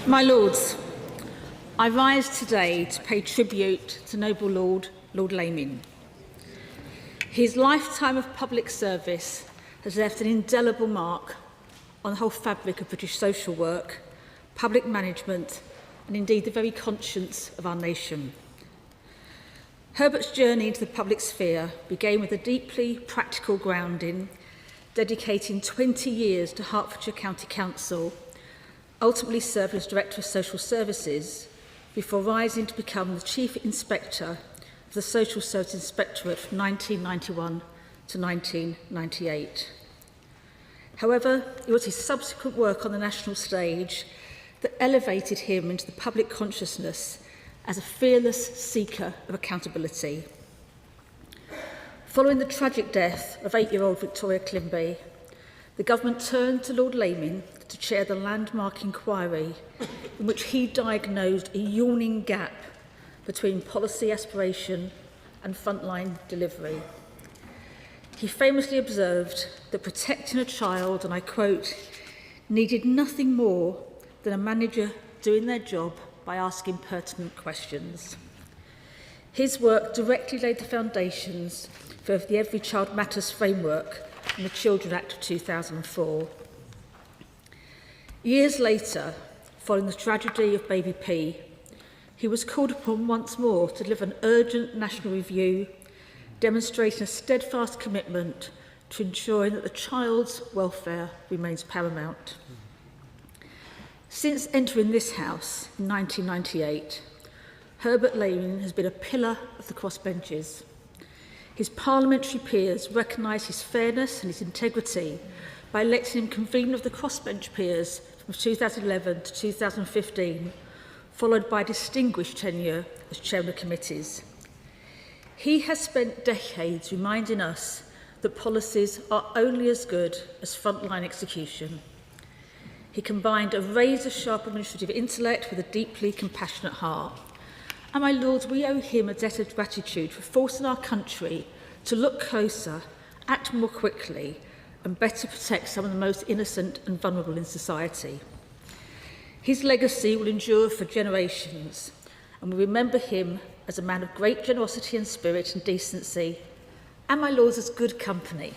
My Lords, I rise today to pay tribute to noble Lord Laming. His lifetime of public service has left an indelible mark on the whole fabric of British social work, public management, and indeed the very conscience of our nation. Herbert's journey into the public sphere began with a deeply practical grounding, dedicating 20 years to Hertfordshire County Council, ultimately served as Director of Social Services, before rising to become the Chief Inspector of the Social Service Inspectorate from 1991 to 1998. However, it was his subsequent work on the national stage that elevated him into the public consciousness as a fearless seeker of accountability. Following the tragic death of 8-year-old Victoria Climby, the government turned to Lord Laming to chair the landmark inquiry in which he diagnosed a yawning gap between policy aspiration and frontline delivery. He famously observed that protecting a child, and I quote, needed nothing more than a manager doing their job by asking pertinent questions. His work directly laid the foundations for the Every Child Matters framework and the Children Act of 2004. Years later, following the tragedy of baby P, he was called upon once more to deliver an urgent national review, demonstrating a steadfast commitment to ensuring that the child's welfare remains paramount. Since entering this House in 1998, Herbert Laming has been a pillar of the crossbenches. His parliamentary peers recognise his fairness and his integrity by electing him convener of the crossbench peers from 2011 to 2015, followed by distinguished tenure as chairman of committees. He has spent decades reminding us that policies are only as good as frontline execution. He combined a razor-sharp administrative intellect with a deeply compassionate heart. And my Lords, we owe him a debt of gratitude for forcing our country to look closer, act more quickly, and better protect some of the most innocent and vulnerable in society. His legacy will endure for generations, and we remember him as a man of great generosity and spirit and decency, and my Lords, as good company.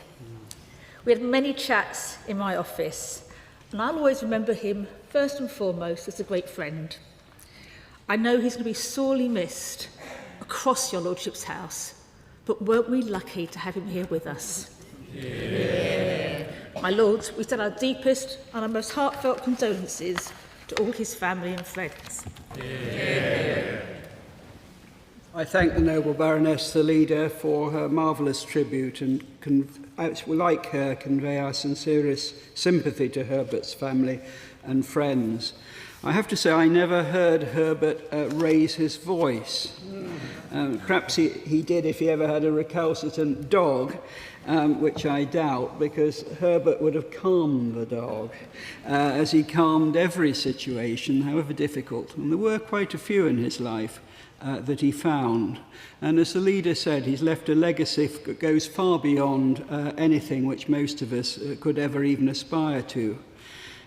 We had many chats in my office, and I'll always remember him first and foremost as a great friend. I know he's going to be sorely missed across your Lordship's house, but weren't we lucky to have him here with us? Yeah. My Lords, we send our deepest and our most heartfelt condolences to all his family and friends. Yeah. I thank the noble Baroness, the leader, for her marvellous tribute, and like her, convey our sincerest sympathy to Herbert's family and friends. I have to say, I never heard Herbert raise his voice. Perhaps he did if he ever had a recalcitrant dog, which I doubt, because Herbert would have calmed the dog, as he calmed every situation, however difficult. And there were quite a few in his life that he found. And as the leader said, he's left a legacy that goes far beyond anything which most of us could ever even aspire to.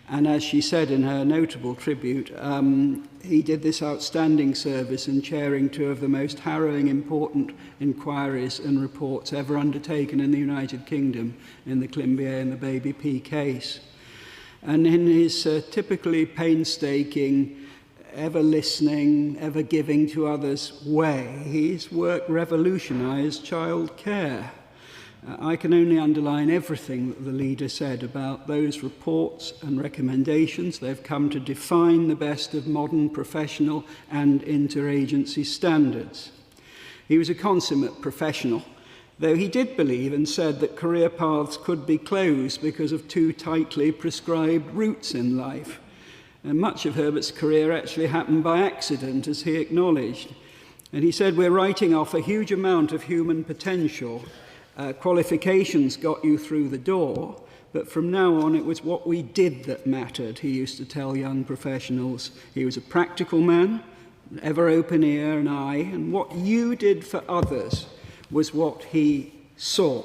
And as she said in her notable tribute, he did this outstanding service in chairing two of the most harrowing, important inquiries and reports ever undertaken in the United Kingdom, in the Climby and the Baby P case. And in his typically painstaking, ever listening, ever giving to others way, his work revolutionised child care. I can only underline everything that the leader said about those reports and recommendations. They've come to define the best of modern professional and interagency standards. He was a consummate professional, though he did believe and said that career paths could be closed because of too tightly prescribed routes in life. And much of Herbert's career actually happened by accident, as he acknowledged. And he said, we're writing off a huge amount of human potential. Qualifications got you through the door, but from now on it was what we did that mattered, he used to tell young professionals. He was a practical man, an ever open ear and eye, and what you did for others was what he saw.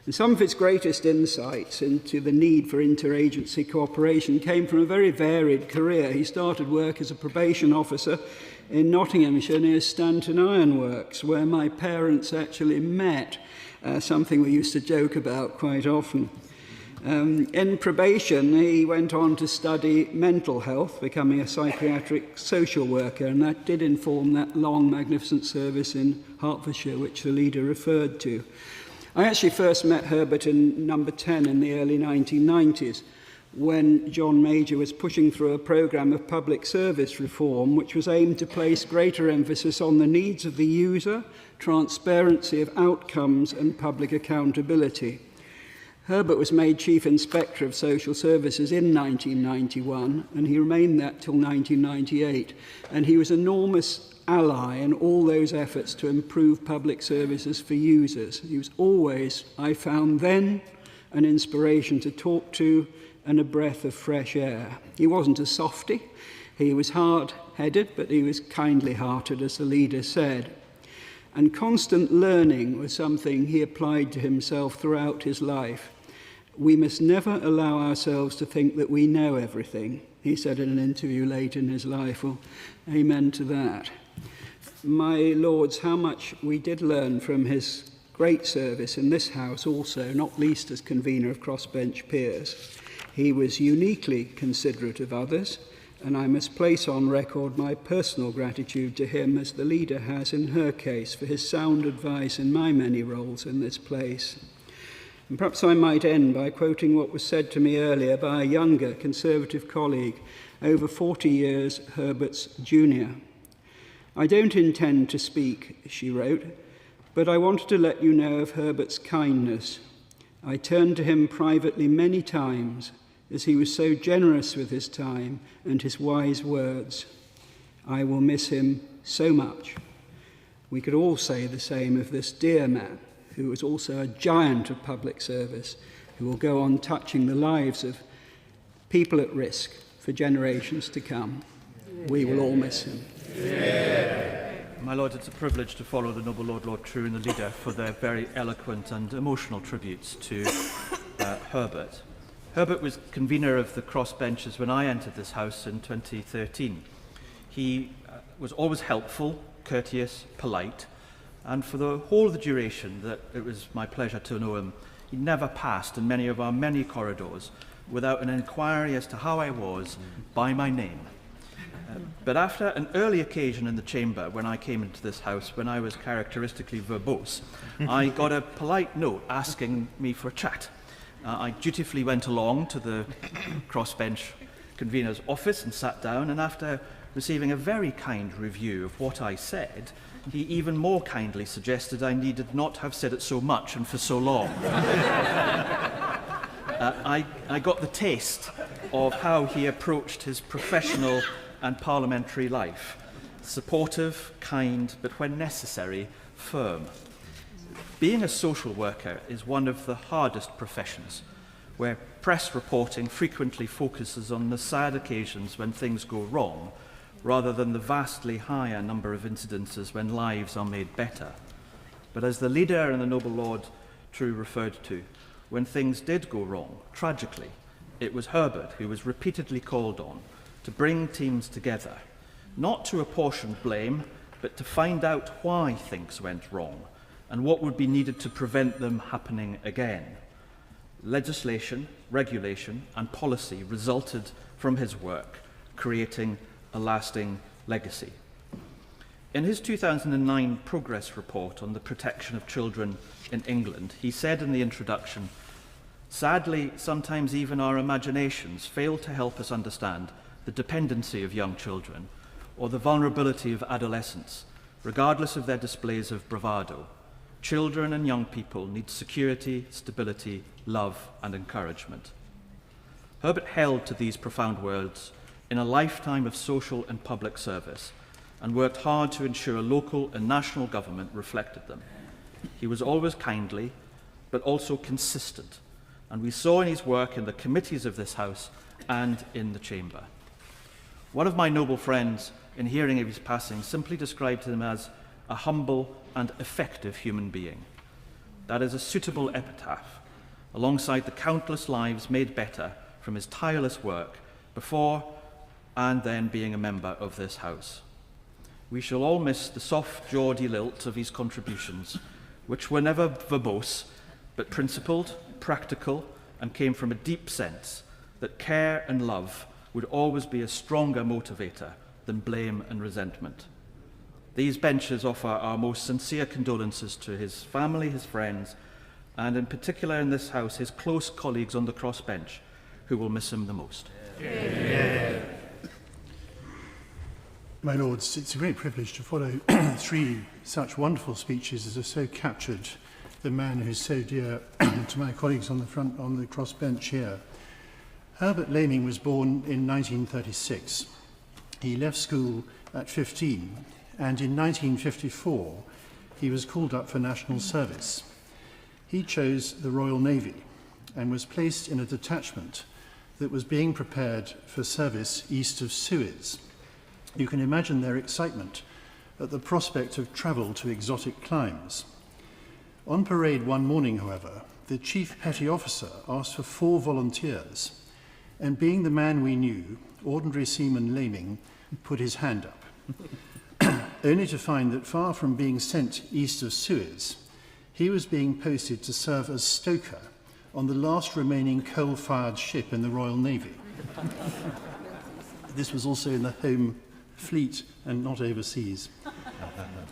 And some of its greatest insights into the need for interagency cooperation came from a very varied career. He started work as a probation officer in Nottinghamshire near Stanton Ironworks, where my parents actually met, something we used to joke about quite often. In probation, he went on to study mental health, becoming a psychiatric social worker, and that did inform that long, magnificent service in Hertfordshire, which the leader referred to. I actually first met Herbert in number 10 in the early 1990s, when John Major was pushing through a programme of public service reform, which was aimed to place greater emphasis on the needs of the user, transparency of outcomes, and public accountability. Herbert was made Chief Inspector of Social Services in 1991, and he remained that till 1998. And he was an enormous ally in all those efforts to improve public services for users. He was always, I found then, an inspiration to talk to and a breath of fresh air. He wasn't a softie. He was hard-headed, but he was kindly-hearted, as the leader said. And constant learning was something he applied to himself throughout his life. We must never allow ourselves to think that we know everything, he said in an interview late in his life. Well, amen to that. My lords, how much we did learn from his great service in this House also, not least as convener of crossbench peers. He was uniquely considerate of others, and I must place on record my personal gratitude to him, as the leader has in her case, for his sound advice in my many roles in this place. And perhaps I might end by quoting what was said to me earlier by a younger Conservative colleague, over 40 years Herbert's junior. I don't intend to speak, she wrote, but I wanted to let you know of Herbert's kindness. I turned to him privately many times, as he was so generous with his time and his wise words. I will miss him so much. We could all say the same of this dear man, who was also a giant of public service, who will go on touching the lives of people at risk for generations to come. We will all miss him. My Lord, it's a privilege to follow the noble Lord True and the leader for their very eloquent and emotional tributes to Herbert. Herbert was convener of the crossbenches when I entered this House in 2013. He was always helpful, courteous, polite, and for the whole of the duration that it was my pleasure to know him, he never passed in many of our many corridors without an inquiry as to how I was by my name. But after an early occasion in the chamber when I came into this House, when I was characteristically verbose, I got a polite note asking me for a chat. I dutifully went along to the crossbench convener's office and sat down, and after receiving a very kind review of what I said, he even more kindly suggested I needed not have said it so much and for so long. I got the taste of how he approached his professional and parliamentary life. Supportive, kind, but when necessary, firm. Being a social worker is one of the hardest professions, where press reporting frequently focuses on the sad occasions when things go wrong, rather than the vastly higher number of incidences when lives are made better. But as the leader and the noble Lord True referred to, when things did go wrong, tragically, it was Herbert who was repeatedly called on to bring teams together, not to apportion blame, but to find out why things went wrong and what would be needed to prevent them happening again. Legislation, regulation, and policy resulted from his work, creating a lasting legacy. In his 2009 progress report on the protection of children in England, he said in the introduction, "Sadly, sometimes even our imaginations fail to help us understand the dependency of young children or the vulnerability of adolescents, regardless of their displays of bravado. Children and young people need security, stability, love, and encouragement." Herbert held to these profound words in a lifetime of social and public service and worked hard to ensure local and national government reflected them. He was always kindly, but also consistent, and we saw in his work in the committees of this House and in the Chamber. One of my noble friends, in hearing of his passing, simply described him as a humble and effective human being. That is a suitable epitaph, alongside the countless lives made better from his tireless work before and then being a member of this House. We shall all miss the soft-jawed lilt of his contributions, which were never verbose, but principled, practical, and came from a deep sense that care and love would always be a stronger motivator than blame and resentment. These benches offer our most sincere condolences to his family, his friends, and in particular in this House, his close colleagues on the crossbench, who will miss him the most. My Lords, it's a great privilege to follow three such wonderful speeches as have so captured the man who's so dear to my colleagues on the crossbench here. Herbert Laming was born in 1936. He left school at 15, and in 1954 he was called up for national service. He chose the Royal Navy and was placed in a detachment that was being prepared for service east of Suez. You can imagine their excitement at the prospect of travel to exotic climes. On parade one morning, however, the chief petty officer asked for 4 volunteers, and being the man we knew, Ordinary Seaman Laming put his hand up, only to find that far from being sent east of Suez, he was being posted to serve as stoker on the last remaining coal-fired ship in the Royal Navy. This was also in the home fleet and not overseas.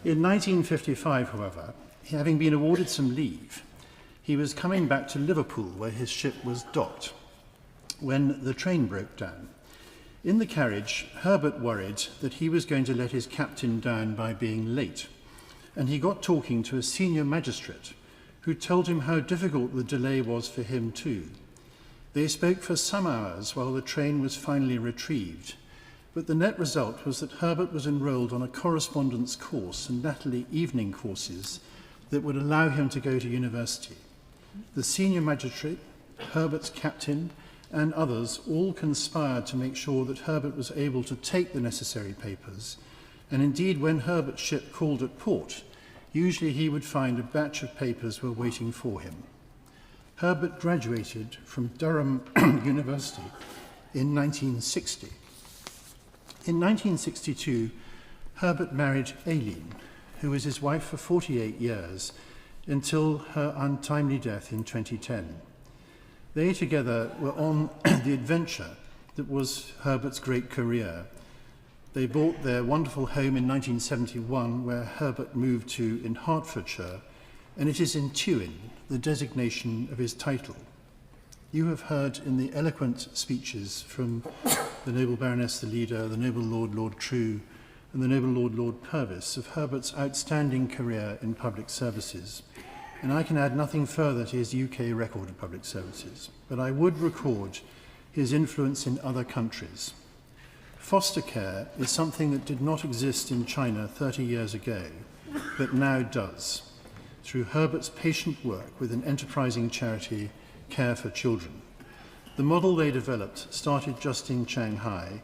In 1955, however, having been awarded some leave, he was coming back to Liverpool where his ship was docked when the train broke down. In the carriage, Herbert worried that he was going to let his captain down by being late, and he got talking to a senior magistrate who told him how difficult the delay was for him too. They spoke for some hours while the train was finally retrieved, but the net result was that Herbert was enrolled on a correspondence course and latterly evening courses that would allow him to go to university. The senior magistrate, Herbert's captain, and others all conspired to make sure that Herbert was able to take the necessary papers, and indeed when Herbert's ship called at port, usually he would find a batch of papers were waiting for him. Herbert graduated from Durham University in 1960. In 1962, Herbert married Aileen, who was his wife for 48 years, until her untimely death in 2010. They together were on the adventure that was Herbert's great career. They bought their wonderful home in 1971, where Herbert moved to in Hertfordshire, and it is in Tuin, the designation of his title. You have heard in the eloquent speeches from the noble Baroness the Leader, the noble Lord Lord True, and the noble Lord Lord Purvis of Herbert's outstanding career in public services. And I can add nothing further to his UK record of public services, but I would record his influence in other countries. Foster care is something that did not exist in China 30 years ago, but now does, through Herbert's patient work with an enterprising charity, Care for Children. The model they developed started just in Shanghai,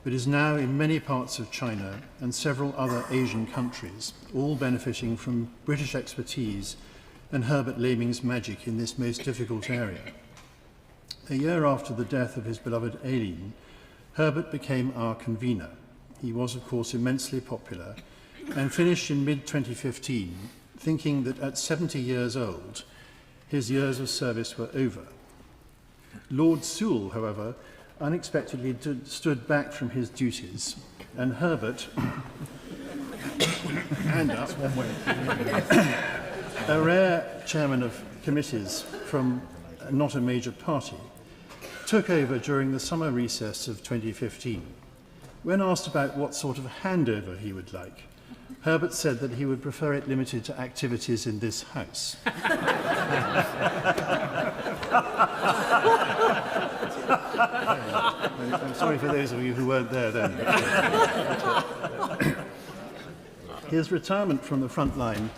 but is now in many parts of China and several other Asian countries, all benefiting from British expertise and Herbert Laming's magic in this most difficult area. A year after the death of his beloved Aileen, Herbert became our convener. He was, of course, immensely popular and finished in mid-2015, thinking that at 70 years old, his years of service were over. Lord Sewell, however, unexpectedly stood back from his duties, and Herbert, hand up, a rare chairman of committees from not a major party, took over during the summer recess of 2015. When asked about what sort of handover he would like, Herbert said that he would prefer it limited to activities in this house. I'm sorry for those of you who weren't there then. His retirement from the front line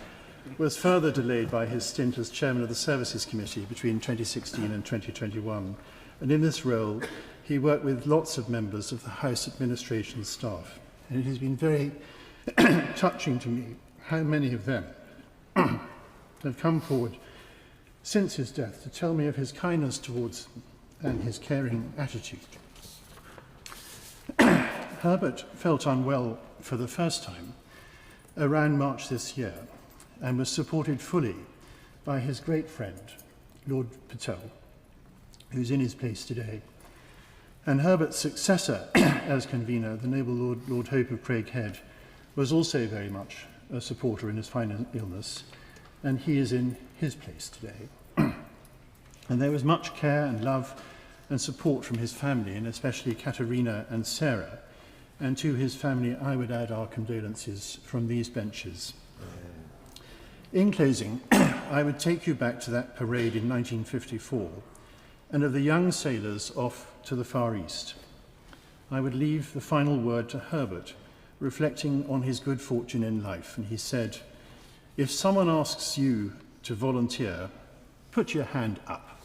was further delayed by his stint as chairman of the Services Committee between 2016 and 2021. And in this role, he worked with lots of members of the House administration staff. And it has been very touching to me how many of them have come forward since his death to tell me of his kindness towards them and his caring attitude. Herbert felt unwell for the first time around March this year and was supported fully by his great friend, Lord Patel, who's in his place today. And Herbert's successor as convener, the noble Lord Hope of Craighead, was also very much a supporter in his final illness, and he is in his place today. And there was much care and love and support from his family, and especially Katerina and Sarah. And to his family, I would add our condolences from these benches. In closing, I would take you back to that parade in 1954 and of the young sailors off to the Far East. I would leave the final word to Herbert, reflecting on his good fortune in life. And he said, "If someone asks you to volunteer, put your hand up."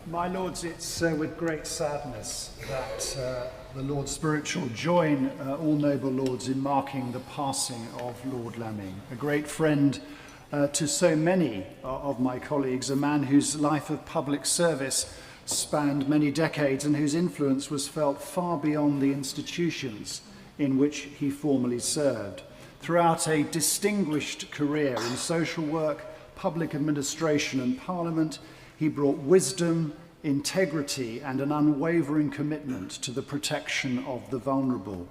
My Lords, it's with great sadness that the Lords Spiritual join all noble Lords in marking the passing of Lord Lamming, a great friend to so many of my colleagues, a man whose life of public service spanned many decades and whose influence was felt far beyond the institutions in which he formerly served. Throughout a distinguished career in social work, public administration and parliament, he brought wisdom, integrity, and an unwavering commitment to the protection of the vulnerable.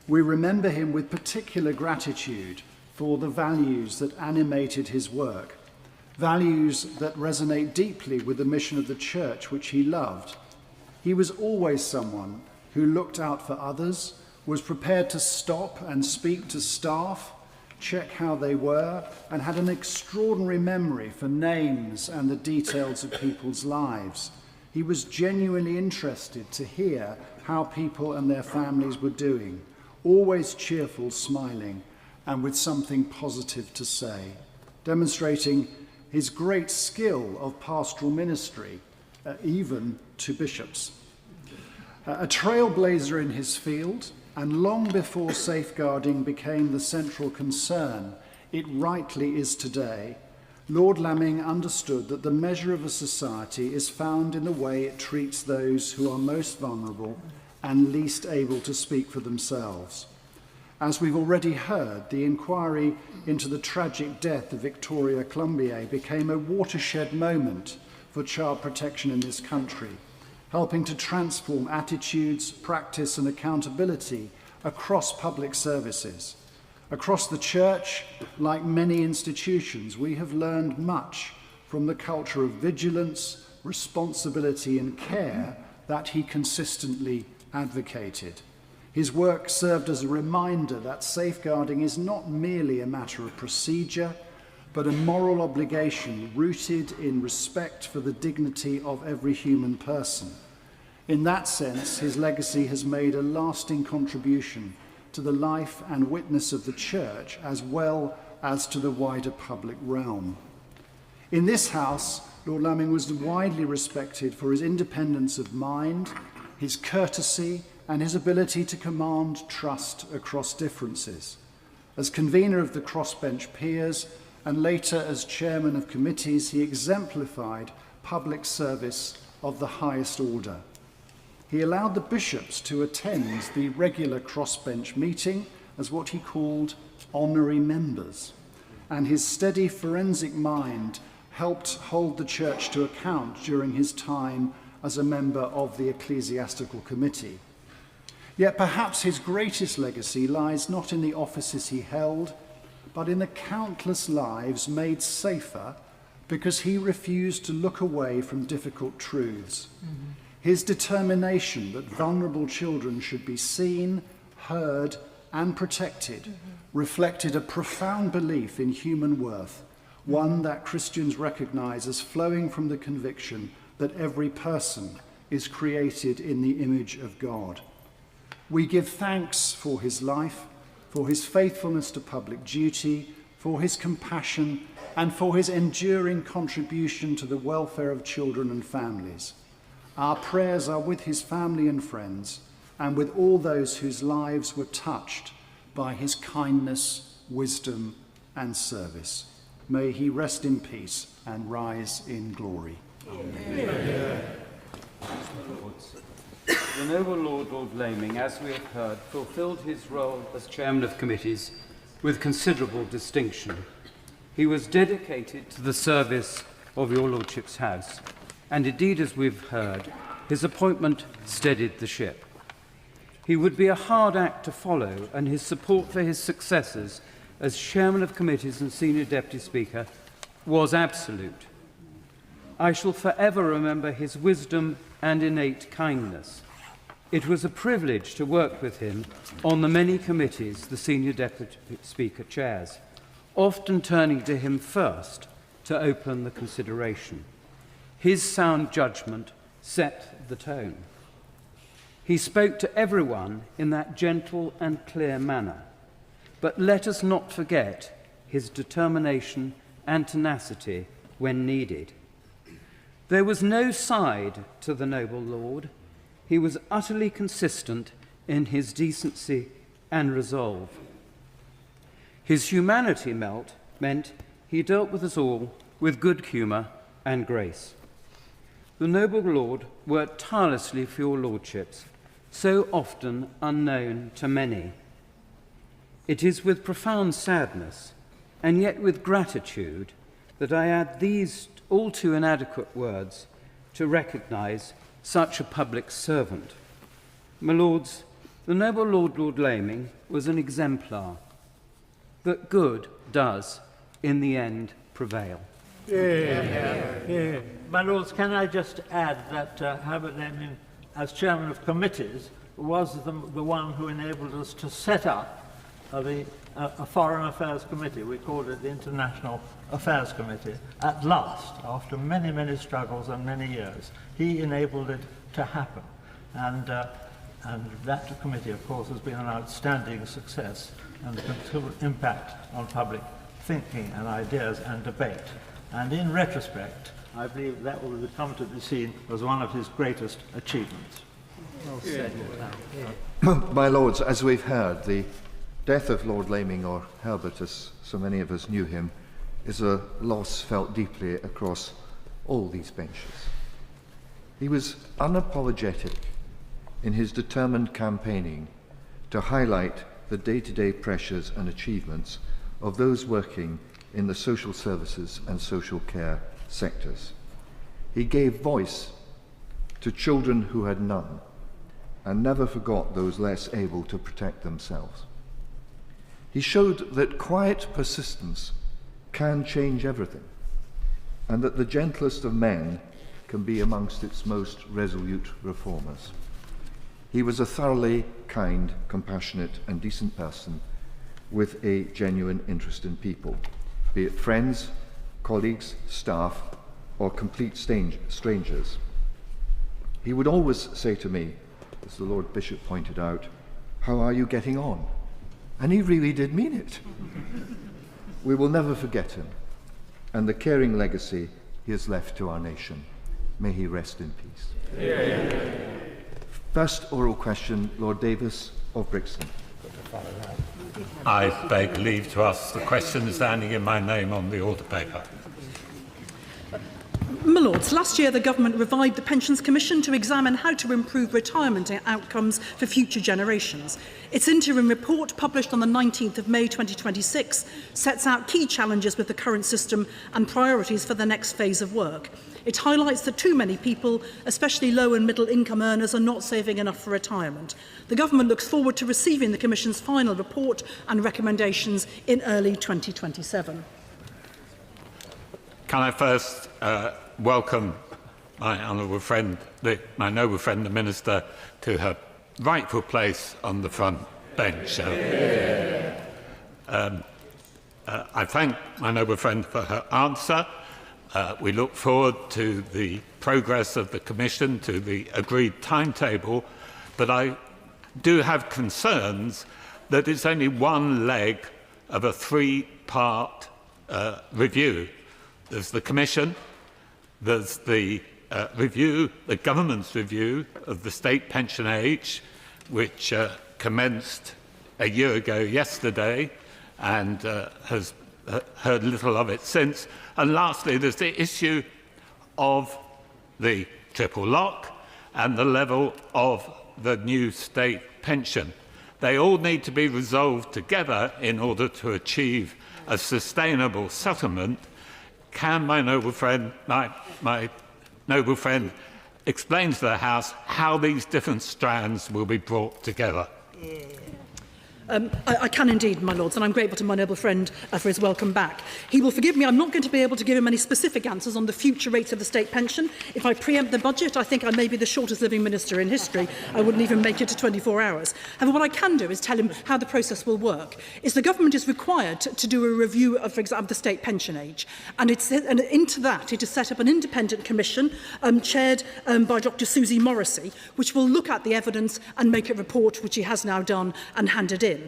We remember him with particular gratitude for the values that animated his work, values that resonate deeply with the mission of the church which he loved. He was always someone who looked out for others, was prepared to stop and speak to staff, check how they were, and had an extraordinary memory for names and the details of people's lives. He was genuinely interested to hear how people and their families were doing, always cheerful, smiling, and with something positive to say, demonstrating his great skill of pastoral ministry, even to bishops. A trailblazer in his field, and long before safeguarding became the central concern it rightly is today, Lord Lamming understood that the measure of a society is found in the way it treats those who are most vulnerable and least able to speak for themselves. As we've already heard, the inquiry into the tragic death of Victoria Colombier became a watershed moment for child protection in this country, helping to transform attitudes, practice, and accountability across public services. Across the church, like many institutions, we have learned much from the culture of vigilance, responsibility, and care that he consistently advocated. His work served as a reminder that safeguarding is not merely a matter of procedure, but a moral obligation rooted in respect for the dignity of every human person. In that sense, his legacy has made a lasting contribution to the life and witness of the church, as well as to the wider public realm. In this house, Lord Lamming was widely respected for his independence of mind, his courtesy, and his ability to command trust across differences. As convener of the crossbench peers, and later as chairman of committees, he exemplified public service of the highest order. He allowed the bishops to attend the regular crossbench meeting as what he called honorary members, and his steady forensic mind helped hold the church to account during his time as a member of the ecclesiastical committee. Yet perhaps his greatest legacy lies not in the offices he held, but in the countless lives made safer because he refused to look away from difficult truths. His determination that vulnerable children should be seen, heard, and protected reflected a profound belief in human worth, one that Christians recognize as flowing from the conviction that every person is created in the image of God. We give thanks for his life, for his faithfulness to public duty, for his compassion, and for his enduring contribution to the welfare of children and families. Our prayers are with his family and friends, and with all those whose lives were touched by his kindness, wisdom, and service. May he rest in peace and rise in glory. Amen. The noble Lord Laming, as we have heard, fulfilled his role as chairman of committees with considerable distinction. He was dedicated to the service of your lordship's house, and indeed, as we've heard, his appointment steadied the ship. He would be a hard act to follow, and his support for his successors as chairman of committees and senior deputy speaker was absolute. I shall forever remember his wisdom and innate kindness. It was a privilege to work with him on the many committees the senior deputy speaker chairs, often turning to him first to open the consideration. His sound judgment set the tone. He spoke to everyone in that gentle and clear manner, but let us not forget his determination and tenacity when needed. There was no side to the noble lord. He was utterly consistent in his decency and resolve. His humanity meant he dealt with us all with good humour and grace. The noble lord worked tirelessly for your lordships, so often unknown to many. It is with profound sadness, and yet with gratitude, that I add these all too inadequate words to recognise such a public servant. My lords, the noble Lord Laming was an exemplar, that good does, in the end, prevail. Yeah. My lords, can I just add that Herbert Laming, as chairman of committees, was the one who enabled us to set up a Foreign Affairs Committee. We called it the International Affairs Committee. At last, after many, many struggles and many years, he enabled it to happen. And that committee, of course, has been an outstanding success and a considerable impact on public thinking and ideas and debate. And in retrospect, I believe that will come to be seen as one of his greatest achievements. Well said. My lords, as we've heard, the death of Lord Laming, or Herbert as so many of us knew him, is a loss felt deeply across all these benches. He was unapologetic in his determined campaigning to highlight the day-to-day pressures and achievements of those working in the social services and social care sectors. He gave voice to children who had none and never forgot those less able to protect themselves. He showed that quiet persistence can change everything, and that the gentlest of men can be amongst its most resolute reformers. He was a thoroughly kind, compassionate, and decent person with a genuine interest in people, be it friends, colleagues, staff, or complete strangers. He would always say to me, as the Lord Bishop pointed out, "How are you getting on?" And he really did mean it. We will never forget him, and the caring legacy he has left to our nation. May he rest in peace. Yeah. First oral question, Lord Davis of Brixton. I beg leave to ask the question standing in my name on the order paper. My Lords, last year the Government revived the Pensions Commission to examine how to improve retirement outcomes for future generations. Its interim report, published on the 19th of May 2026, sets out key challenges with the current system and priorities for the next phase of work. It highlights that too many people, especially low and middle income earners, are not saving enough for retirement. The Government looks forward to receiving the Commission's final report and recommendations in early 2027. Can I first welcome my honourable friend, my noble friend, the Minister, to her rightful place on the front bench. I thank my noble friend for her answer. We look forward to the progress of the Commission, to the agreed timetable, but I do have concerns that it's only one leg of a three-part review. There's the Commission, there's the review, the Government's review of the state pension age, which commenced a year ago yesterday and has heard little of it since. And lastly, there's the issue of the triple lock and the level of the new state pension. They all need to be resolved together in order to achieve a sustainable settlement. Can my noble friend explain to the House how these different strands will be brought together? I can indeed, my lords, and I'm grateful to my noble friend for his welcome back. He will forgive me, I'm not going to be able to give him any specific answers on the future rates of the state pension. If I preempt the budget, I think I may be the shortest living minister in history. I wouldn't even make it to 24 hours. However, what I can do is tell him how the process will work. Is the government is required to do a review of, for example, the state pension age. And into that, it has set up an independent commission chaired by Dr. Susie Morrissey, which will look at the evidence and make a report, which he has now done and handed in.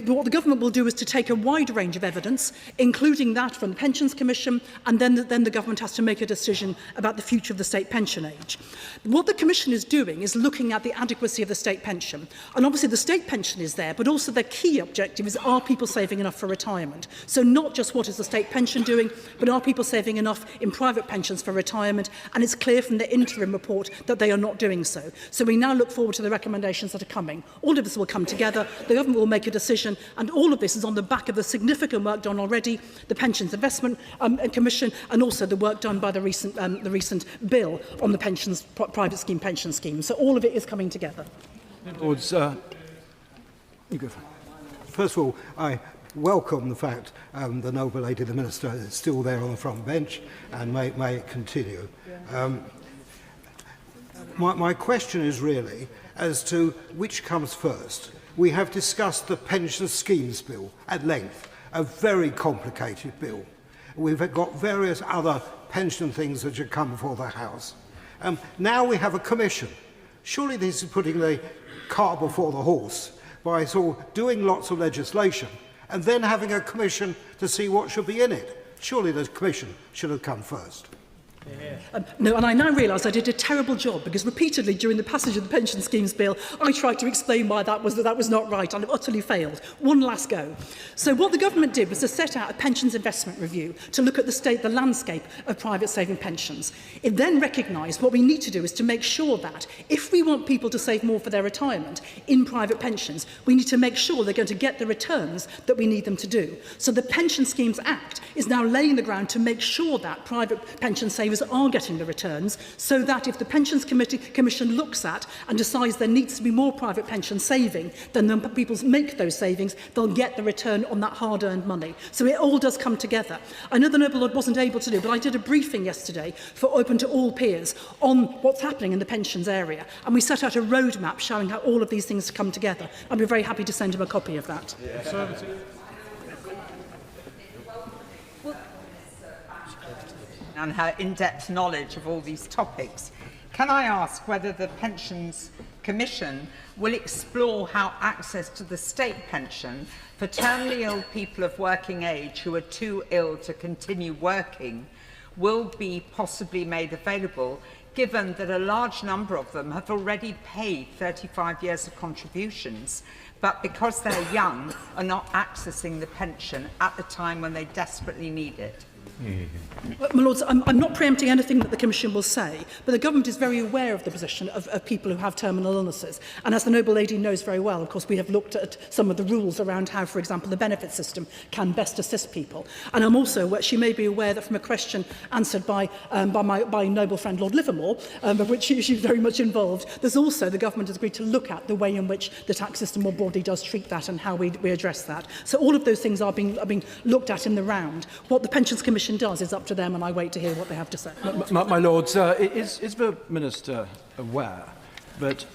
What the government will do is to take a wide range of evidence, including that from the Pensions Commission, and then the government has to make a decision about the future of the state pension age. What the Commission is doing is looking at the adequacy of the state pension. And obviously the state pension is there, but also the key objective is, are people saving enough for retirement? So not just what is the state pension doing, but are people saving enough in private pensions for retirement? And it's clear from the interim report that they are not doing so. So we now look forward to the recommendations that are coming. All of this will come together. The government will make a decision, and all of this is on the back of the significant work done already, the Pensions Investment Commission, and also the work done by the recent bill on the pensions, private scheme pension scheme. So all of it is coming together. Lords, first of all, I welcome the fact the noble lady, the Minister, is still there on the front bench and may continue. My question is really as to which comes first. We have discussed the pension schemes bill at length, a very complicated bill. We've got various other pension things that should come before the House. Now we have a commission. Surely this is putting the cart before the horse by sort of doing lots of legislation and then having a commission to see what should be in it. Surely the commission should have come first. No, and I now realise I did a terrible job, because repeatedly during the passage of the pension schemes bill I tried to explain why that was not right, and I've utterly failed. One last go. So what the government did was to set out a pensions investment review to look at the landscape of private saving pensions. It then recognised what we need to do is to make sure that if we want people to save more for their retirement in private pensions, we need to make sure they're going to get the returns that we need them to do. So the Pension Schemes Act is now laying the ground to make sure that private pension savers are getting the returns, so that if the Pensions Commission looks at and decides there needs to be more private pension saving, then the people make those savings, they'll get the return on that hard-earned money. So it all does come together. I know the Noble Lord wasn't able to do, but I did a briefing yesterday for open to all peers on what's happening in the pensions area, and we set out a roadmap showing how all of these things come together. I'd be very happy to send him a copy of that. And her in-depth knowledge of all these topics. Can I ask whether the Pensions Commission will explore how access to the state pension for terminally ill people of working age who are too ill to continue working will be possibly made available, given that a large number of them have already paid 35 years of contributions, but because they're young are not accessing the pension at the time when they desperately need it? My Lords, I'm not preempting anything that the Commission will say, but the Government is very aware of the position of people who have terminal illnesses. And as the Noble Lady knows very well, of course, we have looked at some of the rules around how, for example, the benefit system can best assist people. And I'm also aware, she may be aware that from a question answered by my noble friend Lord Livermore, of which she's very much involved, there's also the Government has agreed to look at the way in which the tax system more broadly does treat that and how we address that. So all of those things are being looked at in the round. What the Pensions Commission does is up to them, and I wait to hear what they have to say. My Lords, is the Minister aware that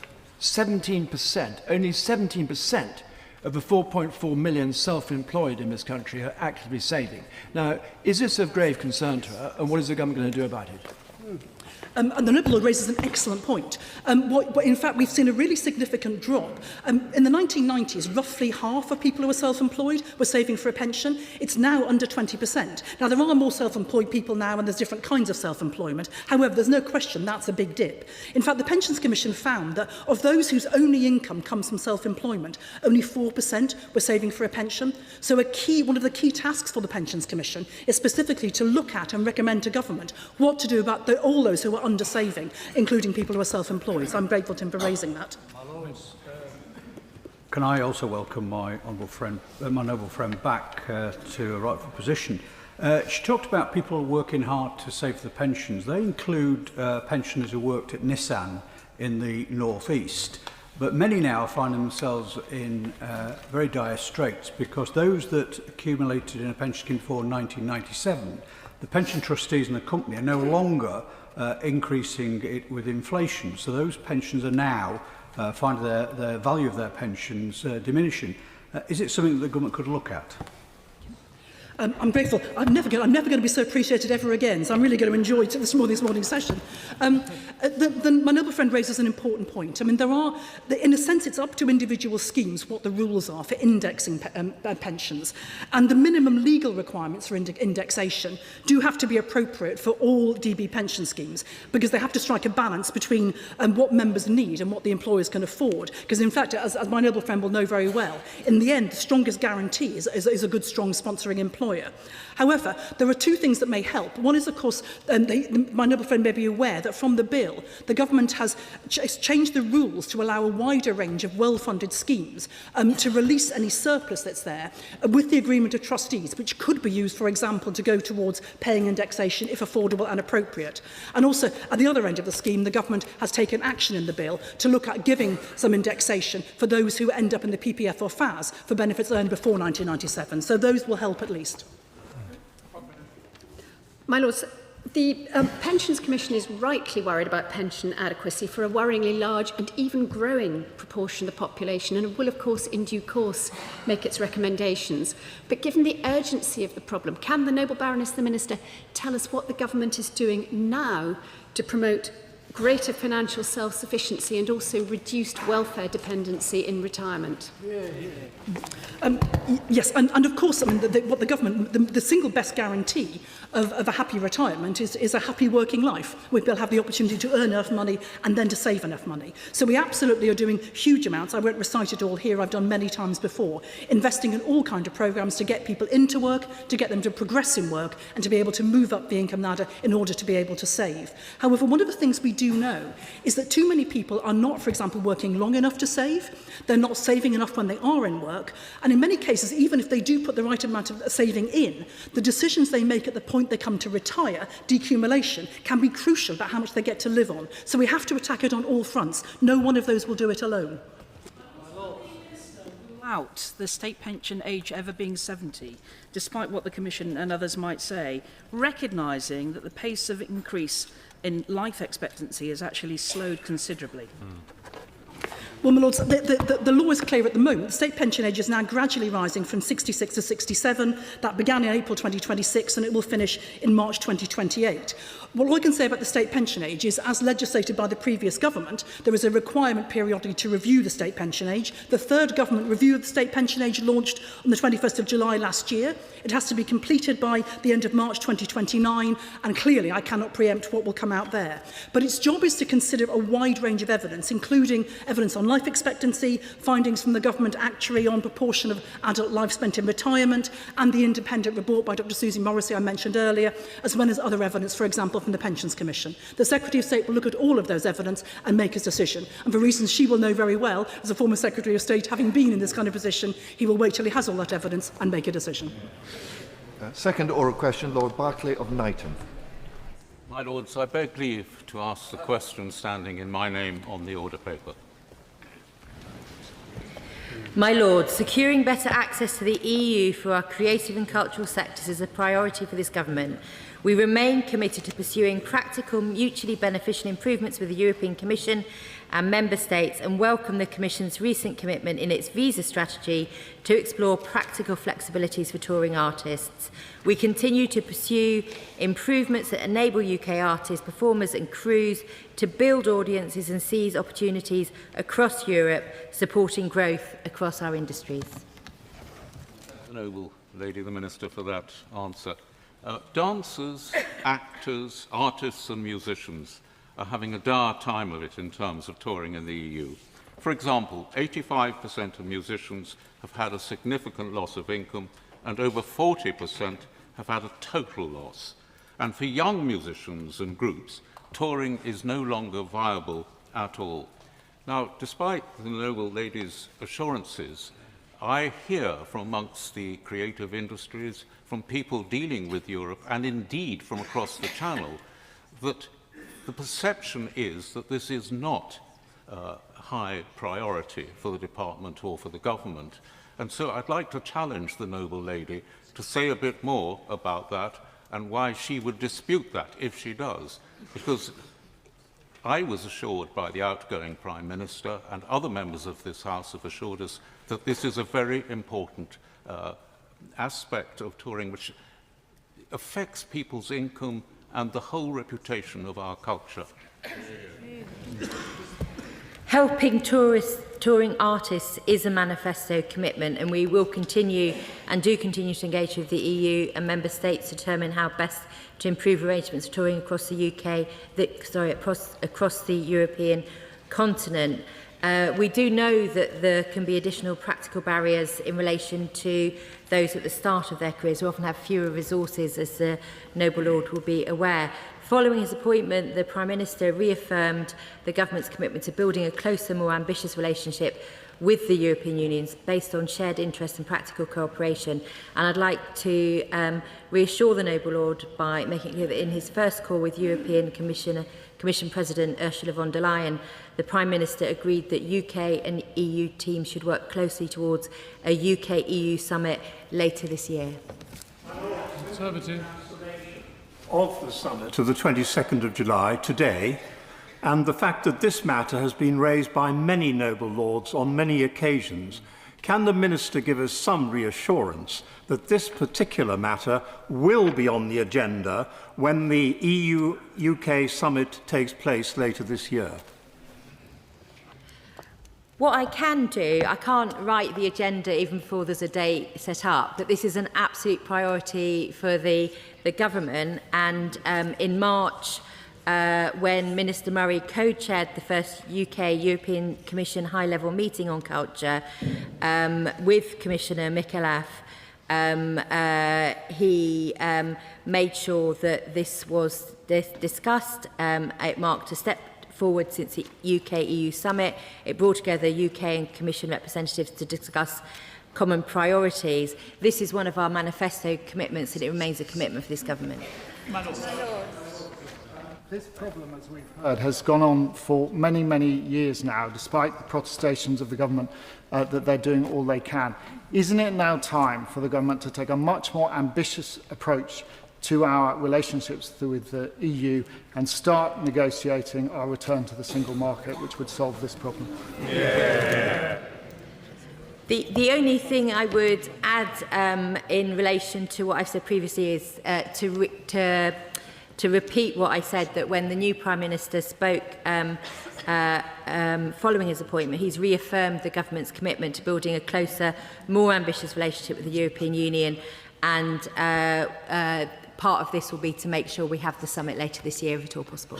17%, only 17% of the 4.4 million self-employed in this country are actively saving? Now, is this of grave concern to her, and what is the government going to do about it? And the Liberal raises an excellent point. In fact, we've seen a really significant drop. In the 1990s, roughly half of people who were self-employed were saving for a pension. It's now under 20%. Now, there are more self-employed people now, and there's different kinds of self-employment. However, there's no question that's a big dip. In fact, the Pensions Commission found that of those whose only income comes from self-employment, only 4% were saving for a pension. So one of the key tasks for the Pensions Commission is specifically to look at and recommend to government what to do about all those who are under saving, including people who are self-employed. So I'm grateful to him for raising that. Can I also welcome my honourable friend, my noble friend, back to a rightful position? She talked about people working hard to save for the pensions. They include pensioners who worked at Nissan in the North East. But many now find themselves in very dire straits because those that accumulated in a pension scheme before 1997, the pension trustees and the company are no longer increasing it with inflation. So those pensions are now finding the value of their pensions diminishing. Is it something that the government could look at? I'm grateful. I'm never going to be so appreciated ever again. So I'm really going to enjoy this morning's session. My noble friend raises an important point. I mean, in a sense, it's up to individual schemes what the rules are for indexing pensions, and the minimum legal requirements for indexation do have to be appropriate for all DB pension schemes, because they have to strike a balance between what members need and what the employers can afford. Because in fact, as my noble friend will know very well, in the end, the strongest guarantee is a good, strong sponsoring employer. However, there are two things that may help. One is, of course, my noble friend may be aware that from the bill, the government has changed the rules to allow a wider range of well-funded schemes to release any surplus that's there with the agreement of trustees, which could be used, for example, to go towards paying indexation if affordable and appropriate. And also, at the other end of the scheme, the government has taken action in the bill to look at giving some indexation for those who end up in the PPF or FAS for benefits earned before 1997. So those will help at least. My Lords, the Pensions Commission is rightly worried about pension adequacy for a worryingly large and even growing proportion of the population, and will, of course, in due course, make its recommendations. But given the urgency of the problem, can the Noble Baroness, the Minister, tell us what the government is doing now to promote greater financial self-sufficiency and also reduced welfare dependency in retirement? Yes, and of course, I mean, what the government, the single best guarantee of a happy retirement is a happy working life, where they'll have the opportunity to earn enough money and then to save enough money. So we absolutely are doing huge amounts. I won't recite it all here. I've done many times before, investing in all kinds of programmes to get people into work, to get them to progress in work, and to be able to move up the income ladder in order to be able to save. However, one of the things we do know is that too many people are not, for example, working long enough to save. They're not saving enough when they are in work. And in many cases, even if they do put the right amount of saving in, the decisions they make at the point they come to retire, decumulation, can be crucial about how much they get to live on. So we have to attack it on all fronts. No one of those will do it alone. Out the state pension age ever being 70, despite what the Commission and others might say, recognising that the pace of increase in life expectancy has actually slowed considerably. Well, my Lords, the law is clear at the moment. The state pension age is now gradually rising from 66 to 67. That began in April 2026 and it will finish in March 2028. What I can say about the state pension age is, as legislated by the previous government, there is a requirement periodically to review the state pension age. The third government review of the state pension age launched on the 21st of July last year. It has to be completed by the end of March 2029, and clearly I cannot preempt what will come out there. But its job is to consider a wide range of evidence, including evidence on life expectancy, findings from the government actuary on proportion of adult life spent in retirement, and the independent report by Dr Susie Morrissey I mentioned earlier, as well as other evidence, for example, from the Pensions Commission. The Secretary of State will look at all of those evidence and make his decision. And for reasons she will know very well, as a former Secretary of State, having been in this kind of position, he will wait till he has all that evidence and make a decision. Second oral question, Lord Berkeley of Knighton. My Lords, I beg leave to ask the question standing in my name on the order paper. My Lord, securing better access to the EU for our creative and cultural sectors is a priority for this government. We remain committed to pursuing practical, mutually beneficial improvements with the European Commission and Member States, and welcome the Commission's recent commitment in its visa strategy to explore practical flexibilities for touring artists. We continue to pursue improvements that enable UK artists, performers and crews to build audiences and seize opportunities across Europe, supporting growth across our industries. The noble lady, the Minister, for that answer. Dancers, actors, artists and musicians are having a dire time of it in terms of touring in the EU. For example, 85% of musicians have had a significant loss of income, and over 40% have had a total loss. And for young musicians and groups, touring is no longer viable at all. Now, despite the noble lady's assurances, I hear from amongst the creative industries, from people dealing with Europe, and indeed from across the Channel, that the perception is that this is not high priority for the department or for the government. And so I'd like to challenge the noble lady to say a bit more about that and why she would dispute that if she does. Because I was assured by the outgoing Prime Minister, and other members of this House have assured us, that this is a very important aspect of touring which affects people's income and the whole reputation of our culture. Helping touring artists is a manifesto commitment, and we will continue and do continue to engage with the EU and Member States to determine how best to improve arrangements for touring across the across the European continent. We do know that there can be additional practical barriers in relation to those at the start of their careers who often have fewer resources, as the noble lord will be aware. Following his appointment, the Prime Minister reaffirmed the government's commitment to building a closer, more ambitious relationship with the European Union based on shared interests and practical cooperation. And I'd like to reassure the noble lord by making clear that in his first call with European Commission President Ursula von der Leyen, the Prime Minister agreed that UK and EU teams should work closely towards a UK-EU summit later this year. Of the summit of the 22nd of July today, and the fact that this matter has been raised by many noble lords on many occasions, can the Minister give us some reassurance that this particular matter will be on the agenda when the EU-UK summit takes place later this year? What I can do, I can't write the agenda even before there's a date set up, but this is an absolute priority for the government. And in March, when Minister Murray co-chaired the first UK-European Commission high-level meeting on culture with Commissioner Michelaff, he made sure that this was discussed. It marked a step forward since the UK-EU summit. It brought together UK and Commission representatives to discuss common priorities. This is one of our manifesto commitments, and it remains a commitment for this government. This problem, as we've heard, has gone on for many, many years now, despite the protestations of the government that they're doing all they can. Isn't it now time for the government to take a much more ambitious approach to our relationships with the EU and start negotiating our return to the single market, which would solve this problem? Yeah. The only thing I would add in relation to what I've said previously is to repeat what I said, that when the new Prime Minister spoke following his appointment, he's reaffirmed the government's commitment to building a closer, more ambitious relationship with the European Union, and part of this will be to make sure we have the summit later this year, if at all possible.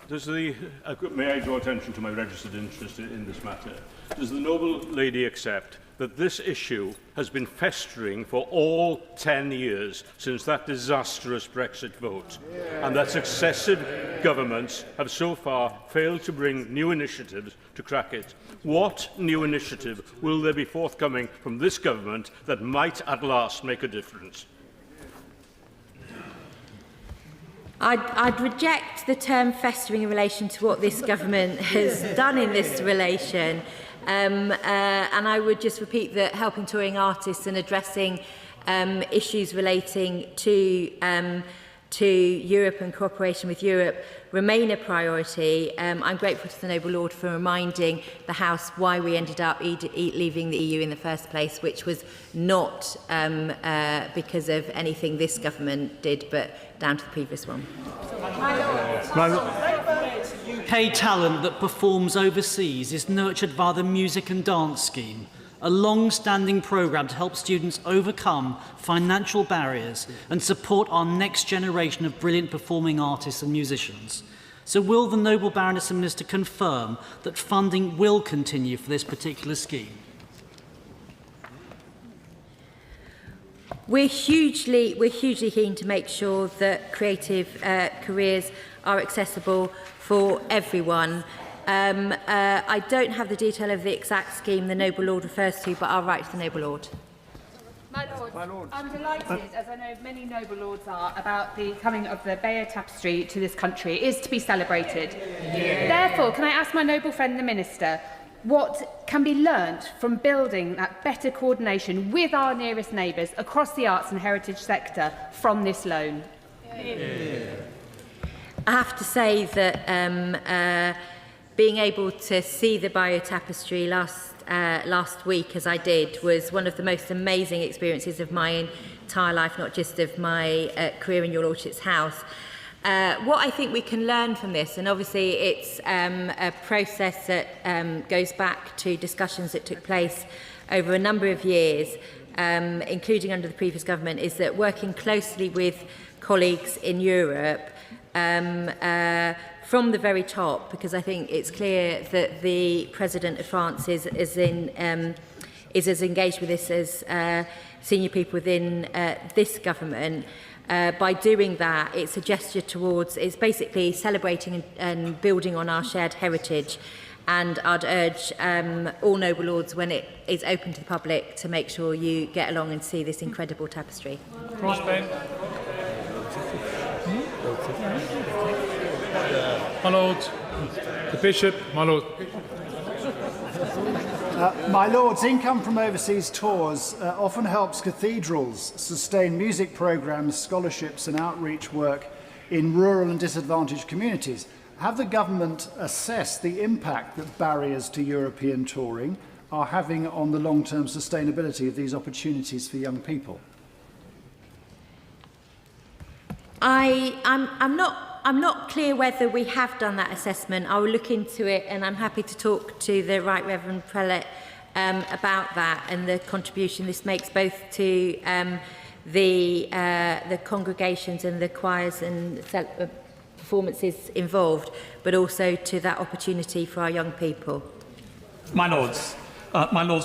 May I draw attention to my registered interest in this matter? Does the noble lady accept that this issue has been festering for all 10 years since that disastrous Brexit vote, and that successive governments have so far failed to bring new initiatives to crack it? What new initiative will there be forthcoming from this government that might at last make a difference? I'd reject the term festering in relation to what this government has done in this relation. And I would just repeat that helping touring artists and addressing issues relating to Europe and cooperation with Europe remain a priority. I'm grateful to the Noble Lord for reminding the House why we ended up leaving the EU in the first place, which was not because of anything this government did, but down to the previous one. UK talent that performs overseas is nurtured via the Music and Dance Scheme, a long-standing programme to help students overcome financial barriers and support our next generation of brilliant performing artists and musicians. So will the Noble Baroness and Minister confirm that funding will continue for this particular scheme? We're hugely keen to make sure that creative careers are accessible for everyone. I don't have the detail of the exact scheme the Noble Lord refers to, but I'll write to the Noble Lord. My Lord, I'm delighted, as I know many noble lords are, about the coming of the Bayeux Tapestry to this country. It is to be celebrated. Yeah. Therefore, can I ask my noble friend the Minister what can be learnt from building that better coordination with our nearest neighbours across the arts and heritage sector from this loan? Yeah. I have to say that being able to see the Bayeux Tapestry last week, as I did, was one of the most amazing experiences of my entire life, not just of my career in Your Lordship's house. What I think we can learn from this, and obviously it's a process that goes back to discussions that took place over a number of years, including under the previous government, is that working closely with colleagues in Europe from the very top, because I think it's clear that the President of France is as engaged with this as senior people within this government. By doing that, it's a gesture towards, it's basically celebrating and building on our shared heritage. And I'd urge all noble lords, when it is open to the public, to make sure you get along and see this incredible tapestry. My Lord, the Bishop, my Lord. My Lords, income from overseas tours often helps cathedrals sustain music programmes, scholarships and outreach work in rural and disadvantaged communities. Have the government assessed the impact that barriers to European touring are having on the long-term sustainability of these opportunities for young people? I'm not clear whether we have done that assessment. I will look into it, and I'm happy to talk to the Right Reverend Prelate about that and the contribution this makes both to the congregations and the choirs and performances involved, but also to that opportunity for our young people. My Lords,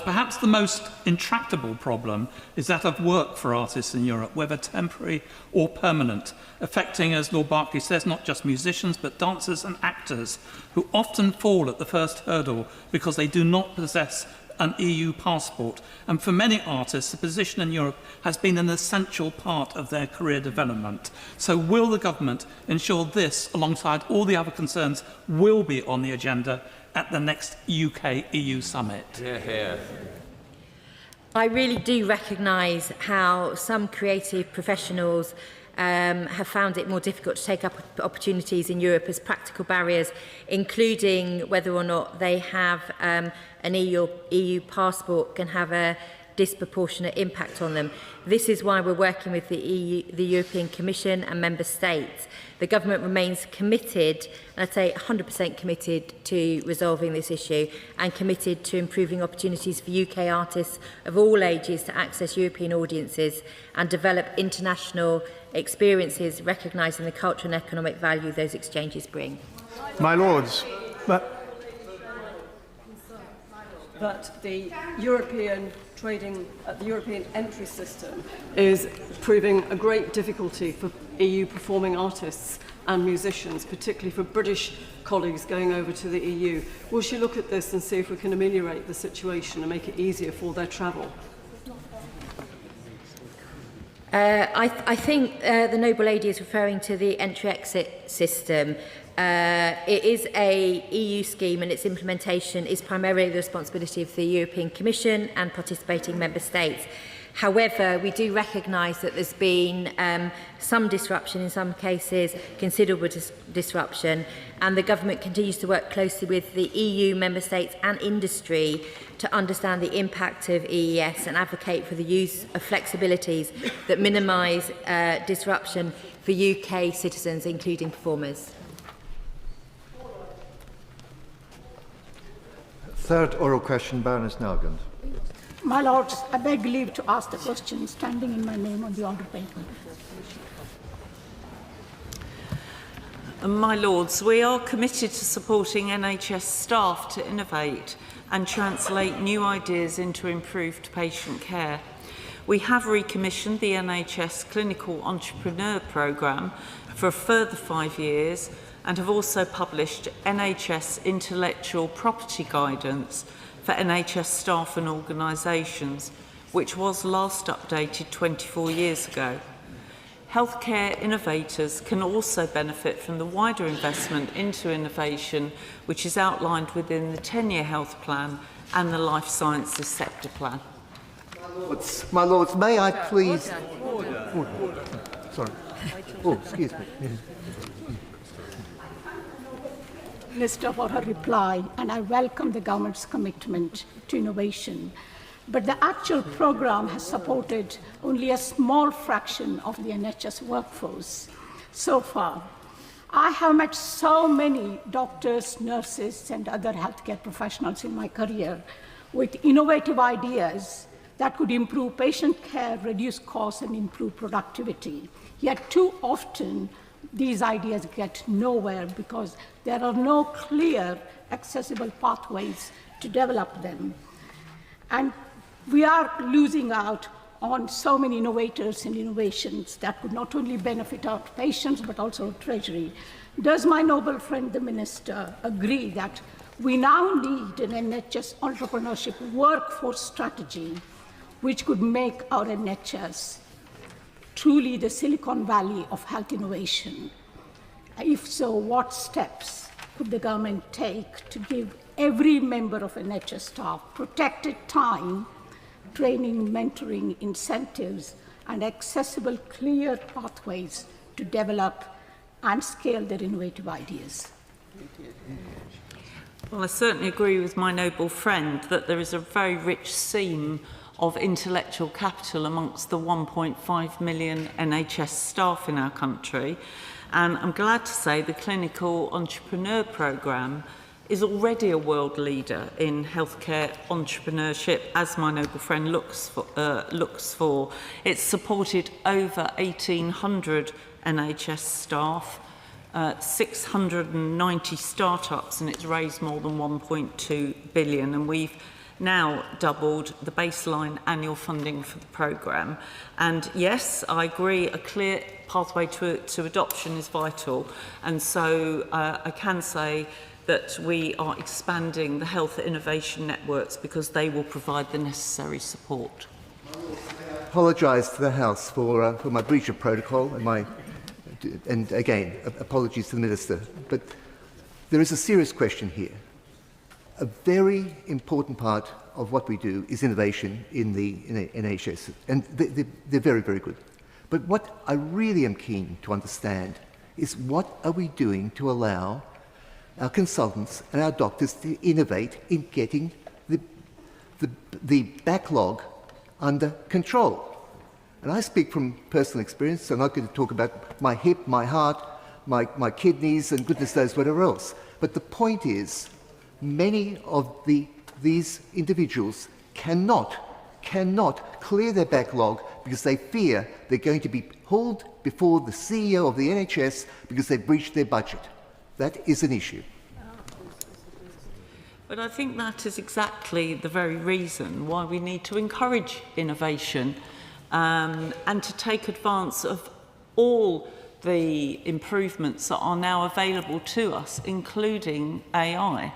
perhaps the most intractable problem is that of work for artists in Europe, whether temporary or permanent, affecting, as Lord Berkeley says, not just musicians, but dancers and actors, who often fall at the first hurdle because they do not possess an EU passport. And for many artists, the position in Europe has been an essential part of their career development. So will the government ensure this, alongside all the other concerns, will be on the agenda at the next UK-EU summit? Yeah. I really do recognise how some creative professionals have found it more difficult to take up opportunities in Europe as practical barriers, including whether or not they have an EU passport, can have a disproportionate impact on them. This is why we're working with the European Commission and Member States. The government remains committed, and I'd say 100% committed to resolving this issue and committed to improving opportunities for UK artists of all ages to access European audiences and develop international experiences, recognising the cultural and economic value those exchanges bring. My Lords, that the European the European entry system is proving a great difficulty for EU performing artists and musicians, particularly for British colleagues going over to the EU. Will she look at this and see if we can ameliorate the situation and make it easier for their travel? I think the Noble Lady is referring to the entry-exit system. It is a EU scheme, and its implementation is primarily the responsibility of the European Commission and participating member states. However, we do recognise that there's been some disruption, in some cases considerable disruption, and the government continues to work closely with the EU member states and industry to understand the impact of EES and advocate for the use of flexibilities that minimise disruption for UK citizens, including performers. Third oral question, Baroness Nowgand. My Lords, I beg leave to ask the question standing in my name on the order paper. My Lords, we are committed to supporting NHS staff to innovate and translate new ideas into improved patient care. We have recommissioned the NHS Clinical Entrepreneur Programme for a further 5 years and have also published NHS Intellectual Property Guidance for NHS staff and organisations, which was last updated 24 years ago. Healthcare innovators can also benefit from the wider investment into innovation, which is outlined within the 10-year health plan and the life sciences sector plan. My Lords, may I please... Order. Sorry. Oh, excuse me. Minister for her reply, and I welcome the government's commitment to innovation. But the actual programme has supported only a small fraction of the NHS workforce so far. I have met so many doctors, nurses, and other healthcare professionals in my career with innovative ideas that could improve patient care, reduce costs, and improve productivity. Yet too often, these ideas get nowhere because there are no clear, accessible pathways to develop them. And we are losing out on so many innovators and innovations that would not only benefit our patients, but also Treasury. Does my noble friend, the Minister, agree that we now need an NHS entrepreneurship workforce strategy which could make our NHS truly the Silicon Valley of health innovation? If so, what steps could the government take to give every member of NHS staff protected time, training, mentoring, incentives, and accessible, clear pathways to develop and scale their innovative ideas? Well, I certainly agree with my noble friend that there is a very rich seam of intellectual capital amongst the 1.5 million NHS staff in our country. And I'm glad to say the Clinical Entrepreneur Programme is already a world leader in healthcare entrepreneurship, as my noble friend looks for. It's supported over 1,800 NHS staff, 690 startups, and it's raised more than 1.2 billion. And we've now doubled the baseline annual funding for the programme. And yes, I agree, a clear pathway to adoption is vital. And so I can say that we are expanding the health innovation networks because they will provide the necessary support. I apologise to the House for my breach of protocol and again, apologies to the Minister. But there is a serious question here. A very important part of what we do is innovation in the NHS, and they're very, very good. But what I really am keen to understand is what are we doing to allow our consultants and our doctors to innovate in getting the backlog under control. And I speak from personal experience, so I'm not going to talk about my hip, my heart, my kidneys, and goodness knows whatever else. But the point is, many of these individuals cannot clear their backlog because they fear they're going to be hauled before the CEO of the NHS because they breached their budget. That is an issue. But I think that is exactly the very reason why we need to encourage innovation and to take advance of all the improvements that are now available to us, including AI.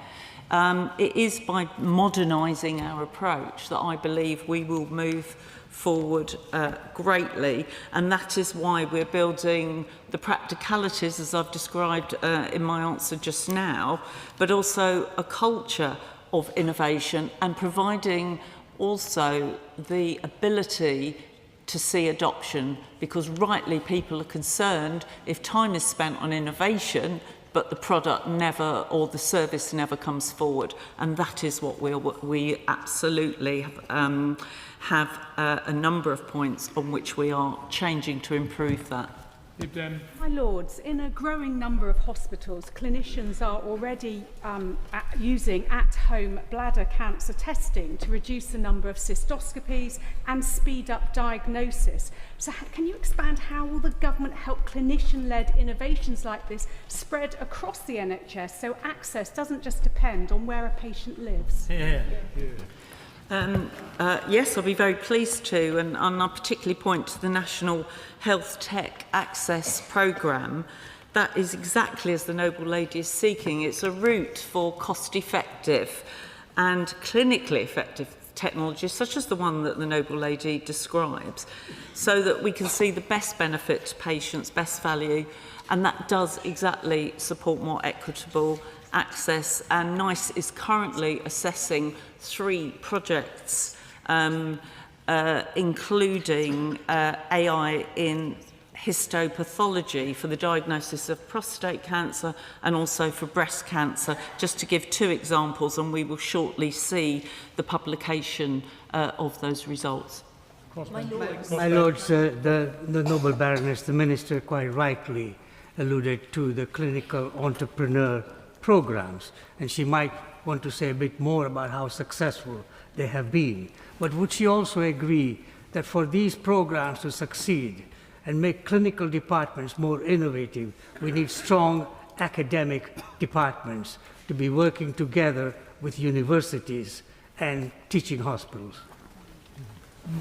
It is by modernising our approach that I believe we will move forward greatly, and that is why we're building the practicalities, as I've described in my answer just now, but also a culture of innovation and providing also the ability to see adoption, because rightly people are concerned if time is spent on innovation but the product never or the service never comes forward, and that is what we absolutely have a number of points on which we are changing to improve that. My Lords, in a growing number of hospitals, clinicians are already using at-home bladder cancer testing to reduce the number of cystoscopies and speed up diagnosis. So can you expand how will the government help clinician-led innovations like this spread across the NHS so access doesn't just depend on where a patient lives? Yes, I'll be very pleased to, and I'll particularly point to the National Health Tech Access Programme. That is exactly as the Noble Lady is seeking. It's a route for cost-effective and clinically effective technologies, such as the one that the Noble Lady describes, so that we can see the best benefit to patients, best value, and that does exactly support more equitable access. And NICE is currently assessing 3 projects, including AI in histopathology for the diagnosis of prostate cancer and also for breast cancer, just to give 2 examples, and we will shortly see the publication of those results. My Lords, the Noble Baroness, the Minister quite rightly alluded to the clinical entrepreneur programs, and she might want to say a bit more about how successful they have been. But would she also agree that for these programs to succeed and make clinical departments more innovative, we need strong academic departments to be working together with universities and teaching hospitals?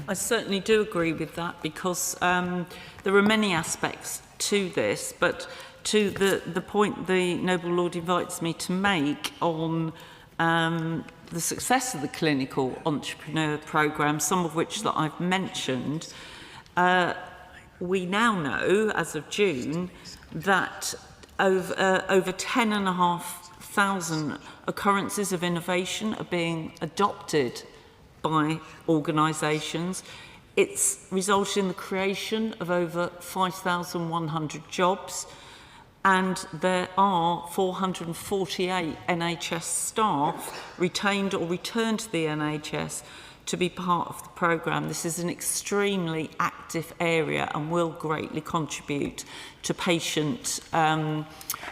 I certainly do agree with that, because there are many aspects to this, but to the point the Noble Lord invites me to make on the success of the clinical entrepreneur programme, some of which that I've mentioned, we now know, as of June, that over 10,500 occurrences of innovation are being adopted by organisations. It's resulted in the creation of over 5,100 jobs, and there are 448 NHS staff retained or returned to the NHS to be part of the programme. This is an extremely active area and will greatly contribute to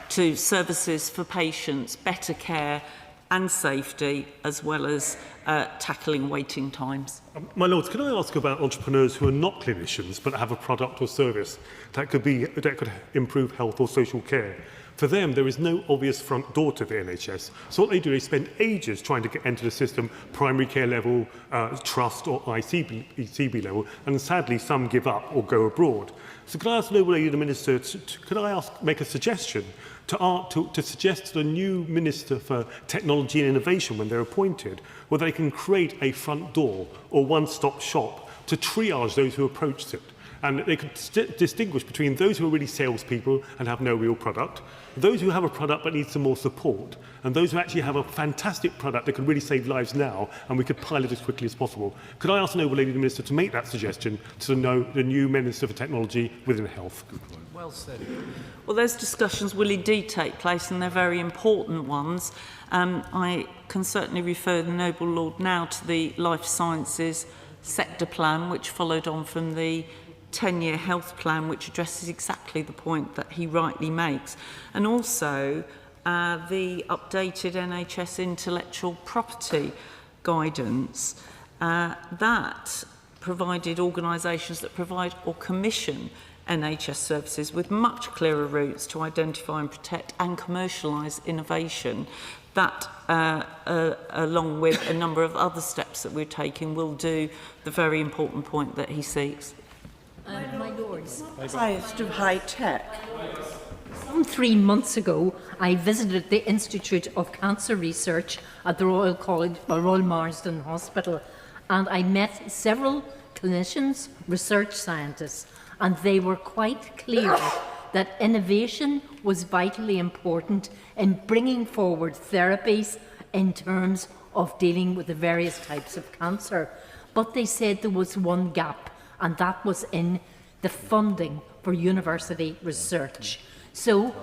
to services for patients, better care and safety, as well as tackling waiting times. My Lords, can I ask about entrepreneurs who are not clinicians but have a product or service that could improve health or social care? For them, there is no obvious front door to the NHS. So what they do is spend ages trying to enter the system, primary care level, trust or ECB level, and sadly some give up or go abroad. So could I ask the Noble Lady, the Minister, make a suggestion to suggest to the new Minister for Technology and Innovation, when they're appointed, whether they can create a front door or one-stop shop to triage those who approach it. And they could distinguish between those who are really salespeople and have no real product, those who have a product but need some more support, and those who actually have a fantastic product that could really save lives now, and we could pilot as quickly as possible. Could I ask the Noble Lady, the Minister, to make that suggestion to the new Minister for Technology within Health? Well said. Well, those discussions will indeed take place, and they're very important ones. I can certainly refer the Noble Lord now to the Life Sciences Sector Plan, which followed on from the 10-year health plan, which addresses exactly the point that he rightly makes, and also the updated NHS intellectual property guidance that provided organisations that provide or commission NHS services with much clearer routes to identify and protect and commercialise innovation. That, along with a number of other steps that we're taking, will do the very important point that he seeks. My Lords, highest of high tech. Some 3 months ago, I visited the Institute of Cancer Research at the Royal Marsden Hospital, and I met several clinicians, research scientists, and they were quite clear that innovation was vitally important in bringing forward therapies in terms of dealing with the various types of cancer. But they said there was one gap, and that was in the funding for university research. So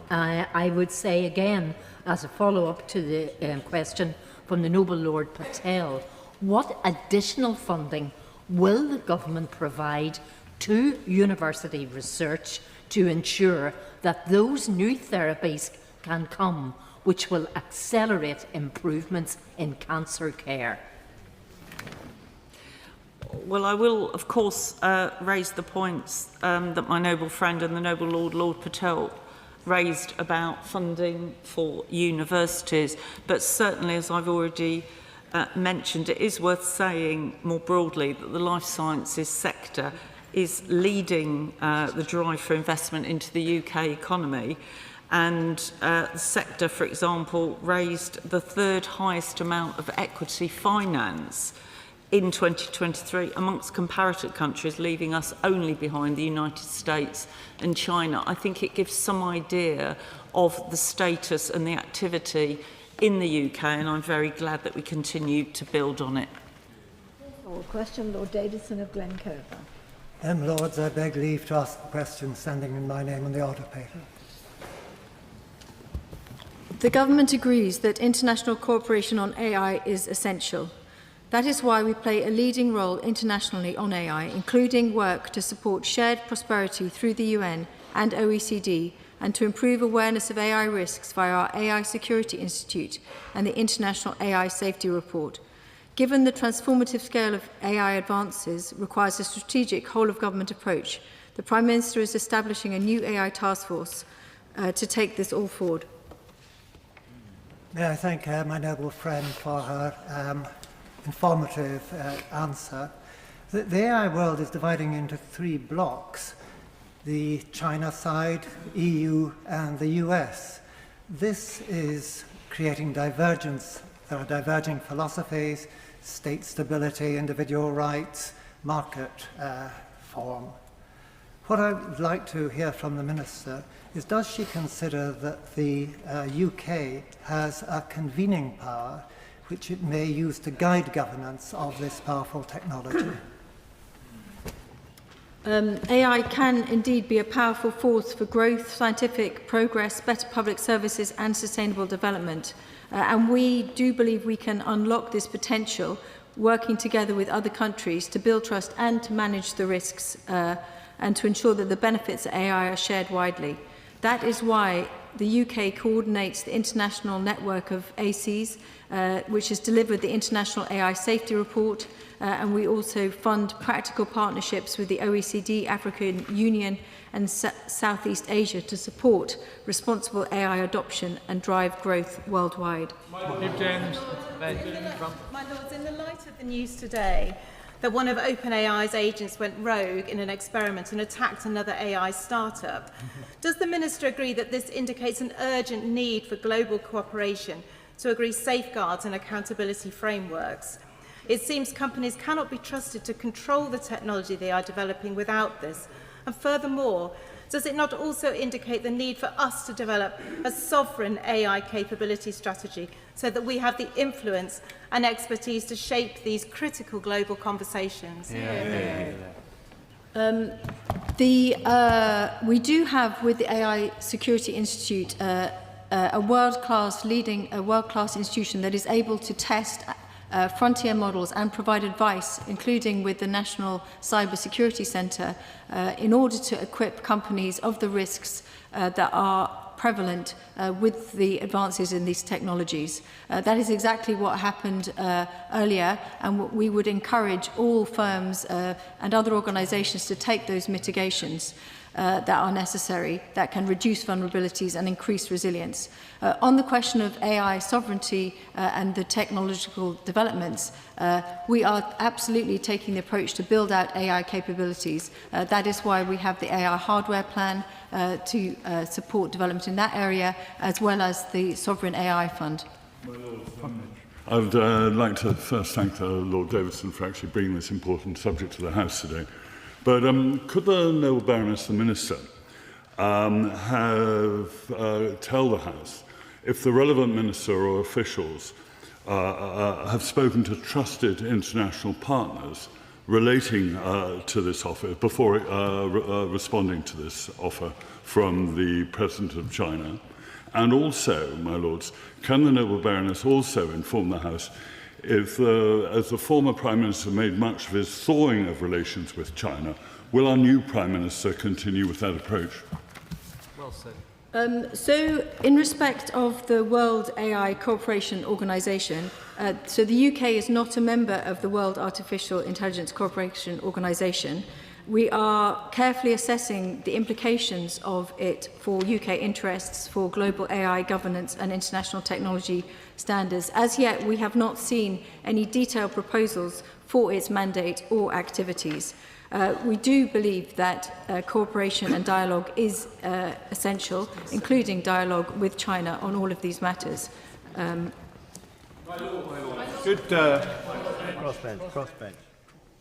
I would say again, as a follow-up to the question from the Noble Lord Patel, what additional funding will the government provide to university research to ensure that those new therapies can come which will accelerate improvements in cancer care? Well, I will, of course, raise the points that my noble friend and the noble Lord Patel raised about funding for universities. But certainly, as I've already mentioned, it is worth saying more broadly that the life sciences sector is leading the drive for investment into the UK economy. And the sector, for example, raised the third highest amount of equity finance in 2023 amongst comparative countries, leaving us only behind the United States and China. I think it gives some idea of the status and the activity in the UK, and I'm very glad that we continue to build on it. Question, Lord Davidson of Glencoe. Lords, I beg leave to ask the question standing in my name on the order paper. The government agrees that international cooperation on AI is essential. That is why we play a leading role internationally on AI, including work to support shared prosperity through the UN and OECD, and to improve awareness of AI risks via our AI Security Institute and the International AI Safety Report. Given the transformative scale of AI advances requires a strategic whole-of-government approach, the Prime Minister is establishing a new AI task force to take this all forward. May I thank my noble friend for her informative answer. The AI world is dividing into three blocks: the China side, EU, and the US. This is creating divergence. There are diverging philosophies, state stability, individual rights, market form. What I would like to hear from the Minister is, does she consider that the UK has a convening power which it may use to guide governance of this powerful technology? AI can indeed be a powerful force for growth, scientific progress, better public services and sustainable development. And we do believe we can unlock this potential working together with other countries to build trust and to manage the risks and to ensure that the benefits of AI are shared widely. That is why the UK coordinates the international network of ACs, which has delivered the International AI Safety Report, and we also fund practical partnerships with the OECD, African Union and Southeast Asia to support responsible AI adoption and drive growth worldwide. My Lords, in the light of the news today that one of OpenAI's agents went rogue in an experiment and attacked another AI startup, does the Minister agree that this indicates an urgent need for global cooperation to agree safeguards and accountability frameworks? It seems companies cannot be trusted to control the technology they are developing without this. And furthermore, does it not also indicate the need for us to develop a sovereign AI capability strategy so that we have the influence and expertise to shape these critical global conversations? We do have with the AI Security Institute a world-class institution that is able to test frontier models and provide advice, including with the National Cyber Security Centre, in order to equip companies of the risks that are prevalent with the advances in these technologies. That is exactly what happened earlier, and we would encourage all firms and other organisations to take those mitigations that are necessary, that can reduce vulnerabilities and increase resilience. On the question of AI sovereignty and the technological developments, we are absolutely taking the approach to build out AI capabilities. That is why we have the AI hardware plan to support development in that area, as well as the Sovereign AI Fund. I would like to first thank Lord Davidson for actually bringing this important subject to the House today. But could the Noble Baroness, the Minister, tell the House if the relevant minister or officials have spoken to trusted international partners relating to this offer before responding to this offer from the President of China? And also, my lords, can the noble Baroness also inform the House if, as the former Prime Minister made much of his thawing of relations with China, will our new Prime Minister continue with that approach? Well said. So, in respect of the World AI Cooperation Organisation, so the UK is not a member of the World Artificial Intelligence Cooperation Organisation. We are carefully assessing the implications of it for UK interests, for global AI governance and international technology standards. As yet, we have not seen any detailed proposals for its mandate or activities. We do believe that cooperation and dialogue is essential, including dialogue with China on all of these matters. Crossbench.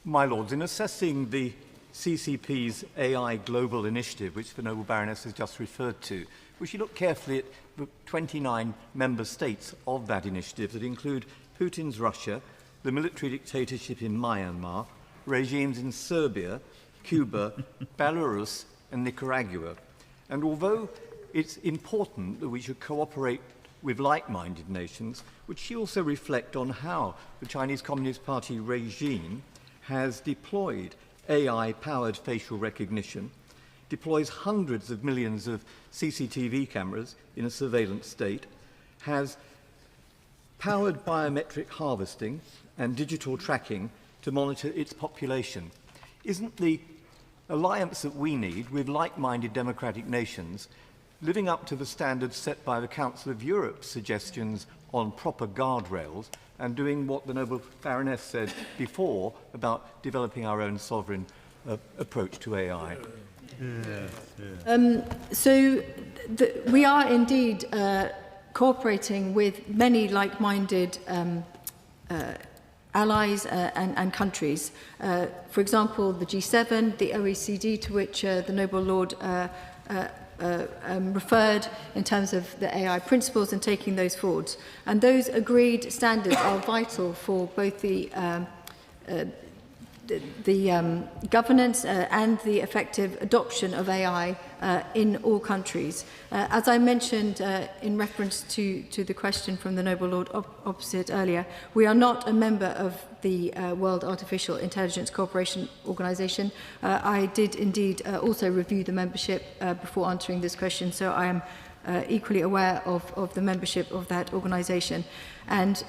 My Lords, in assessing the CCP's AI Global Initiative, which the Noble Baroness has just referred to, we should look carefully at the 29 member states of that initiative that include Putin's Russia, the military dictatorship in Myanmar, regimes in Serbia, Cuba, Belarus and Nicaragua. And although it's important that we should cooperate with like-minded nations, would she also reflect on how the Chinese Communist Party regime has deployed AI-powered facial recognition, deploys hundreds of millions of CCTV cameras in a surveillance state, has powered biometric harvesting and digital tracking to monitor its population? Isn't the alliance that we need with like-minded democratic nations living up to the standards set by the Council of Europe's suggestions on proper guardrails and doing what the Noble Baroness said before about developing our own sovereign approach to AI? We are indeed cooperating with many like-minded allies and countries. For example, the G7, the OECD, to which the Noble Lord referred in terms of the AI principles and taking those forward. And those agreed standards are vital for both the governance and the effective adoption of AI in all countries. As I mentioned in reference to the question from the Noble Lord opposite earlier, we are not a member of the World Artificial Intelligence Cooperation Organisation. I did indeed also review the membership before answering this question, so I am equally aware of the membership of that organisation. And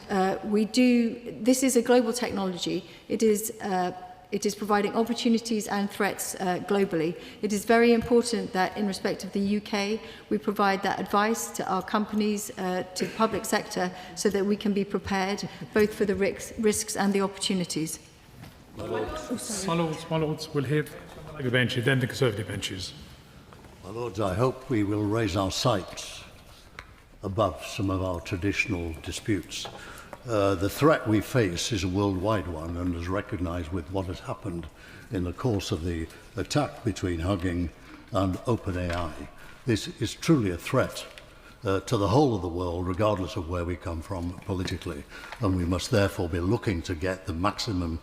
this is a global technology. It is providing opportunities and threats globally. It is very important that in respect of the UK, we provide that advice to our companies, to the public sector, so that we can be prepared both for the risks and the opportunities. My Lords, we'll hear the benches, then the Conservative benches. My Lords, I hope we will raise our sights above some of our traditional disputes. The threat we face is a worldwide one and is recognised with what has happened in the course of the attack between Hugging and OpenAI. This is truly a threat to the whole of the world, regardless of where we come from politically, and we must therefore be looking to get the maximum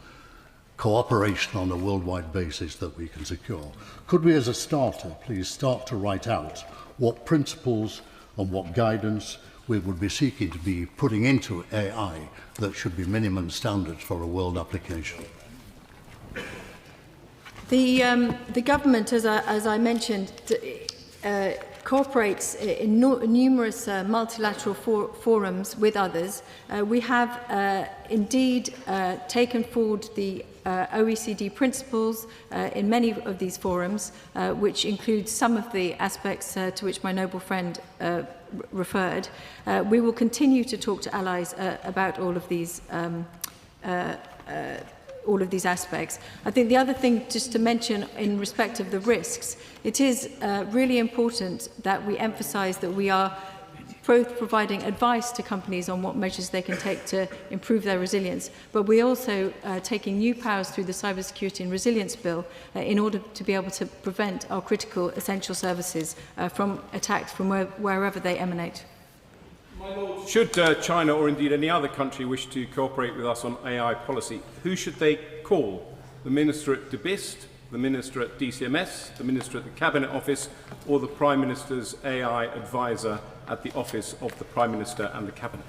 cooperation on a worldwide basis that we can secure. Could we, as a starter, please start to write out what principles and what guidance we would be seeking to be putting into AI that should be minimum standards for a world application? The government, as I mentioned, cooperates in numerous multilateral forums with others. We have indeed taken forward the OECD principles in many of these forums, which include some of the aspects to which my noble friend referred. We will continue to talk to allies about all of these aspects. I think the other thing just to mention in respect of the risks, it is really important that we emphasise that we are both providing advice to companies on what measures they can take to improve their resilience, but we're also taking new powers through the Cybersecurity and Resilience Bill in order to be able to prevent our critical essential services from attacks from wherever they emanate. Should China or indeed any other country wish to cooperate with us on AI policy, who should they call? The Minister at DeBist, the Minister at DCMS, the Minister at the Cabinet Office, or the Prime Minister's AI advisor at the Office of the Prime Minister and the Cabinet?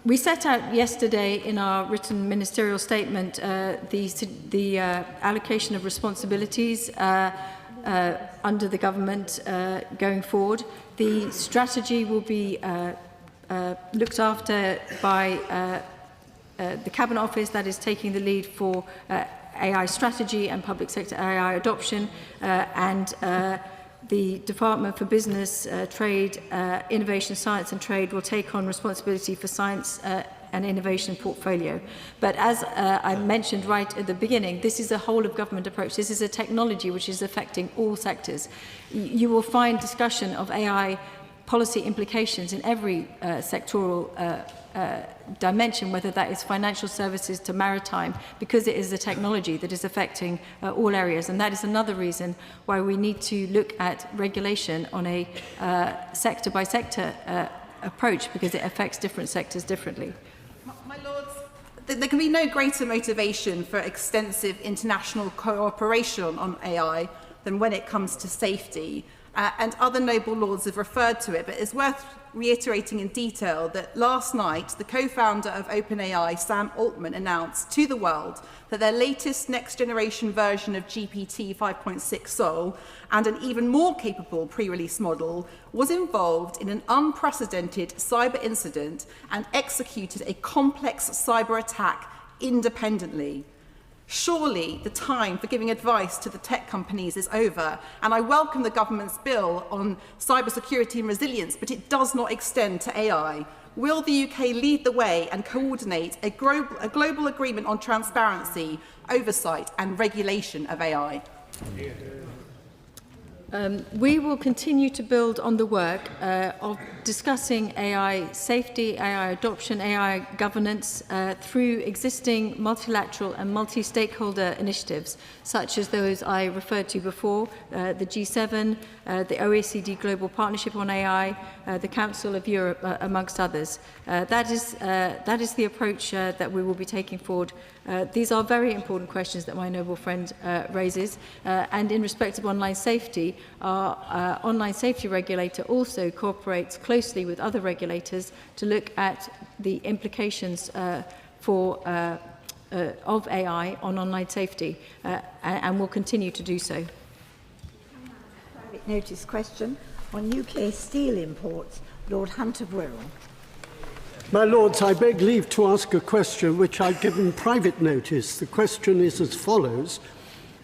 We set out yesterday in our written ministerial statement the allocation of responsibilities under the government going forward. The strategy will be looked after by the Cabinet Office, that is taking the lead for AI strategy and public sector AI adoption, and the Department for Business, Trade, Innovation, Science and Trade will take on responsibility for science and innovation portfolio. But as I mentioned right at the beginning, this is a whole of government approach. This is a technology which is affecting all sectors. You will find discussion of AI policy implications in every sectoral dimension, whether that is financial services to maritime, because it is a technology that is affecting all areas. And that is another reason why we need to look at regulation on a sector-by-sector approach, because it affects different sectors differently. My Lords, there can be no greater motivation for extensive international cooperation on AI than when it comes to safety. And other noble lords have referred to it, but it's worth reiterating in detail that last night, the co-founder of OpenAI, Sam Altman, announced to the world that their latest next-generation version of GPT 5.6 Sol and an even more capable pre-release model was involved in an unprecedented cyber incident and executed a complex cyber attack independently. Surely the time for giving advice to the tech companies is over, and I welcome the government's bill on cybersecurity and resilience, but it does not extend to AI. Will the UK lead the way and coordinate a global agreement on transparency, oversight and regulation of AI? We will continue to build on the work of discussing AI safety, AI adoption, AI governance through existing multilateral and multi-stakeholder initiatives, such as those I referred to before, the G7, the OECD Global Partnership on AI, the Council of Europe, amongst others. That is the approach that we will be taking forward. These are very important questions that my noble friend raises, and in respect of online safety, our online safety regulator also cooperates closely with other regulators to look at the implications of AI on online safety, and will continue to do so. Private notice question on UK steel imports. Lord Hunter Wirral. My Lords, I beg leave to ask a question which I've given private notice. The question is as follows: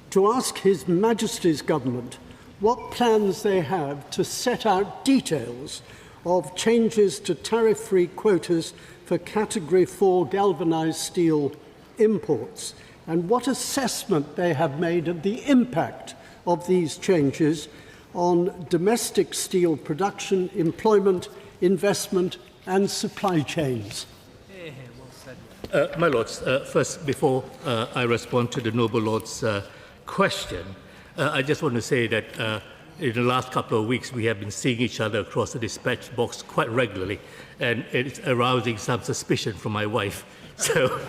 to ask His Majesty's Government what plans they have to set out details of changes to tariff-free quotas for Category 4 galvanised steel imports, and what assessment they have made of the impact of these changes on domestic steel production, employment, investment and supply chains. My Lords, first, before I respond to the noble Lord's question, I just want to say that in the last couple of weeks we have been seeing each other across the dispatch box quite regularly, and it's arousing some suspicion from my wife. So,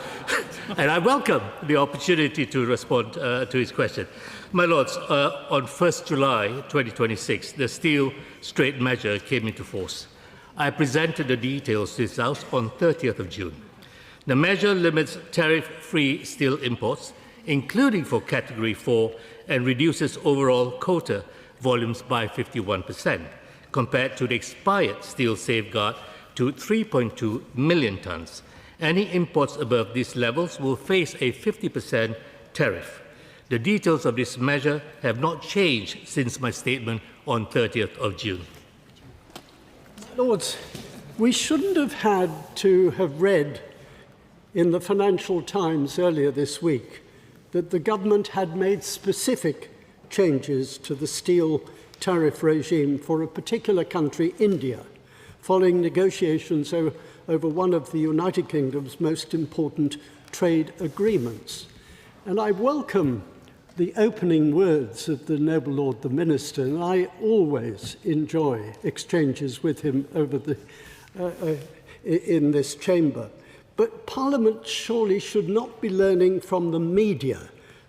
and I welcome the opportunity to respond to his question. My Lords, on 1st July 2026, the Steel Strait Measure came into force. I presented the details to this House on 30th of June. The measure limits tariff-free steel imports, including for Category 4, and reduces overall quota volumes by 51%, compared to the expired steel safeguard to 3.2 million tonnes. Any imports above these levels will face a 50% tariff. The details of this measure have not changed since my statement on 30th of June. Lords, we shouldn't have had to have read in the Financial Times earlier this week that the government had made specific changes to the steel tariff regime for a particular country, India, following negotiations over one of the United Kingdom's most important trade agreements. And I welcome the opening words of the Noble Lord the Minister, and I always enjoy exchanges with him over the, in this chamber. But Parliament surely should not be learning from the media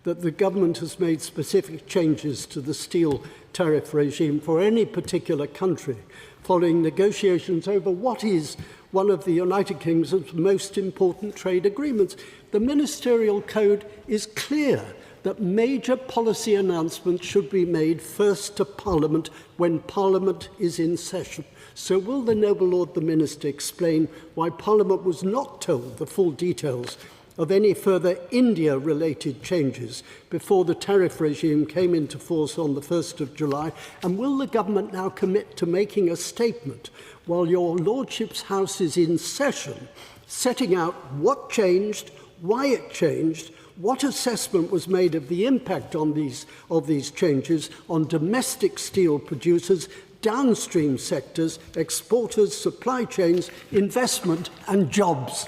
that the government has made specific changes to the steel tariff regime for any particular country, following negotiations over what is one of the United Kingdom's most important trade agreements. The Ministerial Code is clear that major policy announcements should be made first to Parliament when Parliament is in session. So will the Noble Lord the Minister explain why Parliament was not told the full details of any further India-related changes before the tariff regime came into force on the 1st of July? And will the government now commit to making a statement while your Lordship's House is in session, setting out what changed, why it changed, what assessment was made of the impact on these changes on domestic steel producers, downstream sectors, exporters, supply chains, investment and jobs?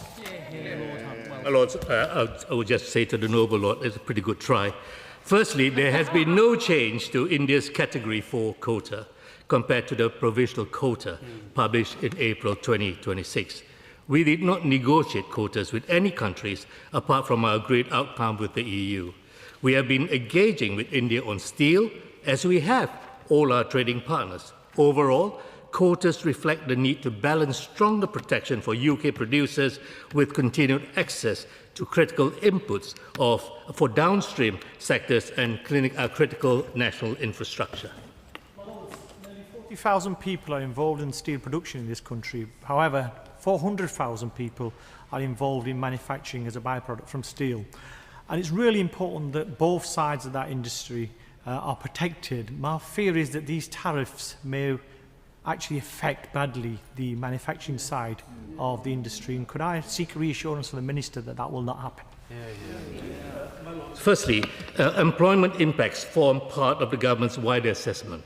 My Lords, I would just say to the Noble Lord, it's a pretty good try. Firstly, there has been no change to India's Category 4 quota compared to the provisional quota published in April 2026. We did not negotiate quotas with any countries apart from our agreed outcome with the EU. We have been engaging with India on steel, as we have all our trading partners. Overall, quotas reflect the need to balance stronger protection for UK producers with continued access to critical inputs for downstream sectors and critical national infrastructure. 40,000 people are involved in steel production in this country. However, 400,000 people are involved in manufacturing as a byproduct from steel. And it's really important that both sides of that industry are protected. My fear is that these tariffs may actually affect badly the manufacturing side of the industry. And could I seek reassurance from the Minister that that will not happen? Firstly, employment impacts form part of the government's wider assessment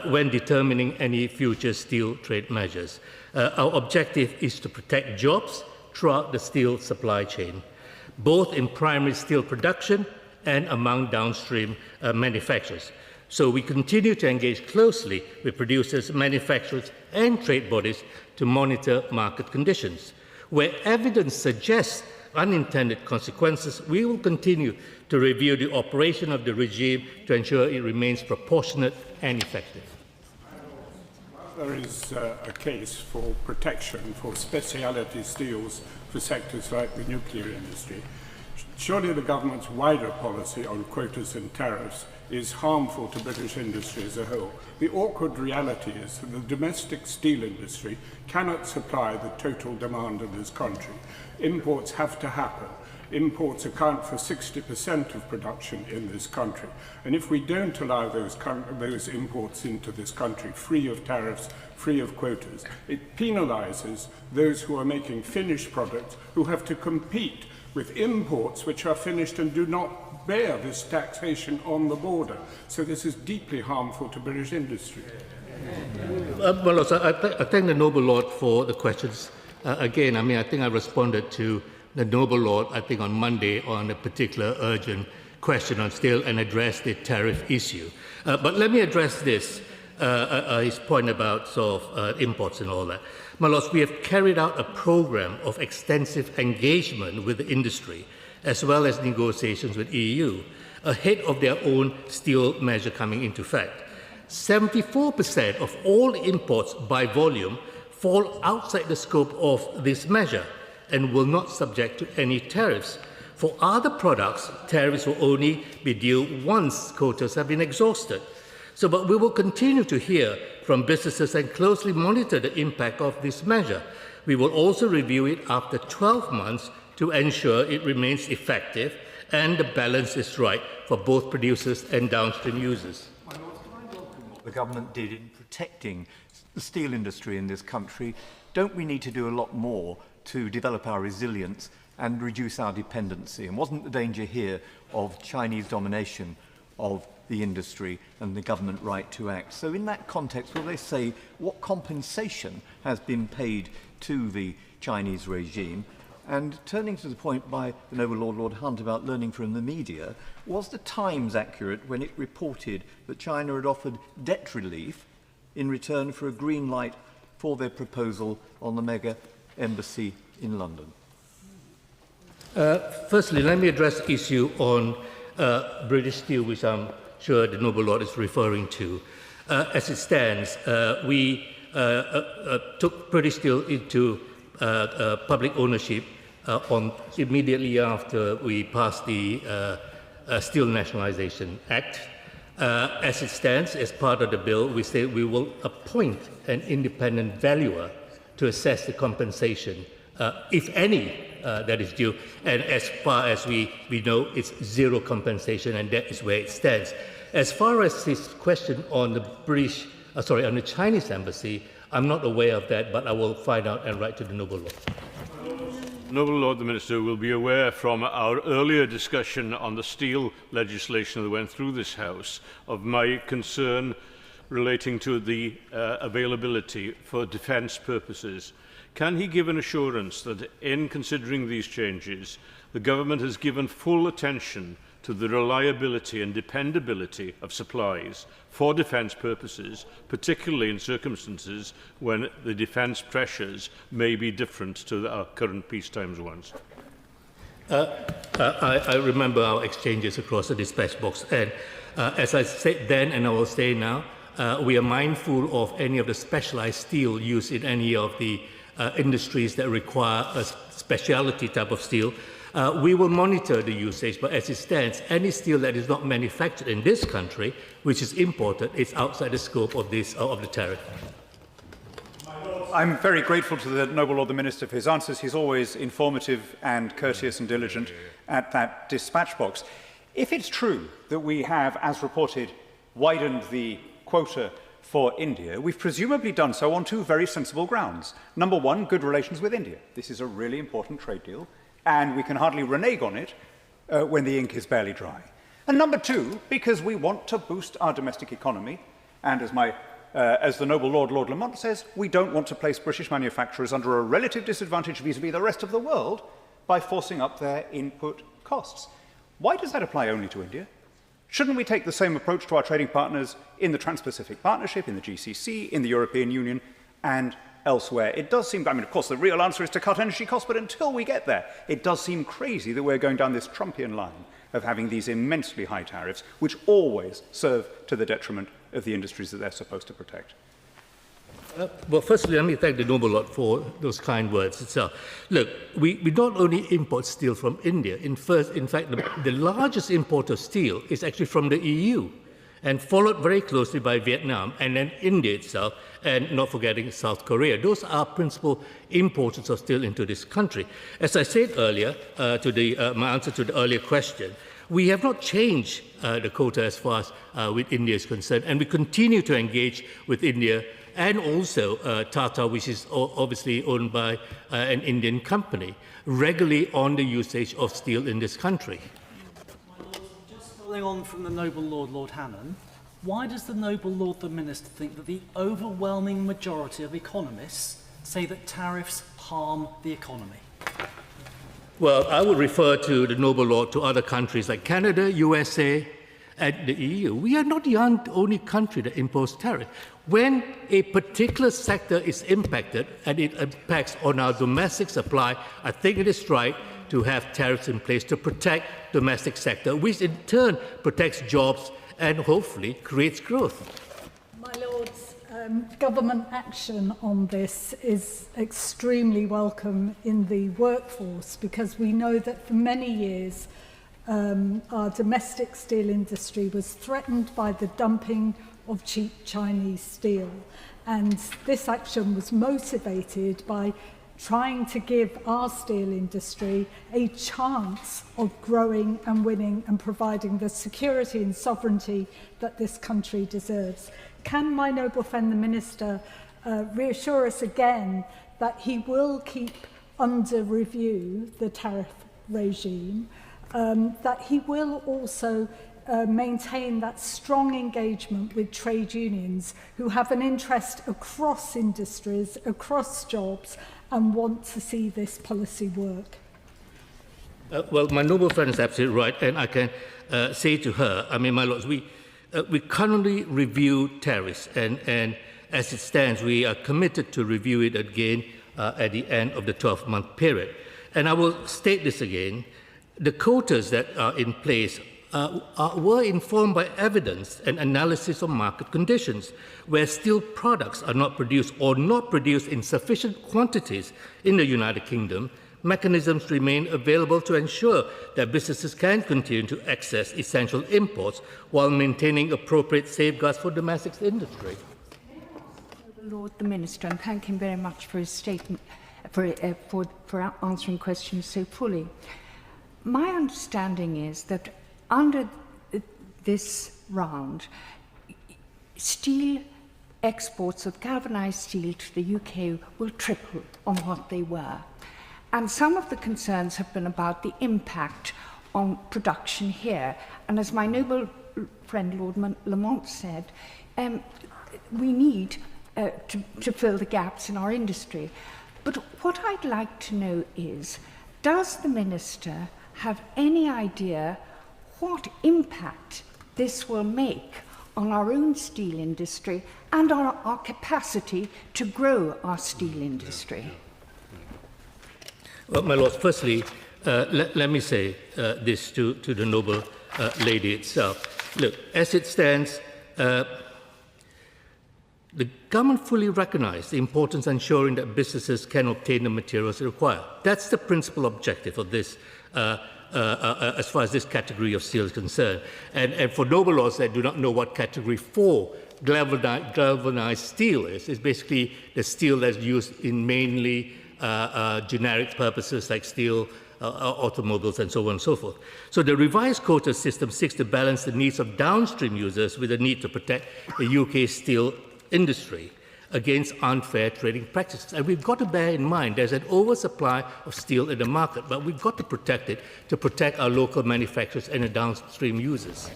when determining any future steel trade measures. Our objective is to protect jobs throughout the steel supply chain, both in primary steel production and among downstream manufacturers. So we continue to engage closely with producers, manufacturers and trade bodies to monitor market conditions. Where evidence suggests unintended consequences, we will continue to review the operation of the regime to ensure it remains proportionate and effective. There is a case for protection for speciality steels for sectors like the nuclear industry. Surely the government's wider policy on quotas and tariffs is harmful to British industry as a whole. The awkward reality is that the domestic steel industry cannot supply the total demand of this country. Imports have to happen. Imports account for 60% of production in this country. And if we don't allow those imports into this country free of tariffs, free of quotas, it penalises those who are making finished products who have to compete with imports which are finished and do not bear this taxation on the border. So this is deeply harmful to British industry. Well, I thank the Noble Lord for the questions. Again, I think I responded to the Noble Lord, I think on Monday, on a particular urgent question on steel and addressed the tariff issue. But let me address this, his point about sort of imports and all that. My Lords, we have carried out a program of extensive engagement with the industry, as well as negotiations with EU, ahead of their own steel measure coming into effect. 74% of all imports by volume fall outside the scope of this measure and will not subject to any tariffs. For other products, tariffs will only be due once quotas have been exhausted. But we will continue to hear from businesses and closely monitor the impact of this measure. We will also review it after 12 months to ensure it remains effective and the balance is right for both producers and downstream users. The government did in protecting the steel industry in this country. Don't we need to do a lot more to develop our resilience and reduce our dependency? And wasn't the danger here of Chinese domination of the industry and the government right to act? So in that context, will they say what compensation has been paid to the Chinese regime And turning to the point by the Noble Lord Hunt about learning from the media, was the Times accurate when it reported that China had offered debt relief in return for a green light for their proposal on the mega embassy in London? Firstly, let me address the issue on British Steel, which I'm sure the Noble Lord is referring to. As it stands, we took British Steel into public ownership immediately after we passed the Steel Nationalisation Act. As it stands, as part of the bill, we say we will appoint an independent valuer to assess the compensation, if any, that is due. And as far as we know, it's zero compensation, and that is where it stands. As far as this question on the on the Chinese embassy, I'm not aware of that, but I will find out and write to the Noble Lord. Noble Lord the Minister will be aware from our earlier discussion on the steel legislation that went through this House of my concern relating to the availability for defence purposes. Can he give an assurance that in considering these changes, the government has given full attention to the reliability and dependability of supplies for defence purposes, particularly in circumstances when the defence pressures may be different to our current peacetime ones? I remember our exchanges across the dispatch box, and as I said then and I will say now, we are mindful of any of the specialised steel used in any of the industries that require a speciality type of steel. We will monitor the usage, but as it stands, any steel that is not manufactured in this country, which is imported, is outside the scope of the tariff. I'm very grateful to the Noble Lord the Minister for his answers. He's always informative and courteous and diligent at that dispatch box. If it's true that we have, as reported, widened the quota for India, we've presumably done so on two very sensible grounds. Number one, good relations with India. This is a really important trade deal, and we can hardly renege on it when the ink is barely dry. And number two, because we want to boost our domestic economy, and as the Noble Lord, Lord Lamont says, we don't want to place British manufacturers under a relative disadvantage vis-à-vis the rest of the world by forcing up their input costs. Why does that apply only to India? Shouldn't we take the same approach to our trading partners in the Trans-Pacific Partnership, in the GCC, in the European Union, and elsewhere? It does seem, of course, the real answer is to cut energy costs, but until we get there, it does seem crazy that we're going down this Trumpian line of having these immensely high tariffs, which always serve to the detriment of the industries that they're supposed to protect. Well, firstly, let me thank the Noble Lord for those kind words. Look, we not only import steel from India. In fact, the largest import of steel is actually from the EU, and followed very closely by Vietnam, and then India itself, and not forgetting South Korea. Those are principal importers of steel into this country. As I said earlier, my answer to the earlier question, we have not changed the quota as far as with India is concerned, and we continue to engage with India and also Tata, which is obviously owned by an Indian company, regularly on the usage of steel in this country. Just following on from the Noble Lord, Lord Hannon, why does the Noble Lord the Minister think that the overwhelming majority of economists say that tariffs harm the economy? Well, I would refer to the Noble Lord to other countries like Canada, USA, and the EU. We are not the only country that imposes tariffs. When a particular sector is impacted and it impacts on our domestic supply, I think it is right to have tariffs in place to protect domestic sector, which in turn protects jobs and hopefully creates growth. My Lords, government action on this is extremely welcome in the workforce, because we know that for many years our domestic steel industry was threatened by the dumping of cheap Chinese steel, and this action was motivated by trying to give our steel industry a chance of growing and winning and providing the security and sovereignty that this country deserves. Can my noble friend the Minister reassure us again that he will keep under review the tariff regime, that he will also maintain that strong engagement with trade unions who have an interest across industries, across jobs, and want to see this policy work? Well, my noble friend is absolutely right, and I can say to her, I mean, my lords, we currently review tariffs, and as it stands, we are committed to review it again at the end of the 12-month period. And I will state this again, the quotas that are in place were informed by evidence and analysis of market conditions, where steel products are not produced or not produced in sufficient quantities in the United Kingdom. Mechanisms remain available to ensure that businesses can continue to access essential imports while maintaining appropriate safeguards for domestic industry. Lord the Minister, and thank him very much for his statement, for answering questions so fully. My understanding is that under this round, steel exports of galvanised steel to the UK will triple on what they were. And some of the concerns have been about the impact on production here. And as my noble friend Lord Lamont said, we need to fill the gaps in our industry. But what I'd like to know is, does the Minister have any idea what impact this will make on our own steel industry and on our capacity to grow our steel industry? Well, my lords, firstly, let me say this to the noble lady itself. Look, as it stands, the government fully recognises the importance of ensuring that businesses can obtain the materials they require. That's the principal objective of this, as far as this category of steel is concerned. And for noble lords that do not know what category 4 galvanized steel is, it's basically the steel that's used in mainly generic purposes like steel, automobiles, and so on and so forth. So the revised quota system seeks to balance the needs of downstream users with the need to protect the UK steel industry against unfair trading practices. And we've got to bear in mind there's an oversupply of steel in the market, but we've got to protect it to protect our local manufacturers and the downstream users.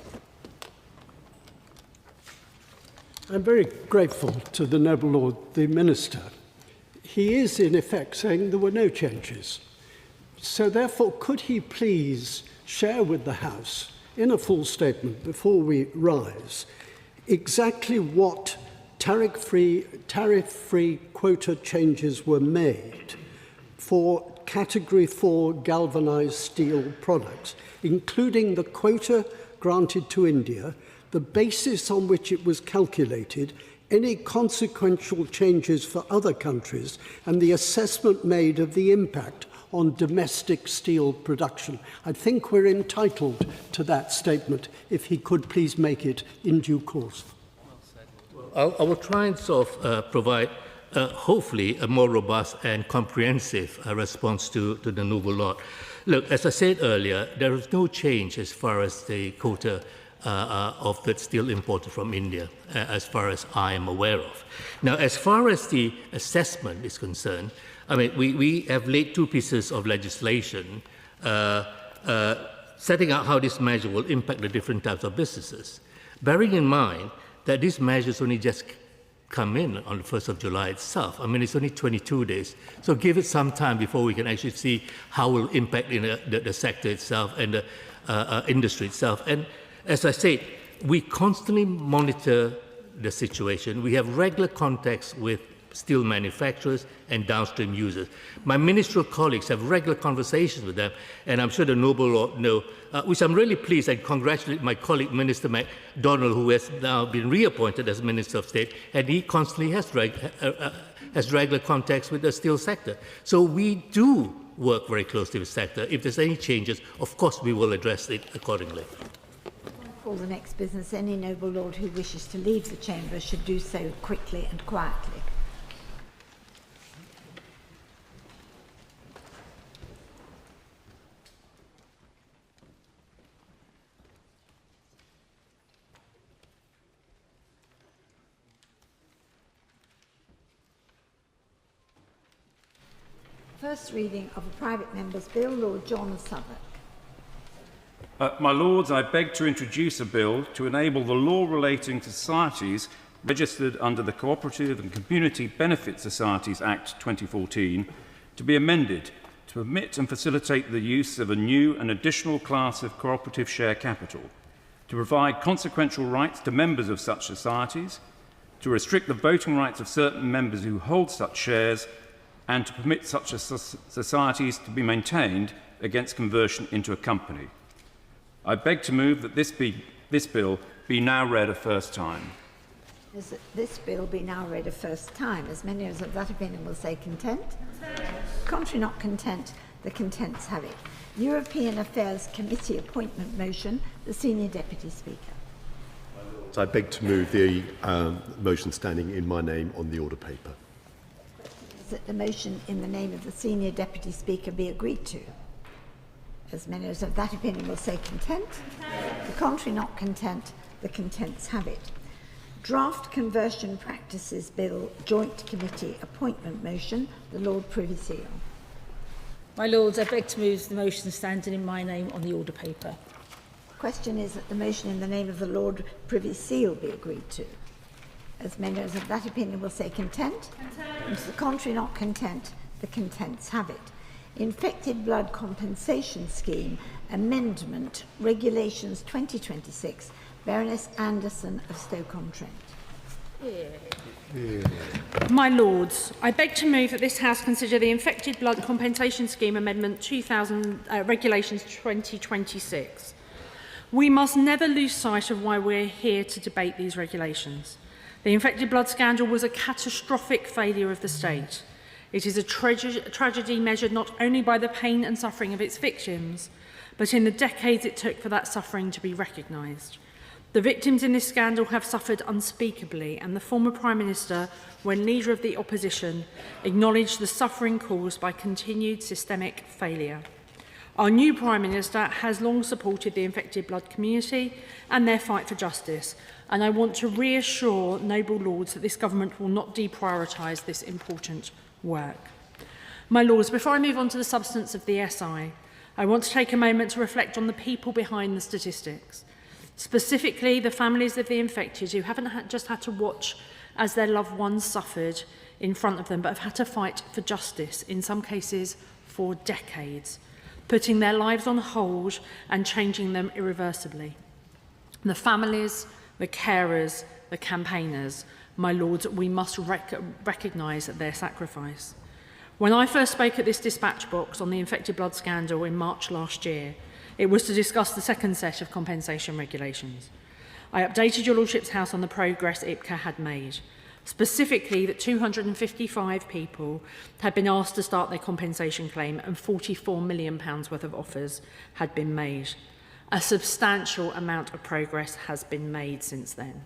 I'm very grateful to the noble Lord, the Minister. He is, in effect, saying there were no changes. So, therefore, could he please share with the House, in a full statement before we rise, exactly what tariff-free quota changes were made for Category 4 galvanised steel products, including the quota granted to India, the basis on which it was calculated, any consequential changes for other countries, and the assessment made of the impact on domestic steel production. I think we're entitled to that statement, if he could please make it in due course. I will try and sort of provide, hopefully, a more robust and comprehensive response to the noble lord. Look, as I said earlier, there is no change as far as the quota of that steel imported from India, as far as I am aware of. Now, as far as the assessment is concerned, I mean, we have laid 2 pieces of legislation setting out how this measure will impact the different types of businesses, bearing in mind that these measures only just come in on the 1st of July itself. I mean, it's only 22 days. So give it some time before we can actually see how it will impact in the sector itself and the industry itself. And as I said, we constantly monitor the situation. We have regular contacts with steel manufacturers and downstream users. My ministerial colleagues have regular conversations with them, and I'm sure the noble lord know, which I'm really pleased and congratulate my colleague Minister MacDonald, who has now been reappointed as Minister of State, and he constantly has regular contacts with the steel sector. So we do work very closely with the sector. If there's any changes, of course we will address it accordingly. For the next business, any noble lord who wishes to leave the chamber should do so quickly and quietly. First reading of a private member's bill, Lord John Southwark. My Lords, I beg to introduce a bill to enable the law relating to societies registered under the Cooperative and Community Benefit Societies Act 2014 to be amended to permit and facilitate the use of a new and additional class of cooperative share capital, to provide consequential rights to members of such societies, to restrict the voting rights of certain members who hold such shares, and to permit such societies to be maintained against conversion into a company. I beg to move that this bill be now read a first time. This bill be now read a first time. As many as of that opinion will say content. Contrary not content, the contents have it. European Affairs Committee appointment motion, the Senior Deputy Speaker. I beg to move the motion standing in my name on the order paper. Is that the motion in the name of the Senior Deputy Speaker be agreed to? As many as of that opinion will say content. The contrary not content, the contents have it. Draft Conversion Practices Bill Joint Committee appointment motion, the Lord Privy Seal. My Lords, I beg to move the motion standing in my name on the order paper. The question is that the motion in the name of the Lord Privy Seal be agreed to. As many as of that opinion will say content. And to the contrary not content, the contents have it. Infected Blood Compensation Scheme Amendment Regulations 2026, Baroness Anderson of Stoke-on-Trent. My Lords, I beg to move that this House consider the Infected Blood Compensation Scheme Amendment Regulations 2026. We must never lose sight of why we're here to debate these regulations. The infected blood scandal was a catastrophic failure of the state. It is a tragedy measured not only by the pain and suffering of its victims, but in the decades it took for that suffering to be recognised. The victims in this scandal have suffered unspeakably, and the former Prime Minister, when leader of the opposition, acknowledged the suffering caused by continued systemic failure. Our new Prime Minister has long supported the infected blood community and their fight for justice, and I want to reassure noble Lords that this government will not deprioritise this important work. My Lords, before I move on to the substance of the SI, I want to take a moment to reflect on the people behind the statistics. Specifically, the families of the infected who haven't just had to watch as their loved ones suffered in front of them, but have had to fight for justice, in some cases for decades, putting their lives on hold and changing them irreversibly. The families, the carers, the campaigners, my Lords, we must recognise their sacrifice. When I first spoke at this dispatch box on the infected blood scandal in March last year, it was to discuss the second set of compensation regulations. I updated your Lordship's House on the progress IPCA had made, specifically that 255 people had been asked to start their compensation claim and £44 million worth of offers had been made. A substantial amount of progress has been made since then.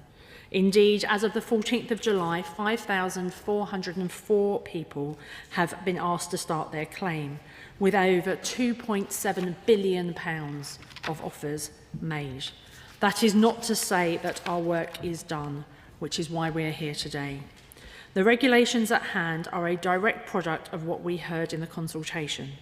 Indeed, as of the 14th of July, 5,404 people have been asked to start their claim, with over £2.7 billion of offers made. That is not to say that our work is done, which is why we're here today. The regulations at hand are a direct product of what we heard in the consultation.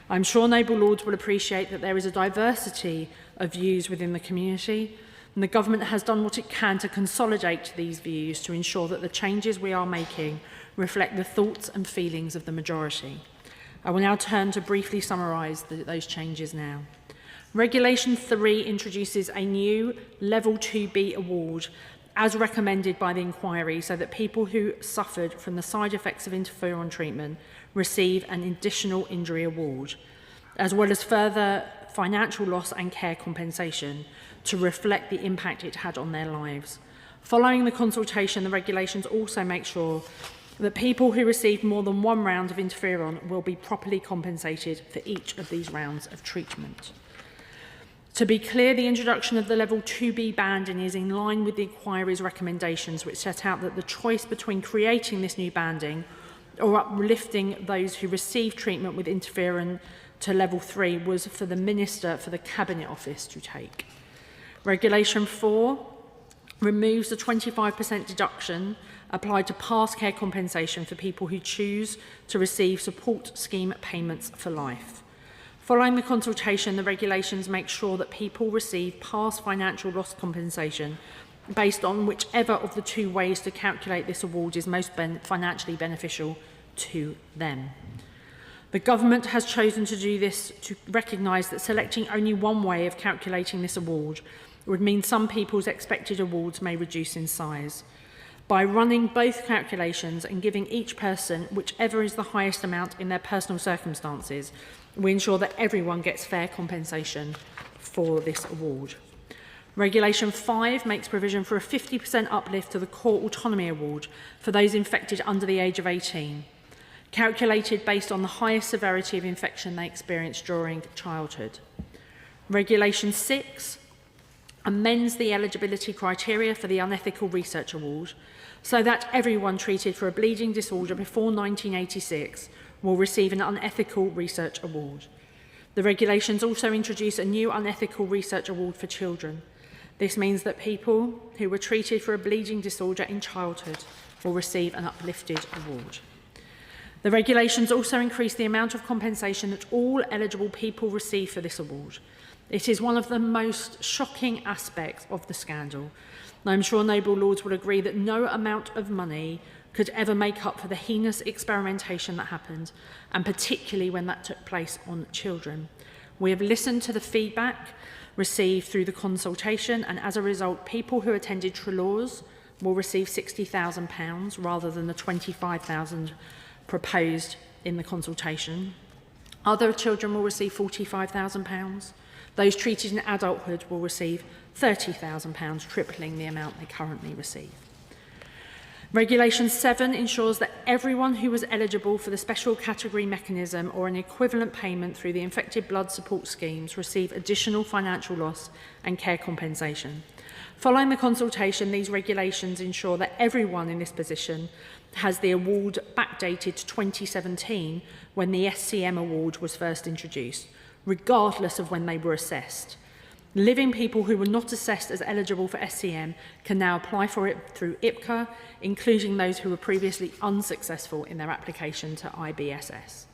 I'm sure noble Lords will appreciate that there is a diversity of views within the community, and the government has done what it can to consolidate these views to ensure that the changes we are making reflect the thoughts and feelings of the majority. I will now turn to briefly summarise those changes now. Regulation 3 introduces a new Level 2B award as recommended by the inquiry so that people who suffered from the side effects of interferon treatment receive an additional injury award, as well as further financial loss and care compensation to reflect the impact it had on their lives. Following the consultation, the regulations also make sure that people who received more than one round of interferon will be properly compensated for each of these rounds of treatment. To be clear, the introduction of the Level 2B banding is in line with the inquiry's recommendations, which set out that the choice between creating this new banding or uplifting those who received treatment with interferon to Level 3 was for the Minister for the Cabinet Office to take. Regulation 4 removes the 25% deduction applied to past care compensation for people who choose to receive support scheme payments for life. Following the consultation, the regulations make sure that people receive past financial loss compensation based on whichever of the two ways to calculate this award is most financially beneficial to them. The government has chosen to do this to recognise that selecting only one way of calculating this award would mean some people's expected awards may reduce in size. By running both calculations and giving each person whichever is the highest amount in their personal circumstances, we ensure that everyone gets fair compensation for this award. Regulation 5 makes provision for a 50% uplift to the Core Autonomy Award for those infected under the age of 18, calculated based on the highest severity of infection they experienced during childhood. Regulation 6 amends the eligibility criteria for the Unethical Research Award so that everyone treated for a bleeding disorder before 1986 will receive an Unethical Research Award. The regulations also introduce a new Unethical Research Award for children. This means that people who were treated for a bleeding disorder in childhood will receive an uplifted award. The regulations also increase the amount of compensation that all eligible people receive for this award. It is one of the most shocking aspects of the scandal. I'm sure noble lords will agree that no amount of money could ever make up for the heinous experimentation that happened, and particularly when that took place on children. We have listened to the feedback received through the consultation, and as a result, people who attended Trelaws will receive £60,000 rather than the £25,000 proposed in the consultation. Other children will receive £45,000. Those treated in adulthood will receive £30,000, tripling the amount they currently receive. Regulation 7 ensures that everyone who was eligible for the special category mechanism or an equivalent payment through the infected blood support schemes receive additional financial loss and care compensation. Following the consultation, these regulations ensure that everyone in this position has the award backdated to 2017 when the SCM award was first introduced, regardless of when they were assessed. Living people who were not assessed as eligible for SCM can now apply for it through IPCA, including those who were previously unsuccessful in their application to IBSS.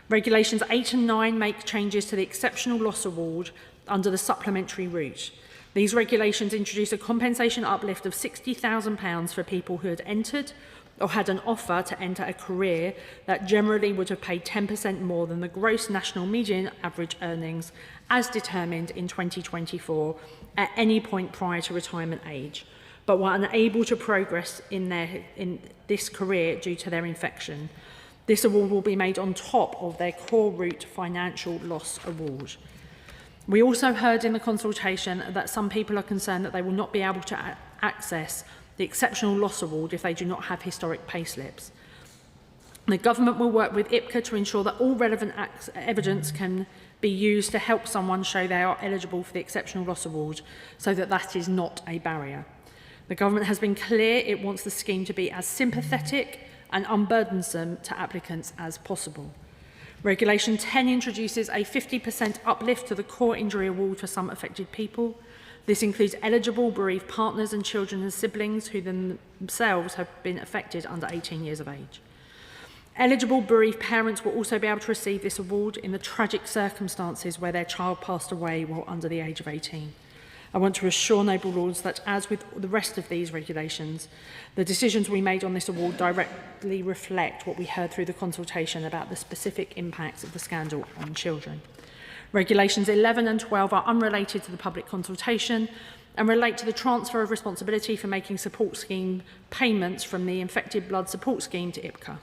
Regulations 8 and 9 make changes to the Exceptional Loss Award under the supplementary route. These regulations introduce a compensation uplift of £60,000 for people who had entered or had an offer to enter a career that generally would have paid 10% more than the gross national median average earnings as determined in 2024 at any point prior to retirement age, but were unable to progress in this career due to their infection. This award will be made on top of their core route financial loss award. We also heard in the consultation that some people are concerned that they will not be able to access the Exceptional Loss Award if they do not have historic payslips. The government will work with IPCA to ensure that all relevant evidence can be used to help someone show they are eligible for the Exceptional Loss Award so that that is not a barrier. The government has been clear it wants the scheme to be as sympathetic and unburdensome to applicants as possible. Regulation 10 introduces a 50% uplift to the Core Injury Award for some affected people. This includes eligible bereaved partners and children and siblings who themselves have been affected under 18 years of age. Eligible bereaved parents will also be able to receive this award in the tragic circumstances where their child passed away while under the age of 18. I want to assure noble lords that, as with the rest of these regulations, the decisions we made on this award directly reflect what we heard through the consultation about the specific impacts of the scandal on children. Regulations 11 and 12 are unrelated to the public consultation and relate to the transfer of responsibility for making support scheme payments from the Infected Blood Support Scheme to IPCA.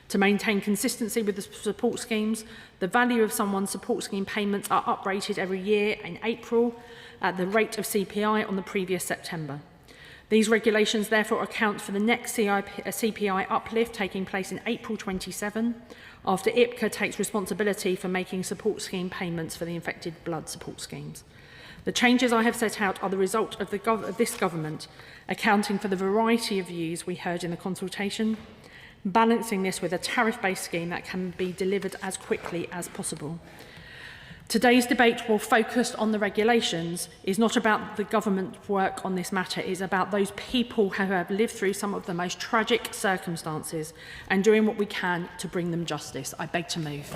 To maintain consistency with the support schemes, the value of someone's support scheme payments are uprated every year in April at the rate of CPI on the previous September. These regulations therefore account for the next CPI uplift taking place in April 27, after IPCA takes responsibility for making support scheme payments for the infected blood support schemes. The changes I have set out are the result of this government accounting for the variety of views we heard in the consultation, balancing this with a tariff-based scheme that can be delivered as quickly as possible. Today's debate, while focused on the regulations, is not about the government work on this matter. It is about those people who have lived through some of the most tragic circumstances and doing what we can to bring them justice. I beg to move.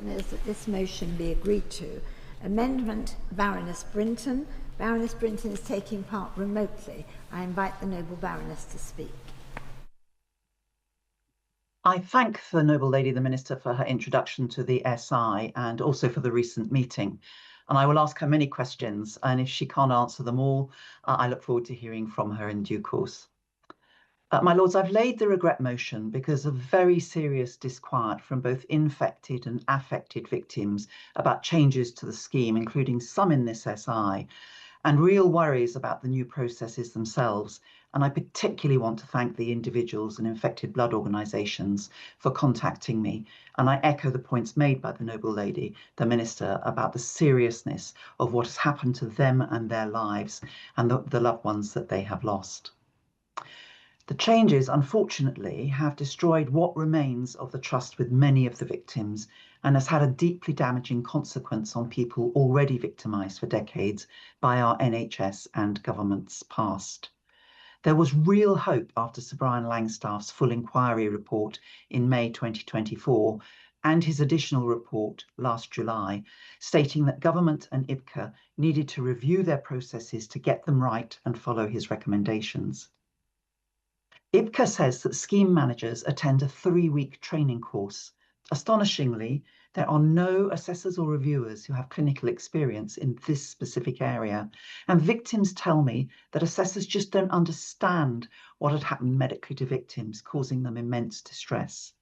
question is that this motion be agreed to. Amendment, Baroness Brinton. Baroness Brinton is taking part remotely. I invite the noble Baroness to speak. I thank the noble lady, the Minister, for her introduction to the SI and also for the recent meeting. And I will ask her many questions, and if she can't answer them all, I look forward to hearing from her in due course. My Lords, I've laid the regret motion because of very serious disquiet from both infected and affected victims about changes to the scheme, including some in this SI, and real worries about the new processes themselves. And I particularly want to thank the individuals and infected blood organisations for contacting me. And I echo the points made by the noble lady, the Minister, about the seriousness of what has happened to them and their lives and the loved ones that they have lost. The changes, unfortunately, have destroyed what remains of the trust with many of the victims and has had a deeply damaging consequence on people already victimised for decades by our NHS and governments past. There was real hope after Sir Brian Langstaff's full inquiry report in May 2024 and his additional report last July, stating that government and IBCA needed to review their processes to get them right and follow his recommendations. IBCA says that scheme managers attend a 3-week training course. Astonishingly, there are no assessors or reviewers who have clinical experience in this specific area, and victims tell me that assessors just don't understand what had happened medically to victims, causing them immense distress.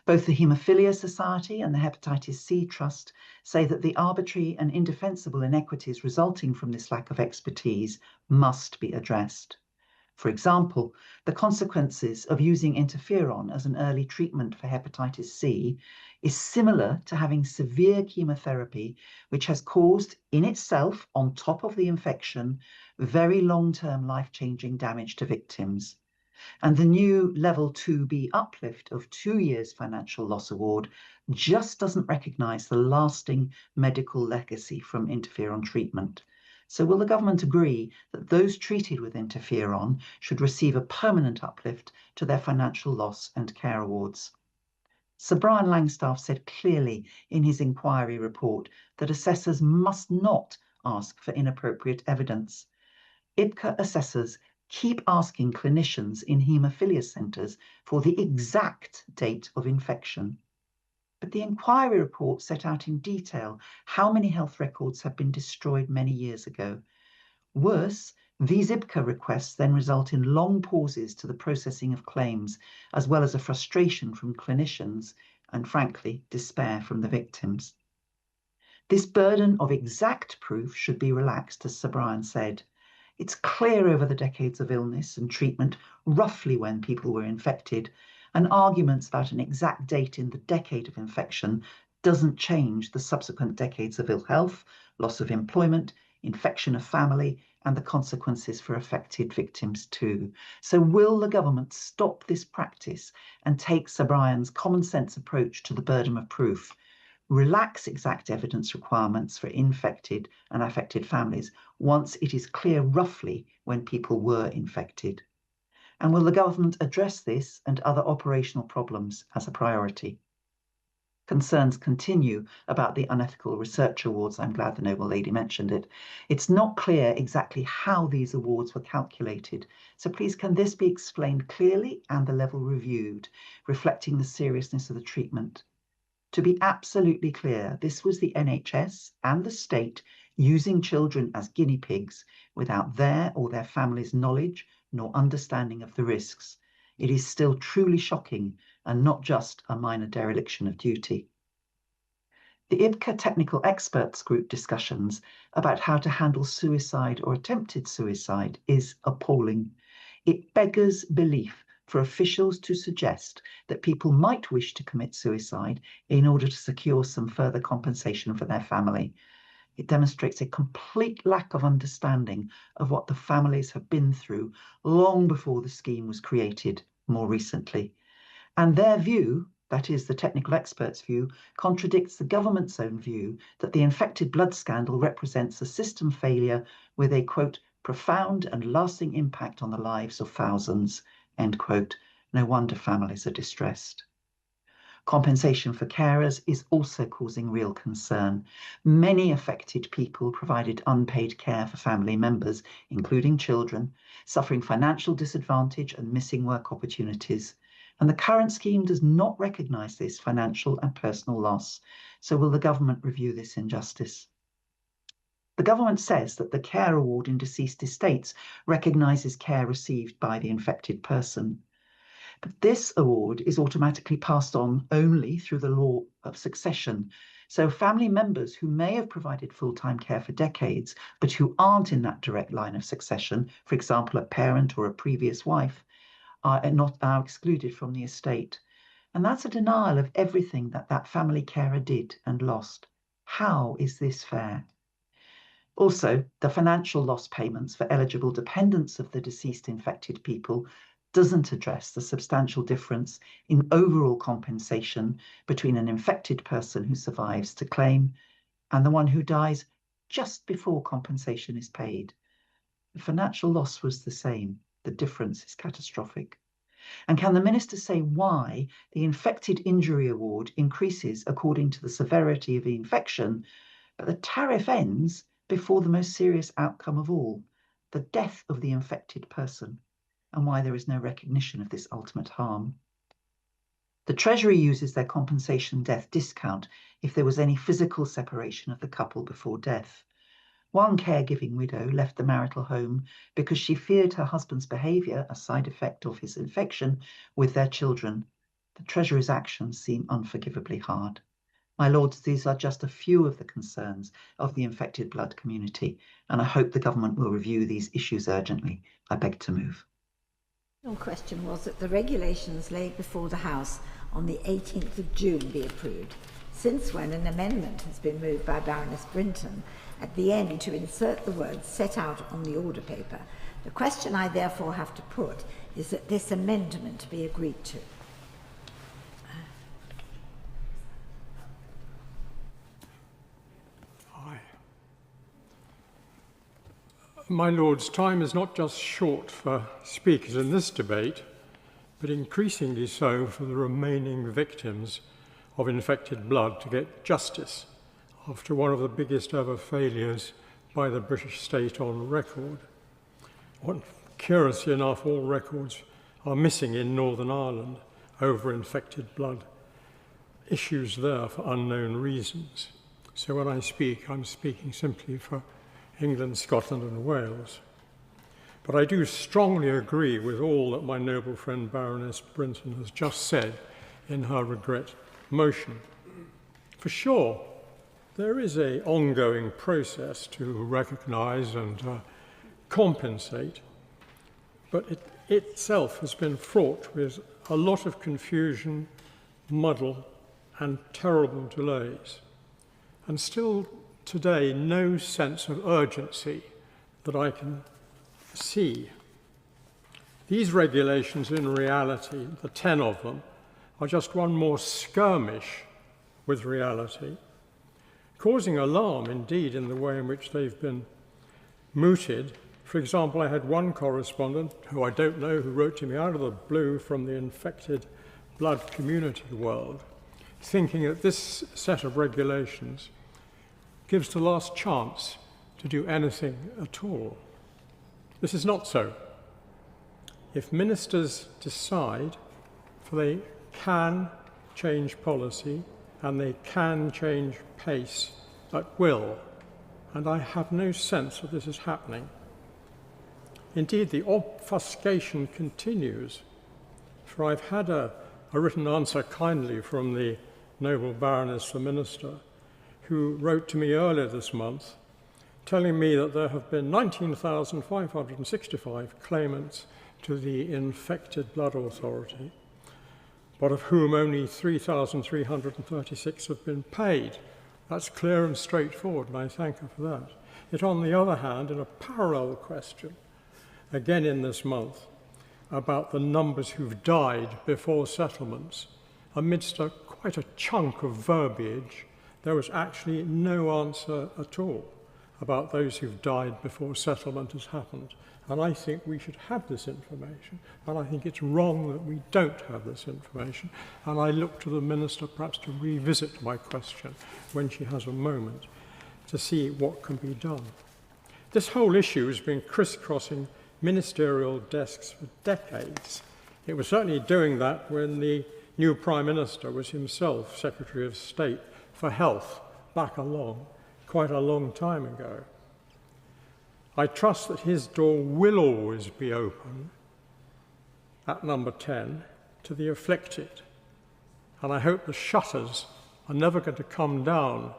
Both the Haemophilia Society and the Hepatitis C Trust say that the arbitrary and indefensible inequities resulting from this lack of expertise must be addressed. For example, the consequences of using interferon as an early treatment for hepatitis C is similar to having severe chemotherapy, which has caused in itself, on top of the infection, very long-term life-changing damage to victims. And the new Level 2B uplift of 2 years financial loss award just doesn't recognise the lasting medical legacy from interferon treatment. So will the government agree that those treated with interferon should receive a permanent uplift to their financial loss and care awards? Sir Brian Langstaff said clearly in his inquiry report that assessors must not ask for inappropriate evidence. IBCA assessors keep asking clinicians in haemophilia centres for the exact date of infection. But the inquiry report set out in detail how many health records have been destroyed many years ago. Worse, these IBCA requests then result in long pauses to the processing of claims, as well as a frustration from clinicians and, frankly, despair from the victims. This burden of exact proof should be relaxed, as Sir Brian said. It's clear over the decades of illness and treatment roughly when people were infected, and arguments about an exact date in the decade of infection doesn't change the subsequent decades of ill health, loss of employment, infection of family, and the consequences for affected victims too. So will the government stop this practice and take Sir Brian's common sense approach to the burden of proof, relax exact evidence requirements for infected and affected families once it is clear roughly when people were infected? And will the government address this and other operational problems as a priority? Concerns continue about the unethical research awards. I'm glad the noble lady mentioned it. It's not clear exactly how these awards were calculated. So please, can this be explained clearly and the level reviewed, reflecting the seriousness of the treatment? To be absolutely clear, this was the NHS and the state using children as guinea pigs without their or their families' knowledge nor understanding of the risks. It is still truly shocking and not just a minor dereliction of duty. The IBCA Technical Experts Group discussions about how to handle suicide or attempted suicide is appalling. It beggars belief for officials to suggest that people might wish to commit suicide in order to secure some further compensation for their family. It demonstrates a complete lack of understanding of what the families have been through long before the scheme was created more recently. And their view, that is the technical experts' view, contradicts the government's own view that the infected blood scandal represents a system failure with a, quote, profound and lasting impact on the lives of thousands, end quote. No wonder families are distressed. Compensation for carers is also causing real concern. Many affected people provided unpaid care for family members, including children, suffering financial disadvantage and missing work opportunities. And the current scheme does not recognise this financial and personal loss. So will the government review this injustice? The government says that the care award in deceased estates recognises care received by the infected person. But this award is automatically passed on only through the law of succession. So family members who may have provided full-time care for decades, but who aren't in that direct line of succession, for example, a parent or a previous wife, are excluded from the estate. And that's a denial of everything that that family carer did and lost. How is this fair? Also, the financial loss payments for eligible dependents of the deceased infected people doesn't address the substantial difference in overall compensation between an infected person who survives to claim and the one who dies just before compensation is paid. The financial loss was the same. The difference is catastrophic. And can the Minister say why the infected injury award increases according to the severity of the infection, but the tariff ends before the most serious outcome of all, the death of the infected person, and why there is no recognition of this ultimate harm? The Treasury uses their compensation death discount if there was any physical separation of the couple before death. One caregiving widow left the marital home because she feared her husband's behaviour, a side effect of his infection, with their children. The Treasury's actions seem unforgivably hard. My Lords, these are just a few of the concerns of the infected blood community, and I hope the government will review these issues urgently. I beg to move. The question was that the regulations laid before the House on the 18th of June be approved, since when an amendment has been moved by Baroness Brinton at the end to insert the words set out on the order paper. The question I therefore have to put is that this amendment be agreed to. My Lords, time is not just short for speakers in this debate, but increasingly so for the remaining victims of infected blood to get justice after one of the biggest ever failures by the British state on record. Curiously enough, all records are missing in Northern Ireland over infected blood. Issues there for unknown reasons. So when I speak, I'm speaking simply for England, Scotland and Wales. But I do strongly agree with all that my noble friend Baroness Brinton has just said in her regret motion. For sure, there is an ongoing process to recognise and compensate, but it itself has been fraught with a lot of confusion, muddle and terrible delays. And still today, no sense of urgency that I can see. These regulations, in reality, the 10 of them, are just one more skirmish with reality, causing alarm, indeed, in the way in which they've been mooted. For example, I had one correspondent, who I don't know, who wrote to me out of the blue from the infected blood community world, thinking that this set of regulations gives the last chance to do anything at all. This is not so. If ministers decide, for they can change policy and they can change pace at will, and I have no sense that this is happening. Indeed, the obfuscation continues, for I've had a written answer kindly from the noble Baroness, the Minister, who wrote to me earlier this month, telling me that there have been 19,565 claimants to the Infected Blood Authority, but of whom only 3,336 have been paid. That's clear and straightforward, and I thank her for that. Yet on the other hand, in a parallel question, again in this month, about the numbers who've died before settlements, amidst quite a chunk of verbiage, there was actually no answer at all. about those who've died before settlement has happened. And I think we should have this information, and I think it's wrong that we don't have this information. And I look to the Minister perhaps to revisit my question when she has a moment to see what can be done. This whole issue has been crisscrossing ministerial desks for decades. It was certainly doing that when the new Prime Minister was himself Secretary of State for Health back along, quite a long time ago. I trust that his door will always be open at number 10 to the afflicted. And I hope the shutters are never going to come down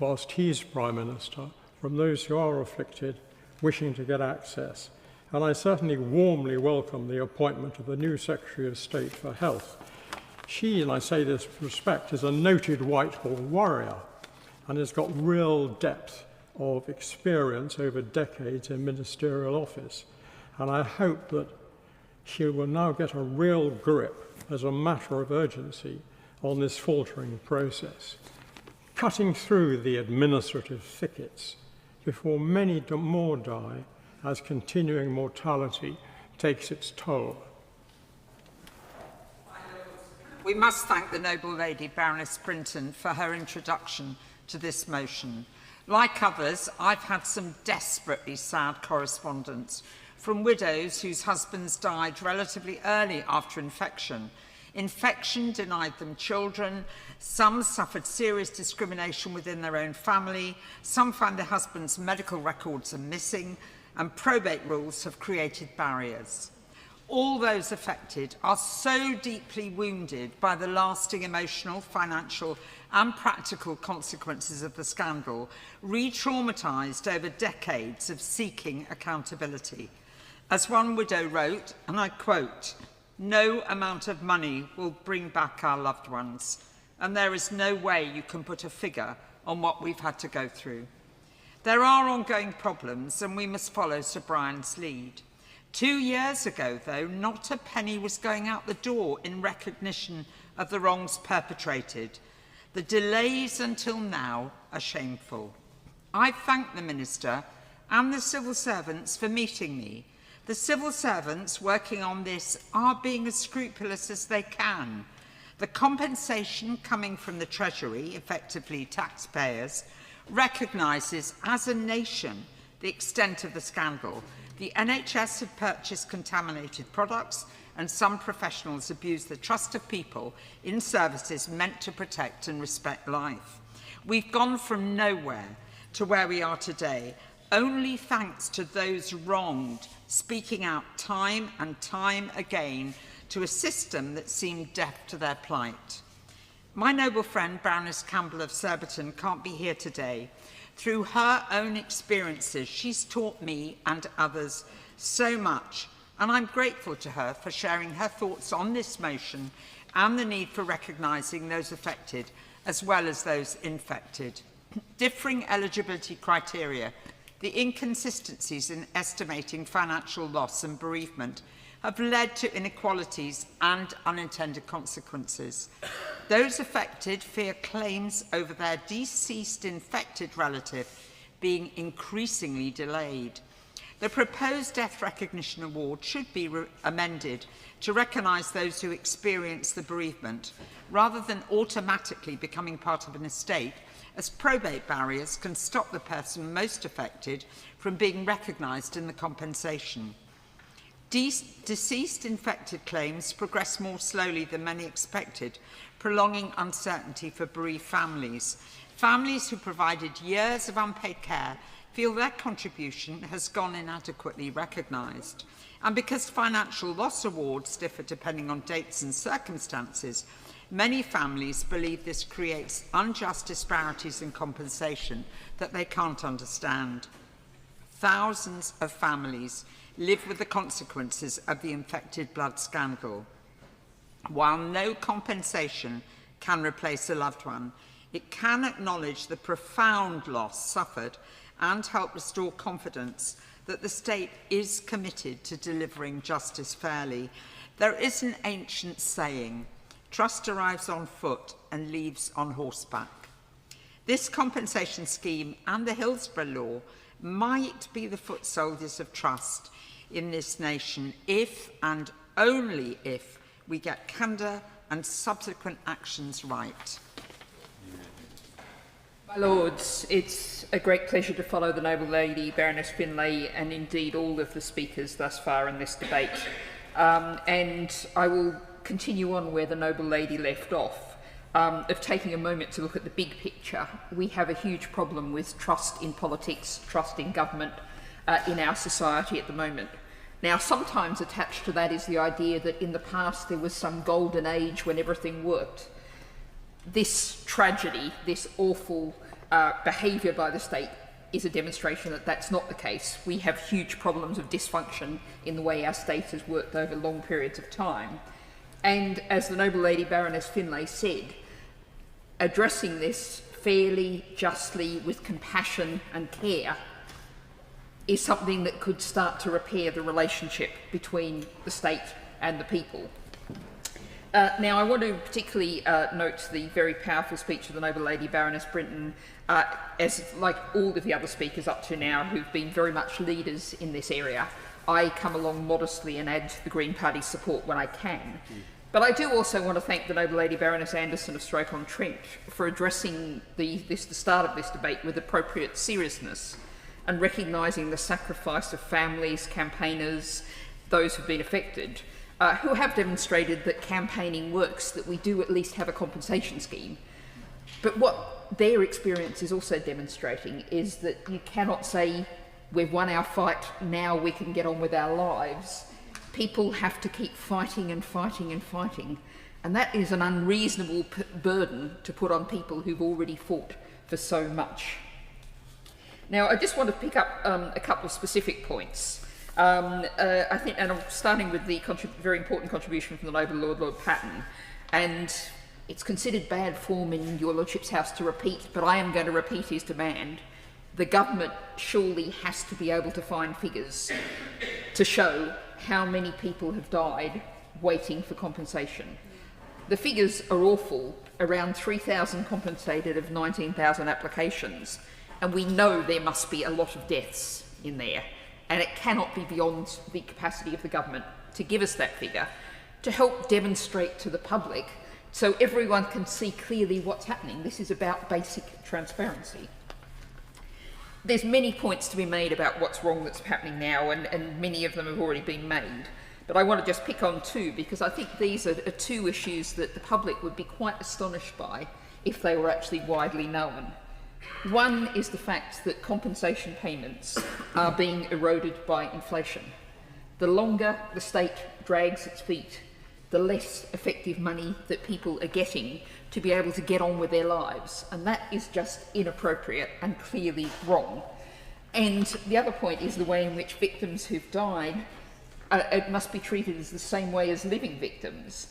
whilst he's Prime Minister from those who are afflicted wishing to get access. And I certainly warmly welcome the appointment of the new Secretary of State for Health. She, and I say this with respect, is a noted Whitehall warrior and has got real depth of experience over decades in ministerial office. And I hope that she will now get a real grip as a matter of urgency on this faltering process, cutting through the administrative thickets before many more die as continuing mortality takes its toll. We must thank the noble lady Baroness Brinton for her introduction to this motion. Like others, I've had some desperately sad correspondence from widows whose husbands died relatively early after infection. Infection denied them children, some suffered serious discrimination within their own family, some found their husbands' medical records are missing, and probate rules have created barriers. All those affected are so deeply wounded by the lasting emotional, financial and practical consequences of the scandal, re-traumatised over decades of seeking accountability. As one widow wrote, and I quote, "No amount of money will bring back our loved ones, and there is no way you can put a figure on what we've had to go through." There are ongoing problems, and we must follow Sir Brian's lead. 2 years ago, though, not a penny was going out the door in recognition of the wrongs perpetrated. The delays until now are shameful. I thank the Minister and the civil servants for meeting me. The civil servants working on this are being as scrupulous as they can. The compensation coming from the Treasury, effectively taxpayers, recognises as a nation the extent of the scandal. The NHS had purchased contaminated products, and some professionals abused the trust of people in services meant to protect and respect life. We've gone from nowhere to where we are today, only thanks to those wronged speaking out time and time again to a system that seemed deaf to their plight. My noble friend Baroness Campbell of Surbiton can't be here today. Through her own experiences, she's taught me and others so much, and I'm grateful to her for sharing her thoughts on this motion and the need for recognising those affected as well as those infected. Differing eligibility criteria, the inconsistencies in estimating financial loss and bereavement have led to inequalities and unintended consequences. Those affected fear claims over their deceased infected relative being increasingly delayed. The proposed Death Recognition Award should be amended to recognise those who experience the bereavement, rather than automatically becoming part of an estate, as probate barriers can stop the person most affected from being recognised in the compensation. Deceased infected claims progress more slowly than many expected, prolonging uncertainty for bereaved families. Families who provided years of unpaid care feel their contribution has gone inadequately recognised. And because financial loss awards differ depending on dates and circumstances, many families believe this creates unjust disparities in compensation that they can't understand. Thousands of families live with the consequences of the infected blood scandal. While no compensation can replace a loved one, it can acknowledge the profound loss suffered and help restore confidence that the state is committed to delivering justice fairly. There is an ancient saying, "Trust arrives on foot and leaves on horseback." This compensation scheme and the Hillsborough law might be the foot soldiers of trust in this nation if and only if we get candour and subsequent actions right. My Lords, it's a great pleasure to follow the noble lady Baroness Finlay and indeed all of the speakers thus far in this debate. And I will continue on where the noble lady left off, of taking a moment to look at the big picture. We have a huge problem with trust in politics, trust in government in our society at the moment. Now, sometimes attached to that is the idea that in the past there was some golden age when everything worked. This tragedy, this awful behaviour by the state is a demonstration that that's not the case. We have huge problems of dysfunction in the way our state has worked over long periods of time. And as the noble lady Baroness Finlay said, addressing this fairly, justly, with compassion and care is something that could start to repair the relationship between the state and the people. Now, I want to particularly note the very powerful speech of the noble lady Baroness Brinton, as like all of the other speakers up to now who've been very much leaders in this area. I come along modestly and add the Green Party's support when I can. But I do also want to thank the noble lady Baroness Anderson of Stoke-on-Trent for addressing the start of this debate with appropriate seriousness and recognising the sacrifice of families, campaigners, those who've been affected, who have demonstrated that campaigning works, that we do at least have a compensation scheme. But what their experience is also demonstrating is that you cannot say, we've won our fight, now we can get on with our lives. People have to keep fighting and fighting and fighting. And that is an unreasonable burden to put on people who've already fought for so much. Now, I just want to pick up a couple of specific points. I think, and I'm starting with the very important contribution from the noble Lord Patten, and it's considered bad form in your Lordship's House to repeat, but I am going to repeat his demand. The government surely has to be able to find figures to show how many people have died waiting for compensation. The figures are awful, around 3,000 compensated of 19,000 applications, and we know there must be a lot of deaths in there, and it cannot be beyond the capacity of the government to give us that figure, to help demonstrate to the public so everyone can see clearly what's happening. This is about basic transparency. There's many points to be made about what's wrong that's happening now, and many of them have already been made. But I want to just pick on two, because I think these are two issues that the public would be quite astonished by if they were actually widely known. One is the fact that compensation payments are being eroded by inflation. The longer the state drags its feet, the less effective money that people are getting to be able to get on with their lives. And that is just inappropriate and clearly wrong. And the other point is the way in which victims who've died it must be treated as the same way as living victims.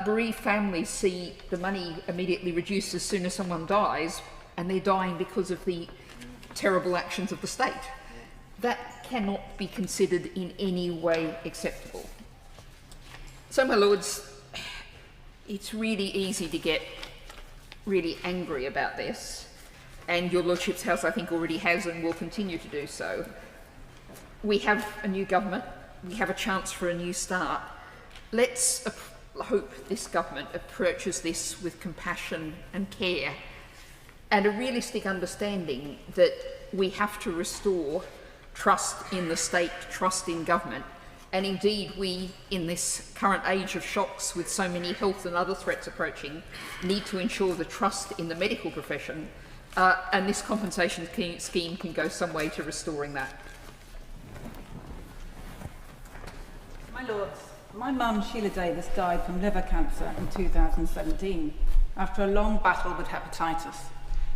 Bereaved families see the money immediately reduced as soon as someone dies, and they're dying because of the terrible actions of the state. That cannot be considered in any way acceptable. So, my lords, it's really easy to get really angry about this, and your Lordship's House, I think, already has and will continue to do so. We have a new government. We have a chance for a new start. Let's hope this government approaches this with compassion and care and a realistic understanding that we have to restore trust in the state, trust in government. And indeed, we, in this current age of shocks with so many health and other threats approaching, need to ensure the trust in the medical profession, and this compensation scheme can go some way to restoring that. My Lords, my mum, Sheila Davis, died from liver cancer in 2017 after a long battle with hepatitis.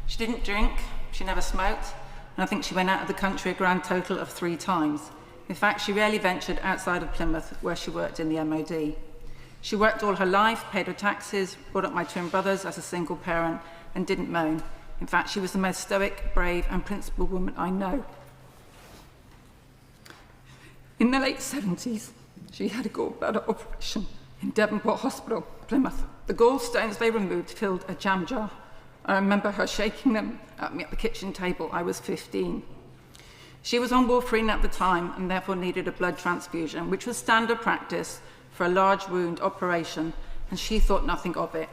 She didn't drink, she never smoked, and I think she went out of the country a grand total of 3 times. In fact, she rarely ventured outside of Plymouth, where she worked in the MOD. She worked all her life, paid her taxes, brought up my twin brothers as a single parent, and didn't moan. In fact, she was the most stoic, brave, and principled woman I know. In the late 70s, she had a gallbladder operation in Devonport Hospital, Plymouth. The gallstones they removed filled a jam jar. I remember her shaking them at me at the kitchen table. I was 15. She was on warfarin at the time and therefore needed a blood transfusion, which was standard practice for a large wound operation, and she thought nothing of it.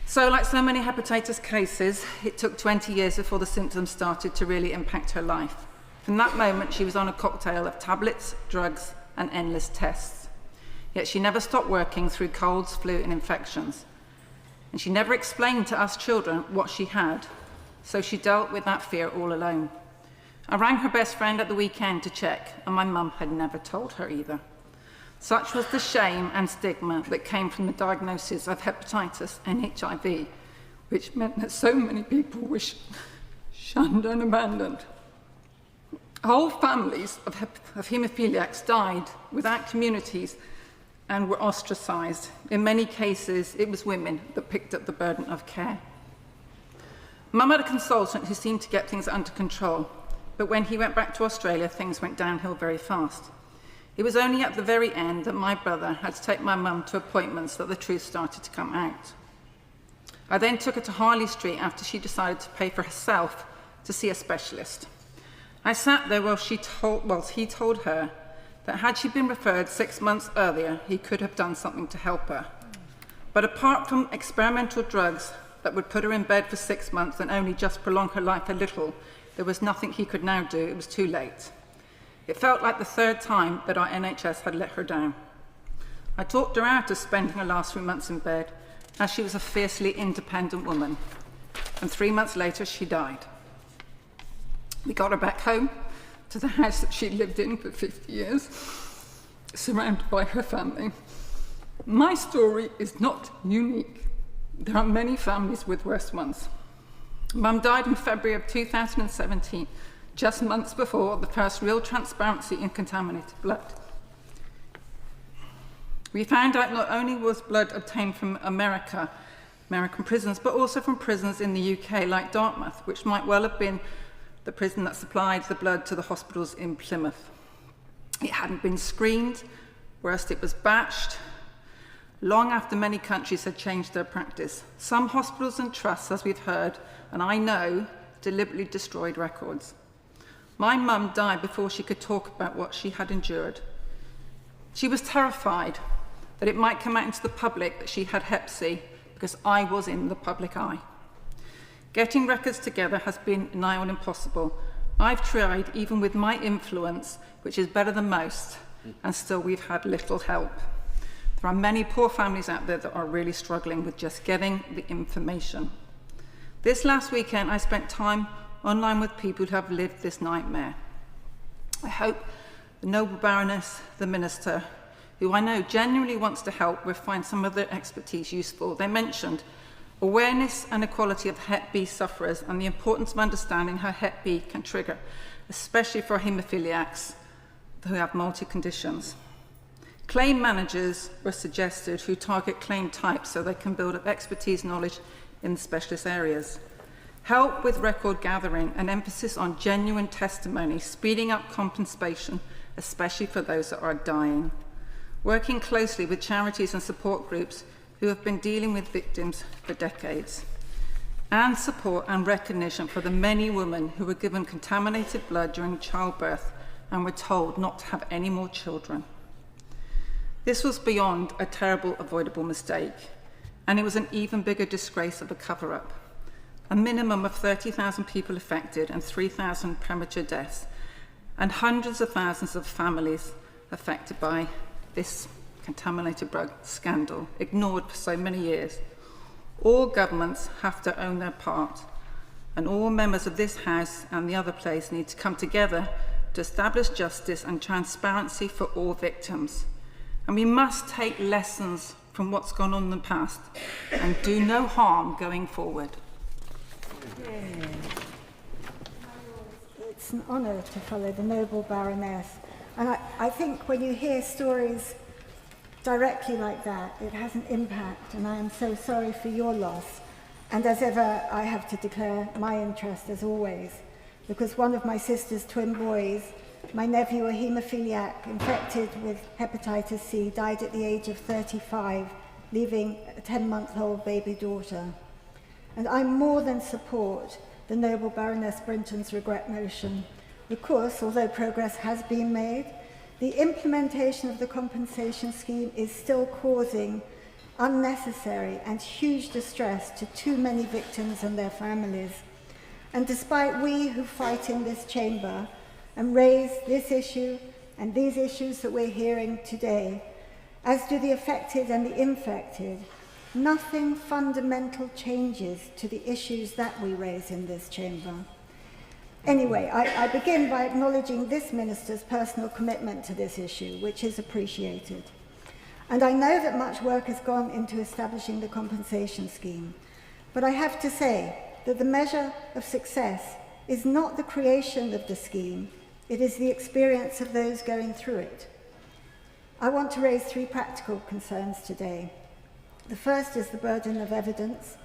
So, like so many hepatitis cases, it took 20 years before the symptoms started to really impact her life. From that moment, she was on a cocktail of tablets, drugs, and endless tests. Yet she never stopped working through colds, flu, and infections. And she never explained to us children what she had, so she dealt with that fear all alone. I rang her best friend at the weekend to check, and my mum had never told her either. Such was the shame and stigma that came from the diagnosis of hepatitis and HIV, which meant that so many people were shunned and abandoned. Whole families of haemophiliacs died without communities and were ostracised. In many cases, it was women that picked up the burden of care. Mum had a consultant who seemed to get things under control, but when he went back to Australia, things went downhill very fast. It was only at the very end that my brother had to take my mum to appointments that the truth started to come out. I then took her to Harley Street after she decided to pay for herself to see a specialist. I sat there while he told her that had she been referred 6 months earlier, he could have done something to help her. But apart from experimental drugs that would put her in bed for 6 months and only just prolong her life a little, there was nothing he could now do. It was too late. It felt like the third time that our NHS had let her down. I talked her out of spending her last 3 months in bed, as she was a fiercely independent woman. And 3 months later, she died. We got her back home to the house that she'd lived in for 50 years, surrounded by her family. My story is not unique. There are many families with worse ones. Mum died in February of 2017, just months before the first real transparency in contaminated blood. We found out not only was blood obtained from American prisons, but also from prisons in the UK, like Dartmouth, which might well have been the prison that supplied the blood to the hospitals in Plymouth. It hadn't been screened, worst, it was batched, long after many countries had changed their practice. Some hospitals and trusts, as we've heard, and I know, deliberately destroyed records. My mum died before she could talk about what she had endured. She was terrified that it might come out into the public that she had Hep C, because I was in the public eye. Getting records together has been nigh on impossible. I've tried, even with my influence, which is better than most, and still we've had little help. There are many poor families out there that are really struggling with just getting the information. This last weekend, I spent time online with people who have lived this nightmare. I hope the noble Baroness, the Minister, who I know genuinely wants to help, will find some of their expertise useful. They mentioned awareness and equality of Hep B sufferers and the importance of understanding how Hep B can trigger, especially for haemophiliacs who have multi-conditions. Claim managers were suggested who target claim types so they can build up expertise knowledge in the specialist areas. Help with record gathering and emphasis on genuine testimony, speeding up compensation, especially for those that are dying. Working closely with charities and support groups who have been dealing with victims for decades. And support and recognition for the many women who were given contaminated blood during childbirth and were told not to have any more children. This was beyond a terrible avoidable mistake, and it was an even bigger disgrace of a cover-up. A minimum of 30,000 people affected and 3,000 premature deaths, and hundreds of thousands of families affected by this contaminated blood scandal, ignored for so many years. All governments have to own their part, and all members of this House and the other place need to come together to establish justice and transparency for all victims. And we must take lessons from what's gone on in the past and do no harm going forward. It's an honour to follow the noble Baroness. And I think when you hear stories directly like that, it has an impact, and I am so sorry for your loss. And as ever, I have to declare my interest as always, because one of my sister's twin boys, my nephew, a haemophiliac infected with hepatitis C, died at the age of 35, leaving a 10-month-old baby daughter. and I more than support the Noble Baroness Brinton's regret motion. Of course, although progress has been made, the implementation of the compensation scheme is still causing unnecessary and huge distress to too many victims and their families. And despite we who fight in this chamber and raise this issue and these issues that we're hearing today, as do the affected and the infected, nothing fundamental changes to the issues that we raise in this chamber. Anyway, I begin by acknowledging this minister's personal commitment to this issue, which is appreciated. And I know that much work has gone into establishing the compensation scheme, but I have to say that the measure of success is not the creation of the scheme, it is the experience of those going through it. I want to raise 3 practical concerns today. The first is the burden of evidence.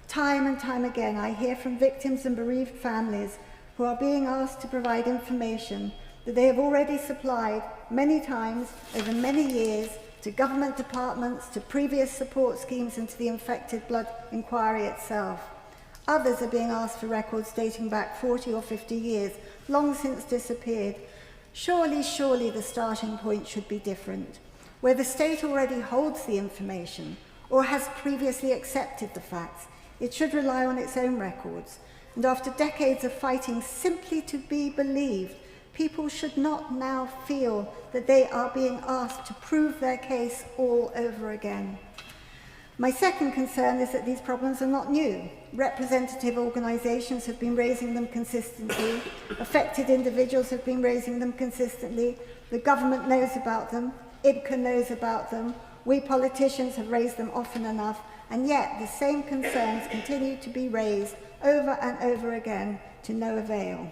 Time and time again, I hear from victims and bereaved families who are being asked to provide information that they have already supplied many times over many years to government departments, to previous support schemes, and to the infected blood inquiry itself. Others are being asked for records dating back 40 or 50 years, long since disappeared. Surely the starting point should be different, where the state already holds the information or has previously accepted the facts. It should rely on its own records. And after decades of fighting simply to be believed, people should not now feel that they are being asked to prove their case all over again. My second concern is that these problems are not new. Representative organisations have been raising them consistently. Affected individuals have been raising them consistently. The government knows about them. IBCA knows about them. We politicians have raised them often enough, and yet the same concerns continue to be raised over and over again to no avail.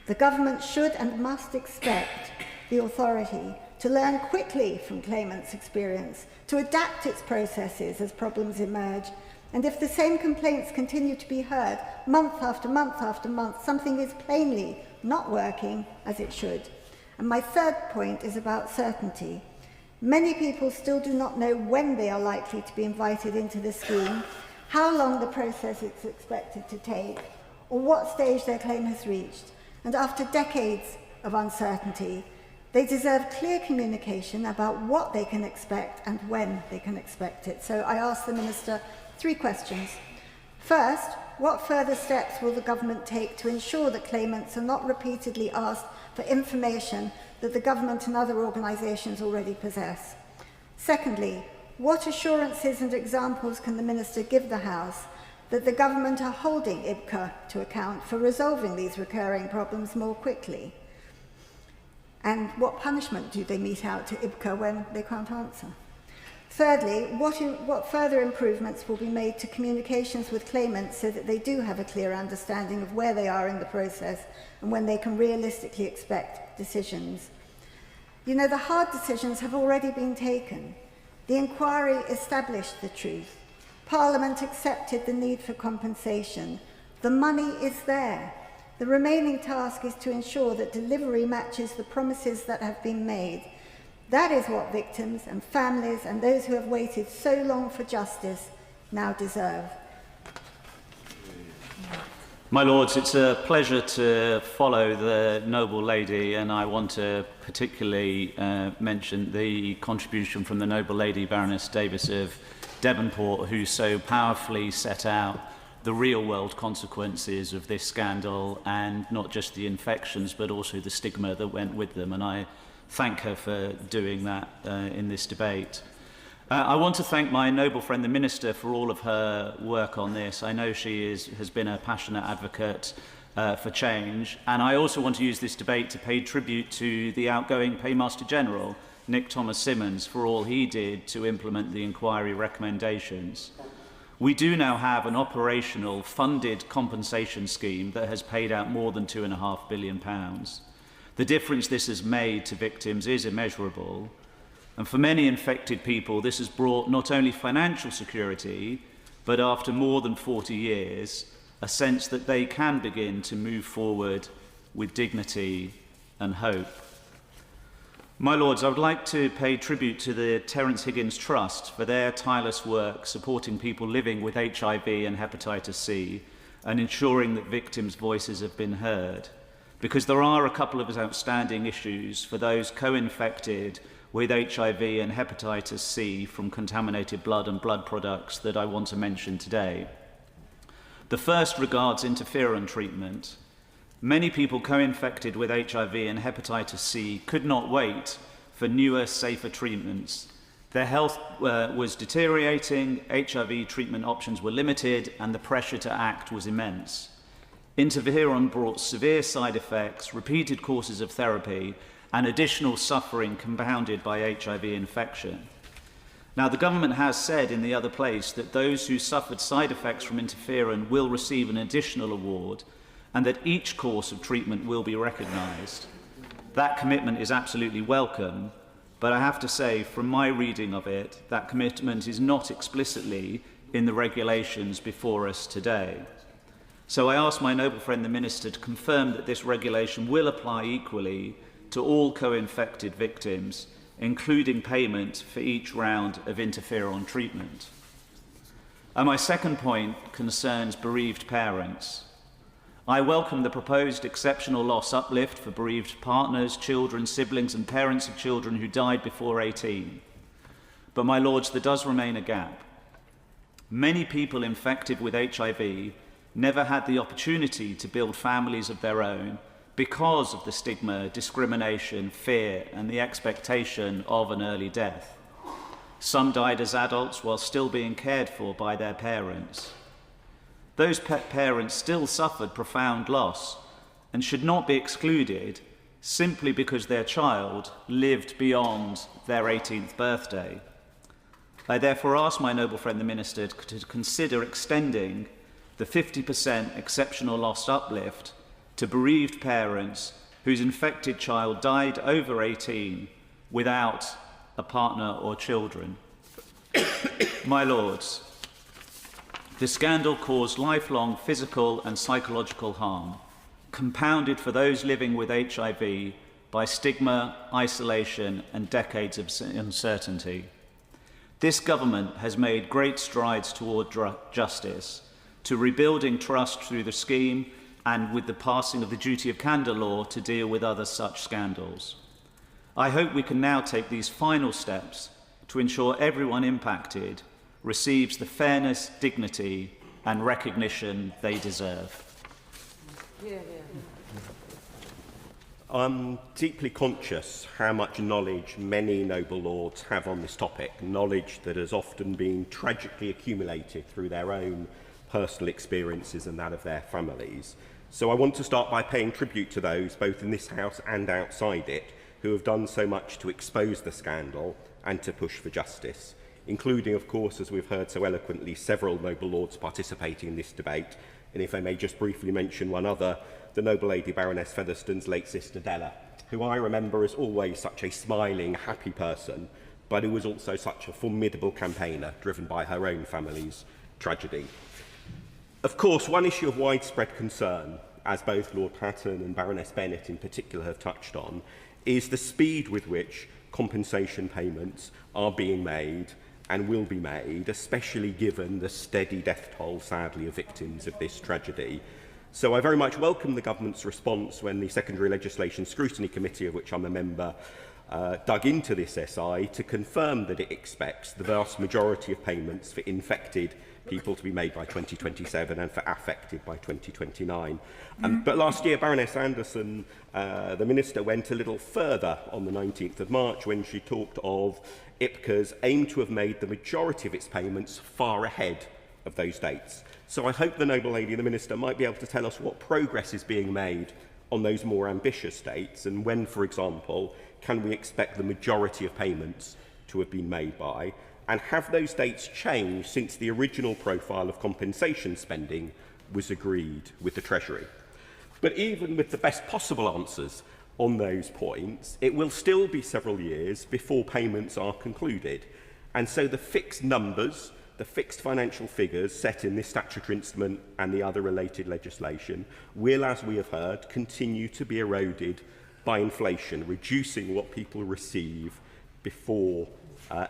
The government should and must expect the authority to learn quickly from claimants' experience, to adapt its processes as problems emerge, and if the same complaints continue to be heard month after month after month, something is plainly not working as it should. And my third point is about certainty. Many people still do not know when they are likely to be invited into the scheme, how long the process is expected to take, or what stage their claim has reached. And after decades of uncertainty, they deserve clear communication about what they can expect and when they can expect it. So I ask the Minister 3 questions. First, what further steps will the government take to ensure that claimants are not repeatedly asked for information that the government and other organisations already possess? Secondly, what assurances and examples can the Minister give the House that the government are holding IBCA to account for resolving these recurring problems more quickly? And what punishment do they mete out to IBCA when they can't answer? Thirdly, what further improvements will be made to communications with claimants so that they do have a clear understanding of where they are in the process and when they can realistically expect decisions? You know, the hard decisions have already been taken. The inquiry established the truth. Parliament accepted the need for compensation. The money is there. The remaining task is to ensure that delivery matches the promises that have been made. That is what victims and families and those who have waited so long for justice now deserve. My Lords, it's a pleasure to follow the noble lady, and I want to particularly mention the contribution from the noble lady Baroness Davis of Devonport, who so powerfully set out the real-world consequences of this scandal, and not just the infections, but also the stigma that went with them. And I thank her for doing that in this debate. I want to thank my noble friend, the Minister, for all of her work on this. I know she has been a passionate advocate for change. And I also want to use this debate to pay tribute to the outgoing Paymaster General, Nick Thomas Simmons, for all he did to implement the inquiry recommendations. We do now have an operational, funded compensation scheme that has paid out more than £2.5 billion. The difference this has made to victims is immeasurable. And for many infected people, this has brought not only financial security, but after more than 40 years, a sense that they can begin to move forward with dignity and hope. My Lords, I would like to pay tribute to the Terence Higgins Trust for their tireless work supporting people living with HIV and hepatitis C and ensuring that victims' voices have been heard, because there are a couple of outstanding issues for those co-infected with HIV and hepatitis C from contaminated blood and blood products that I want to mention today. The first regards interferon treatment. Many people co-infected with HIV and hepatitis C could not wait for newer, safer treatments. Their health was deteriorating, HIV treatment options were limited, and the pressure to act was immense. Interferon brought severe side effects, repeated courses of therapy, and additional suffering compounded by HIV infection. Now, the government has said in the other place that those who suffered side effects from interferon will receive an additional award, and that each course of treatment will be recognised. That commitment is absolutely welcome, but I have to say, from my reading of it, that commitment is not explicitly in the regulations before us today. So I ask my noble friend the Minister to confirm that this regulation will apply equally to all co-infected victims, including payment for each round of interferon treatment. And my second point concerns bereaved parents. I welcome the proposed exceptional loss uplift for bereaved partners, children, siblings and parents of children who died before 18. But my Lords, there does remain a gap. Many people infected with HIV never had the opportunity to build families of their own because of the stigma, discrimination, fear and the expectation of an early death. Some died as adults while still being cared for by their parents. Those parents still suffered profound loss and should not be excluded simply because their child lived beyond their 18th birthday. I therefore ask my noble friend the Minister to consider extending the 50% exceptional loss uplift to bereaved parents whose infected child died over 18 without a partner or children. My Lords, the scandal caused lifelong physical and psychological harm, compounded for those living with HIV by stigma, isolation, and decades of uncertainty. This government has made great strides toward justice, to rebuilding trust through the scheme and with the passing of the duty of candour law to deal with other such scandals. I hope we can now take these final steps to ensure everyone impacted receives the fairness, dignity and recognition they deserve. I'm deeply conscious how much knowledge many noble lords have on this topic, knowledge that has often been tragically accumulated through their own personal experiences and that of their families. So I want to start by paying tribute to those, both in this House and outside it, who have done so much to expose the scandal and to push for justice, including, of course, as we've heard so eloquently, several noble lords participating in this debate. And if I may just briefly mention one other, the noble lady Baroness Featherstone's late sister Della, who I remember as always such a smiling, happy person, but who was also such a formidable campaigner driven by her own family's tragedy. Of course, one issue of widespread concern, as both Lord Patton and Baroness Bennett in particular have touched on, is the speed with which compensation payments are being made and will be made, especially given the steady death toll, sadly, of victims of this tragedy. So I very much welcome the government's response when the Secondary Legislation Scrutiny Committee, of which I'm a member, dug into this SI to confirm that it expects the vast majority of payments for infected people to be made by 2027 and for affected by 2029. But last year, Baroness Anderson, the Minister, went a little further on the 19th of March when she talked of IPCA's aim to have made the majority of its payments far ahead of those dates. So I hope the noble lady, the Minister, might be able to tell us what progress is being made on those more ambitious dates and when, for example, can we expect the majority of payments to have been made by? And have those dates changed since the original profile of compensation spending was agreed with the Treasury? But even with the best possible answers on those points, it will still be several years before payments are concluded. And so the fixed numbers, the fixed financial figures set in this statutory instrument and the other related legislation will, as we have heard, continue to be eroded by inflation, reducing what people receive before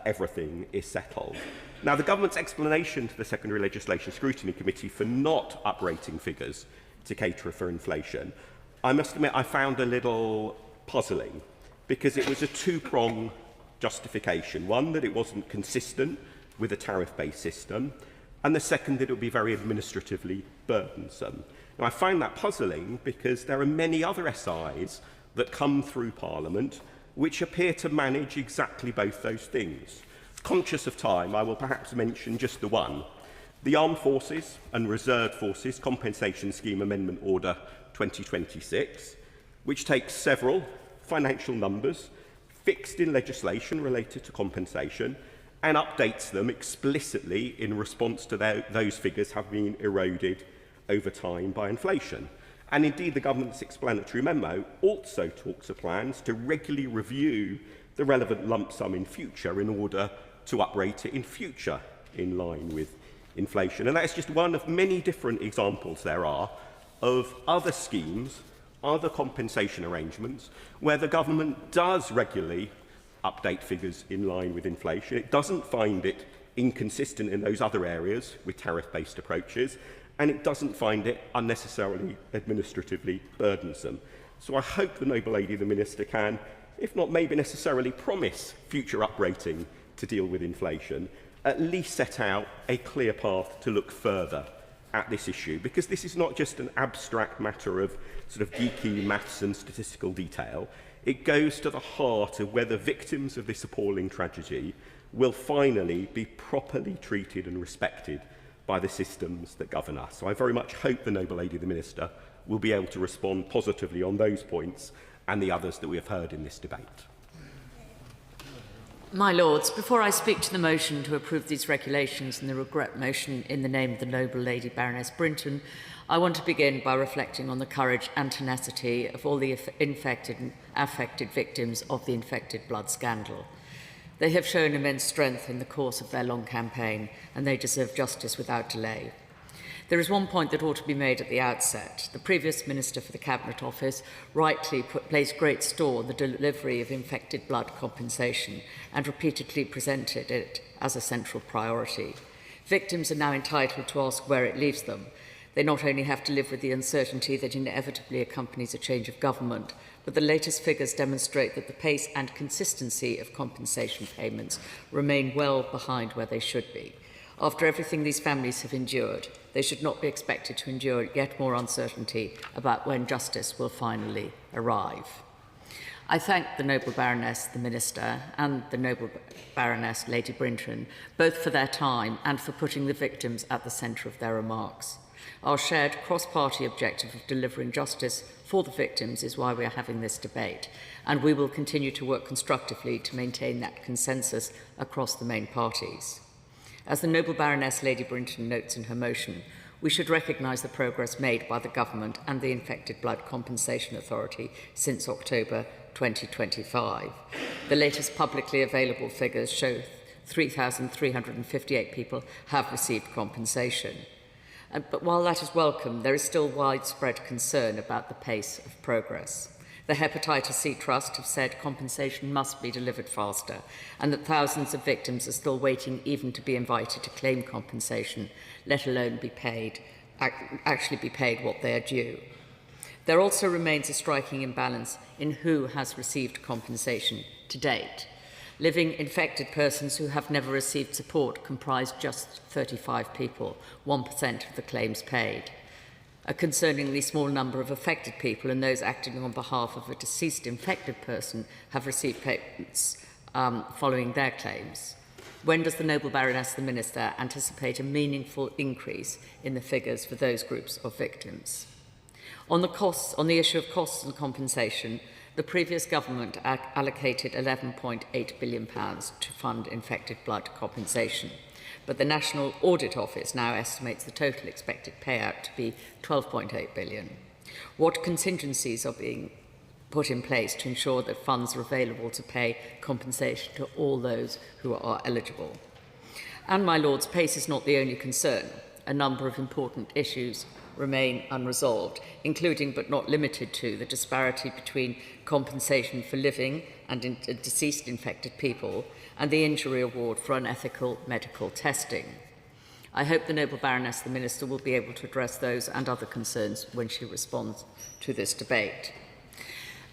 everything is settled. Now, the government's explanation to the Secondary Legislation Scrutiny Committee for not uprating figures to cater for inflation, I must admit I found a little puzzling, because it was a two-pronged justification. One, that it wasn't consistent with a tariff-based system, and the second, that it would be very administratively burdensome. Now, I find that puzzling because there are many other SIs that come through Parliament which appear to manage exactly both those things. Conscious of time, I will perhaps mention just the one. The Armed Forces and Reserve Forces Compensation Scheme Amendment Order 2026, which takes several financial numbers fixed in legislation related to compensation and updates them explicitly in response to those figures have been eroded over time by inflation. And indeed, the government's explanatory memo also talks of plans to regularly review the relevant lump sum in future in order to uprate it in future in line with inflation. And that is just one of many different examples there are of other schemes, other compensation arrangements, where the government does regularly update figures in line with inflation. It doesn't find it inconsistent in those other areas with tariff-based approaches, and it doesn't find it unnecessarily administratively burdensome. So I hope the noble lady, the Minister, can, if not maybe necessarily promise future uprating to deal with inflation, at least set out a clear path to look further at this issue, because this is not just an abstract matter of sort of geeky maths and statistical detail. It goes to the heart of whether victims of this appalling tragedy will finally be properly treated and respected by the systems that govern us. So I very much hope the noble lady, the Minister, will be able to respond positively on those points and the others that we have heard in this debate. My Lords, before I speak to the motion to approve these regulations and the regret motion in the name of the noble lady Baroness Brinton, I want to begin by reflecting on the courage and tenacity of all the infected and affected victims of the infected blood scandal. They have shown immense strength in the course of their long campaign, and they deserve justice without delay. There is one point that ought to be made at the outset. The previous Minister for the Cabinet Office rightly placed great store on the delivery of infected blood compensation and repeatedly presented it as a central priority. Victims are now entitled to ask where it leaves them. They not only have to live with the uncertainty that inevitably accompanies a change of government, but the latest figures demonstrate that the pace and consistency of compensation payments remain well behind where they should be. After everything these families have endured, they should not be expected to endure yet more uncertainty about when justice will finally arrive. I thank the noble Baroness, the Minister, and the noble Baroness, Lady Brinton, both for their time and for putting the victims at the centre of their remarks. Our shared cross-party objective of delivering justice for the victims is why we are having this debate, and we will continue to work constructively to maintain that consensus across the main parties. As the noble Baroness Lady Brinton notes in her motion, we should recognise the progress made by the government and the Infected Blood Compensation Authority since October 2025. The latest publicly available figures show 3,358 people have received compensation. But while that is welcome, there is still widespread concern about the pace of progress. The Hepatitis C Trust have said compensation must be delivered faster, and that thousands of victims are still waiting even to be invited to claim compensation, let alone actually be paid what they are due. There also remains a striking imbalance in who has received compensation to date. Living infected persons who have never received support comprise just 35 people, 1% of the claims paid. A concerningly small number of affected people and those acting on behalf of a deceased infected person have received payments following their claims. When does the noble Baroness, the Minister, anticipate a meaningful increase in the figures for those groups of victims? On the issue of costs and compensation, the previous government allocated £11.8 billion to fund infected blood compensation, but the National Audit Office now estimates the total expected payout to be £12.8 billion. What contingencies are being put in place to ensure that funds are available to pay compensation to all those who are eligible? And, my Lords, pace is not the only concern. a number of important issues remain unresolved, including but not limited to the disparity between compensation for living and deceased infected people and the injury award for unethical medical testing. I hope the Noble Baroness, the Minister, will be able to address those and other concerns when she responds to this debate.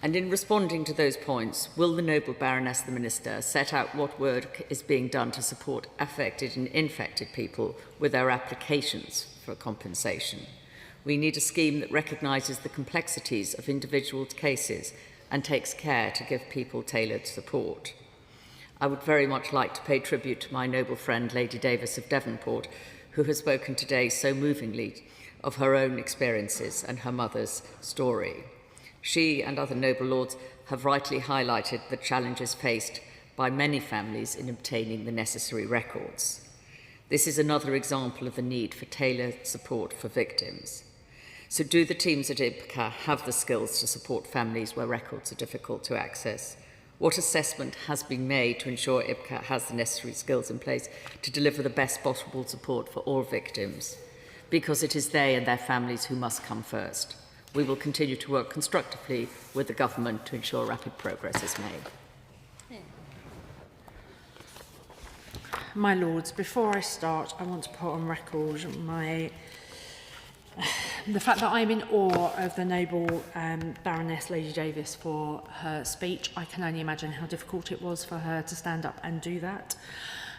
And in responding to those points, will the Noble Baroness, the Minister, set out what work is being done to support affected and infected people with their applications for compensation? We need a scheme that recognises the complexities of individual cases and takes care to give people tailored support. I would very much like to pay tribute to my noble friend, Lady Davis of Devonport, who has spoken today so movingly of her own experiences and her mother's story. She and other noble lords have rightly highlighted the challenges faced by many families in obtaining the necessary records. This is another example of the need for tailored support for victims. So do the teams at IBCA have the skills to support families where records are difficult to access? What assessment has been made to ensure IBCA has the necessary skills in place to deliver the best possible support for all victims? Because it is they and their families who must come first. We will continue to work constructively with the government to ensure rapid progress is made. My Lords, before I start, I want to put on record the fact that I'm in awe of the Noble Baroness Lady Davis for her speech. I can only imagine how difficult it was for her to stand up and do that.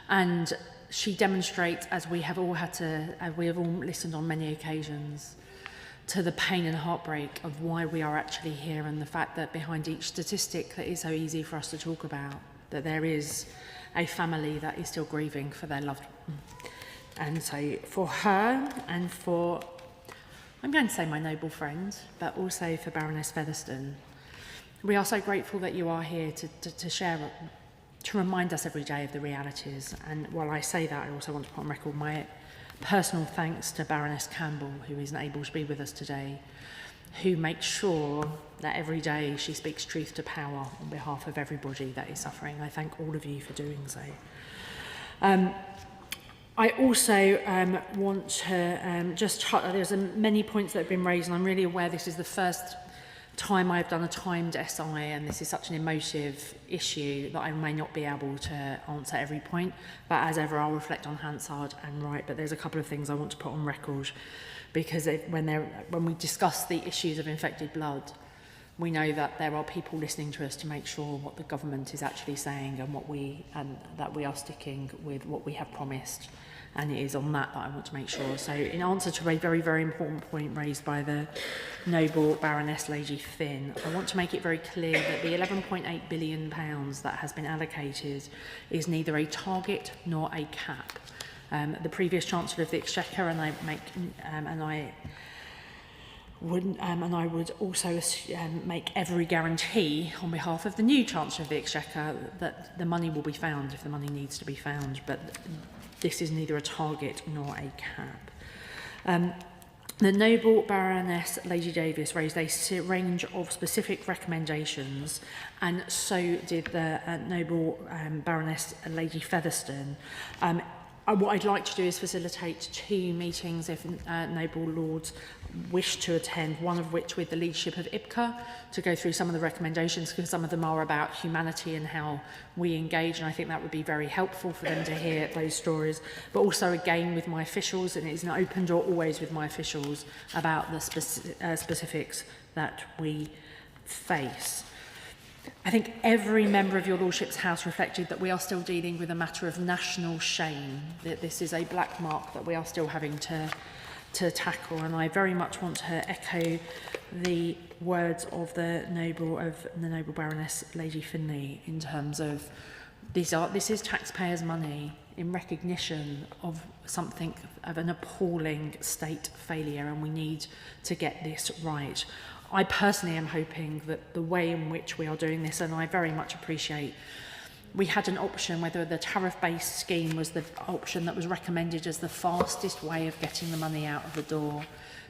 And she demonstrates, as we have all listened on many occasions, to the pain and heartbreak of why we are actually here, and the fact that behind each statistic that is so easy for us to talk about, that there is a family that is still grieving for their loved one. And so for her and for, I'm going to say my noble friend, but also for Baroness Featherstone, we are so grateful that you are here to share, to remind us every day of the realities. And while I say that, I also want to put on record my personal thanks to Baroness Campbell, who isn't able to be with us today, who makes sure that every day she speaks truth to power on behalf of everybody that is suffering. I thank all of you for doing so. I also want to there's many points that have been raised, and I'm really aware this is the first time I've done a timed SI, and this is such an emotive issue that I may not be able to answer every point, but as ever I'll reflect on Hansard and Wright. But there's a couple of things I want to put on record, because when we discuss the issues of infected blood, we know that there are people listening to us to make sure what the government is actually saying and that we are sticking with what we have promised. And it is on that I want to make sure. So in answer to a very, very important point raised by the Noble Baroness Lady Finn, I want to make it very clear that the £11.8 billion that has been allocated is neither a target nor a cap. The previous Chancellor of the Exchequer, and I would also make every guarantee on behalf of the new Chancellor of the Exchequer that the money will be found if the money needs to be found. But this is neither a target nor a cap. The Noble Baroness Lady Davis raised a range of specific recommendations, and so did the Noble Baroness Lady Featherstone. What I'd like to do is facilitate 2 meetings if Noble Lords wish to attend, one of which with the leadership of IBCA to go through some of the recommendations, because some of them are about humanity and how we engage, and I think that would be very helpful for them to hear those stories, but also again with my officials, and it's an open door always with my officials about the specifics that we face. I think every member of your Lordship's House reflected that we are still dealing with a matter of national shame, that this is a black mark that we are still having to tackle, and I very much want to echo the words of the Noble Baroness Lady Finlay in terms of this is taxpayers' money in recognition of something of an appalling state failure, and we need to get this right. I personally am hoping that the way in which we are doing this, and I very much appreciate, we had an option whether the tariff-based scheme was the option that was recommended as the fastest way of getting the money out of the door,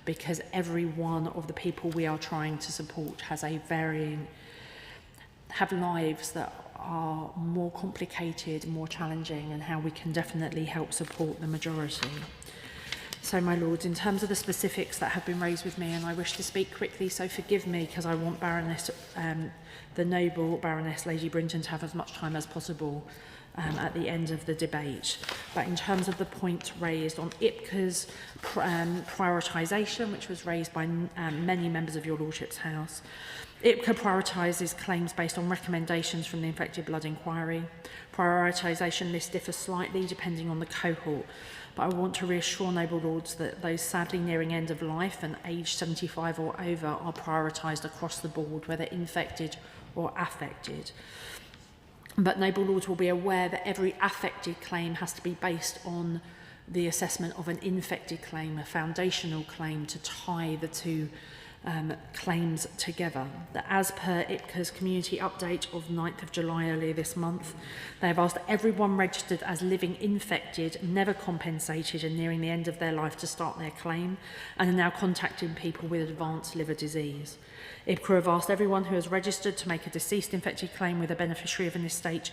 because every one of the people we are trying to support have lives that are more complicated, more challenging, and how we can definitely help support the majority. So, my lords, in terms of the specifics that have been raised with me, and I wish to speak quickly, so forgive me, because I want the noble Baroness Lady Brinton to have as much time as possible at the end of the debate. But in terms of the point raised on IPCA's prioritisation, which was raised by many members of your Lordship's House, IPCA prioritises claims based on recommendations from the Infected Blood Inquiry. Prioritisation lists differ slightly depending on the cohort, but I want to reassure noble lords that those sadly nearing end of life and aged 75 or over are prioritised across the board, whether infected or affected. But noble lords will be aware that every affected claim has to be based on the assessment of an infected claim, a foundational claim, to tie the two claims together. That as per IPCA's community update of 9th of July earlier this month, they have asked everyone registered as living infected, never compensated and nearing the end of their life to start their claim, and are now contacting people with advanced liver disease. IPCA have asked everyone who has registered to make a deceased infected claim with a beneficiary of an estate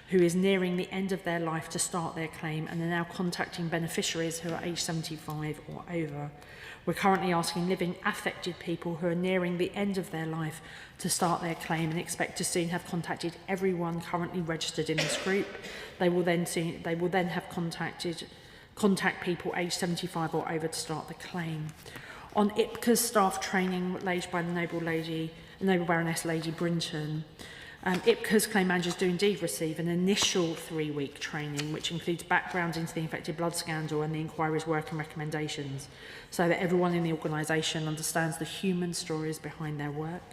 who is nearing the end of their life to start their claim, and are now contacting beneficiaries who are aged 75 or over. We're currently asking living affected people who are nearing the end of their life to start their claim, and expect to soon have contacted everyone currently registered in this group. They will then have contact people aged 75 or over to start the claim. On IPCA's staff training raised by the Noble Baroness Lady Brinton, IPCA's claim managers do indeed receive an initial 3-week training, which includes background into the infected blood scandal and the inquiry's work and recommendations, so that everyone in the organisation understands the human stories behind their work.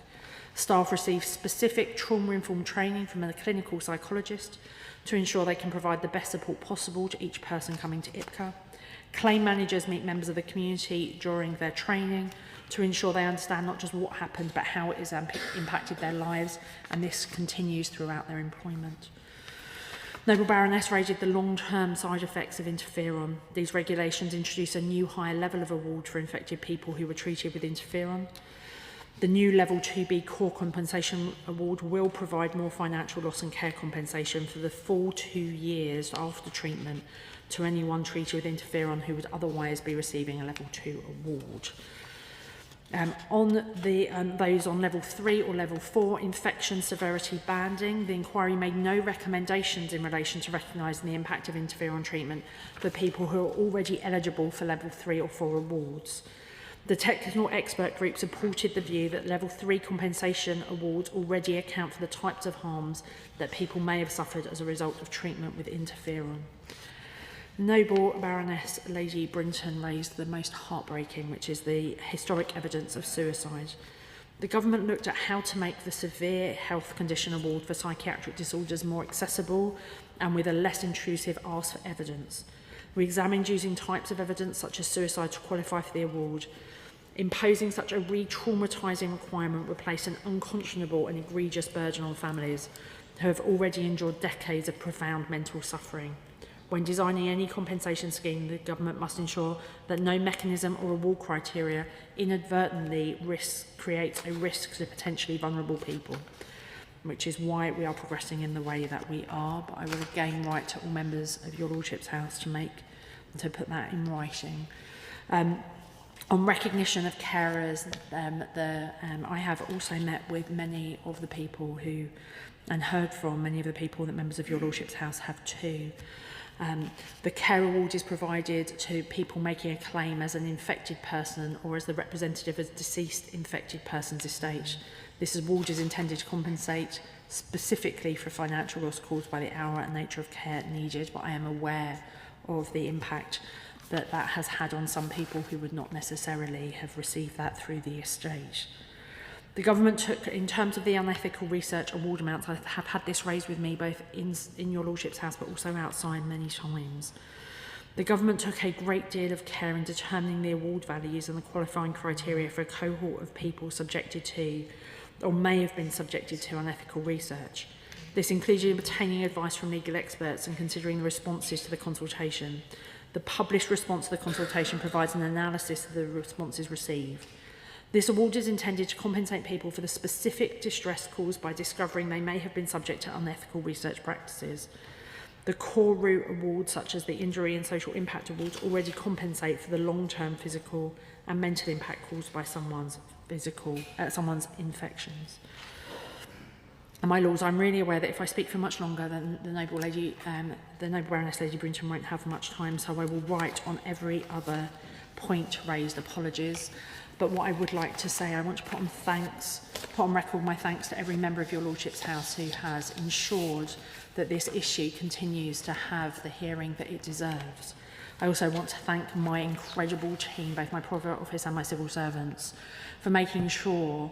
Staff receive specific trauma-informed training from a clinical psychologist to ensure they can provide the best support possible to each person coming to IPCA. Claim managers meet members of the community during their training to ensure they understand not just what happened, but how it has impacted their lives, and this continues throughout their employment. Noble Baroness raised the long-term side effects of interferon. These regulations introduce a new higher level of award for infected people who were treated with interferon. The new Level 2B Core Compensation Award will provide more financial loss and care compensation for the full 2 years after treatment to anyone treated with interferon who would otherwise be receiving a Level 2 award. Those on Level 3 or Level 4 infection severity banding, the inquiry made no recommendations in relation to recognising the impact of interferon treatment for people who are already eligible for Level 3 or 4 awards. The technical expert group supported the view that Level 3 compensation awards already account for the types of harms that people may have suffered as a result of treatment with interferon. Noble Baroness Lady Brinton raised the most heartbreaking, which is the historic evidence of suicide. The government looked at how to make the severe health condition award for psychiatric disorders more accessible and with a less intrusive ask for evidence. We examined using types of evidence such as suicide to qualify for the award. Imposing such a re-traumatising requirement would place an unconscionable and egregious burden on families who have already endured decades of profound mental suffering. When designing any compensation scheme, the government must ensure that no mechanism or award criteria inadvertently creates a risk to potentially vulnerable people, which is why we are progressing in the way that we are. But I will again write to all members of your Lordship's House to put that in writing. On recognition of carers, I have also met with many of the people and heard from many of the people that members of your Lordship's House have too. The care award is provided to people making a claim as an infected person or as the representative of a deceased infected person's estate. This award is intended to compensate specifically for financial loss caused by the hour and nature of care needed, but I am aware of the impact that has had on some people who would not necessarily have received that through the estate. The government took, in terms of the unethical research award amounts, I have had this raised with me both in your Lordship's House but also outside many times. The government took a great deal of care in determining the award values and the qualifying criteria for a cohort of people subjected to, or may have been subjected to, unethical research. This included obtaining advice from legal experts and considering the responses to the consultation. The published response to the consultation provides an analysis of the responses received. This award is intended to compensate people for the specific distress caused by discovering they may have been subject to unethical research practices. The core root awards, such as the injury and social impact awards, already compensate for the long-term physical and mental impact caused by someone's infections. And my lords, I'm really aware that if I speak for much longer, then the noble Baroness Lady Brinton won't have much time, so I will write on every other point raised. Apologies. But what I would like to say, I want to put on record my thanks to every member of your Lordship's House who has ensured that this issue continues to have the hearing that it deserves. I also want to thank my incredible team, both my private office and my civil servants, for making sure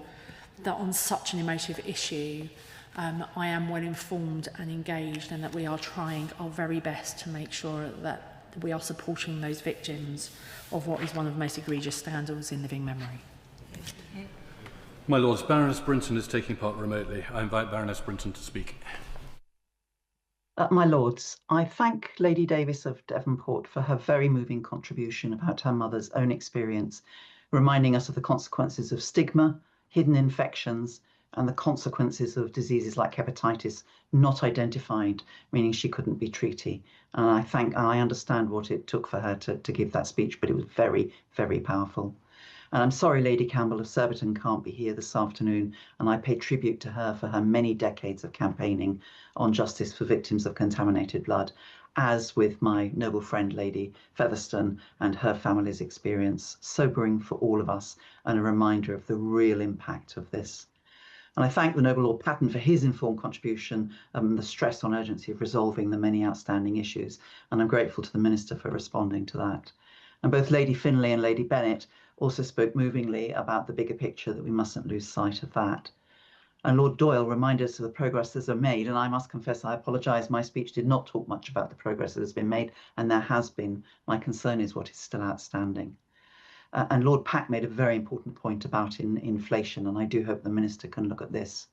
that on such an emotive issue, I am well informed and engaged, and that we are trying our very best to make sure that we are supporting those victims of what is one of the most egregious scandals in living memory. My Lords, Baroness Brinton is taking part remotely. I invite Baroness Brinton to speak. My Lords, I thank Lady Davis of Devonport for her very moving contribution about her mother's own experience, reminding us of the consequences of stigma, hidden infections, and the consequences of diseases like hepatitis not identified, meaning she couldn't be treated. And I understand what it took for her to give that speech, but it was very, very powerful. And I'm sorry Lady Campbell of Surbiton can't be here this afternoon, and I pay tribute to her for her many decades of campaigning on justice for victims of contaminated blood, as with my noble friend Lady Featherstone and her family's experience, sobering for all of us and a reminder of the real impact of this. And I thank the noble Lord Patton for his informed contribution and the stress on urgency of resolving the many outstanding issues. And I'm grateful to the Minister for responding to that. And both Lady Finlay and Lady Bennett also spoke movingly about the bigger picture, that we mustn't lose sight of that. And Lord Doyle reminded us of the progress that has been made. And I must confess, I apologise, my speech did not talk much about the progress that has been made, and there has been. My concern is what is still outstanding. And Lord Pack made a very important point about inflation, and I do hope the Minister can look at this.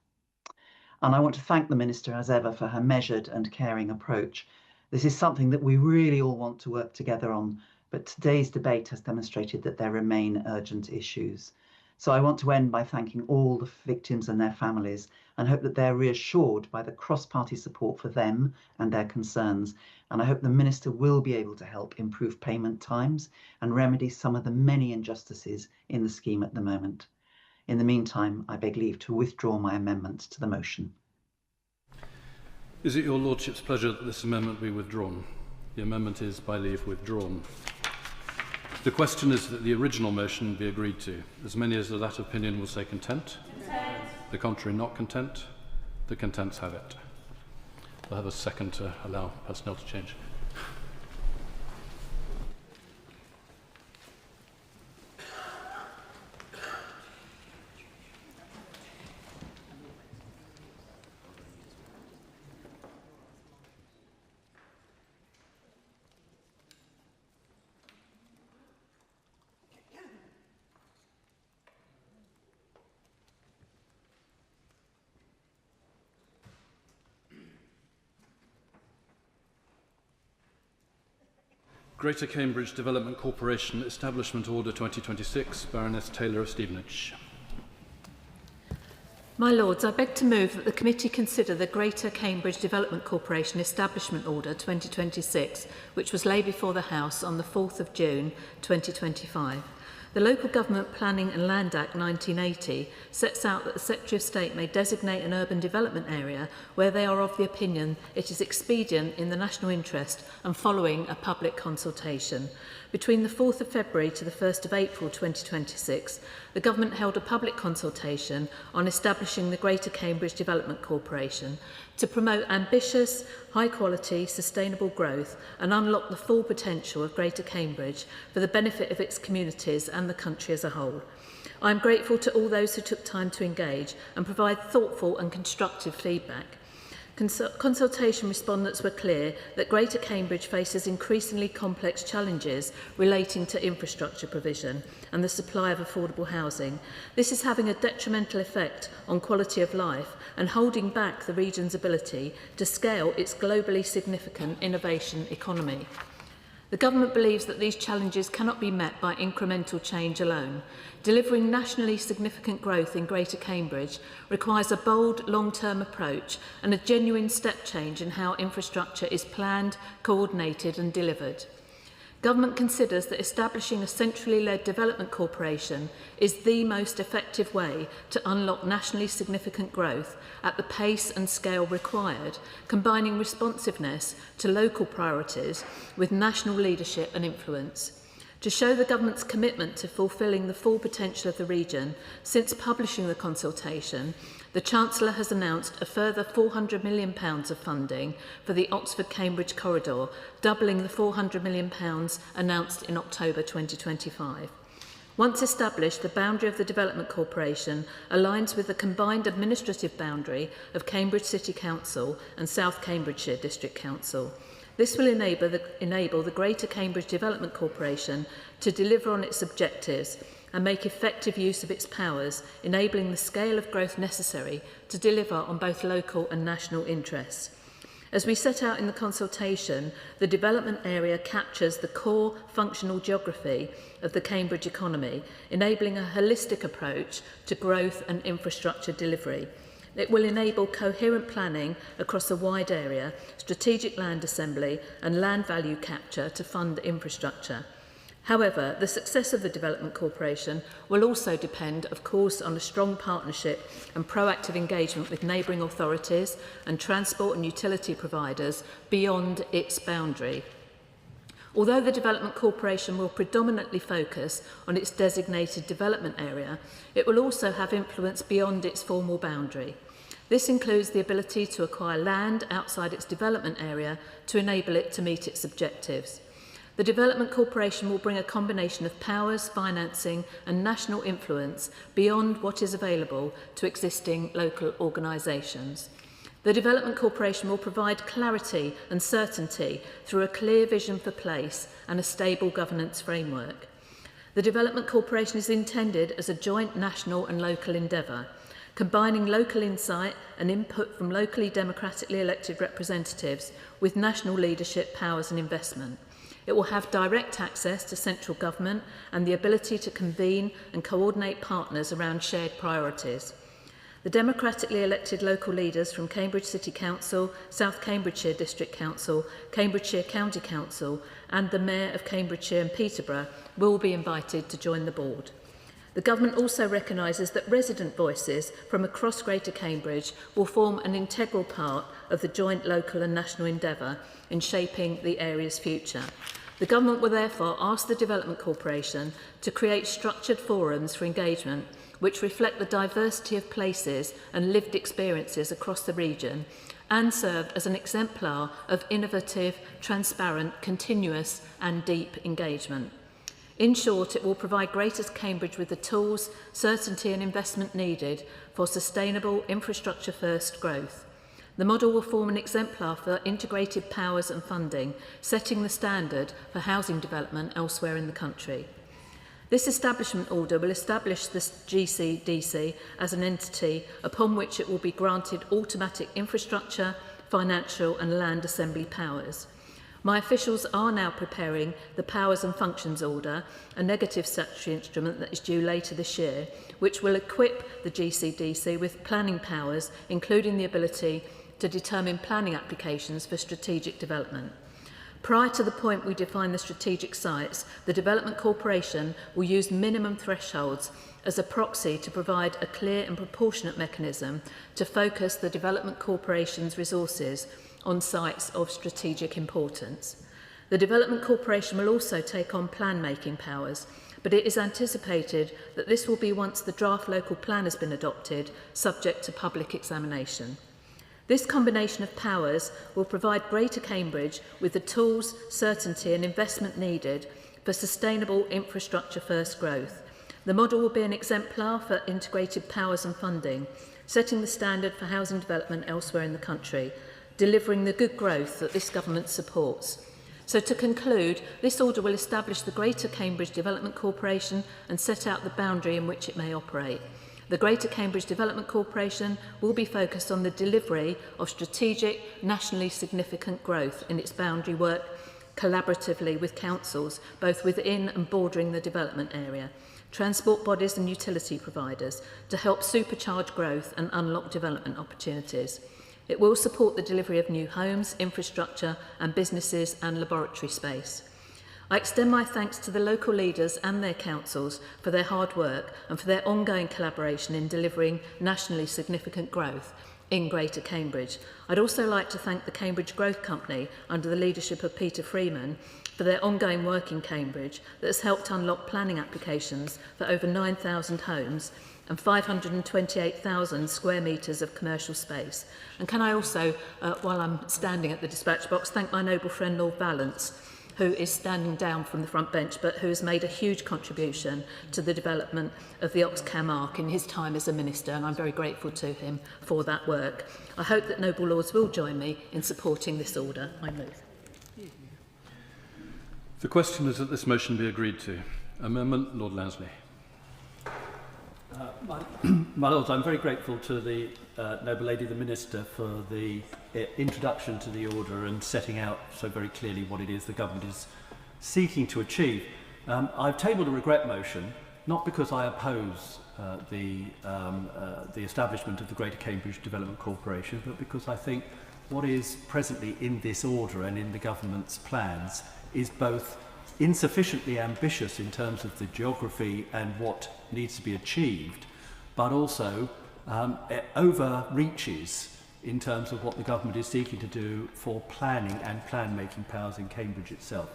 And I want to thank the Minister, as ever, for her measured and caring approach. This is something that we really all want to work together on, but today's debate has demonstrated that there remain urgent issues. So I want to end by thanking all the victims and their families, and hope that they're reassured by the cross-party support for them and their concerns. And I hope the Minister will be able to help improve payment times and remedy some of the many injustices in the scheme at the moment. In the meantime, I beg leave to withdraw my amendment to the motion. Is it your Lordship's pleasure that this amendment be withdrawn? The amendment is by leave withdrawn. The question is that the original motion be agreed to. As many as of that opinion will say content. Content. The contrary not content. The contents have it. I'll have a second to allow personnel to change. Greater Cambridge Development Corporation Establishment Order 2026, Baroness Taylor of Stevenage. My Lords, I beg to move that the committee consider the Greater Cambridge Development Corporation Establishment Order 2026, which was laid before the House on the 4th of June 2025. The Local Government Planning and Land Act 1980 sets out that the Secretary of State may designate an urban development area where they are of the opinion it is expedient in the national interest and following a public consultation. Between the 4th of February to the 1st of April 2026, the Government held a public consultation on establishing the Greater Cambridge Development Corporation to promote ambitious, high-quality, sustainable growth and unlock the full potential of Greater Cambridge for the benefit of its communities and the country as a whole. I am grateful to all those who took time to engage and provide thoughtful and constructive feedback. Consultation respondents were clear that Greater Cambridge faces increasingly complex challenges relating to infrastructure provision and the supply of affordable housing. This is having a detrimental effect on quality of life and holding back the region's ability to scale its globally significant innovation economy. The Government believes that these challenges cannot be met by incremental change alone. Delivering nationally significant growth in Greater Cambridge requires a bold, long-term approach and a genuine step change in how infrastructure is planned, coordinated and delivered. Government considers that establishing a centrally led development corporation is the most effective way to unlock nationally significant growth at the pace and scale required, combining responsiveness to local priorities with national leadership and influence. To show the Government's commitment to fulfilling the full potential of the region, since publishing the consultation, the Chancellor has announced a further £400 million of funding for the Oxford-Cambridge corridor, doubling the £400 million announced in October 2025. Once established, the boundary of the Development Corporation aligns with the combined administrative boundary of Cambridge City Council and South Cambridgeshire District Council. This will enable the Greater Cambridge Development Corporation to deliver on its objectives and make effective use of its powers, enabling the scale of growth necessary to deliver on both local and national interests. As we set out in the consultation, the development area captures the core functional geography of the Cambridge economy, enabling a holistic approach to growth and infrastructure delivery. It will enable coherent planning across a wide area, strategic land assembly and land value capture to fund infrastructure. However, the success of the Development Corporation will also depend, of course, on a strong partnership and proactive engagement with neighbouring authorities and transport and utility providers beyond its boundary. Although the Development Corporation will predominantly focus on its designated development area, it will also have influence beyond its formal boundary. This includes the ability to acquire land outside its development area to enable it to meet its objectives. The Development Corporation will bring a combination of powers, financing and national influence beyond what is available to existing local organisations. The Development Corporation will provide clarity and certainty through a clear vision for place and a stable governance framework. The Development Corporation is intended as a joint national and local endeavour, combining local insight and input from locally democratically elected representatives with national leadership, powers and investment. It will have direct access to central government and the ability to convene and coordinate partners around shared priorities. The democratically elected local leaders from Cambridge City Council, South Cambridgeshire District Council, Cambridgeshire County Council and the Mayor of Cambridgeshire and Peterborough will be invited to join the board. The Government also recognises that resident voices from across Greater Cambridge will form an integral part of the joint local and national endeavour in shaping the area's future. The Government will therefore ask the Development Corporation to create structured forums for engagement which reflect the diversity of places and lived experiences across the region and serve as an exemplar of innovative, transparent, continuous and deep engagement. In short, it will provide Greater Cambridge with the tools, certainty and investment needed for sustainable infrastructure-first growth. The model will form an exemplar for integrated powers and funding, setting the standard for housing development elsewhere in the country. This establishment order will establish the GCDC as an entity upon which it will be granted automatic infrastructure, financial and land assembly powers. My officials are now preparing the Powers and Functions Order, a negative statutory instrument that is due later this year, which will equip the GCDC with planning powers, including the ability to determine planning applications for strategic development. Prior to the point we define the strategic sites, the Development Corporation will use minimum thresholds as a proxy to provide a clear and proportionate mechanism to focus the Development Corporation's resources on sites of strategic importance. The Development Corporation will also take on plan-making powers, but it is anticipated that this will be once the draft local plan has been adopted, subject to public examination. This combination of powers will provide Greater Cambridge with the tools, certainty and investment needed for sustainable infrastructure-first growth. The model will be an exemplar for integrated powers and funding, setting the standard for housing development elsewhere in the country, delivering the good growth that this Government supports. So to conclude, this order will establish the Greater Cambridge Development Corporation and set out the boundary in which it may operate. The Greater Cambridge Development Corporation will be focused on the delivery of strategic, nationally significant growth in its boundary work, collaboratively with councils, both within and bordering the development area, transport bodies and utility providers to help supercharge growth and unlock development opportunities. It will support the delivery of new homes, infrastructure and businesses and laboratory space. I extend my thanks to the local leaders and their councils for their hard work and for their ongoing collaboration in delivering nationally significant growth in Greater Cambridge. I'd also like to thank the Cambridge Growth Company under the leadership of Peter Freeman for their ongoing work in Cambridge that has helped unlock planning applications for over 9,000 homes and 528,000 square metres of commercial space. And can I also, while I'm standing at the dispatch box, thank my noble friend Lord Vallance, who is standing down from the front bench, but who has made a huge contribution to the development of the Oxcam Arc in his time as a minister, and I'm very grateful to him for that work. I hope that noble lords will join me in supporting this order. I move. The question is that this motion be agreed to. Amendment, Lord Lansley. My Lords, I'm very grateful to the noble lady, the Minister, for the introduction to the order and setting out so very clearly what it is the government is seeking to achieve. I've tabled a regret motion, not because I oppose the establishment of the Greater Cambridge Development Corporation, but because I think what is presently in this order and in the government's plans is both insufficiently ambitious in terms of the geography and what needs to be achieved, but also overreaches in terms of what the government is seeking to do for planning and plan-making powers in Cambridge itself.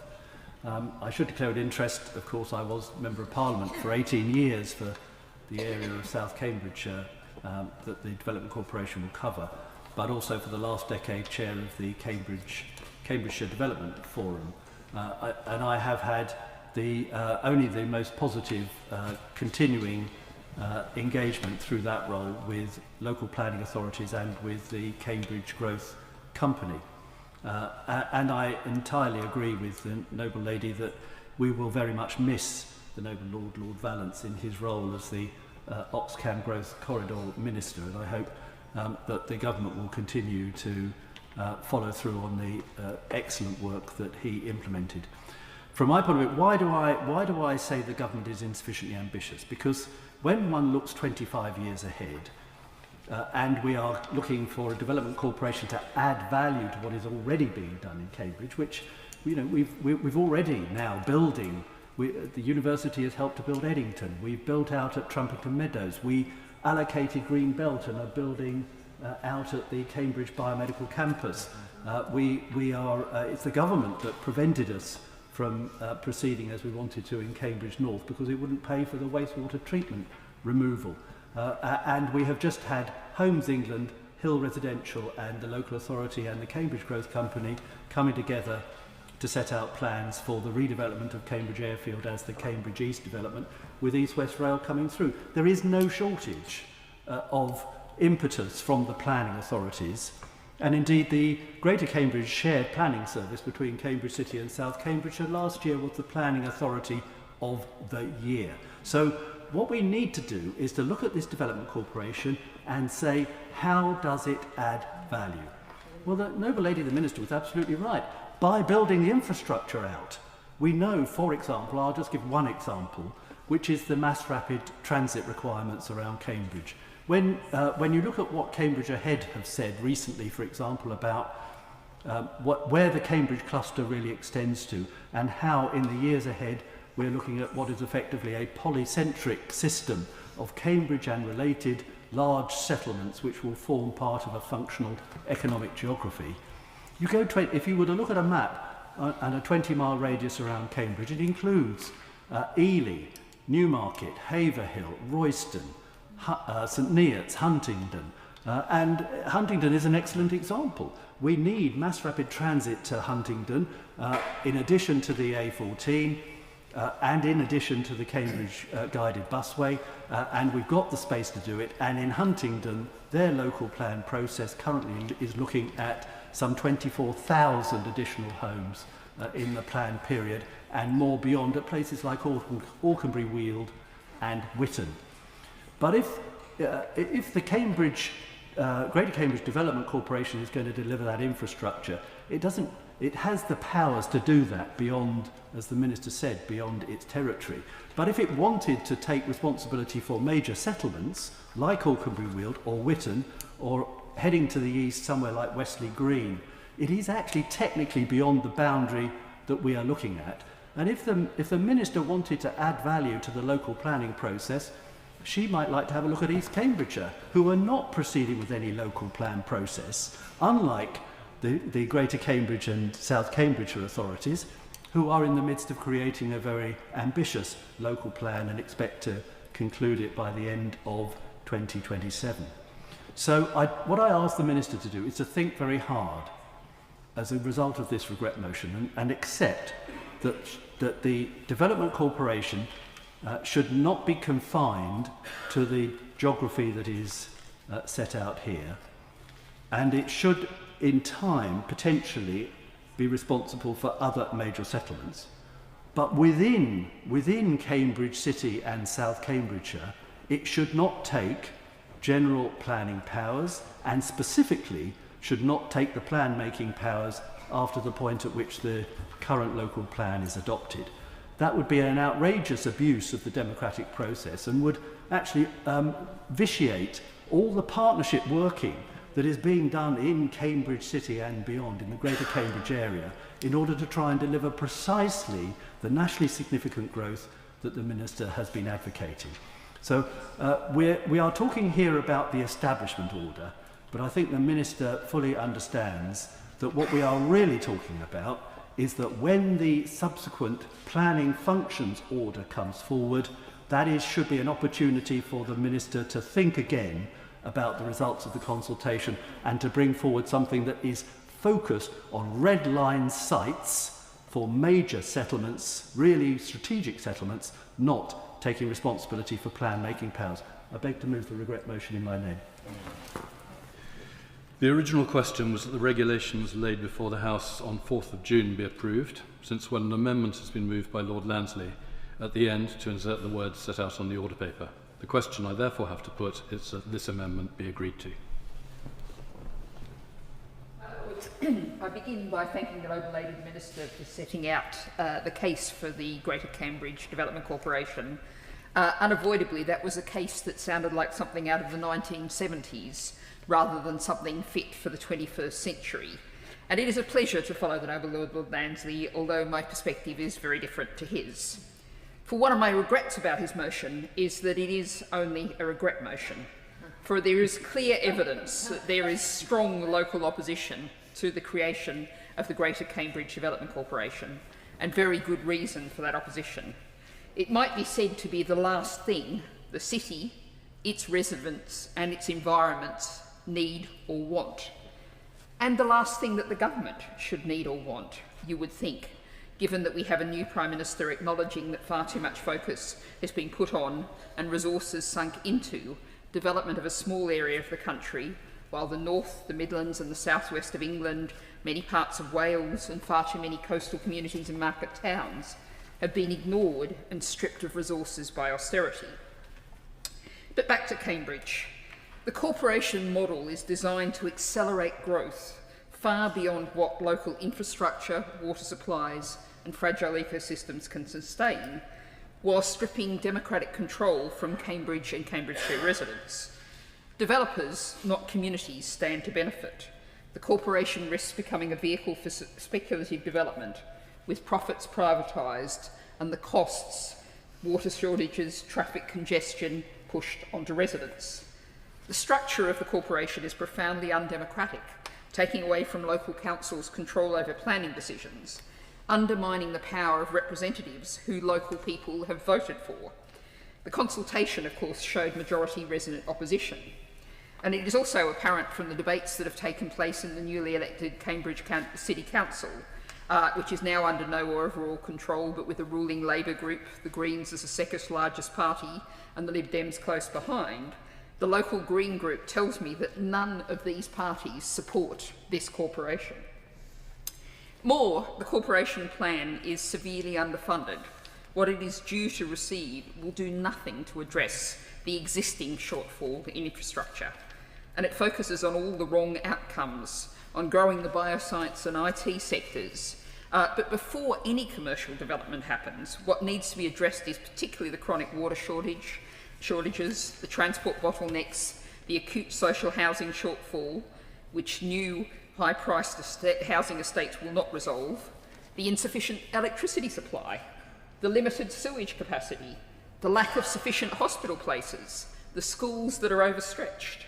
I should declare an interest, of course, I was Member of Parliament for 18 years for the area of South Cambridgeshire that the Development Corporation will cover, but also for the last decade chair of the Cambridgeshire Development Forum. And I have had only the most positive continuing engagement through that role with local planning authorities and with the Cambridge Growth Company. And I entirely agree with the noble lady that we will very much miss the noble Lord Vallance in his role as the Oxcam Growth Corridor Minister, and I hope that the government will continue to follow through on the excellent work that he implemented. From my point of view, why do I say the government is insufficiently ambitious? Because when one looks 25 years ahead, and we are looking for a development corporation to add value to what is already being done in Cambridge, which we've already now building. The university has helped to build Eddington. We've built out at Trumpeton Meadows. We allocated Green Belt and are building out at the Cambridge Biomedical Campus. It's the government that prevented us from proceeding as we wanted to in Cambridge North because it wouldn't pay for the wastewater treatment removal. And we have just had Homes England, Hill Residential and the local authority and the Cambridge Growth Company coming together to set out plans for the redevelopment of Cambridge Airfield as the Cambridge East development, with East West Rail coming through. There is no shortage of impetus from the planning authorities, and indeed the Greater Cambridge Shared Planning Service between Cambridge City and South Cambridgeshire last year was the planning authority of the year. So what we need to do is to look at this development corporation and say, how does it add value? Well, the noble lady, the Minister, was absolutely right. By building the infrastructure out, we know, for example, I'll just give one example, which is the mass rapid transit requirements around Cambridge. When you look at what Cambridge Ahead have said recently, for example, about where the Cambridge cluster really extends to and how in the years ahead we're looking at what is effectively a polycentric system of Cambridge and related large settlements which will form part of a functional economic geography. You go if you were to look at a map and a 20-mile radius around Cambridge, it includes Ely, Newmarket, Haverhill, Royston, St Neots, Huntingdon, and Huntingdon is an excellent example. We need mass rapid transit to Huntingdon in addition to the A14 and in addition to the Cambridge guided busway, and we've got the space to do it. And in Huntingdon, their local plan process currently is looking at some 24,000 additional homes in the planned period, and more beyond at places like Auchenbury, Weald and Witton. But if the Greater Cambridge Development Corporation is going to deliver that infrastructure, it doesn't It has the powers to do that beyond, as the Minister said, beyond its territory. But if it wanted to take responsibility for major settlements, like Alconbury Weald or Witton, or heading to the east somewhere like Wesley Green, it is actually technically beyond the boundary that we are looking at. And if the Minister wanted to add value to the local planning process, she might like to have a look at East Cambridgeshire, who are not proceeding with any local plan process, unlike the Greater Cambridge and South Cambridgeshire authorities, who are in the midst of creating a very ambitious local plan and expect to conclude it by the end of 2027. So what I ask the Minister to do is to think very hard as a result of this regret motion and accept that the Development Corporation should not be confined to the geography that is set out here, and it should in time potentially be responsible for other major settlements. But within Cambridge City and South Cambridgeshire, it should not take general planning powers, and specifically should not take the plan making powers after the point at which the current local plan is adopted. That would be an outrageous abuse of the democratic process and would actually vitiate all the partnership working that is being done in Cambridge City and beyond, in the Greater Cambridge area, in order to try and deliver precisely the nationally significant growth that the Minister has been advocating. So we are talking here about the establishment order, but I think the Minister fully understands that what we are really talking about is that when the subsequent planning functions order comes forward, that should be an opportunity for the Minister to think again about the results of the consultation and to bring forward something that is focused on red line sites for major settlements, really strategic settlements, not taking responsibility for plan making powers. I beg to move the regret motion in my name. The original question was that the regulations laid before the House on 4th of June be approved, since when an amendment has been moved by Lord Lansley at the end to insert the words set out on the order paper. The question I therefore have to put is that this amendment be agreed to. I begin by thanking the Noble Lady the Minister for setting out the case for the Greater Cambridge Development Corporation. Unavoidably, that was a case that sounded like something out of the 1970s rather than something fit for the 21st century. And it is a pleasure to follow the Noble Lord Lansley, although my perspective is very different to his. For one of my regrets about his motion is that it is only a regret motion, for there is clear evidence that there is strong local opposition to the creation of the Greater Cambridge Development Corporation, and very good reason for that opposition. It might be said to be the last thing the city, its residents and its environments need or want, and the last thing that the government should need or want, you would think, given that we have a new Prime Minister acknowledging that far too much focus has been put on and resources sunk into development of a small area of the country, while the north, the Midlands and the southwest of England, many parts of Wales and far too many coastal communities and market towns have been ignored and stripped of resources by austerity. But back to Cambridge. The corporation model is designed to accelerate growth far beyond what local infrastructure, water supplies and fragile ecosystems can sustain, while stripping democratic control from Cambridge and Cambridgeshire residents. Developers, not communities, stand to benefit. The corporation risks becoming a vehicle for speculative development, with profits privatised and the costs, water shortages, traffic congestion, pushed onto residents. The structure of the corporation is profoundly undemocratic, taking away from local councils control over planning decisions, undermining the power of representatives who local people have voted for. The consultation, of course, showed majority resident opposition. And it is also apparent from the debates that have taken place in the newly elected Cambridge City Council, which is now under no overall control but with a ruling Labour group, the Greens as the second largest party and the Lib Dems close behind. The local Green group tells me that none of these parties support this corporation. More, the corporation plan is severely underfunded. What it is due to receive will do nothing to address the existing shortfall in infrastructure, and it focuses on all the wrong outcomes on growing the bioscience and IT sectors. But before any commercial development happens, what needs to be addressed is particularly the chronic water shortages, the transport bottlenecks, the acute social housing shortfall, which new high-priced housing estates will not resolve, the insufficient electricity supply, the limited sewage capacity, the lack of sufficient hospital places, the schools that are overstretched.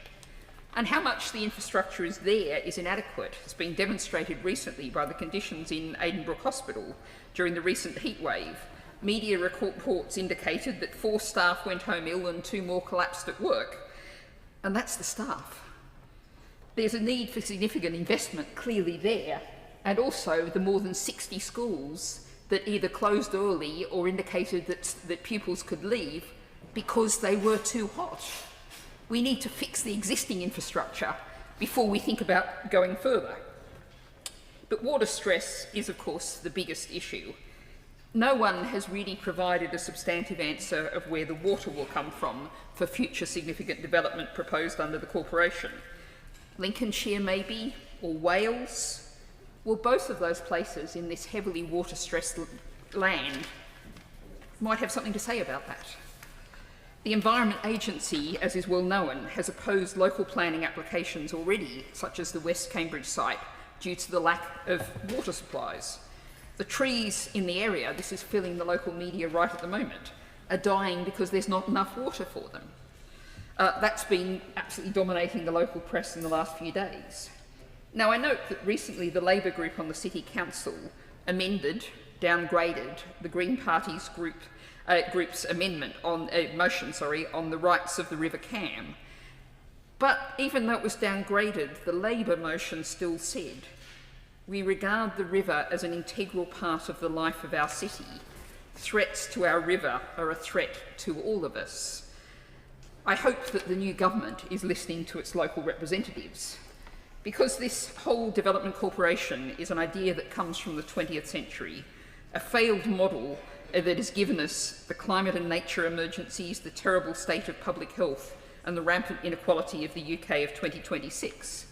And how much the infrastructure is there is inadequate has been demonstrated recently by the conditions in Aidenbrook Hospital during the recent heat wave. Media reports indicated that 4 staff went home ill and 2 more collapsed at work. And that's the staff. There's a need for significant investment clearly there, and also the more than 60 schools that either closed early or indicated that pupils could leave because they were too hot. We need to fix the existing infrastructure before we think about going further. But water stress is, of course, the biggest issue. No one has really provided a substantive answer of where the water will come from for future significant development proposed under the corporation. Lincolnshire maybe, or Wales? Well, both of those places in this heavily water-stressed land might have something to say about that. The Environment Agency, as is well known, has opposed local planning applications already, such as the West Cambridge site, due to the lack of water supplies. The trees in the area, this is filling the local media right at the moment, are dying because there's not enough water for them. That's been absolutely dominating the local press in the last few days. Now, I note that recently the Labour group on the City Council amended, downgraded, the Green Party's group's amendment on motion on the rights of the River Cam. But even though it was downgraded, the Labour motion still said, "We regard the river as an integral part of the life of our city. Threats to our river are a threat to all of us." I hope that the new government is listening to its local representatives, because this whole development corporation is an idea that comes from the 20th century, a failed model that has given us the climate and nature emergencies, the terrible state of public health, and the rampant inequality of the UK of 2026.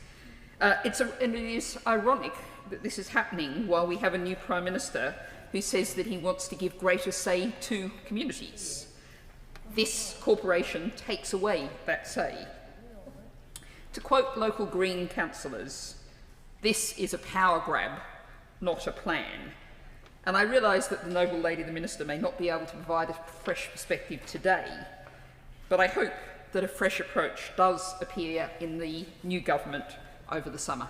It is ironic that this is happening while we have a new Prime Minister who says that he wants to give greater say to communities. This corporation takes away that say. To quote local Green councillors, "This is a power grab, not a plan." And I realise that the noble lady, the Minister, may not be able to provide a fresh perspective today, but I hope that a fresh approach does appear in the new government over the summer.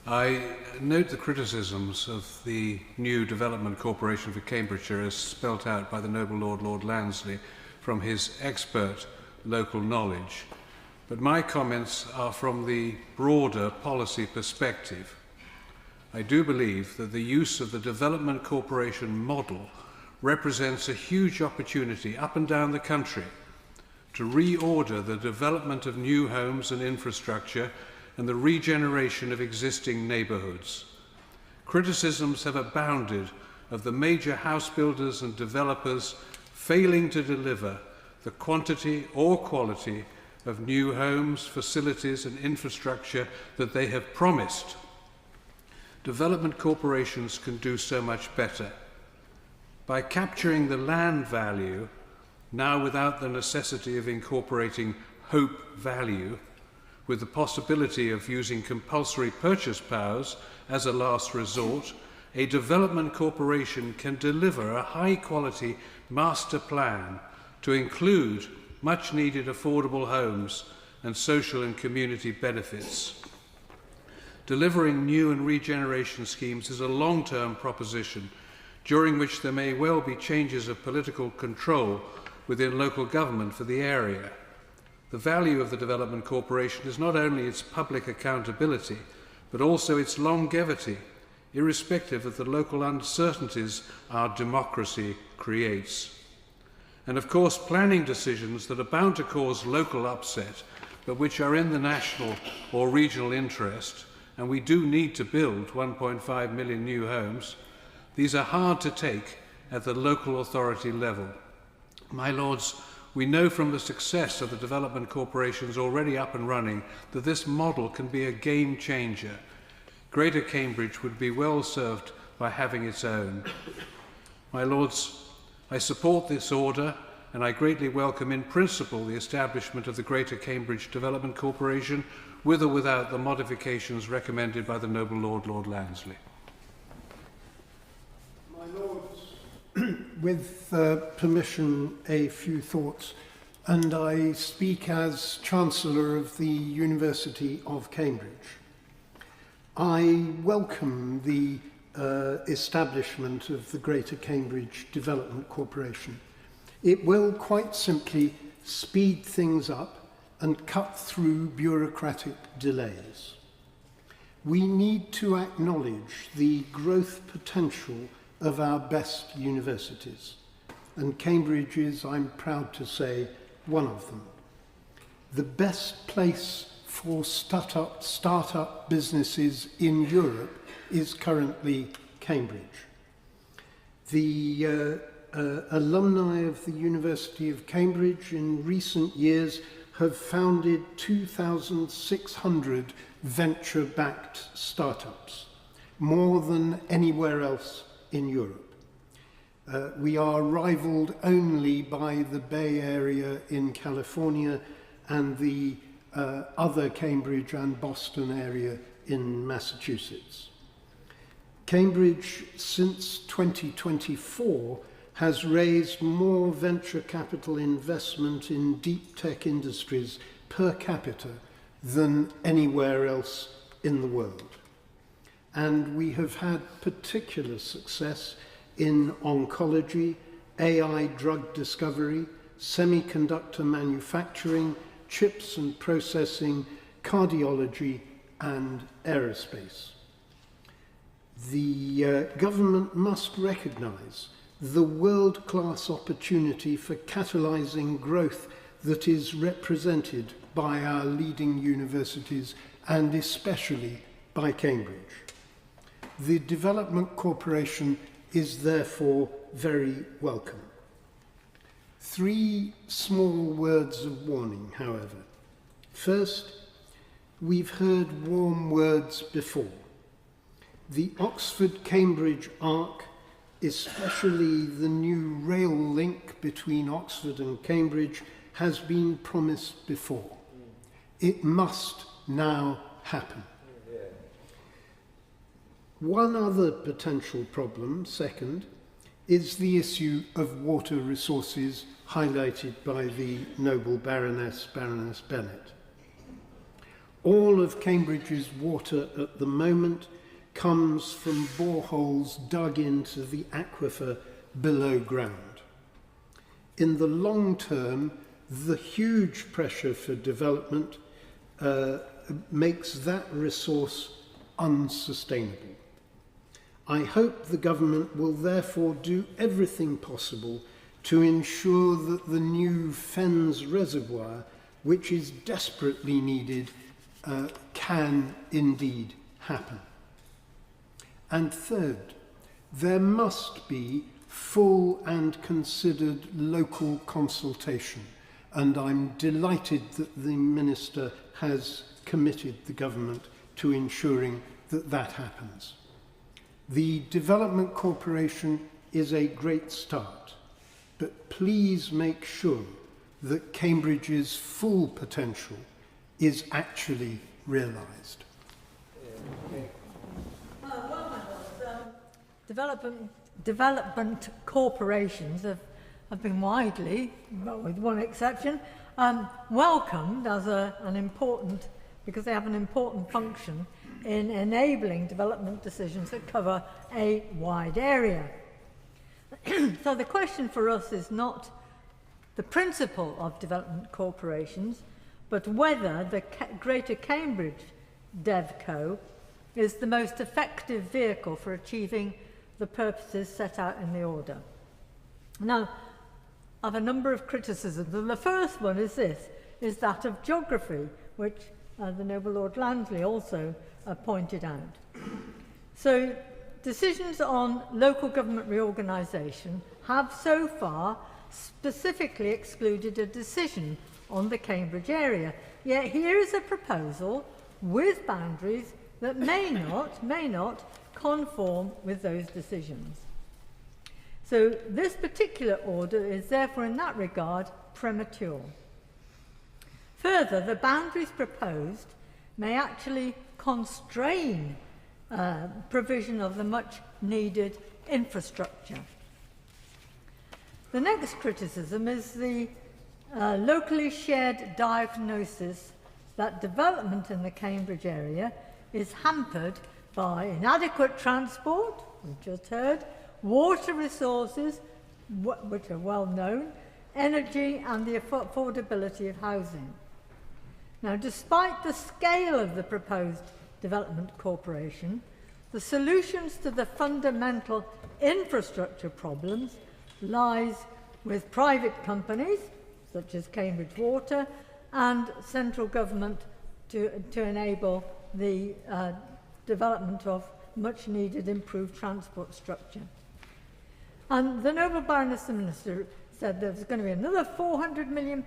I note the criticisms of the new Development Corporation for Cambridgeshire as spelt out by the noble Lord Lansley from his expert local knowledge. But my comments are from the broader policy perspective. I do believe that the use of the Development Corporation model represents a huge opportunity up and down the country to reorder the development of new homes and infrastructure and the regeneration of existing neighbourhoods. Criticisms have abounded of the major house builders and developers failing to deliver the quantity or quality of new homes, facilities and infrastructure that they have promised. Development corporations can do so much better. By capturing the land value, now without the necessity of incorporating hope value, with the possibility of using compulsory purchase powers as a last resort, a development corporation can deliver a high-quality master plan to include much-needed affordable homes and social and community benefits. Delivering new and regeneration schemes is a long-term proposition, during which there may well be changes of political control within local government for the area. The value of the Development Corporation is not only its public accountability, but also its longevity, irrespective of the local uncertainties our democracy creates. And of course, planning decisions that are bound to cause local upset, but which are in the national or regional interest, and we do need to build 1.5 million new homes, these are hard to take at the local authority level. My Lords, we know from the success of the development corporations already up and running that this model can be a game changer. Greater Cambridge would be well served by having its own. My Lords, I support this order, and I greatly welcome in principle the establishment of the Greater Cambridge Development Corporation, with or without the modifications recommended by the noble Lord, Lord Lansley. My Lords, with permission, a few thoughts, and I speak as Chancellor of the University of Cambridge. I welcome the establishment of the Greater Cambridge Development Corporation. It will quite simply speed things up and cut through bureaucratic delays. We need to acknowledge the growth potential of our best universities, and Cambridge is, I'm proud to say, one of them. The best place for startup businesses in Europe is currently Cambridge. The alumni of the University of Cambridge in recent years have founded 2,600 venture-backed startups, more than anywhere else in Europe. We are rivaled only by the Bay Area in California and the other Cambridge and Boston area in Massachusetts. Cambridge, since 2024, has raised more venture capital investment in deep tech industries per capita than anywhere else in the world. And we have had particular success in oncology, AI drug discovery, semiconductor manufacturing, chips and processing, cardiology, and aerospace. The government must recognise the world-class opportunity for catalysing growth that is represented by our leading universities and especially by Cambridge. The Development Corporation is therefore very welcome. 3 small words of warning, however. First, we've heard warm words before. The Oxford-Cambridge arc, especially the new rail link between Oxford and Cambridge, has been promised before. It must now happen. One other potential problem, second, is the issue of water resources highlighted by the noble Baroness Bennett. All of Cambridge's water at the moment comes from boreholes dug into the aquifer below ground. In the long term, the huge pressure for development makes that resource unsustainable. I hope the government will therefore do everything possible to ensure that the new Fens reservoir, which is desperately needed, can indeed happen. And third, there must be full and considered local consultation, and I'm delighted that the Minister has committed the government to ensuring that that happens. The Development Corporation is a great start, but please make sure that Cambridge's full potential is actually realised. Development corporations have been widely, with one exception, welcomed as an important, because they have an important function in enabling development decisions that cover a wide area. So the question for us is not the principle of development corporations, but whether the Greater Cambridge DevCo is the most effective vehicle for achieving the purposes set out in the order. Now, I have a number of criticisms, and the first one is is that of geography, which the noble Lord Lansley also pointed out. So, decisions on local government reorganisation have so far specifically excluded a decision on the Cambridge area. Yet here is a proposal with boundaries that may not conform with those decisions. So this particular order is therefore in that regard premature. Further, the boundaries proposed may actually constrain provision of the much needed infrastructure. The next criticism is the locally shared diagnosis that development in the Cambridge area is hampered by inadequate transport, we've just heard, water resources, which are well known, energy and the affordability of housing. Now, despite the scale of the proposed development corporation, the solutions to the fundamental infrastructure problems lies with private companies, such as Cambridge Water, and central government to enable the development of much needed improved transport structure. And the Noble Baroness, the Minister, said there's going to be another £400 million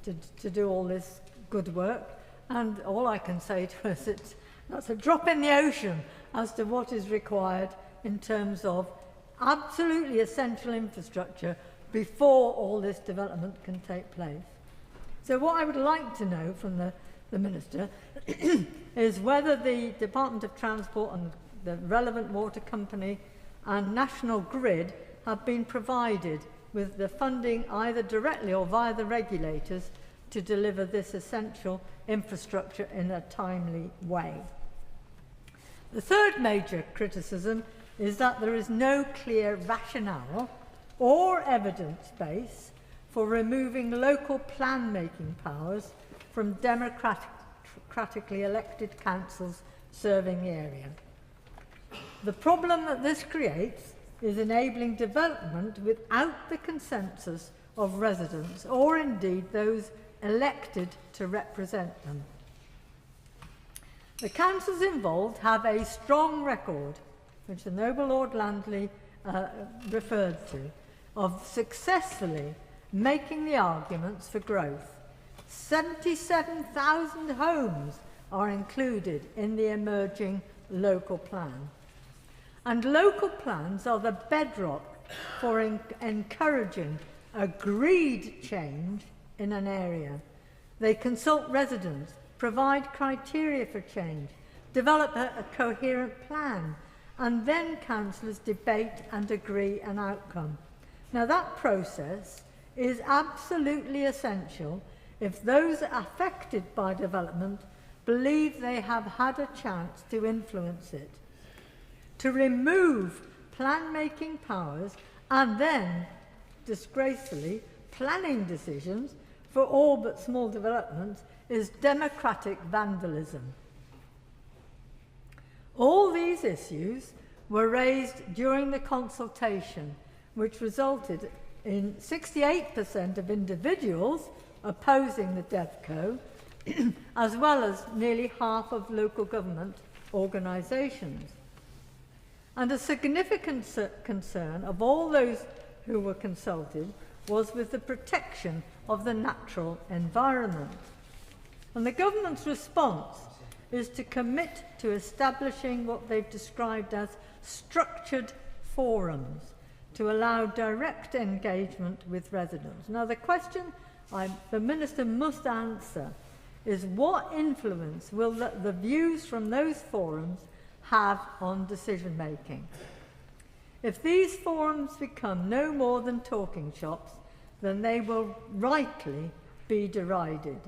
to do all this good work. And all I can say to us is that's a drop in the ocean as to what is required in terms of absolutely essential infrastructure before all this development can take place. So what I would like to know from the Minister is whether the Department of Transport and the relevant water company and National Grid have been provided with the funding either directly or via the regulators to deliver this essential infrastructure in a timely way. The third major criticism is that there is no clear rationale or evidence base for removing local plan-making powers from democratically elected councils serving the area. The problem that this creates is enabling development without the consensus of residents or indeed those elected to represent them. The councils involved have a strong record, which the Noble Lord Landley referred to, of successfully making the arguments for growth. 77,000 homes are included in the emerging local plan. And local plans are the bedrock for encouraging agreed change in an area. They consult residents, provide criteria for change, develop a coherent plan, and then councillors debate and agree an outcome. Now that process is absolutely essential if those affected by development believe they have had a chance to influence it. To remove plan-making powers and then, disgracefully, planning decisions for all but small developments is democratic vandalism. All these issues were raised during the consultation, which resulted in 68% of individuals opposing the DevCo, as well as nearly half of local government organisations. And a significant concern of all those who were consulted was with the protection of the natural environment. And the government's response is to commit to establishing what they've described as structured forums to allow direct engagement with residents. Now, the question the Minister must answer is what influence will the views from those forums have on decision making? If these forums become no more than talking shops, then they will rightly be derided.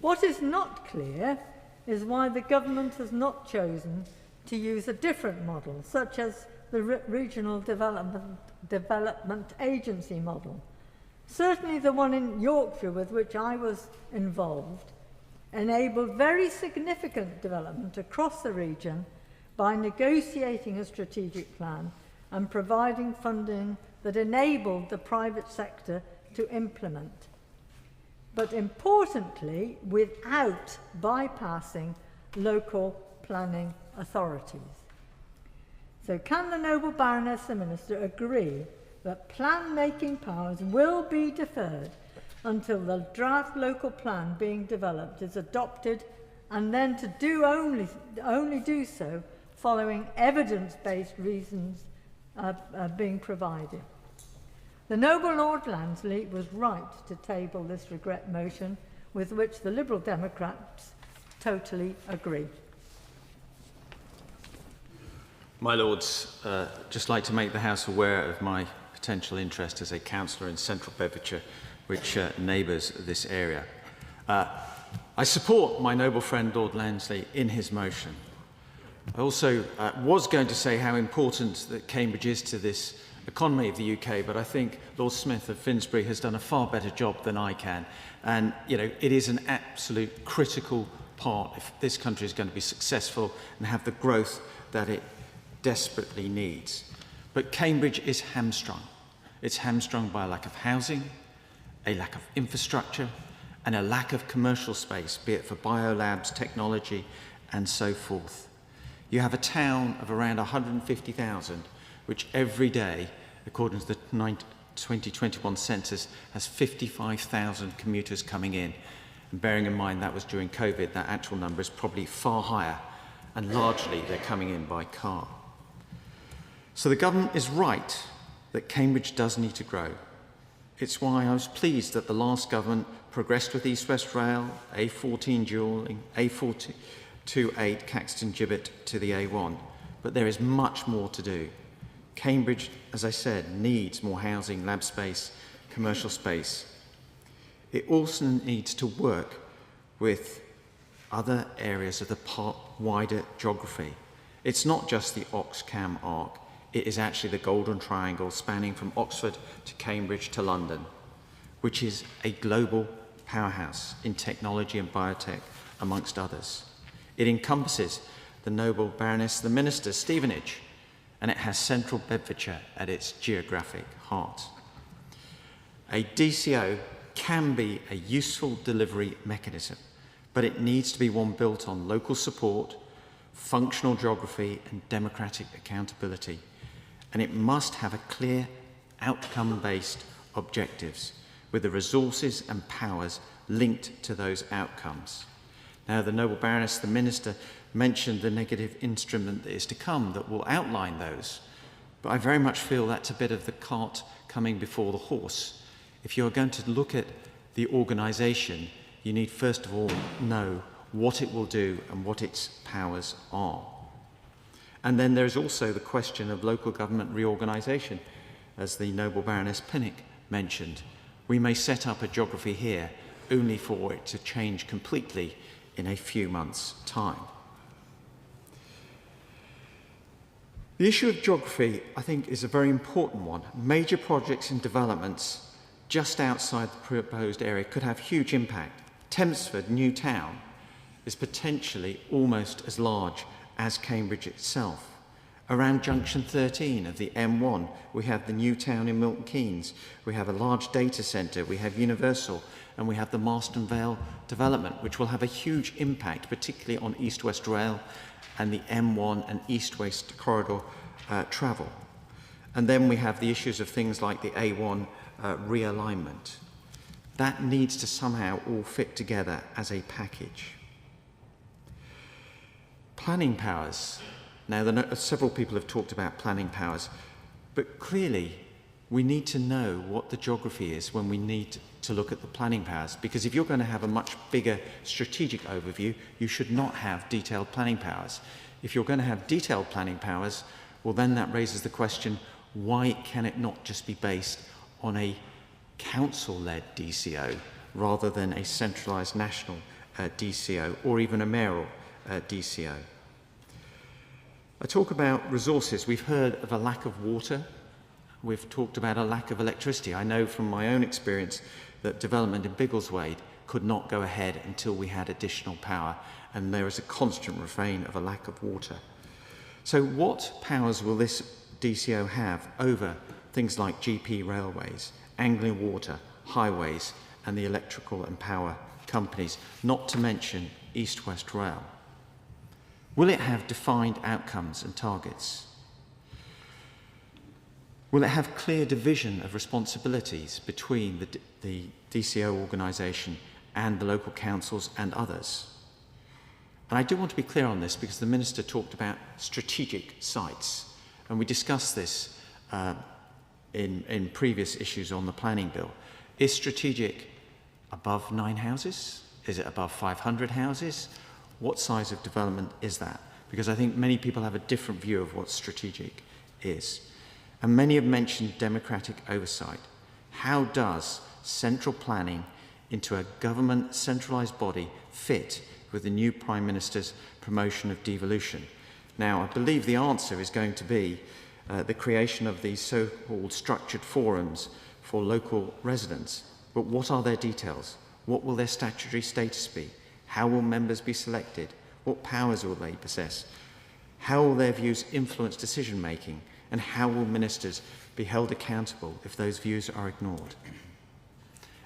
What is not clear is why the government has not chosen to use a different model, such as the Regional Development Agency model. Certainly the one in Yorkshire with which I was involved enabled very significant development across the region by negotiating a strategic plan and providing funding that enabled the private sector to implement. But importantly, without bypassing local planning authorities. So can the Noble Baroness, the Minister, agree that plan-making powers will be deferred until the draft local plan being developed is adopted, and then to only do so following evidence-based reasons being provided. The Noble Lord Lansley was right to table this regret motion, with which the Liberal Democrats totally agree. My Lords, just like to make the House aware of my potential interest as a councillor in central Bedfordshire, which neighbours this area. I support my noble friend Lord Lansley in his motion. I also was going to say how important that Cambridge is to this economy of the UK, but I think Lord Smith of Finsbury has done a far better job than I can. And, you know, it is an absolute critical part if this country is going to be successful and have the growth that it desperately needs. But Cambridge is hamstrung. It's hamstrung by a lack of housing, a lack of infrastructure, and a lack of commercial space, be it for biolabs, technology, and so forth. You have a town of around 150,000, which every day, according to the 2021 census, has 55,000 commuters coming in. And bearing in mind that was during COVID, that actual number is probably far higher, and largely they're coming in by car. So the government is right that Cambridge does need to grow. It's why I was pleased that the last government progressed with East West Rail, A14 dualling, A428 Caxton Gibbet to the A1. But there is much more to do. Cambridge, as I said, needs more housing, lab space, commercial space. It also needs to work with other areas of the wider geography. It's not just the Oxcam arc. It is actually the Golden Triangle spanning from Oxford to Cambridge to London, which is a global powerhouse in technology and biotech, amongst others. It encompasses the noble Baroness, the Minister, Stevenage, and it has central Bedfordshire at its geographic heart. A DCO can be a useful delivery mechanism, but it needs to be one built on local support, functional geography, and democratic accountability. And it must have a clear outcome-based objectives with the resources and powers linked to those outcomes. Now, the noble Baroness, the Minister, mentioned the negative instrument that is to come that will outline those, but I very much feel that's a bit of the cart coming before the horse. If you're going to look at the organisation, you need first of all know what it will do and what its powers are. And then there's also the question of local government reorganisation, as the noble Baroness Pinnock mentioned. We may set up a geography here only for it to change completely in a few months' time. The issue of geography, I think, is a very important one. Major projects and developments just outside the proposed area could have huge impact. Tempsford, new town, is potentially almost as large as Cambridge itself. Around junction 13 of the M1, we have the new town in Milton Keynes, we have a large data centre, we have Universal, and we have the Marston Vale development, which will have a huge impact, particularly on East-West Rail and the M1 and East-West corridor travel. And then we have the issues of things like the A1 realignment. That needs to somehow all fit together as a package. Planning powers. Now, several people have talked about planning powers, but clearly we need to know what the geography is when we need to look at the planning powers, because if you're going to have a much bigger strategic overview, you should not have detailed planning powers. If you're going to have detailed planning powers, well, then that raises the question, why can it not just be based on a council-led DCO rather than a centralised national DCO or even a mayoral DCO? I talk about resources. We've heard of a lack of water. We've talked about a lack of electricity. I know from my own experience that development in Biggleswade could not go ahead until we had additional power, and there is a constant refrain of a lack of water. So what powers will this DCO have over things like GP railways, Anglian Water, highways, and the electrical and power companies, not to mention East-West Rail? Will it have defined outcomes and targets? Will it have clear division of responsibilities between the DCO organisation and the local councils and others? And I do want to be clear on this because the Minister talked about strategic sites, and we discussed this in previous issues on the planning bill. Is strategic above 9 houses? Is it above 500 houses? What size of development is that? Because I think many people have a different view of what strategic is. And many have mentioned democratic oversight. How does central planning into a government centralised body fit with the new Prime Minister's promotion of devolution? Now, I believe the answer is going to be the creation of these so-called structured forums for local residents. But what are their details? What will their statutory status be? How will members be selected? What powers will they possess? How will their views influence decision-making? And how will ministers be held accountable if those views are ignored?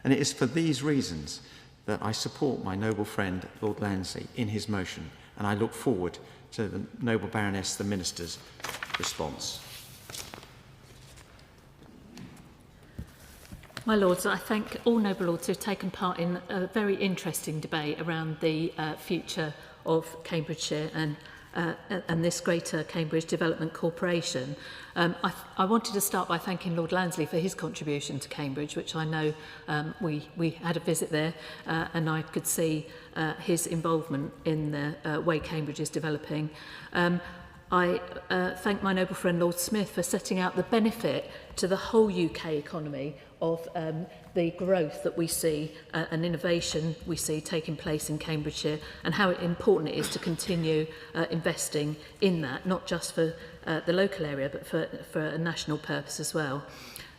And it is for these reasons that I support my noble friend Lord Lansley in his motion, and I look forward to the noble Baroness, the Minister's response. My Lords, I thank all noble lords who have taken part in a very interesting debate around the future of Cambridgeshire and this Greater Cambridge Development Corporation. I wanted to start by thanking Lord Lansley for his contribution to Cambridge, which I know we had a visit there and I could see his involvement in the way Cambridge is developing. I thank my noble friend Lord Smith for setting out the benefit to the whole UK economy of the growth that we see and innovation we see taking place in Cambridgeshire, and how important it is to continue investing in that, not just for the local area but for a national purpose as well.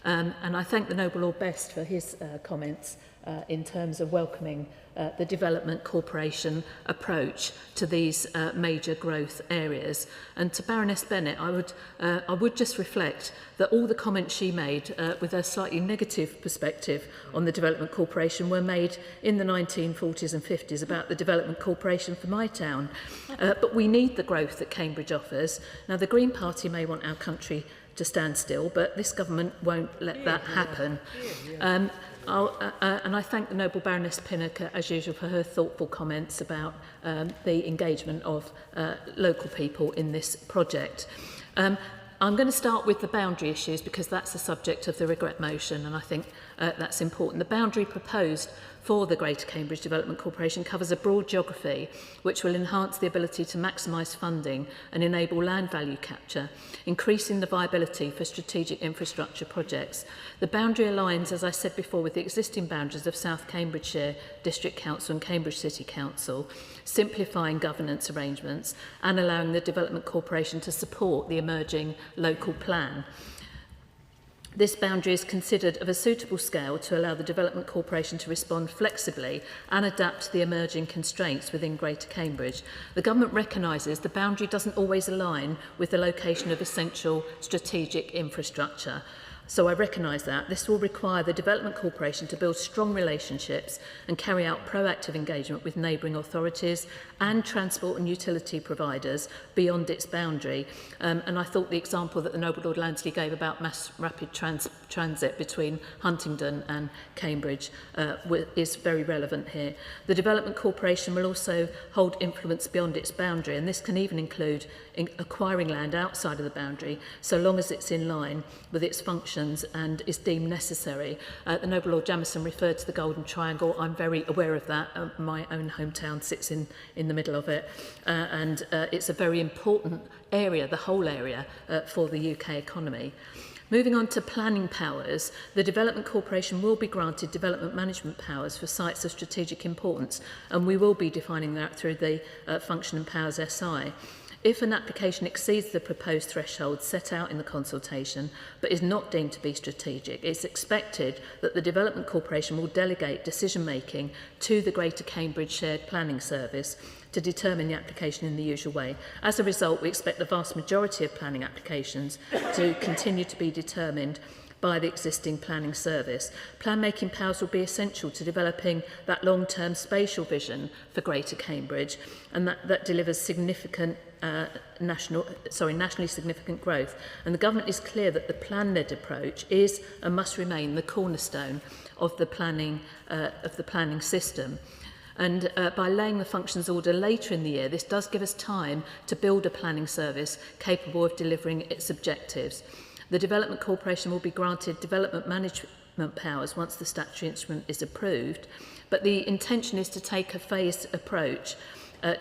And I thank the noble Lord Best for his comments in terms of welcoming the Development Corporation approach to these major growth areas. And to Baroness Bennett, I would just reflect that all the comments she made with a slightly negative perspective on the Development Corporation were made in the 1940s and 50s about the Development Corporation for my town. But we need the growth that Cambridge offers. Now, the Green Party may want our country to stand still, but this government won't let that happen. And I thank the noble Baroness Pinnock, as usual, for her thoughtful comments about the engagement of local people in this project. I'm going to start with the boundary issues because that's the subject of the regret motion, and I think that's important. The boundary proposed for the Greater Cambridge Development Corporation covers a broad geography which will enhance the ability to maximise funding and enable land value capture, increasing the viability for strategic infrastructure projects. The boundary aligns, as I said before, with the existing boundaries of South Cambridgeshire District Council and Cambridge City Council, simplifying governance arrangements and allowing the Development Corporation to support the emerging local plan. This boundary is considered of a suitable scale to allow the Development Corporation to respond flexibly and adapt to the emerging constraints within Greater Cambridge. The government recognises the boundary doesn't always align with the location of essential strategic infrastructure. So I recognise that. This will require the Development Corporation to build strong relationships and carry out proactive engagement with neighbouring authorities and transport and utility providers beyond its boundary. And I thought the example that the noble Lord Lansley gave about mass rapid transit between Huntingdon and Cambridge is very relevant here. The Development Corporation will also hold influence beyond its boundary, and this can even include acquiring land outside of the boundary, so long as it's in line with its functions and is deemed necessary. The noble Lord Jamieson referred to the Golden Triangle. I'm very aware of that. My own hometown sits in the middle of it, and it's a very important area, the whole area, for the UK economy. Moving on to planning powers, the Development Corporation will be granted development management powers for sites of strategic importance, and we will be defining that through the Function and Powers SI. If an application exceeds the proposed threshold set out in the consultation but is not deemed to be strategic, it's expected that the Development Corporation will delegate decision-making to the Greater Cambridge Shared Planning Service to determine the application in the usual way. As a result, we expect the vast majority of planning applications to continue to be determined by the existing planning service. Plan-making powers will be essential to developing that long-term spatial vision for Greater Cambridge, and that delivers significant nationally significant growth. And the government is clear that the plan-led approach is and must remain the cornerstone of the planning system. And by laying the functions order later in the year, this does give us time to build a planning service capable of delivering its objectives. The Development Corporation will be granted development management powers once the statutory instrument is approved, but the intention is to take a phased approach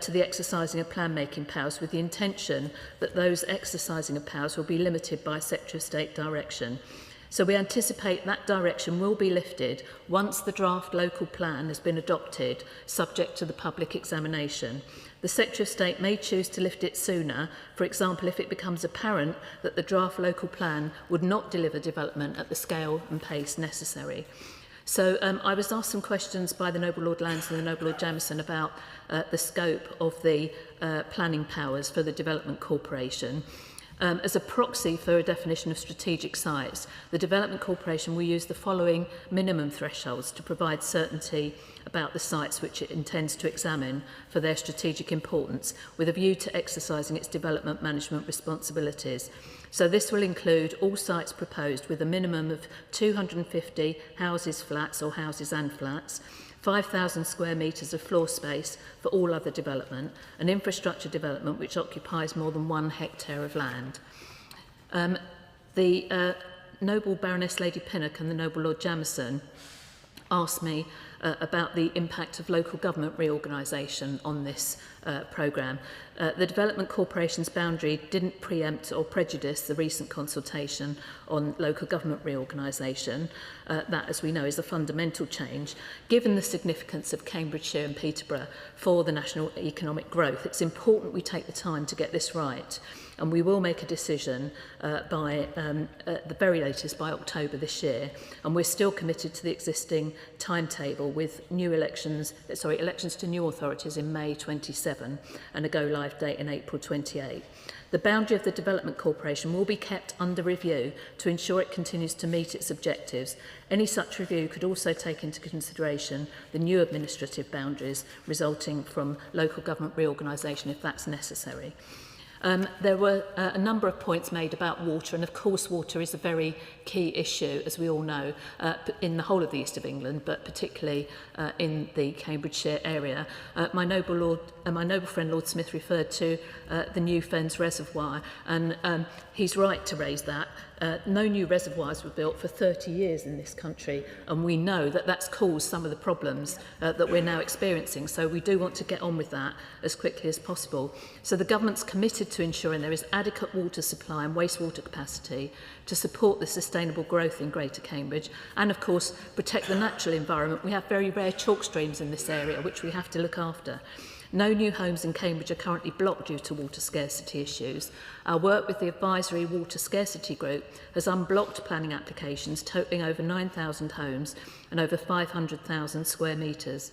to the exercising of plan-making powers, with the intention that those exercising of powers will be limited by Secretary of State direction. So we anticipate that direction will be lifted once the draft local plan has been adopted, subject to the public examination. The Secretary of State may choose to lift it sooner, for example, if it becomes apparent that the draft local plan would not deliver development at the scale and pace necessary. So I was asked some questions by the Noble Lord Lansdowne and the Noble Lord Jamieson about the scope of the planning powers for the Development Corporation. As a proxy for a definition of strategic sites, the Development Corporation will use the following minimum thresholds to provide certainty about the sites which it intends to examine for their strategic importance, with a view to exercising its development management responsibilities. So this will include all sites proposed with a minimum of 250 houses, flats or houses and flats, 5,000 square metres of floor space for all other development, and infrastructure development which occupies more than 1 hectare of land. The Noble Baroness Lady Pinnock and the Noble Lord Jamieson asked me about the impact of local government reorganisation on this programme. The Development Corporation's boundary didn't preempt or prejudice the recent consultation on local government reorganisation. That, as we know, is a fundamental change. Given the significance of Cambridgeshire and Peterborough for the national economic growth, it's important we take the time to get this right. And we will make a decision by at the very latest by October this year. And we're still committed to the existing timetable with elections to new authorities in May 27 and a go-live date in April 28. The boundary of the Development Corporation will be kept under review to ensure it continues to meet its objectives. Any such review could also take into consideration the new administrative boundaries resulting from local government reorganisation if that's necessary. There were a number of points made about water, and of course water is a very key issue, as we all know, in the whole of the east of England, but particularly in the Cambridgeshire area. My noble friend Lord Smith referred to the New Fens Reservoir, and he's right to raise that. No new reservoirs were built for 30 years in this country, and we know that that's caused some of the problems that we're now experiencing. So we do want to get on with that as quickly as possible. So the government's committed to ensuring there is adequate water supply and wastewater capacity to support the sustainable growth in Greater Cambridge, and of course protect the natural environment. We have very rare chalk streams in this area which we have to look after. No new homes in Cambridge are currently blocked due to water scarcity issues. Our work with the Advisory Water Scarcity Group has unblocked planning applications totalling over 9,000 homes and over 500,000 square metres.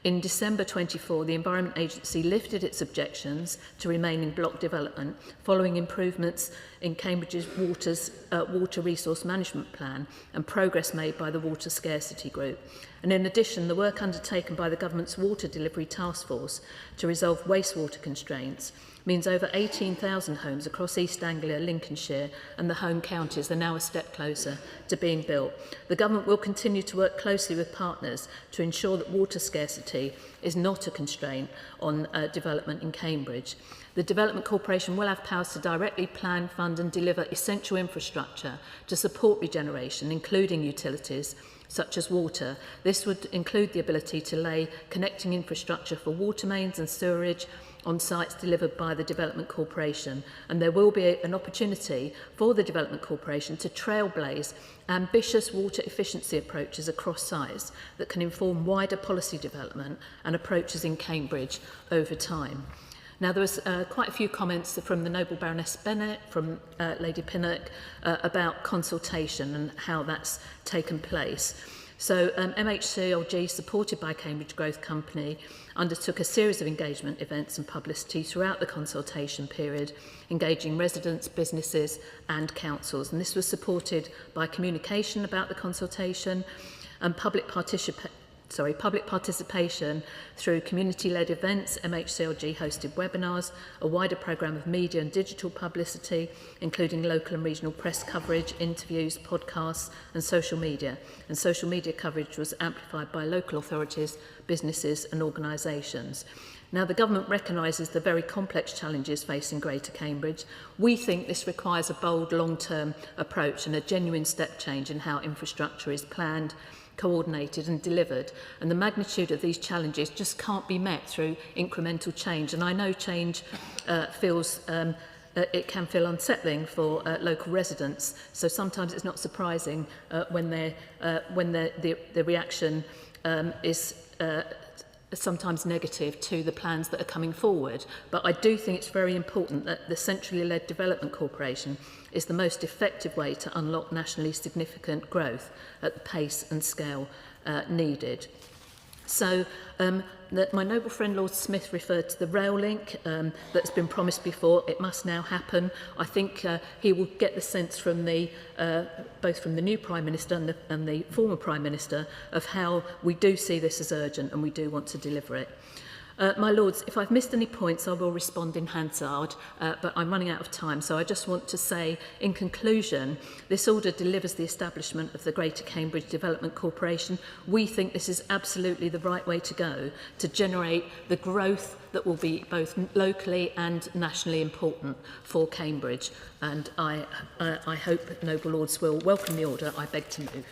In December 24, the Environment Agency lifted its objections to remaining block development following improvements in Cambridge's water resource management plan and progress made by the Water Scarcity Group. And in addition, the work undertaken by the government's Water Delivery Task Force to resolve wastewater constraints means over 18,000 homes across East Anglia, Lincolnshire and the home counties are now a step closer to being built. The government will continue to work closely with partners to ensure that water scarcity is not a constraint on development in Cambridge. The Development Corporation will have powers to directly plan, fund and deliver essential infrastructure to support regeneration, including utilities such as water. This would include the ability to lay connecting infrastructure for water mains and sewerage on sites delivered by the Development Corporation, and there will be an opportunity for the Development Corporation to trailblaze ambitious water efficiency approaches across sites that can inform wider policy development and approaches in Cambridge over time. Now, there was quite a few comments from the Noble Baroness Bennett, from Lady Pinnock, about consultation and how that's taken place. So MHCLG, supported by Cambridge Growth Company, undertook a series of engagement events and publicity throughout the consultation period, engaging residents, businesses and councils. And this was supported by communication about the consultation and public participation through community-led events. MHCLG hosted webinars, a wider programme of media and digital publicity, including local and regional press coverage, interviews, podcasts and social media. And social media coverage was amplified by local authorities, businesses and organisations. Now, the government recognises the very complex challenges facing Greater Cambridge. We think this requires a bold long-term approach and a genuine step change in how infrastructure is planned, coordinated and delivered, and the magnitude of these challenges just can't be met through incremental change. And I know change it can feel unsettling for local residents, so sometimes it's not surprising when the reaction is sometimes negative to the plans that are coming forward. But I do think it's very important that the centrally led development corporation is the most effective way to unlock nationally significant growth at the pace and scale needed. So my noble friend Lord Smith referred to the rail link that's been promised before. It must now happen. I think he will get the sense from both from the new Prime Minister and the former Prime Minister of how we do see this as urgent and we do want to deliver it. My Lords, if I've missed any points, I will respond in Hansard, but I'm running out of time, so I just want to say, in conclusion, this order delivers the establishment of the Greater Cambridge Development Corporation. We think this is absolutely the right way to go to generate the growth that will be both locally and nationally important for Cambridge. And I hope noble Lords will welcome the order. I beg to move.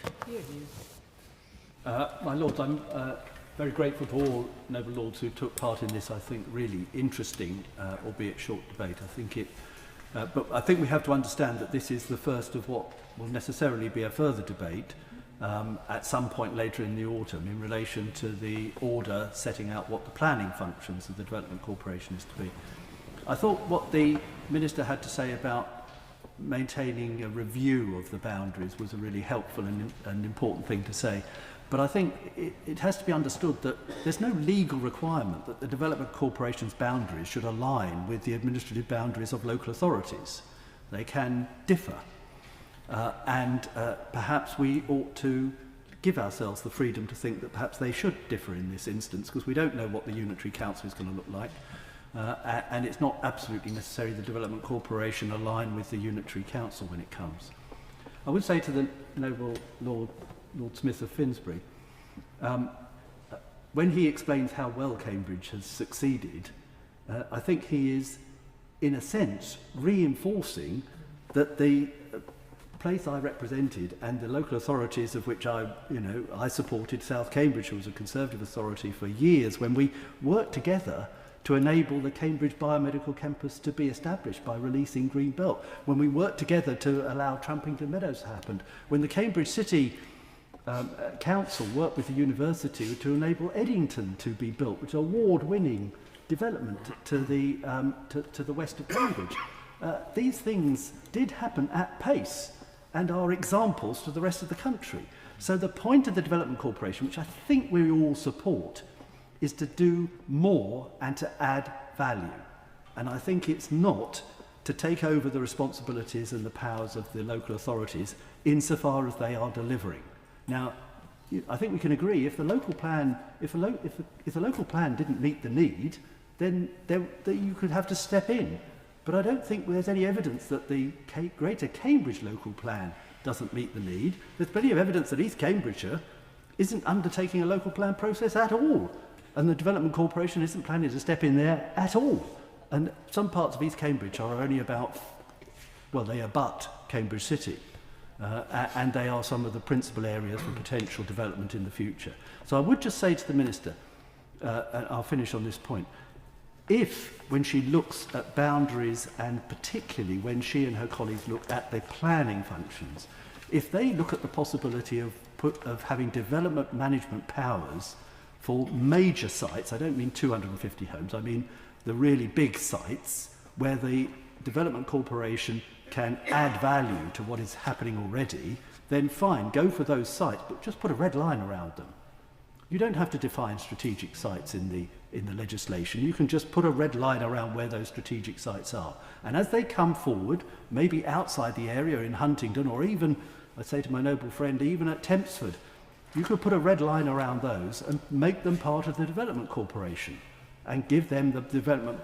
My Lords, I'm very grateful to all noble lords who took part in this, I think, really interesting, albeit short debate. But I think we have to understand that this is the first of what will necessarily be a further debate at some point later in the autumn in relation to the order setting out what the planning functions of the Development Corporation is to be. I thought what the Minister had to say about maintaining a review of the boundaries was a really helpful and important thing to say. But I think it has to be understood that there's no legal requirement that the Development Corporation's boundaries should align with the administrative boundaries of local authorities. They can differ. And perhaps we ought to give ourselves the freedom to think that perhaps they should differ in this instance, because we don't know what the Unitary Council is going to look like. And it's not absolutely necessary the Development Corporation align with the Unitary Council when it comes. I would say to the noble Lord Smith of Finsbury, when he explains how well Cambridge has succeeded, I think he is, in a sense, reinforcing that the place I represented and the local authorities of which I supported, South Cambridge, who was a Conservative authority for years, when we worked together to enable the Cambridge Biomedical Campus to be established by releasing Green Belt, when we worked together to allow Trumpington Meadows to happen, when the Cambridge City Council worked with the university to enable Eddington to be built, which is an award-winning development to the west of Cambridge. These things did happen at pace and are examples to the rest of the country. So the point of the Development Corporation, which I think we all support, is to do more and to add value. And I think it's not to take over the responsibilities and the powers of the local authorities insofar as they are delivering. Now, I think we can agree if the local plan, if the local plan didn't meet the need, then you could have to step in. But I don't think there's any evidence that the Greater Cambridge local plan doesn't meet the need. There's plenty of evidence that East Cambridgeshire isn't undertaking a local plan process at all. And the Development Corporation isn't planning to step in there at all. And some parts of East Cambridge are only about, well, they abut Cambridge City. And they are some of the principal areas for potential development in the future. So I would just say to the Minister, and I'll finish on this point, if, when she looks at boundaries, and particularly when she and her colleagues look at the planning functions, if they look at the possibility of having development management powers for major sites, I don't mean 250 homes, I mean the really big sites, where the Development Corporation can add value to what is happening already, then fine, go for those sites, but just put a red line around them. You don't have to define strategic sites in the legislation. You can just put a red line around where those strategic sites are. And as they come forward, maybe outside the area in Huntingdon, or even, I say to my noble friend, even at Tempsford, you could put a red line around those and make them part of the Development Corporation and give them the development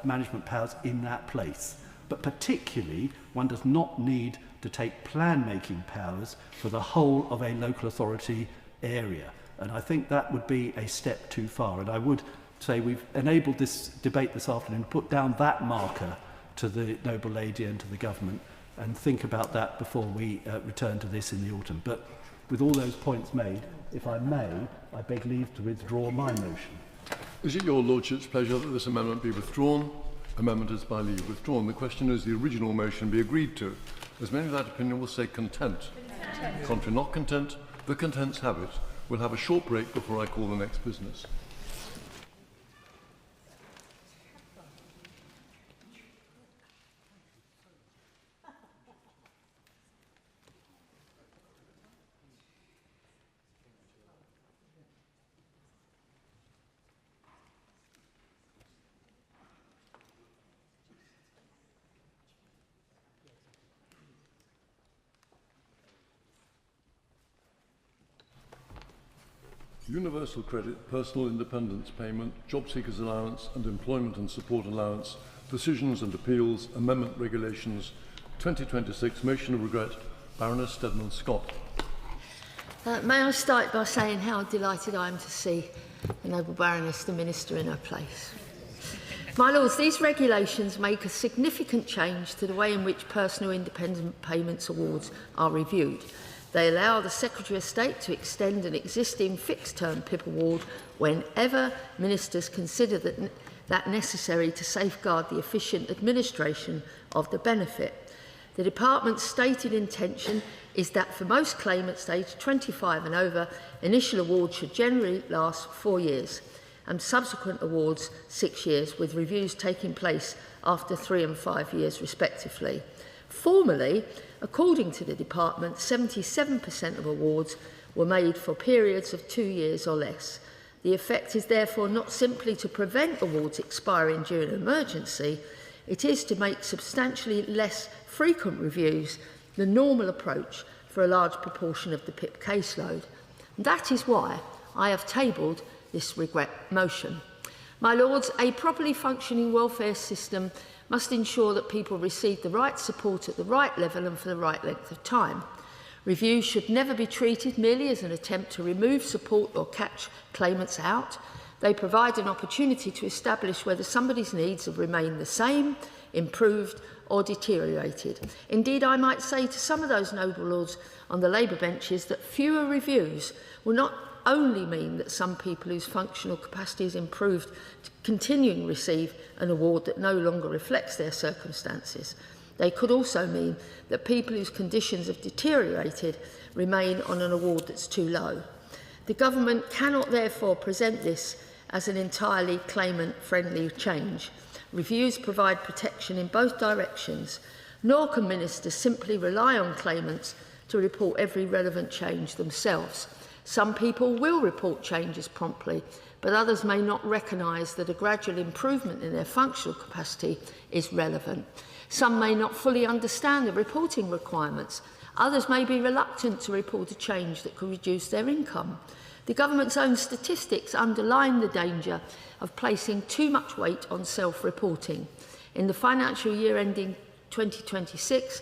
management powers in that place. But particularly, one does not need to take plan-making powers for the whole of a local authority area. And I think that would be a step too far. And I would say we've enabled this debate this afternoon to put down that marker to the noble lady and to the government and think about that before we return to this in the autumn. But with all those points made, if I may, I beg leave to withdraw my motion. Is it your Lordship's pleasure that this amendment be withdrawn? Amendment is by leave withdrawn. The question is the original motion be agreed to. As many of that opinion will say content. Contrary not content, the contents have it. We'll have a short break before I call the next business. Universal Credit, Personal Independence Payment, Job Seekers Allowance and Employment and Support Allowance, Decisions and Appeals, Amendment Regulations 2026, Motion of Regret, Baroness Stedman Scott. May I start by saying how delighted I am to see the Noble Baroness, the Minister, in her place. My Lords, these regulations make a significant change to the way in which personal independent payments awards are reviewed. They allow the Secretary of State to extend an existing fixed-term PIP award whenever ministers consider that necessary to safeguard the efficient administration of the benefit. The Department's stated intention is that for most claimants aged 25 and over, initial awards should generally last 4 years and subsequent awards 6 years, with reviews taking place after 3 and 5 years respectively. Formally, according to the Department, 77% of awards were made for periods of 2 years or less. The effect is therefore not simply to prevent awards expiring during an emergency, it is to make substantially less frequent reviews the normal approach for a large proportion of the PIP caseload. And that is why I have tabled this regret motion. My Lords, a properly functioning welfare system must ensure that people receive the right support at the right level and for the right length of time. Reviews should never be treated merely as an attempt to remove support or catch claimants out. They provide an opportunity to establish whether somebody's needs have remained the same, improved or deteriorated. Indeed, I might say to some of those noble lords on the Labour benches that fewer reviews will not only mean that some people whose functional capacity is improved continue to receive an award that no longer reflects their circumstances. They could also mean that people whose conditions have deteriorated remain on an award that's too low. The government cannot therefore present this as an entirely claimant-friendly change. Reviews provide protection in both directions, nor can ministers simply rely on claimants to report every relevant change themselves. Some people will report changes promptly, but others may not recognise that a gradual improvement in their functional capacity is relevant. Some may not fully understand the reporting requirements. Others may be reluctant to report a change that could reduce their income. The government's own statistics underline the danger of placing too much weight on self-reporting. In the financial year ending 2026,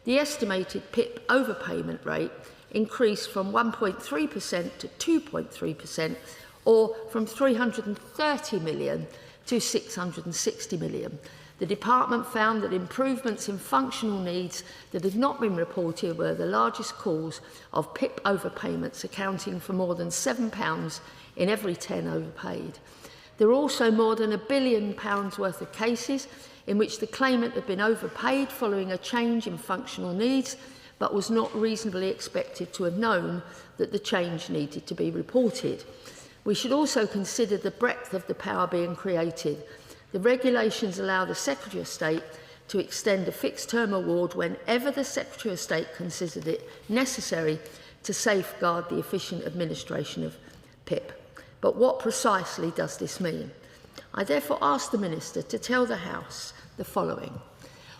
the estimated PIP overpayment rate increased from 1.3% to 2.3%, or from 330 million to 660 million. The Department found that improvements in functional needs that had not been reported were the largest cause of PIP overpayments, accounting for more than £7 in every 10 overpaid. There are also more than £1 billion worth of cases in which the claimant had been overpaid following a change in functional needs, but was not reasonably expected to have known that the change needed to be reported. We should also consider the breadth of the power being created. The regulations allow the Secretary of State to extend a fixed-term award whenever the Secretary of State considered it necessary to safeguard the efficient administration of PIP. But what precisely does this mean? I therefore ask the Minister to tell the House the following.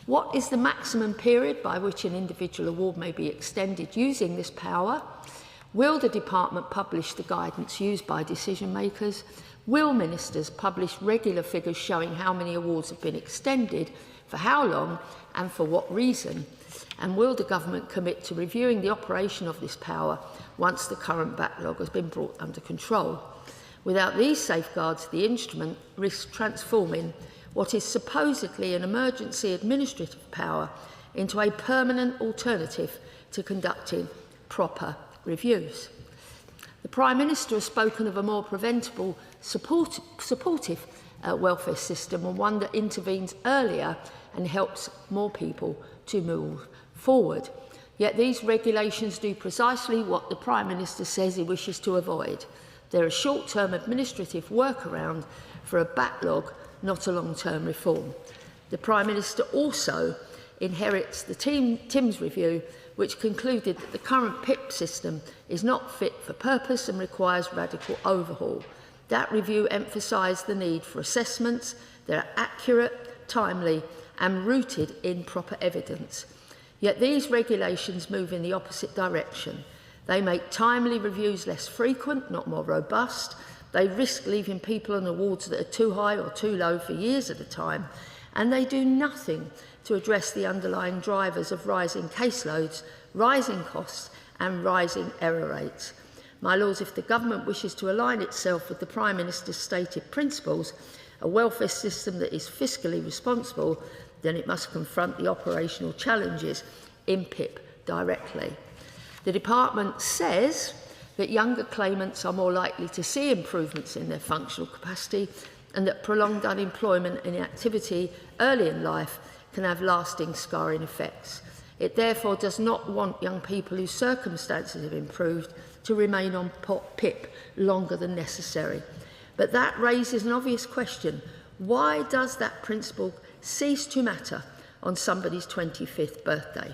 What is the maximum period by which an individual award may be extended using this power? Will the Department publish the guidance used by decision makers? Will ministers publish regular figures showing how many awards have been extended, for how long and for what reason? And will the government commit to reviewing the operation of this power once the current backlog has been brought under control? Without these safeguards, the instrument risks transforming what is supposedly an emergency administrative power into a permanent alternative to conducting proper reviews. The Prime Minister has spoken of a more preventable, supportive welfare system, and one that intervenes earlier and helps more people to move forward. Yet these regulations do precisely what the Prime Minister says he wishes to avoid. They're a short-term administrative workaround for a backlog, not a long-term reform. The Prime Minister also inherits the Thames review, which concluded that the current PIP system is not fit for purpose and requires radical overhaul. That review emphasised the need for assessments that are accurate, timely and rooted in proper evidence. Yet these regulations move in the opposite direction. They make timely reviews less frequent, not more robust. They risk leaving people on awards that are too high or too low for years at a time. And they do nothing to address the underlying drivers of rising caseloads, rising costs and rising error rates. My Lords, if the Government wishes to align itself with the Prime Minister's stated principles, a welfare system that is fiscally responsible, then it must confront the operational challenges in PIP directly. The Department says that younger claimants are more likely to see improvements in their functional capacity and that prolonged unemployment and inactivity early in life can have lasting scarring effects. It therefore does not want young people whose circumstances have improved to remain on PIP longer than necessary. But that raises an obvious question. Why does that principle cease to matter on somebody's 25th birthday?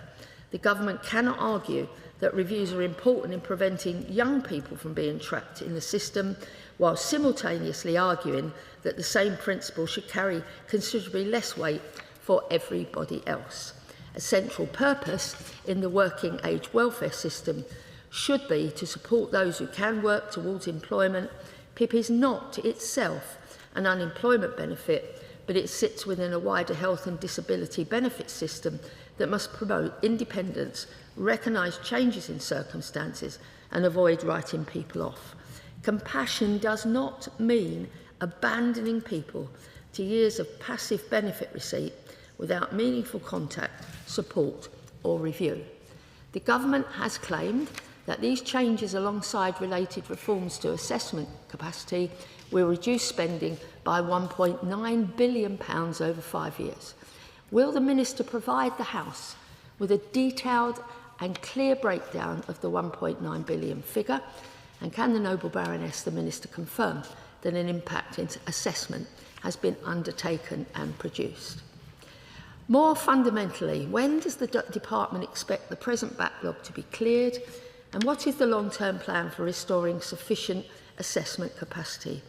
The Government cannot argue that reviews are important in preventing young people from being trapped in the system, while simultaneously arguing that the same principle should carry considerably less weight for everybody else. A central purpose in the working age welfare system should be to support those who can work towards employment. PIP is not itself an unemployment benefit, but it sits within a wider health and disability benefit system that must promote independence, recognise changes in circumstances and avoid writing people off. Compassion does not mean abandoning people to years of passive benefit receipt without meaningful contact, support or review. The Government has claimed that these changes alongside related reforms to assessment capacity will reduce spending by £1.9 billion over 5 years. Will the Minister provide the House with a detailed and clear breakdown of the £1.9 billion figure? And can the Noble Baroness, the Minister, confirm that an impact assessment has been undertaken and produced? More fundamentally, when does the Department expect the present backlog to be cleared? And what is the long-term plan for restoring sufficient assessment capacity?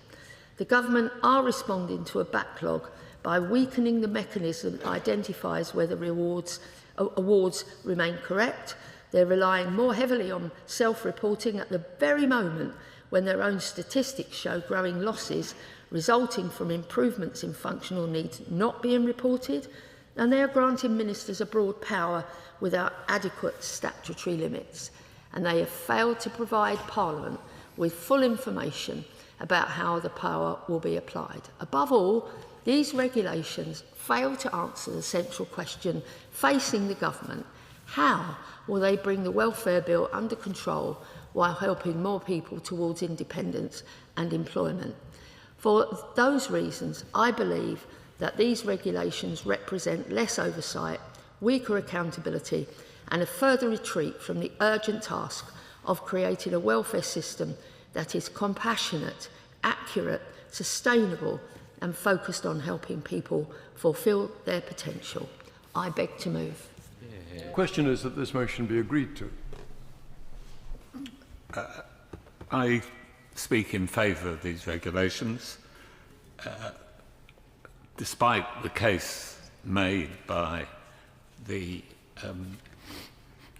The Government are responding to a backlog by weakening the mechanism that identifies whether awards remain correct. They're relying more heavily on self-reporting at the very moment when their own statistics show growing losses resulting from improvements in functional needs not being reported, and they are granting ministers a broad power without adequate statutory limits. And they have failed to provide Parliament with full information about how the power will be applied. Above all, these regulations fail to answer the central question facing the Government. How will they bring the welfare bill under control while helping more people towards independence and employment? For those reasons, I believe that these regulations represent less oversight, weaker accountability and a further retreat from the urgent task of creating a welfare system that is compassionate, accurate, sustainable and focused on helping people fulfil their potential. I beg to move. The question is that this motion be agreed to. I speak in favour of these regulations, despite the case made by the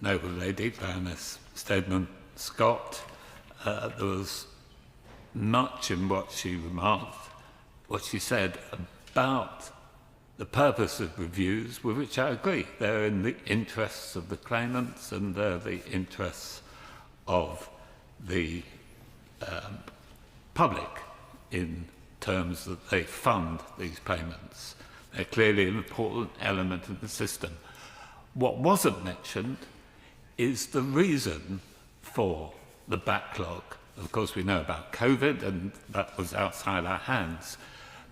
noble lady, Baroness Stedman Scott. There was much in what she remarked, what she said about the purpose of reviews, with which I agree. They're in the interests of the claimants and they're the interests of the public in terms that they fund these payments. They're clearly an important element of the system. What wasn't mentioned is the reason for the backlog. Of course, we know about COVID, and that was outside our hands.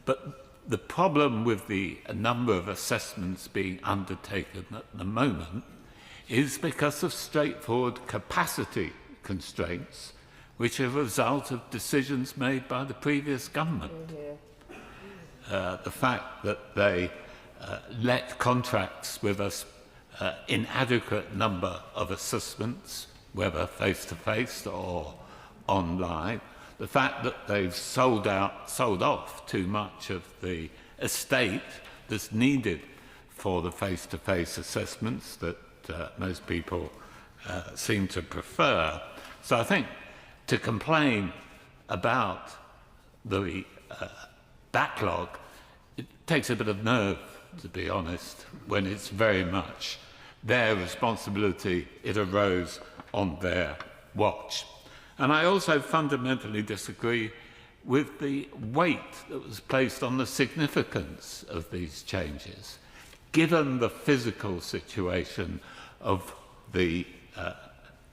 But the problem with the number of assessments being undertaken at the moment is because of straightforward capacity constraints, which are a result of decisions made by the previous government. The fact that they let contracts with us inadequate number of assessments, whether face-to-face or online, the fact that they've sold off too much of the estate that's needed for the face-to-face assessments that most people seem to prefer. So I think to complain about the backlog, it takes a bit of nerve, to be honest, when it's very much their responsibility. It arose on their watch. And I also fundamentally disagree with the weight that was placed on the significance of these changes. Given the physical situation of the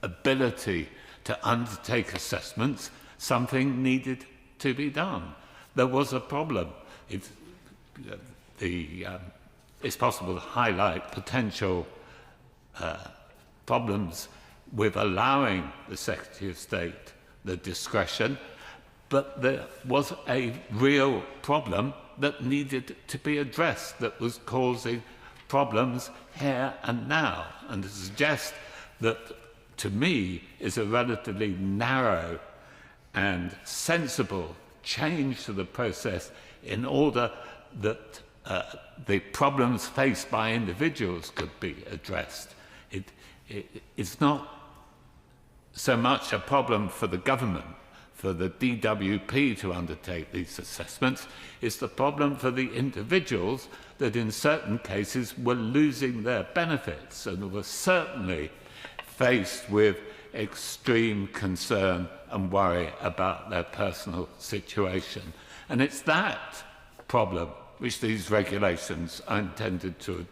ability to undertake assessments, something needed to be done. There was a problem. It's possible to highlight potential problems with allowing the Secretary of State the discretion, but there was a real problem that needed to be addressed that was causing problems here and now. And to suggest that, to me, is a relatively narrow and sensible change to the process in order that the problems faced by individuals could be addressed. It's not so much a problem for the government, for the DWP to undertake these assessments. It's the problem for the individuals that in certain cases were losing their benefits and were certainly faced with extreme concern and worry about their personal situation. And it's that problem which these regulations are intended to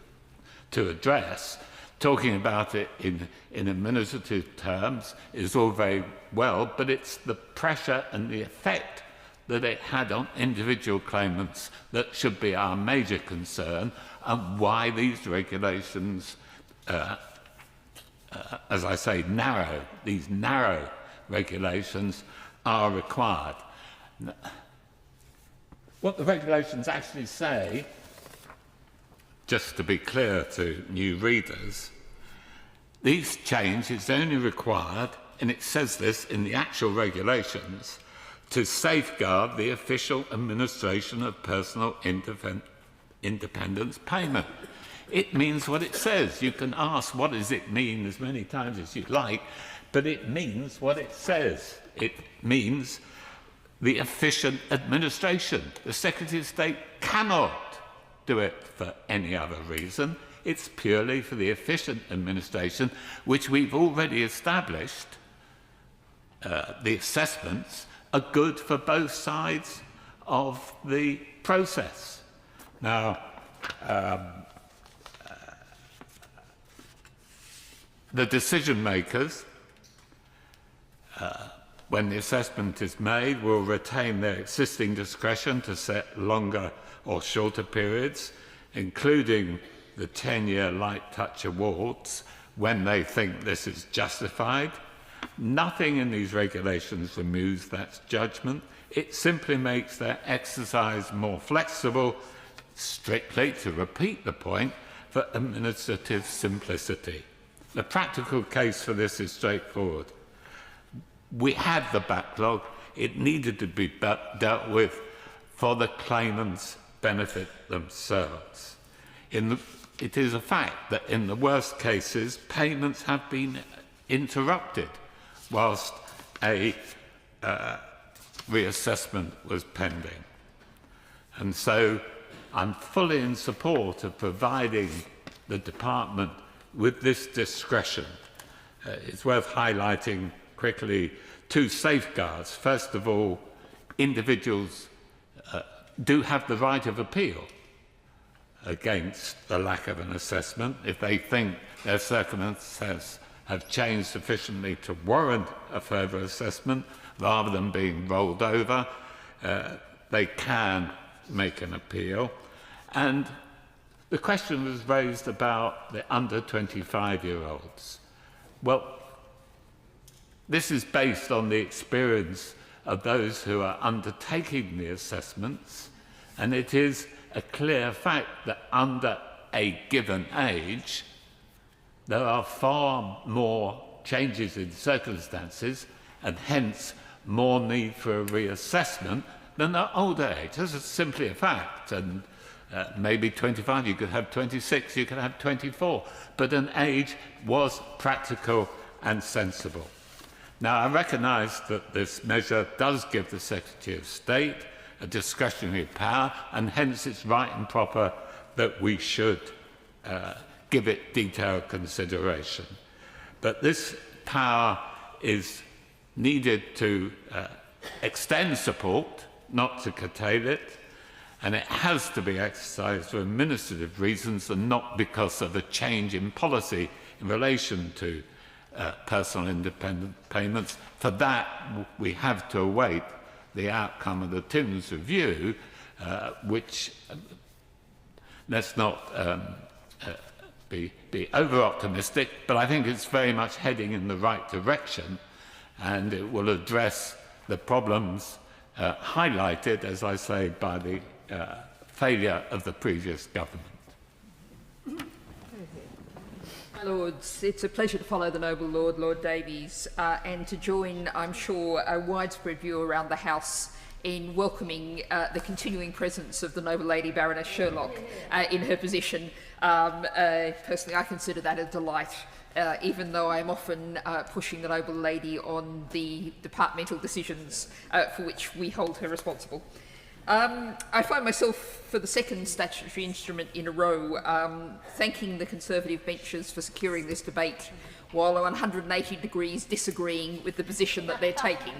address. Talking about it in administrative terms is all very well, but it's the pressure and the effect that it had on individual claimants that should be our major concern, and why these regulations, as I say, these narrow regulations are required. What the regulations actually say, just to be clear to new readers, these changes only required, and it says this in the actual regulations, to safeguard the official administration of personal independence payment. It means what it says. You can ask what does it mean as many times as you like, but it means what it says. It means the efficient administration. The Secretary of State cannot do it for any other reason. It's purely for the efficient administration, which we've already established. The assessments are good for both sides of the process. Now, the decision makers, when the assessment is made, will retain their existing discretion to set longer or shorter periods, including the 10-year light touch awards, when they think this is justified. Nothing in these regulations removes that judgment. It simply makes their exercise more flexible, strictly, to repeat the point, for administrative simplicity. The practical case for this is straightforward. We had the backlog. It needed to be dealt with for the claimants' benefit themselves. It is a fact that in the worst cases, payments have been interrupted whilst a reassessment was pending. And so I'm fully in support of providing the department with this discretion. It's worth highlighting quickly two safeguards. First of all, individuals do have the right of appeal against the lack of an assessment if they think their circumstances have changed sufficiently to warrant a further assessment rather than being rolled over. They can make an appeal. And the question was raised about the under 25-year-olds. Well, this is based on the experience of those who are undertaking the assessments, and it is a clear fact that under a given age, there are far more changes in circumstances and hence more need for a reassessment than at older age. This is simply a fact. And maybe 25, you could have 26, you could have 24. But an age was practical and sensible. Now, I recognise that this measure does give the Secretary of State a discretionary power, and hence it's right and proper that we should give it detailed consideration. But this power is needed to extend support, not to curtail it, and it has to be exercised for administrative reasons and not because of a change in policy in relation to personal independent payments. For that, we have to await the outcome of the Thames review, which let's not be over-optimistic, but I think it's very much heading in the right direction, and it will address the problems highlighted, as I say, by the failure of the previous government. My Lords, it's a pleasure to follow the noble Lord, Lord Davies, and to join, I'm sure, a widespread view around the House in welcoming the continuing presence of the noble Lady Baroness Sherlock in her position. Personally, I consider that a delight, even though I'm often pushing the noble lady on the departmental decisions for which we hold her responsible. I find myself, for the second statutory instrument in a row, thanking the Conservative benches for securing this debate while 180 degrees disagreeing with the position that they're taking.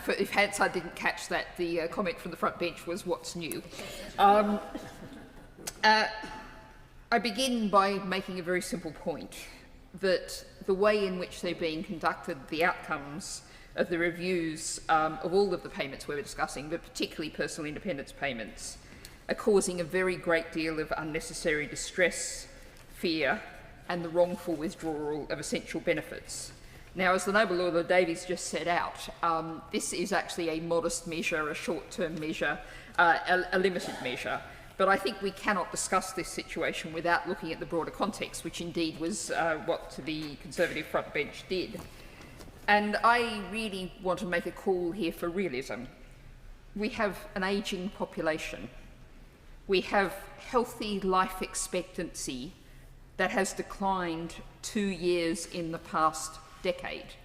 If Hansard didn't catch that, the comment from the front bench was, "What's new?" I begin by making a very simple point, that the way in which they're being conducted, the outcomes of the reviews of all of the payments we were discussing, but particularly personal independence payments, are causing a very great deal of unnecessary distress, fear, and the wrongful withdrawal of essential benefits. Now, as the noble Lord Davies just set out, this is actually a modest measure, a short-term measure, a limited measure. But I think we cannot discuss this situation without looking at the broader context, which indeed was what the Conservative front bench did. And I really want to make a call here for realism. We have an ageing population. We have healthy life expectancy that has declined 2 years in the past decade.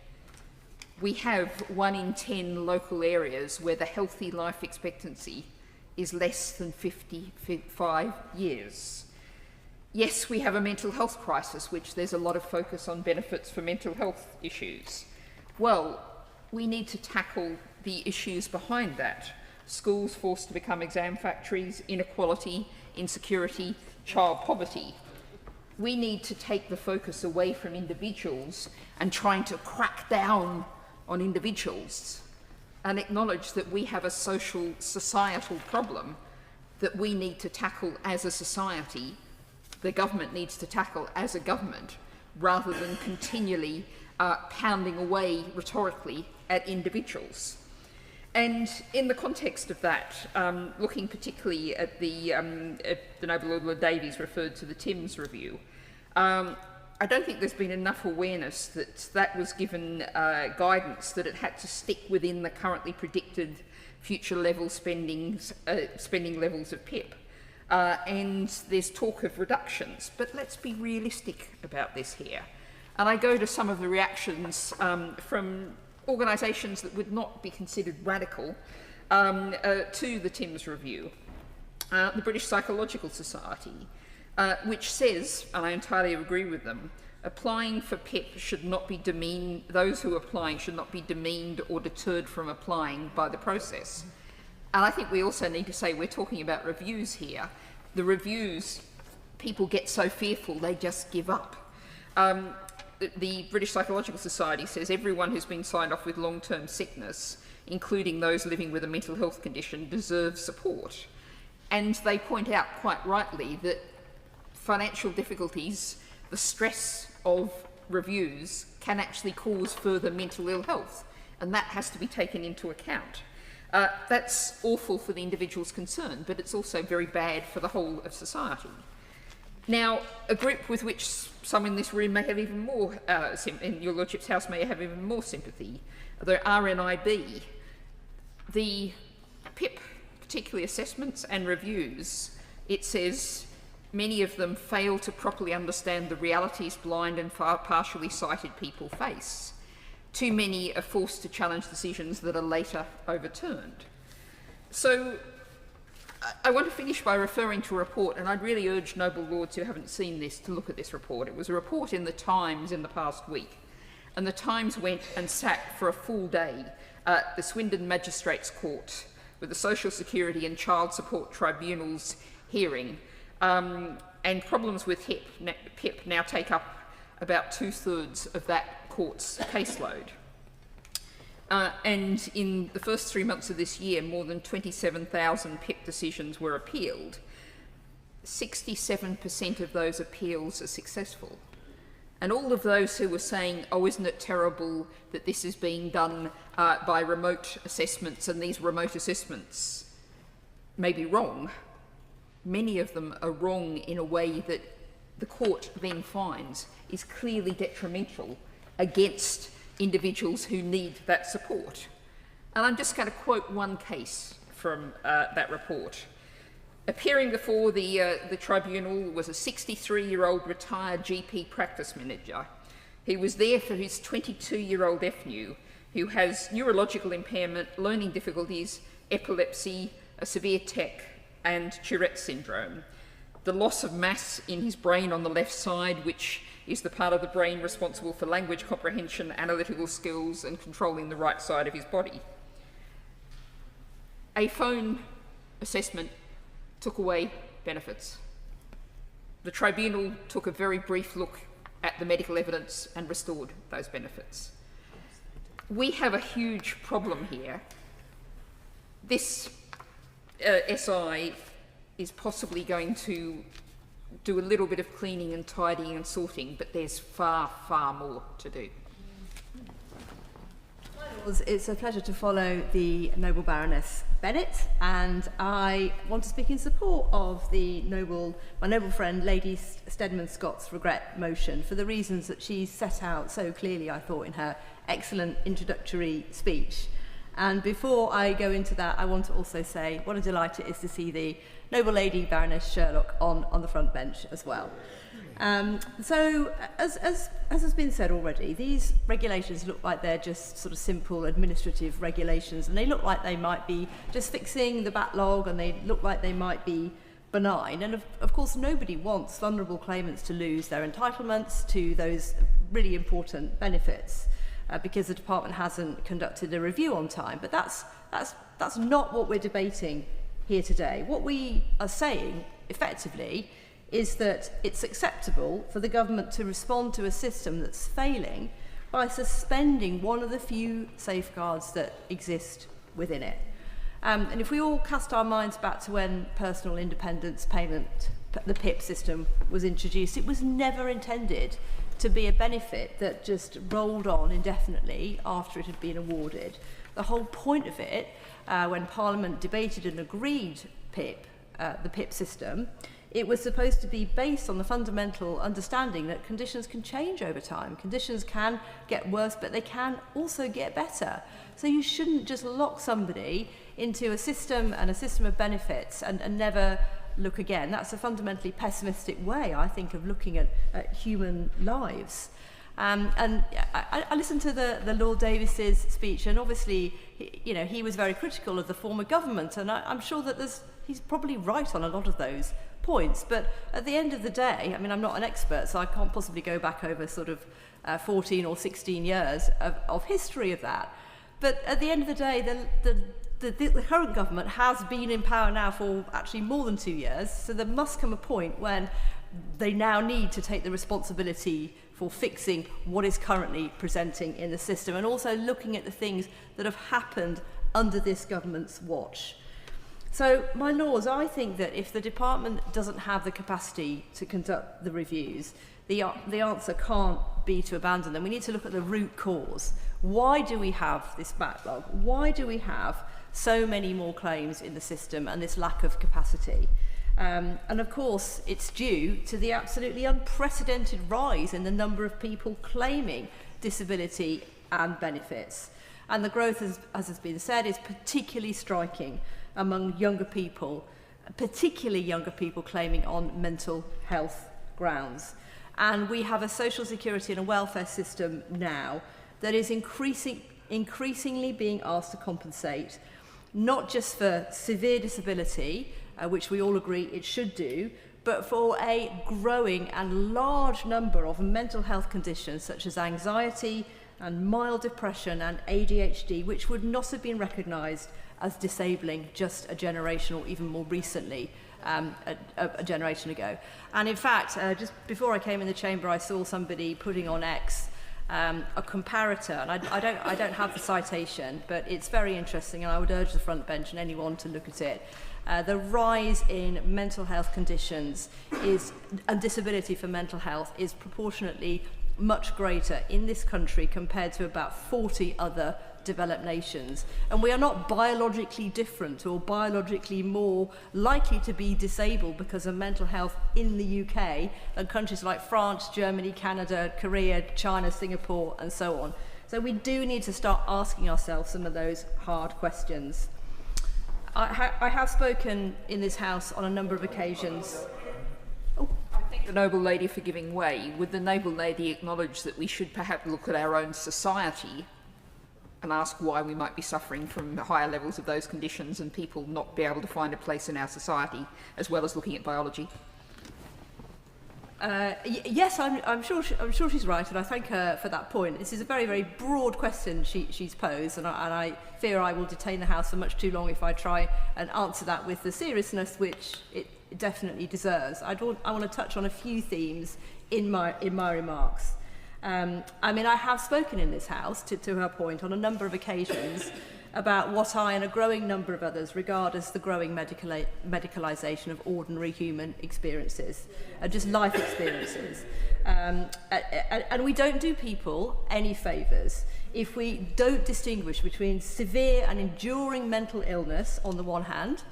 We have 1 in 10 local areas where the healthy life expectancy is less than 55 years. Yes, we have a mental health crisis, which there's a lot of focus on benefits for mental health issues. Well, we need to tackle the issues behind that. Schools forced to become exam factories, inequality, insecurity, child poverty. We need to take the focus away from individuals and trying to crack down on individuals and acknowledge that we have a social, societal problem that we need to tackle as a society, the government needs to tackle as a government, rather than continually pounding away rhetorically at individuals. And in the context of that, looking particularly at the Noble Lord Davies referred to the Thames Review, I don't think there's been enough awareness that that was given guidance that it had to stick within the currently predicted future level spending levels of PIP. And there's talk of reductions, but let's be realistic about this here. And I go to some of the reactions from organisations that would not be considered radical to the Thames Review. The British Psychological Society, which says, and I entirely agree with them, applying for PIP should not be demeaned, those who are applying should not be demeaned or deterred from applying by the process. And I think we also need to say we're talking about reviews here. The reviews, people get so fearful they just give up. The British Psychological Society says everyone who's been signed off with long-term sickness, including those living with a mental health condition, deserves support. And they point out quite rightly that financial difficulties, the stress of reviews, can actually cause further mental ill health, and that has to be taken into account. That's awful for the individuals concerned, but it's also very bad for the whole of society. Now, a group with which some in this room may have even more, in your Lordship's House may have even more sympathy, the RNIB. The PIP, particularly assessments and reviews, it says many of them fail to properly understand the realities blind and partially sighted people face. Too many are forced to challenge decisions that are later overturned. So I want to finish by referring to a report, and I'd really urge noble lords who haven't seen this to look at this report. It was a report in the Times in the past week, and the Times went and sat for a full day at the Swindon Magistrates Court with the Social Security and Child Support Tribunals hearing, and problems with PIP now take up about 2/3 of that court's caseload. And in the first 3 months of this year, more than 27,000 PIP decisions were appealed. 67% of those appeals are successful. And all of those who were saying, oh, isn't it terrible that this is being done by remote assessments, and these remote assessments may be wrong, many of them are wrong in a way that the court then finds is clearly detrimental against individuals who need that support. And I'm just going to quote one case from that report. Appearing before the tribunal was a 63-year-old retired GP practice manager. He was there for his 22-year-old nephew who has neurological impairment, learning difficulties, epilepsy, a severe TEC, and Tourette syndrome. The loss of mass in his brain on the left side, which is the part of the brain responsible for language comprehension, analytical skills, and controlling the right side of his body. A phone assessment took away benefits. The tribunal took a very brief look at the medical evidence and restored those benefits. We have a huge problem here. This SI is possibly going to do a little bit of cleaning and tidying and sorting, but there's far, far more to do. It's a pleasure to follow the Noble Baroness Bennett, and I want to speak in support of my noble friend Lady Stedman Scott's regret motion for the reasons that she set out so clearly, I thought, in her excellent introductory speech. And before I go into that, I want to also say what a delight it is to see the Noble Lady Baroness Sherlock on the front bench as well. So, as has been said already, these regulations look like they're just sort of simple administrative regulations, and they look like they might be just fixing the backlog, and they look like they might be benign. And of course, nobody wants vulnerable claimants to lose their entitlements to those really important benefits because the department hasn't conducted a review on time. But that's not what we're debating here today. What we are saying, effectively, is that it's acceptable for the government to respond to a system that's failing by suspending one of the few safeguards that exist within it. And if we all cast our minds back to when personal independence payment, the PIP system, was introduced, it was never intended to be a benefit that just rolled on indefinitely after it had been awarded. the whole point of it, when Parliament debated and agreed the PIP system, it was supposed to be based on the fundamental understanding that conditions can change over time. Conditions can get worse, but they can also get better. So you shouldn't just lock somebody into a system and a system of benefits and never look again. That's a fundamentally pessimistic way, I think, of looking at human lives. And I listened to the Lord Davis's speech, and obviously, he was very critical of the former government, and I'm sure that he's probably right on a lot of those points. But at the end of the day, I mean, I'm not an expert, so I can't possibly go back over sort of 14 or 16 years of history of that. But at the end of the day, the current government has been in power now for actually more than 2 years, so there must come a point when they now need to take the responsibility for fixing what is currently presenting in the system, and also looking at the things that have happened under this government's watch. So, my lords, I think that if the department doesn't have the capacity to conduct the reviews, the answer can't be to abandon them. We need to look at the root cause. Why do we have this backlog? Why do we have so many more claims in the system and this lack of capacity? And of course, it's due to the absolutely unprecedented rise in the number of people claiming disability and benefits. And the growth, as has been said, is particularly striking among younger people, particularly younger people claiming on mental health grounds. And we have a social security and a welfare system now that is increasingly being asked to compensate, not just for severe disability, which we all agree it should do, but for a growing and large number of mental health conditions such as anxiety and mild depression and ADHD, which would not have been recognised as disabling just a generation or even more recently, a generation ago. And in fact, just before I came in the chamber, I saw somebody putting on X a comparator, and I don't have the citation, but it's very interesting, and I would urge the front bench and anyone to look at it. The rise in mental health conditions and disability for mental health is proportionately much greater in this country compared to about 40 other developed nations. And we are not biologically different or biologically more likely to be disabled because of mental health in the UK than countries like France, Germany, Canada, Korea, China, Singapore, and so on. So we do need to start asking ourselves some of those hard questions. I have spoken in this House on a number of occasions. I thank the noble lady for giving way. Would the noble lady acknowledge that we should perhaps look at our own society and ask why we might be suffering from higher levels of those conditions and people not be able to find a place in our society, as well as looking at biology? Yes, I'm sure she's right, and I thank her for that point. This is a very, very broad question she's posed, and I fear I will detain the House for much too long if I try and answer that with the seriousness which it definitely deserves. I want to touch on a few themes in my remarks. I mean, I have spoken in this House, to her point, on a number of occasions about what I and a growing number of others regard as the growing medicalisation of ordinary human experiences, just life experiences. And we don't do people any favours if we don't distinguish between severe and enduring mental illness on the one hand,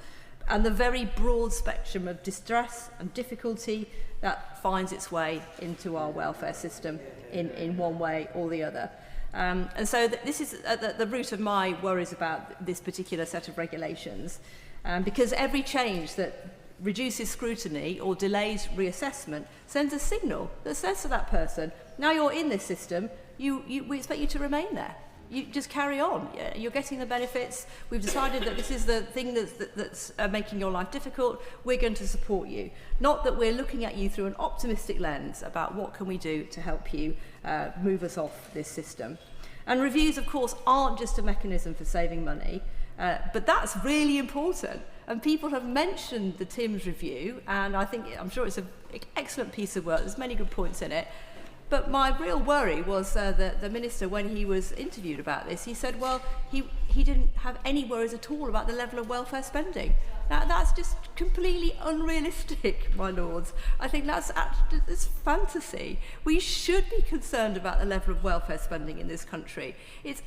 and the very broad spectrum of distress and difficulty that finds its way into our welfare system in one way or the other. And so this is at the root of my worries about this particular set of regulations, because every change that reduces scrutiny or delays reassessment sends a signal that says to that person, now you're in this system, we expect you to remain there. You just carry on. You're getting the benefits. We've decided that this is the thing that's making your life difficult. We're going to support you. Not that we're looking at you through an optimistic lens about what can we do to help you move us off this system. And reviews, of course, aren't just a mechanism for saving money, but that's really important. And people have mentioned the Thames review, and I'm sure it's an excellent piece of work. There's many good points in it. But my real worry was the Minister, when he was interviewed about this, he said, well, he didn't have any worries at all about the level of welfare spending. Now, that's just completely unrealistic, my lords. I think that's fantasy. We should be concerned about the level of welfare spending in this country. It's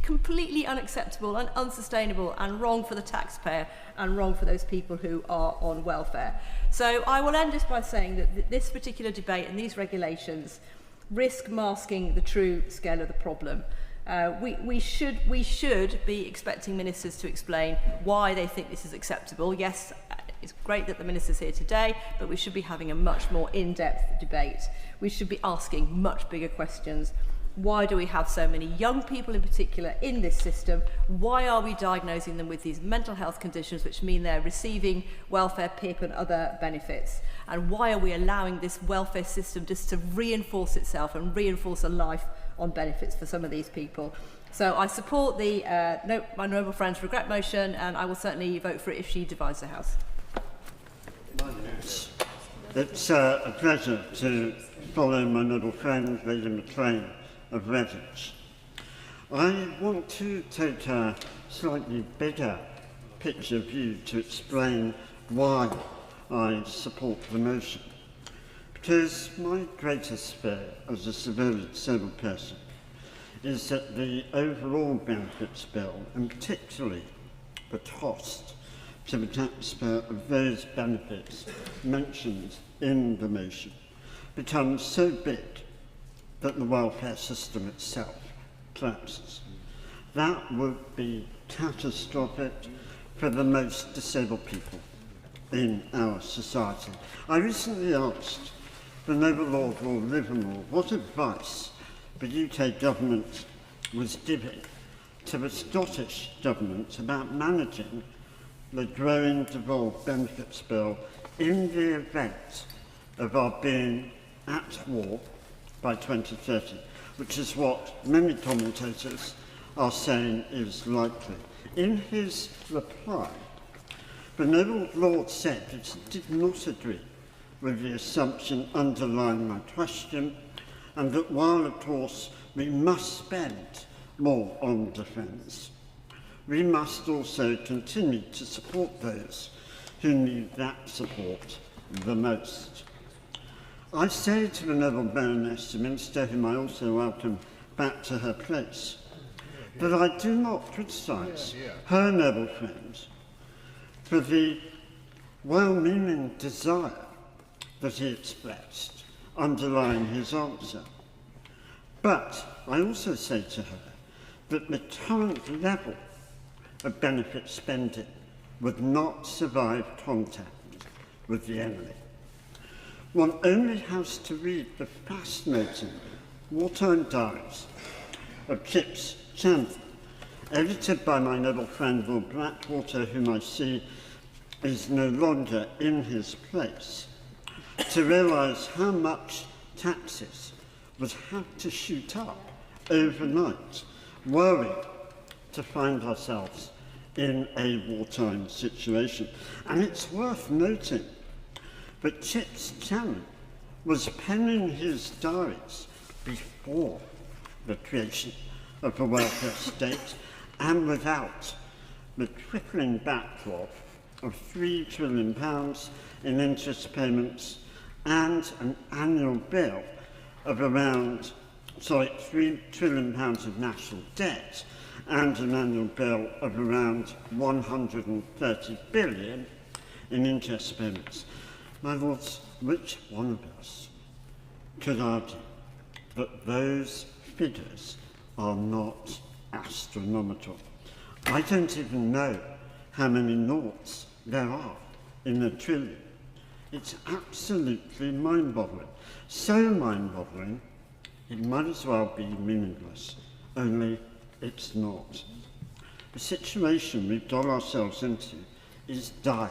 completely unacceptable and unsustainable and wrong for the taxpayer and wrong for those people who are on welfare. So I will end just by saying that this particular debate and these regulations risk masking the true scale of the problem. We should be expecting ministers to explain why they think this is acceptable. Yes, it's great that the minister's here today, but we should be having a much more in-depth debate. We should be asking much bigger questions. Why do we have so many young people in particular in this system? Why are we diagnosing them with these mental health conditions which mean they're receiving welfare, PIP and other benefits? And why are we allowing this welfare system just to reinforce itself and reinforce a life on benefits for some of these people? So I support the my noble friend's regret motion, and I will certainly vote for it if she divides the House. It's a pleasure to follow my noble friend, Lady McLean of Redditch. I want to take a slightly bigger picture view to explain why I support the motion. Because my greatest fear as a severely disabled person is that the overall benefits bill, and particularly the cost to the taxpayer of those benefits mentioned in the motion, becomes so big that the welfare system itself collapses. That would be catastrophic for the most disabled people in our society. I recently asked the noble Lord Livermore what advice the UK government was giving to the Scottish government about managing the growing devolved benefits bill in the event of our being at war by 2030, which is what many commentators are saying is likely. In his reply, the noble Lord said that he did not agree with the assumption underlying my question, and that while, of course, we must spend more on defence, we must also continue to support those who need that support the most. I say to the noble Baroness, the Minister, whom I also welcome back to her place, that I do not criticise her noble friend for the well-meaning desire that he expressed underlying his answer. But I also say to her that the current level of benefit spending would not survive contact with the enemy. One only has to read the fascinating wartime diaries of Chips Chandler, edited by my noble friend Lord Blackwater, whom I see is no longer in his place, to realise how much taxes would have to shoot up overnight, worried to find ourselves in a wartime situation. And it's worth noting that Chips Chandler was penning his diaries before the creation of the welfare state and without the crippling backlog of £3 trillion in interest payments and an annual bill of around, £3 trillion of national debt and an annual bill of around 130 billion in interest payments. My lords, which one of us could argue that those figures are not astronomical? I don't even know how many noughts there are in a trillion. It's absolutely mind-boggling. So mind-boggling, it might as well be meaningless, only it's not. The situation we've got ourselves into is dire,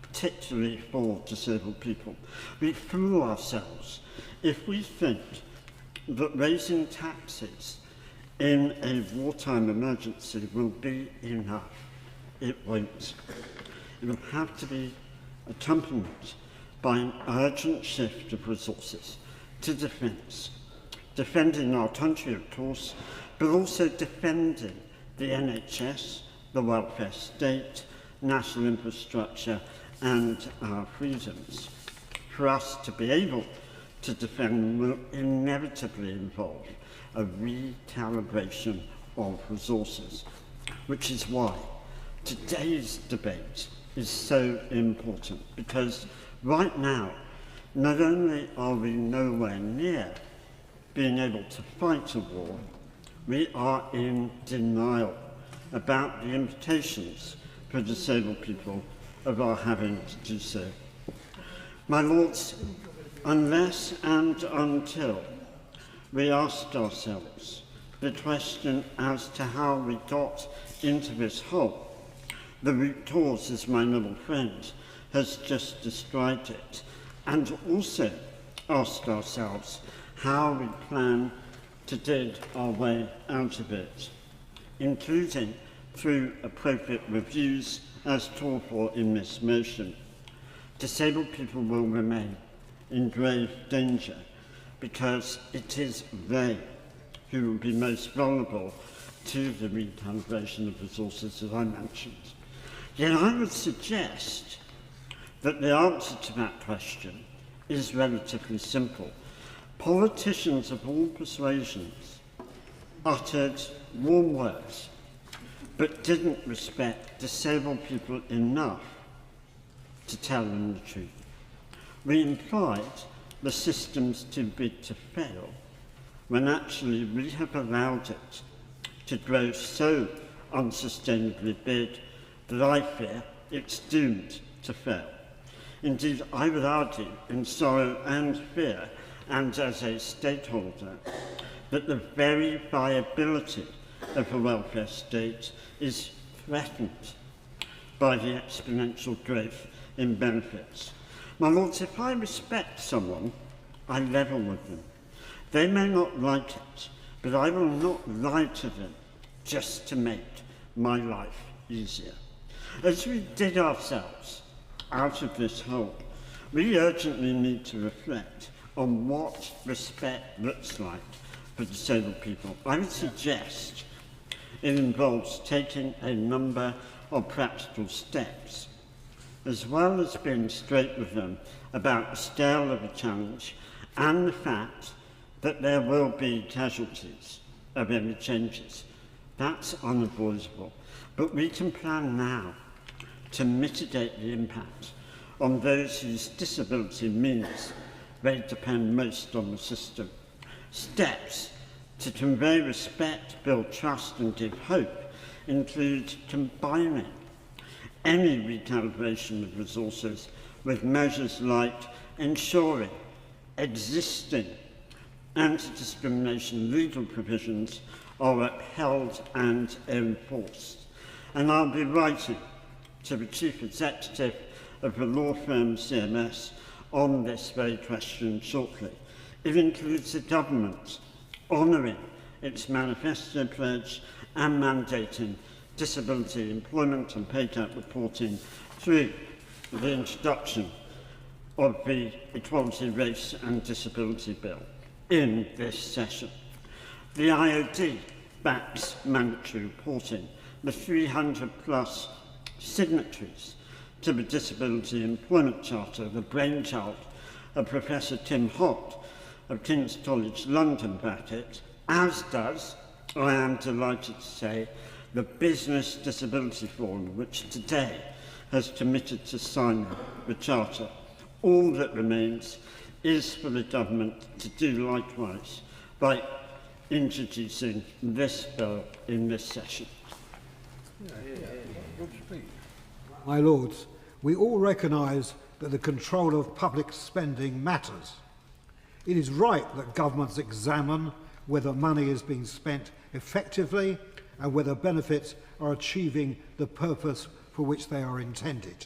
particularly for disabled people. We fool ourselves if we think that raising taxes in a wartime emergency will be enough. It won't. It will have to be accompanied by an urgent shift of resources to defence. Defending our country, of course, but also defending the NHS, the welfare state, national infrastructure, and our freedoms. For us to be able to defend will inevitably involve a recalibration of resources, which is why today's debate is so important, because right now, not only are we nowhere near being able to fight a war, we are in denial about the implications for disabled people of our having to do so. My Lords, unless and until we ask ourselves the question as to how we got into this hole, the root cause, as my noble friend has just described it, and also ask ourselves how we plan to dig our way out of it, including through appropriate reviews as called for in this motion, disabled people will remain in grave danger because it is they who will be most vulnerable to the recalibration of resources that I mentioned. Yet I would suggest that the answer to that question is relatively simple. Politicians of all persuasions uttered warm words, but didn't respect disabled people enough to tell them the truth. We implied the system's too big to fail, when actually we have allowed it to grow so unsustainably big that I fear it's doomed to fail. Indeed, I would argue, in sorrow and fear, and as a stakeholder, that the very viability of a welfare state is threatened by the exponential growth in benefits. My Lords, if I respect someone, I level with them. They may not like it, but I will not lie to them just to make my life easier. As we dig ourselves out of this hole, we urgently need to reflect on what respect looks like for disabled people. I would suggest it involves taking a number of practical steps, as well as being straight with them about the scale of the challenge and the fact that there will be casualties of any changes. That's unavoidable. But we can plan now to mitigate the impact on those whose disability means they depend most on the system. Steps to convey respect, build trust and give hope include combining any recalibration of resources with measures like ensuring existing anti-discrimination legal provisions are upheld and enforced. And I'll be writing to the Chief Executive of the law firm CMS on this very question shortly. It includes the government honouring its manifesto pledge and mandating disability employment and pay gap reporting through the introduction of the Equality, Race and Disability Bill in this session. The IOD backs mandatory reporting. The 300 plus signatories to the Disability Employment Charter, the brainchild of Professor Tim Hott of King's College London, back it, as does, I am delighted to say, the Business Disability Forum, which today has committed to signing the Charter. All that remains is for the government to do likewise by introducing this bill in this session. My Lords, we all recognise that the control of public spending matters. It is right that governments examine whether money is being spent effectively and whether benefits are achieving the purpose for which they are intended.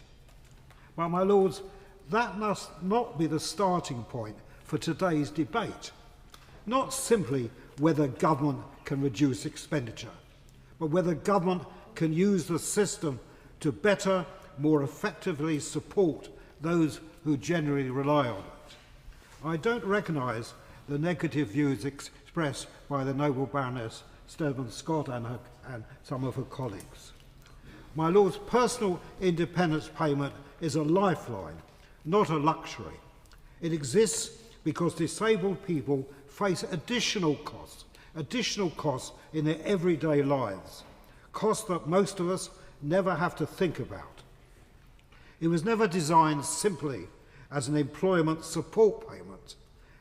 But, my Lords, that must not be the starting point for today's debate. Not simply whether government can reduce expenditure, but whether government can use the system to better, more effectively support those who generally rely on it. I don't recognise the negative views expressed by the noble Baroness Steadman-Scott and some of her colleagues. My Lords, personal independence payment is a lifeline, not a luxury. It exists because disabled people face additional costs in their everyday lives, costs that most of us never have to think about. It was never designed simply as an employment support payment,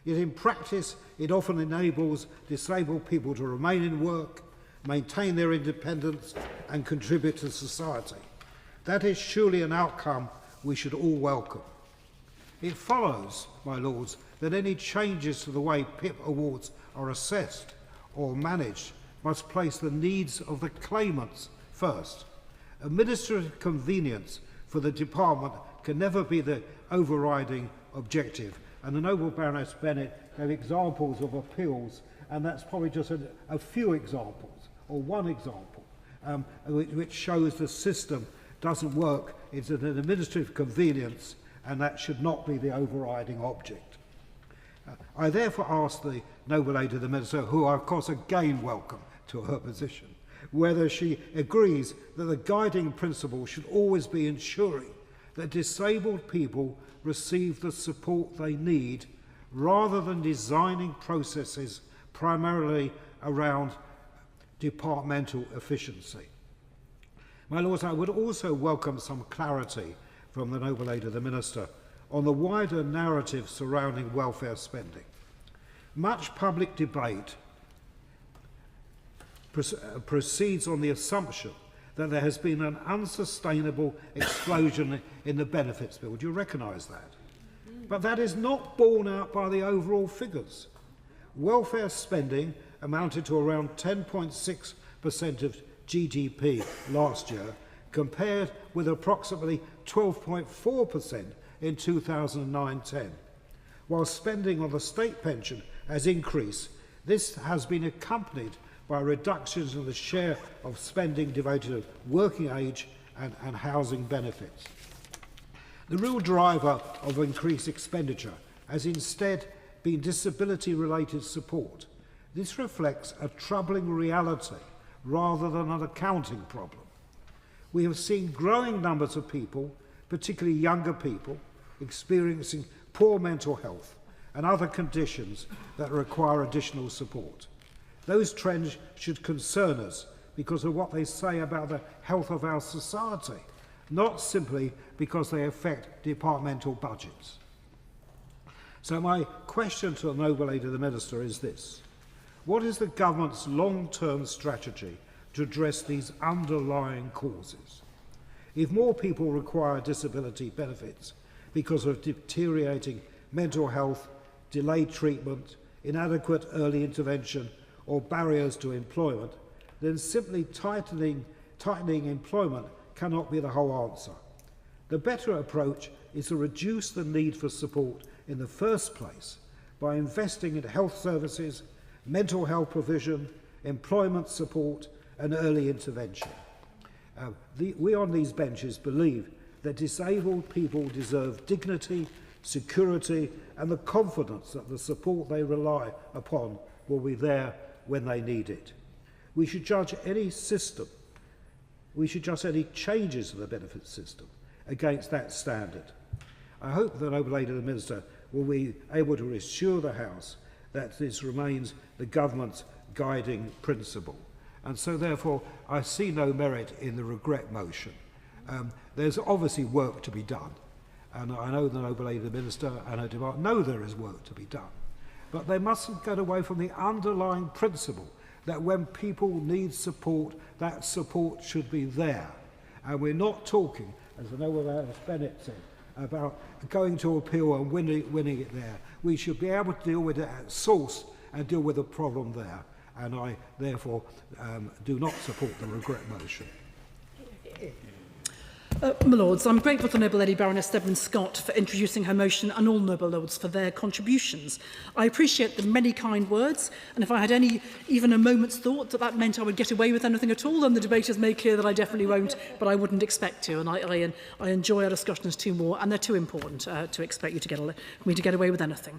yet in practice it often enables disabled people to remain in work, maintain their independence and contribute to society. That is surely an outcome we should all welcome. It follows, my Lords, that any changes to the way PIP awards are assessed or managed must place the needs of the claimants first. Administrative convenience for the department can never be the overriding objective, and the Noble Baroness Bennett gave examples of appeals, and that's probably just a few examples, or one example, which shows the system doesn't work. It's an administrative convenience, and that should not be the overriding object. I therefore ask the Noble Lady the Minister, who I of course again welcome to her position, whether she agrees that the guiding principle should always be ensuring that disabled people receive the support they need, rather than designing processes primarily around departmental efficiency. My Lords, I would also welcome some clarity from the Noble Lady the Minister on the wider narrative surrounding welfare spending. Much public debate proceeds on the assumption that there has been an unsustainable explosion in the benefits bill. Do you recognise that? But that is not borne out by the overall figures. Welfare spending amounted to around 10.6% of GDP last year, compared with approximately 12.4% in 2009-10. While spending on the state pension has increased, this has been accompanied by reductions in the share of spending devoted to working age and housing benefits. The real driver of increased expenditure has instead been disability-related support. This reflects a troubling reality rather than an accounting problem. We have seen growing numbers of people, particularly younger people, experiencing poor mental health and other conditions that require additional support. Those trends should concern us because of what they say about the health of our society, not simply because they affect departmental budgets. So my question to the Noble Lady the Minister is this: what is the government's long-term strategy to address these underlying causes? If more people require disability benefits because of deteriorating mental health, delayed treatment, inadequate early intervention, or barriers to employment, then simply tightening employment cannot be the whole answer. The better approach is to reduce the need for support in the first place by investing in health services, mental health provision, employment support, and early intervention. We on these benches believe that disabled people deserve dignity, security, and the confidence that the support they rely upon will be there when they need it. We should judge any changes to the benefit system against that standard. I hope the Noble Lady the Minister will be able to assure the House that this remains the government's guiding principle. And so therefore I see no merit in the regret motion. There's obviously work to be done, and I know the Noble Lady the Minister and her department know there is work to be done, but they mustn't get away from the underlying principle that when people need support, that support should be there. And we're not talking, as the Noble Baroness Bennett said, about going to appeal and winning it there. We should be able to deal with it at source and deal with the problem there. And I therefore do not support the regret motion. My Lords, I'm grateful to Noble Lady Baroness Stedman Scott for introducing her motion and all Noble Lords for their contributions. I appreciate the many kind words, and if I had even a moment's thought that meant I would get away with anything at all, then the debate has made clear that I definitely won't, but I wouldn't expect to, and I enjoy our discussions too more, and they're too important to expect me to get away with anything.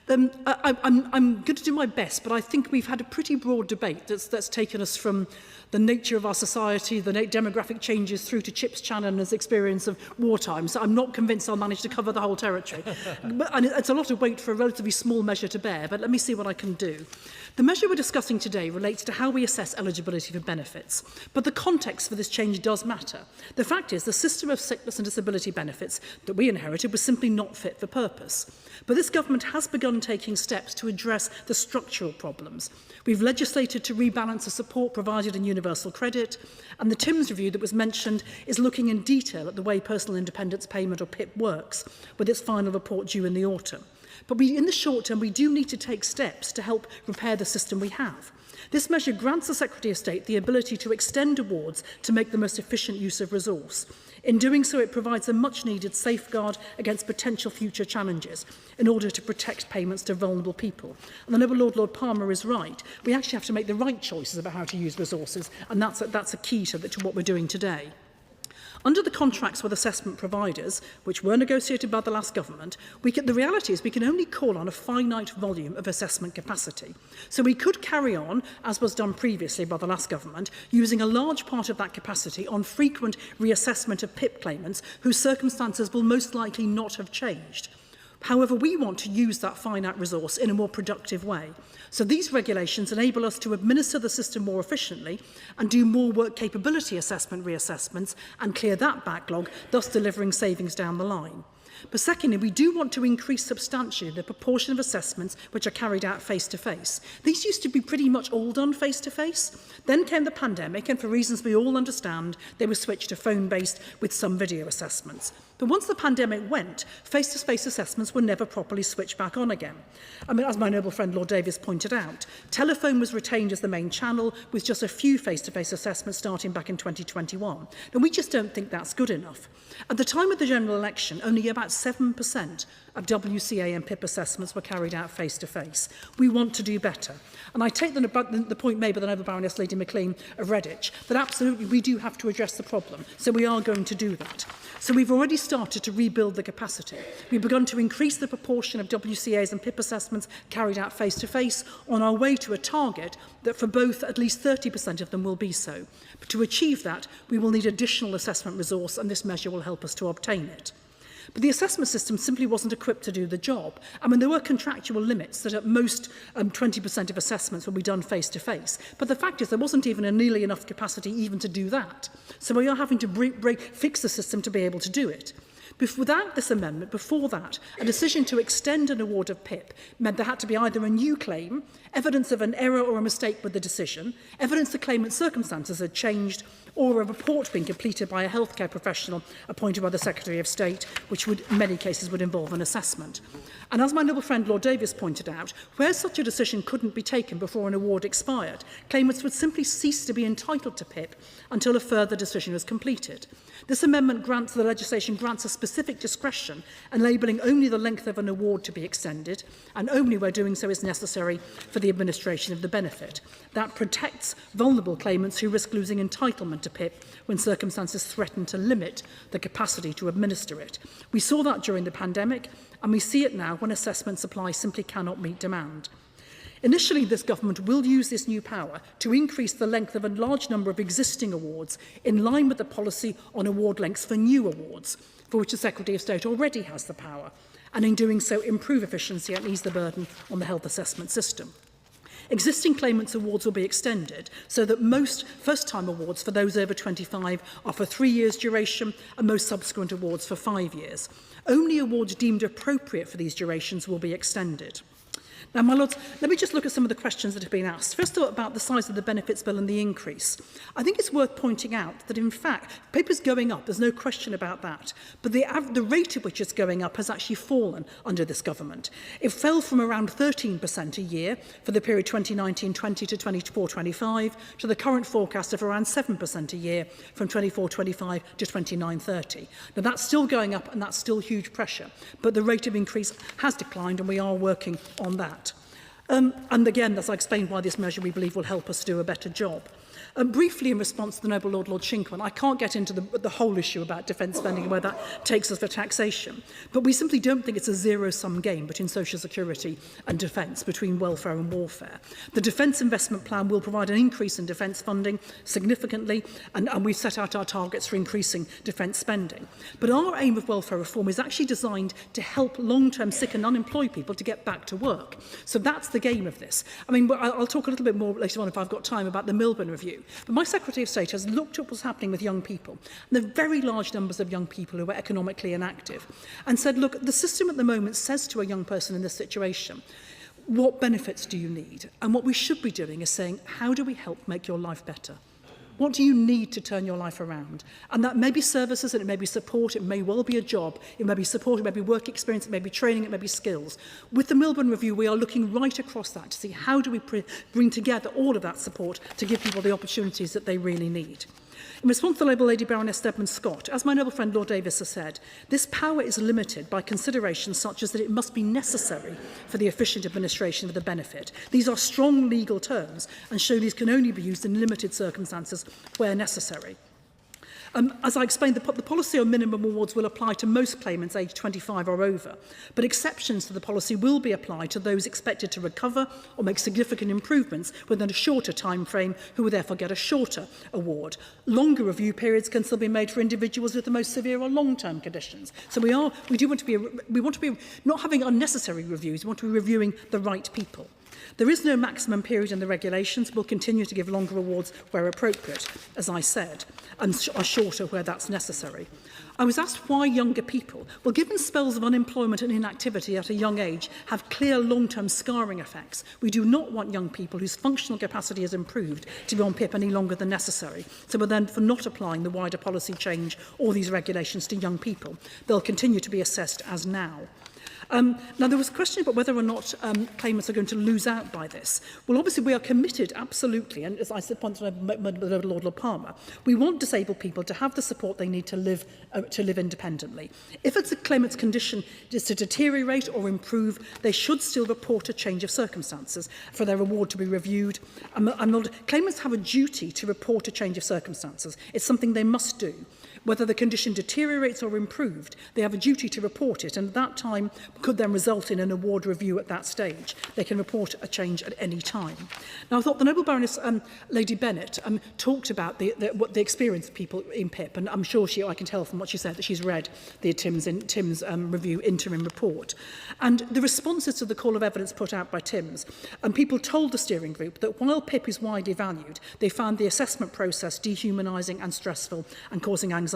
I'm going to do my best, but I think we've had a pretty broad debate that's taken us from the nature of our society, the demographic changes through to Chips Channon's experience of wartime. So I'm not convinced I'll manage to cover the whole territory. And it's a lot of weight for a relatively small measure to bear, but let me see what I can do. The measure we're discussing today relates to how we assess eligibility for benefits, but the context for this change does matter. The fact is the system of sickness and disability benefits that we inherited was simply not fit for purpose. But this government has begun taking steps to address the structural problems. We've legislated to rebalance the support provided in universal credit, and the Thames review that was mentioned is looking in detail at the way personal independence payment, or PIP, works, with its final report due in the autumn. But in the short term, we do need to take steps to help repair the system we have. This measure grants the Secretary of State the ability to extend awards to make the most efficient use of resource. In doing so, it provides a much-needed safeguard against potential future challenges in order to protect payments to vulnerable people. And the Noble Lord Palmer is right. We actually have to make the right choices about how to use resources, and that's a key to what we're doing today. Under the contracts with assessment providers, which were negotiated by the last government, the reality is we can only call on a finite volume of assessment capacity. So we could carry on, as was done previously by the last government, using a large part of that capacity on frequent reassessment of PIP claimants whose circumstances will most likely not have changed. However, we want to use that finite resource in a more productive way. So these regulations enable us to administer the system more efficiently and do more work capability assessment reassessments and clear that backlog, thus delivering savings down the line. But secondly, we do want to increase substantially the proportion of assessments which are carried out face-to-face. These used to be pretty much all done face-to-face. Then came the pandemic, and for reasons we all understand, they were switched to phone-based with some video assessments. But once the pandemic went, face-to-face assessments were never properly switched back on again. I mean, as my noble friend Lord Davis pointed out, telephone was retained as the main channel, with just a few face-to-face assessments starting back in 2021. And we just don't think that's good enough. At the time of the general election, only about 7% of WCA and PIP assessments were carried out face-to-face. We want to do better. And I take the point made by the Noble Baroness Lady McLean of Redditch, that absolutely we do have to address the problem. So we are going to do that. So we've already started to rebuild the capacity. We've begun to increase the proportion of WCAs and PIP assessments carried out face-to-face on our way to a target that for both at least 30% of them will be so. But to achieve that, we will need additional assessment resource, and this measure will help us to obtain it. But the assessment system simply wasn't equipped to do the job. I mean, there were contractual limits that at most 20% of assessments will be done face-to-face. But the fact is there wasn't even nearly enough capacity even to do that. So we are having to fix the system to be able to do it. Without this amendment, before that, a decision to extend an award of PIP meant there had to be either a new claim, evidence of an error or a mistake with the decision, evidence the claimant's circumstances had changed, or a report being completed by a healthcare professional appointed by the Secretary of State, which would, in many cases, would involve an assessment. And as my noble friend Lord Davis pointed out, where such a decision couldn't be taken before an award expired, claimants would simply cease to be entitled to PIP until a further decision was completed. This amendment grants the legislation grants a specific discretion, enabling only the length of an award to be extended, and only where doing so is necessary for the administration of the benefit. That protects vulnerable claimants who risk losing entitlement to PIP when circumstances threaten to limit the capacity to administer it. We saw that during the pandemic, and we see it now when assessment supply simply cannot meet demand. Initially, this government will use this new power to increase the length of a large number of existing awards in line with the policy on award lengths for new awards, for which the Secretary of State already has the power, and in doing so improve efficiency and ease the burden on the health assessment system. Existing claimants' awards will be extended so that most first-time awards for those over 25 are for 3 years duration and most subsequent awards for 5 years. Only awards deemed appropriate for these durations will be extended. Now, my Lords, let me just look at some of the questions that have been asked. First of all, about the size of the benefits bill and the increase. I think it's worth pointing out that, in fact, paper's going up, there's no question about that, but the rate at which it's going up has actually fallen under this government. It fell from around 13% a year for the period 2019-20 to 24-25 to the current forecast of around 7% a year from 24-25 to 29-30. Now, that's still going up and that's still huge pressure, but the rate of increase has declined and we are working on that. And again, as I explained why this measure we believe will help us do a better job. Briefly, in response to the Noble Lord Shinkwan, I can't get into the whole issue about defence spending and where that takes us for taxation, but we simply don't think it's a zero-sum game between social security and defence, between welfare and warfare. The Defence Investment Plan will provide an increase in defence funding significantly, and we've set out our targets for increasing defence spending. But our aim of welfare reform is actually designed to help long-term sick and unemployed people to get back to work. So that's the game of this. I mean, I'll talk a little bit more later on if I've got time about the Milburn Review. But my Secretary of State has looked at what's happening with young people, and there are very large numbers of young people who are economically inactive, and said, look, the system at the moment says to a young person in this situation, what benefits do you need? And what we should be doing is saying, how do we help make your life better? What do you need to turn your life around? And that may be services, and it may be support, it may well be a job, it may be support, it may be work experience, it may be training, it may be skills. With the Milburn Review, we are looking right across that to see how do we bring together all of that support to give people the opportunities that they really need. In response to the Labour Lady Baroness Stedman Scott, as my noble friend Lord Davis has said, this power is limited by considerations such as that it must be necessary for the efficient administration of the benefit. These are strong legal terms and show these can only be used in limited circumstances where necessary. As I explained, the policy on minimum awards will apply to most claimants aged 25 or over, but exceptions to the policy will be applied to those expected to recover or make significant improvements within a shorter time frame, who will therefore get a shorter award. Longer review periods can still be made for individuals with the most severe or long-term conditions. So we want to be not having unnecessary reviews, we want to be reviewing the right people. There is no maximum period in the regulations. We'll continue to give longer awards where appropriate, as I said, and are shorter where that's necessary. I was asked why younger people. Well, given spells of unemployment and inactivity at a young age have clear long-term scarring effects, we do not want young people whose functional capacity has improved to be on PIP any longer than necessary. So we're then for not applying the wider policy change or these regulations to young people. They'll continue to be assessed as now. Now, there was a question about whether or not claimants are going to lose out by this. Well, obviously, we are committed, absolutely, and as I said, pointed out Lord Palmer, we want disabled people to have the support they need to live independently. If it's a claimant's condition is to deteriorate or improve, they should still report a change of circumstances for their award to be reviewed. Claimants have a duty to report a change of circumstances. It's something they must do. Whether the condition deteriorates or improved, they have a duty to report it, and at that time could then result in an award review at that stage. They can report a change at any time. Now, I thought the Noble Baroness Lady Bennett talked about the experience of people in PIP, and I'm sure I can tell from what she said that she's read the Tim's Review interim report. And the responses to the call of evidence put out by Tim's, people told the steering group that while PIP is widely valued, they found the assessment process dehumanising and stressful and causing anxiety.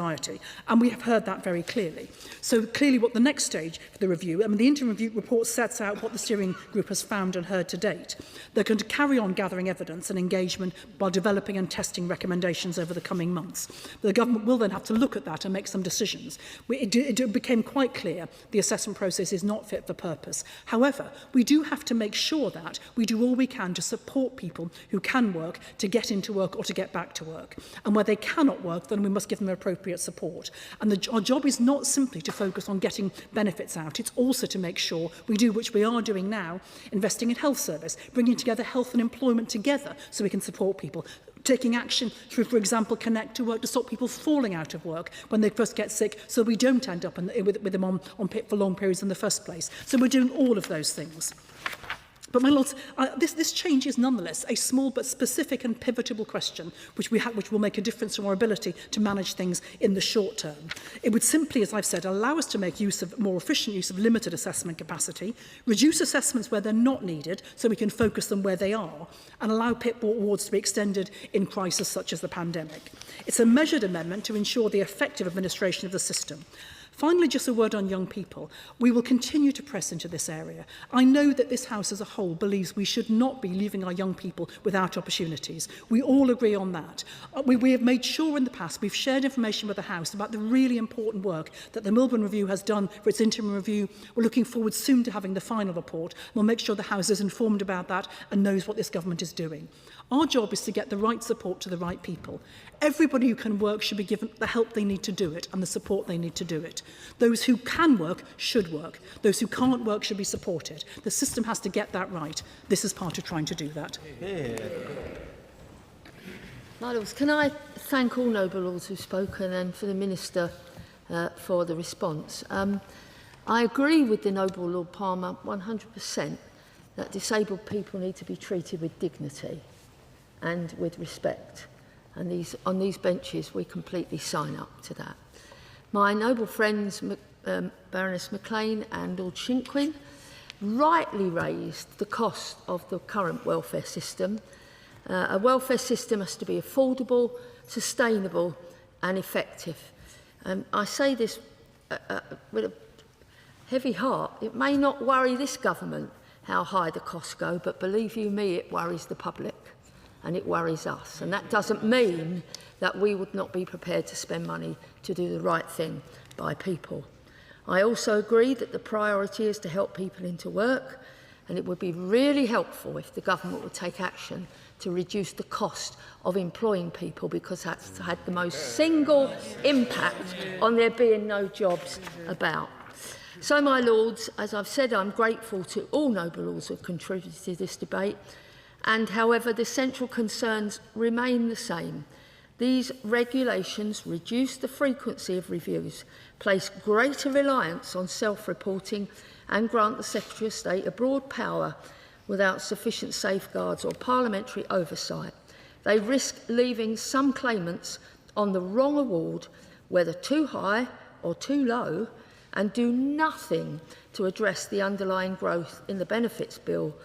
And we have heard that very clearly. So clearly what the next stage for the review, the interim review report sets out what the steering group has found and heard to date. They're going to carry on gathering evidence and engagement while developing and testing recommendations over the coming months. The government will then have to look at that and make some decisions. It became quite clear the assessment process is not fit for purpose. However, we do have to make sure that we do all we can to support people who can work to get into work or to get back to work. And where they cannot work, then we must give them appropriate support. And our job is not simply to focus on getting benefits out, it's also to make sure we do, which we are doing now, investing in health service, bringing together health and employment together so we can support people, taking action through, for example, Connect to Work to stop people falling out of work when they first get sick so we don't end up with them on PIP for long periods in the first place. So we're doing all of those things. But, my lords, this change is nonetheless a small but specific and pivotal question which will make a difference to our ability to manage things in the short term. It would simply, as I've said, allow us to make more efficient use of limited assessment capacity, reduce assessments where they're not needed so we can focus them where they are, and allow PIP awards to be extended in crises such as the pandemic. It's a measured amendment to ensure the effective administration of the system. Finally, just a word on young people. We will continue to press into this area. I know that this House as a whole believes we should not be leaving our young people without opportunities. We all agree on that. We have made sure in the past we've shared information with the House about the really important work that the Milburn Review has done for its interim review. We're looking forward soon to having the final report. We'll make sure the House is informed about that and knows what this government is doing. Our job is to get the right support to the right people. Everybody who can work should be given the help they need to do it and the support they need to do it. Those who can work should work. Those who can't work should be supported. The system has to get that right. This is part of trying to do that. My Lords, can I thank all noble lords who've spoken and for the Minister for the response. I agree with the Noble Lord Palmer 100% that disabled people need to be treated with dignity and with respect. And on these benches, we completely sign up to that. My noble friends, Baroness Maclean and Lord Shinquin, rightly raised the cost of the current welfare system. A welfare system has to be affordable, sustainable and effective. I say this with a heavy heart. It may not worry this government how high the costs go, but believe you me, it worries the public. And it worries us. And that doesn't mean that we would not be prepared to spend money to do the right thing by people. I also agree that the priority is to help people into work, and it would be really helpful if the government would take action to reduce the cost of employing people, because that's had the most single impact on there being no jobs about. So, my Lords, as I've said, I'm grateful to all noble lords who have contributed to this debate. And, however, the central concerns remain the same. These regulations reduce the frequency of reviews, place greater reliance on self-reporting and grant the Secretary of State a broad power without sufficient safeguards or parliamentary oversight. They risk leaving some claimants on the wrong award, whether too high or too low, and do nothing to address the underlying growth in the benefits bill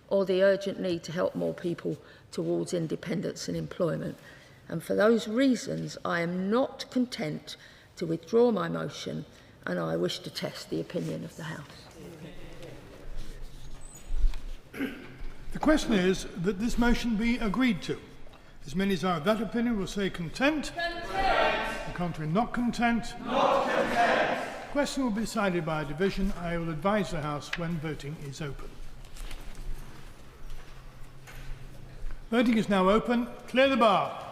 or the urgent need to help more people towards independence and employment. And for those reasons, I am not content to withdraw my motion, and I wish to test the opinion of the House. The question is that this motion be agreed to. As many as are of that opinion will say content. Content. The contrary, not content. Not content. The question will be decided by a division. I will advise the House when voting is open. Voting is now open. Clear the bar.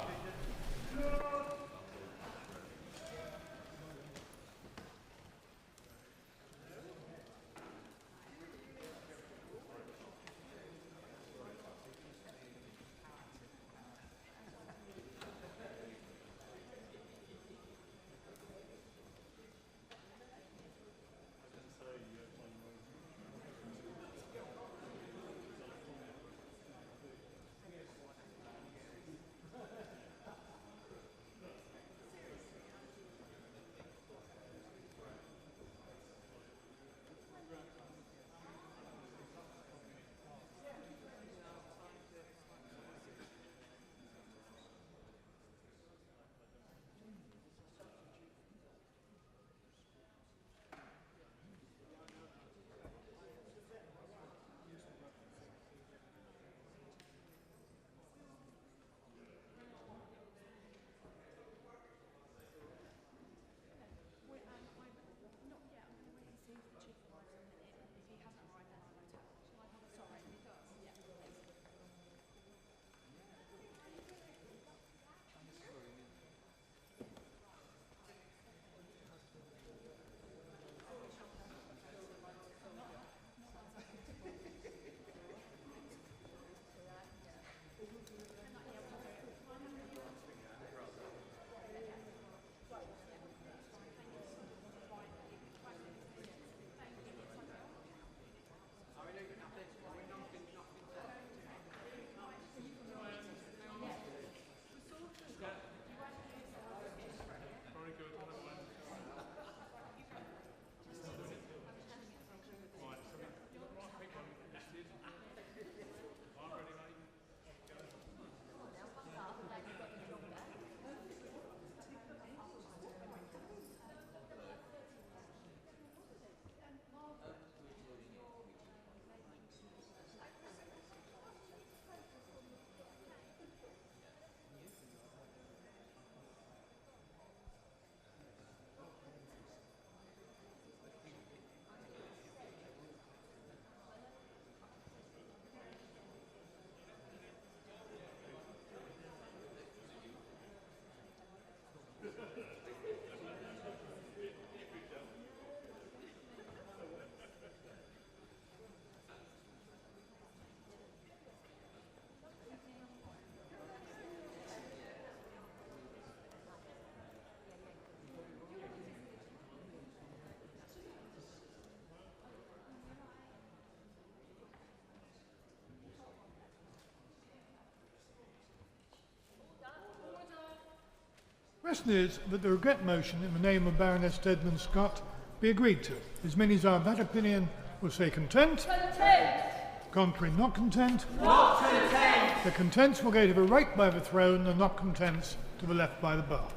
The question is that the regret motion in the name of Baroness Stedman Scott be agreed to. As many as are of that opinion will say content. Content. Contrary, not content. Not content. The contents will go to the right by the throne, the not contents to the left by the bar.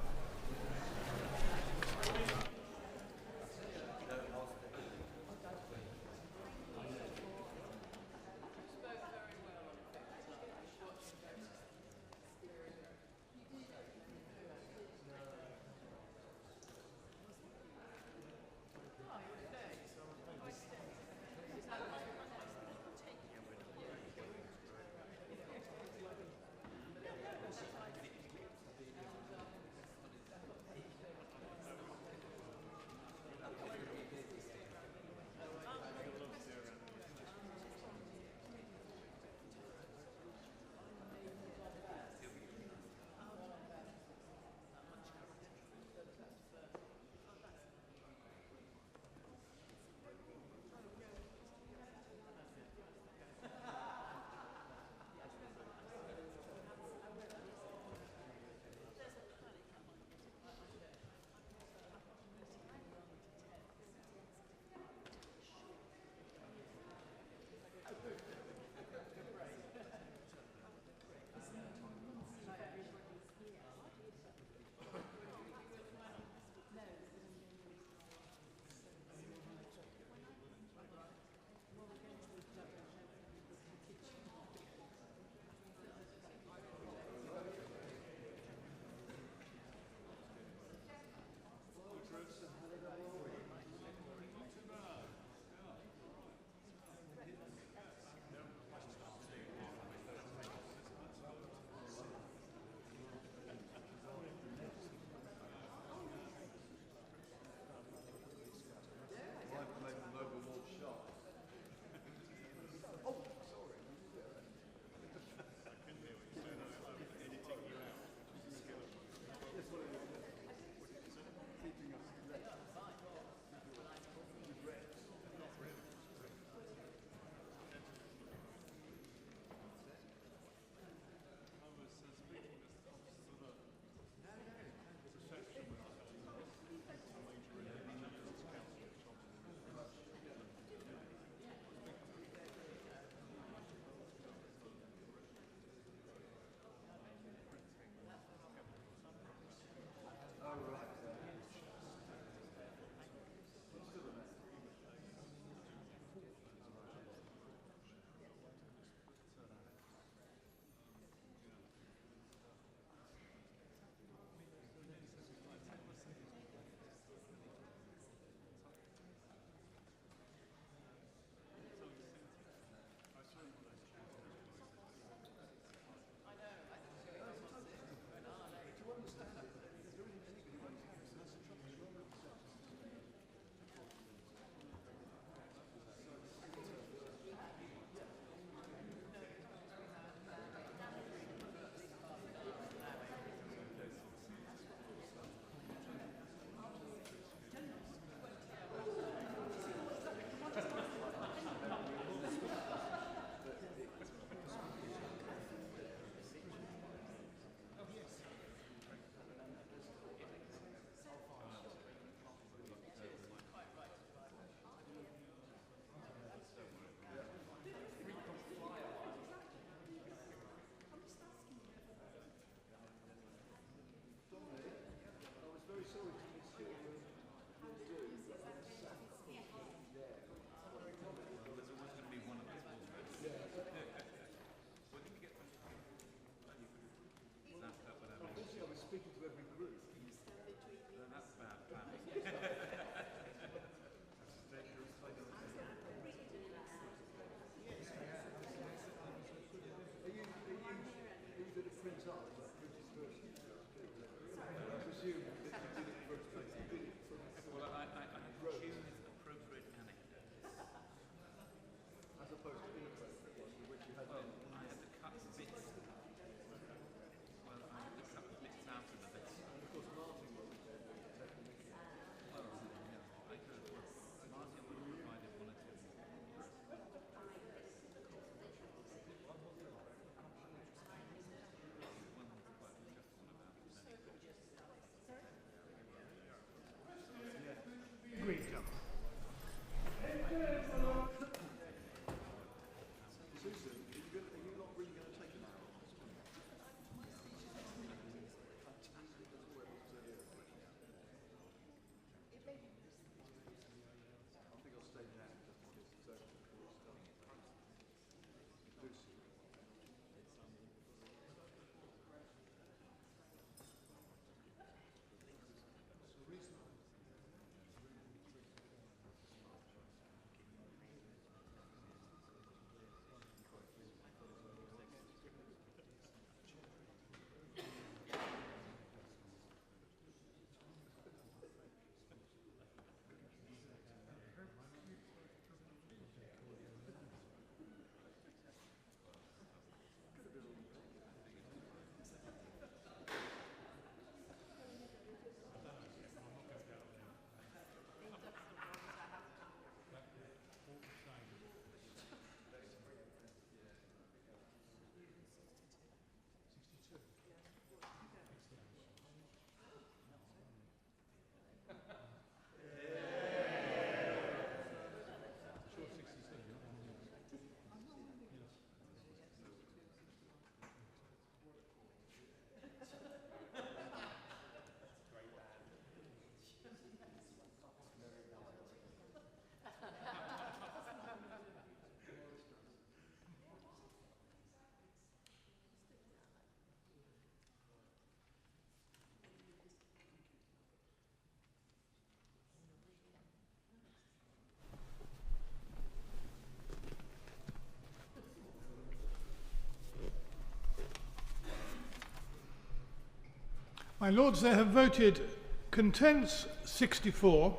My Lords, they have voted contents 64,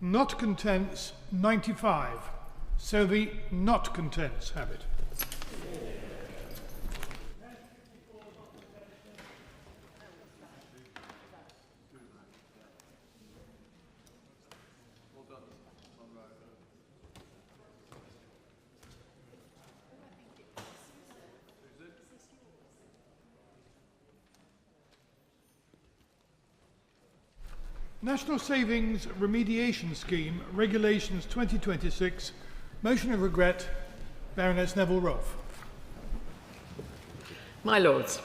not contents 95. So the not contents have it. National Savings Remediation Scheme, Regulations 2026, motion of regret, Baroness Neville-Rolfe. My Lords,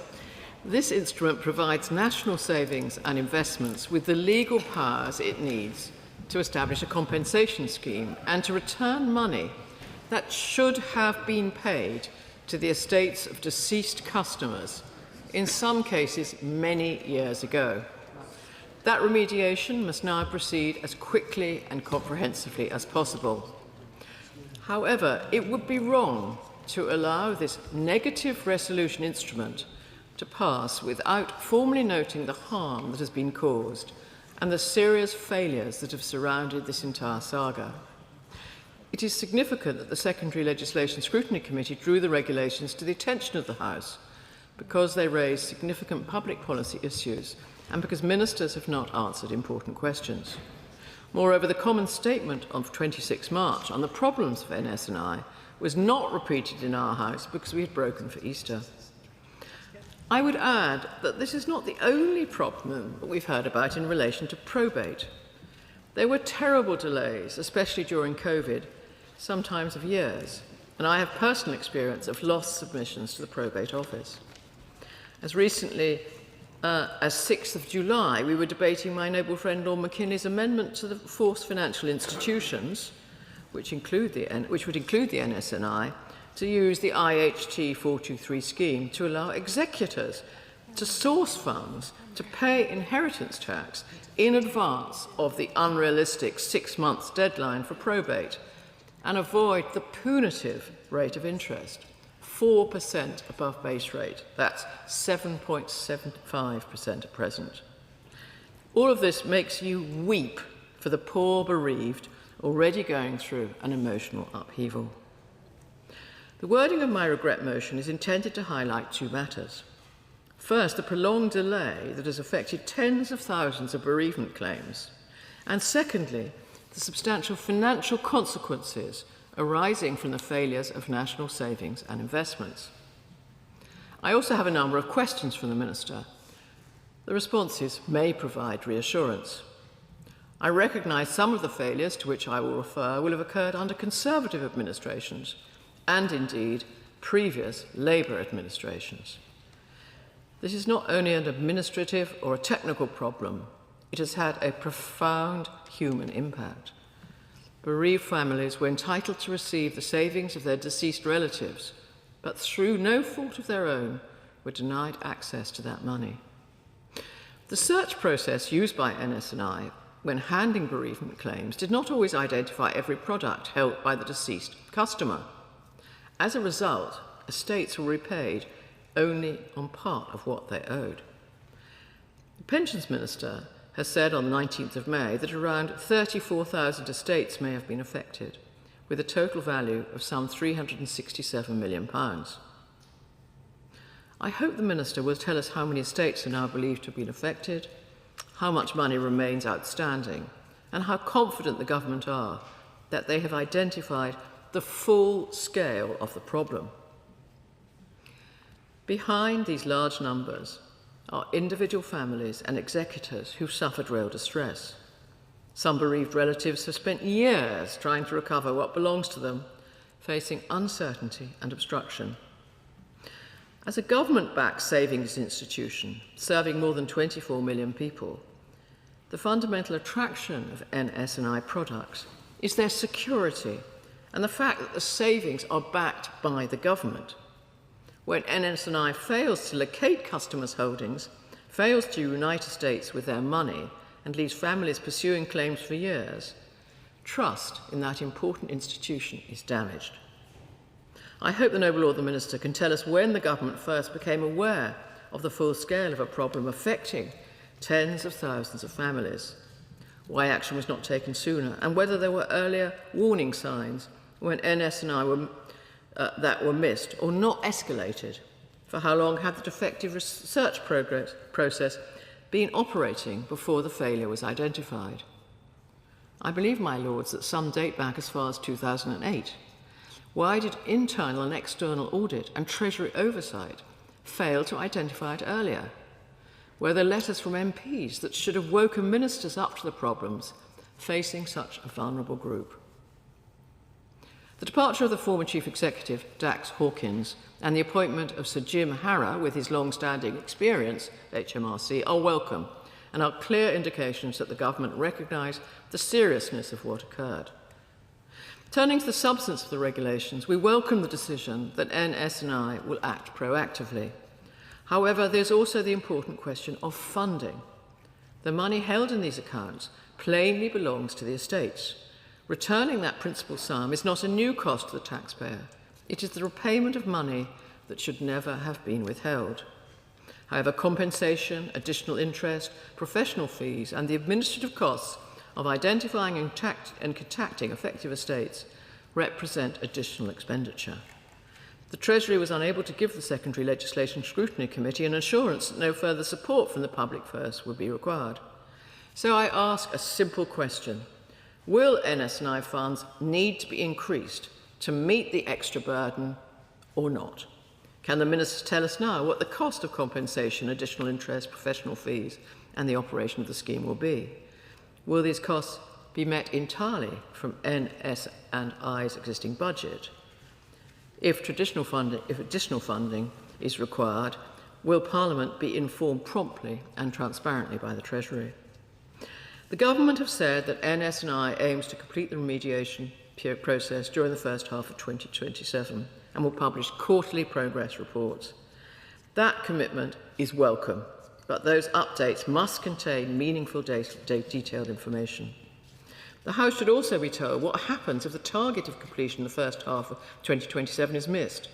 this instrument provides national savings and investments with the legal powers it needs to establish a compensation scheme and to return money that should have been paid to the estates of deceased customers, in some cases many years ago. That remediation must now proceed as quickly and comprehensively as possible. However, it would be wrong to allow this negative resolution instrument to pass without formally noting the harm that has been caused and the serious failures that have surrounded this entire saga. It is significant that the Secondary Legislation Scrutiny Committee drew the regulations to the attention of the House because they raise significant public policy issues and because ministers have not answered important questions. Moreover, the common statement of 26 March on the problems of NS&I was not repeated in our House because we had broken for Easter. I would add that this is not the only problem that we've heard about in relation to probate. There were terrible delays, especially during COVID, sometimes of years, and I have personal experience of lost submissions to the probate office. As recently as 6th of July, we were debating my noble friend Lord McKinley's amendment to the forced financial institutions, which would include the NS&I, to use the IHT 423 scheme to allow executors to source funds to pay inheritance tax in advance of the unrealistic 6 months deadline for probate and avoid the punitive rate of interest. 4% above base rate. That's 7.75% at present. All of this makes you weep for the poor bereaved already going through an emotional upheaval. The wording of my regret motion is intended to highlight two matters. First, the prolonged delay that has affected tens of thousands of bereavement claims. And secondly, the substantial financial consequences arising from the failures of national savings and investments. I also have a number of questions from the Minister. The responses may provide reassurance. I recognise some of the failures to which I will refer will have occurred under Conservative administrations and indeed previous Labour administrations. This is not only an administrative or a technical problem, it has had a profound human impact. Bereaved families were entitled to receive the savings of their deceased relatives, but through no fault of their own, were denied access to that money. The search process used by NS&I when handling bereavement claims did not always identify every product held by the deceased customer. As a result, estates were repaid only on part of what they owed. The Pensions Minister has said on the 19th of May that around 34,000 estates may have been affected, with a total value of some £367 million. I hope the Minister will tell us how many estates are now believed to have been affected, how much money remains outstanding, and how confident the government are that they have identified the full scale of the problem. Behind these large numbers are individual families and executors who've suffered real distress. Some bereaved relatives have spent years trying to recover what belongs to them, facing uncertainty and obstruction. As a government-backed savings institution serving more than 24 million people, the fundamental attraction of NS&I products is their security and the fact that the savings are backed by the government. When NS&I fails to locate customers' holdings, fails to unite estates with their money, and leaves families pursuing claims for years, trust in that important institution is damaged. I hope the Noble Lord the Minister can tell us when the government first became aware of the full scale of a problem affecting tens of thousands of families, why action was not taken sooner, and whether there were earlier warning signs when NS&I that were missed or not escalated. For how long had the defective research process been operating before the failure was identified? I believe, my lords, that some date back as far as 2008. Why did internal and external audit and Treasury oversight fail to identify it earlier? Were there letters from MPs that should have woken ministers up to the problems facing such a vulnerable group? The departure of the former Chief Executive, Dax Hawkins, and the appointment of Sir Jim Harrer, with his long-standing experience at HMRC, are welcome and are clear indications that the government recognise the seriousness of what occurred. Turning to the substance of the regulations, we welcome the decision that NS&I will act proactively. However, there's also the important question of funding. The money held in these accounts plainly belongs to the estates. Returning that principal sum is not a new cost to the taxpayer. It is the repayment of money that should never have been withheld. However, compensation, additional interest, professional fees, and the administrative costs of identifying and contacting affected estates represent additional expenditure. The Treasury was unable to give the Secondary Legislation Scrutiny Committee an assurance that no further support from the public purse would be required. So I ask a simple question. Will NS&I funds need to be increased to meet the extra burden or not? Can the Minister tell us now what the cost of compensation, additional interest, professional fees and the operation of the scheme will be? Will these costs be met entirely from NS&I's existing budget? If additional funding is required, will Parliament be informed promptly and transparently by the Treasury? The Government have said that NS&I aims to complete the remediation process during the first half of 2027 and will publish quarterly progress reports. That commitment is welcome, but those updates must contain meaningful detailed information. The House should also be told what happens if the target of completion in the first half of 2027 is missed,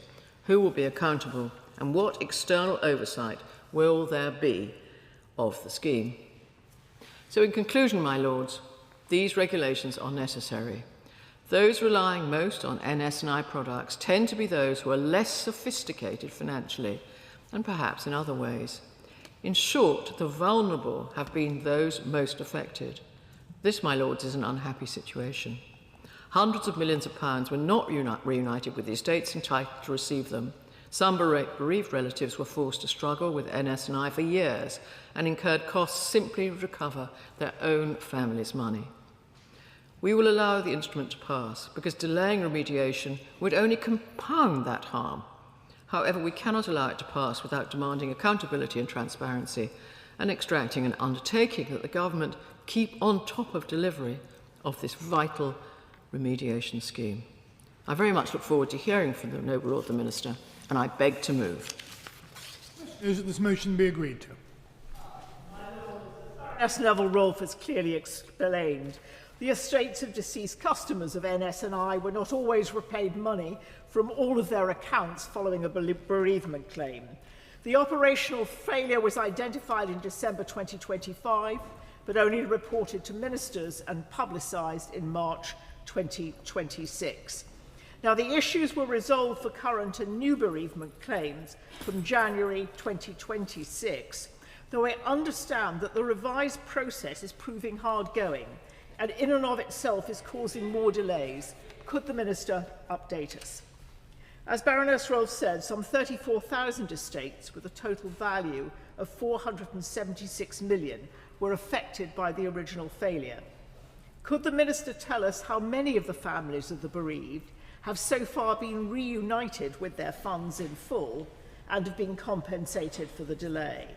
who will be accountable, and what external oversight will there be of the scheme. So in conclusion, my lords, these regulations are necessary. Those relying most on NS&I products tend to be those who are less sophisticated financially and perhaps in other ways. In short, the vulnerable have been those most affected. This, my lords, is an unhappy situation. Hundreds of millions of pounds were not reunited with the estates entitled to receive them. Some bereaved relatives were forced to struggle with NS&I for years and incurred costs simply to recover their own family's money. We will allow the instrument to pass because delaying remediation would only compound that harm. However, we cannot allow it to pass without demanding accountability and transparency and extracting an undertaking that the government keep on top of delivery of this vital remediation scheme. I very much look forward to hearing from the Noble Lord the Minister, and I beg to move. Is that this motion be agreed to? As Neville Rolfe has clearly explained, the estates of deceased customers of NS&I were not always repaid money from all of their accounts following a bereavement claim. The operational failure was identified in December 2025, but only reported to ministers and publicised in March 2026. Now, the issues were resolved for current and new bereavement claims from January 2026, though I understand that the revised process is proving hard going and in and of itself is causing more delays. Could the Minister update us? As Baroness Rolfe said, some 34,000 estates with a total value of 476 million were affected by the original failure. Could the Minister tell us how many of the families of the bereaved have so far been reunited with their funds in full and have been compensated for the delay?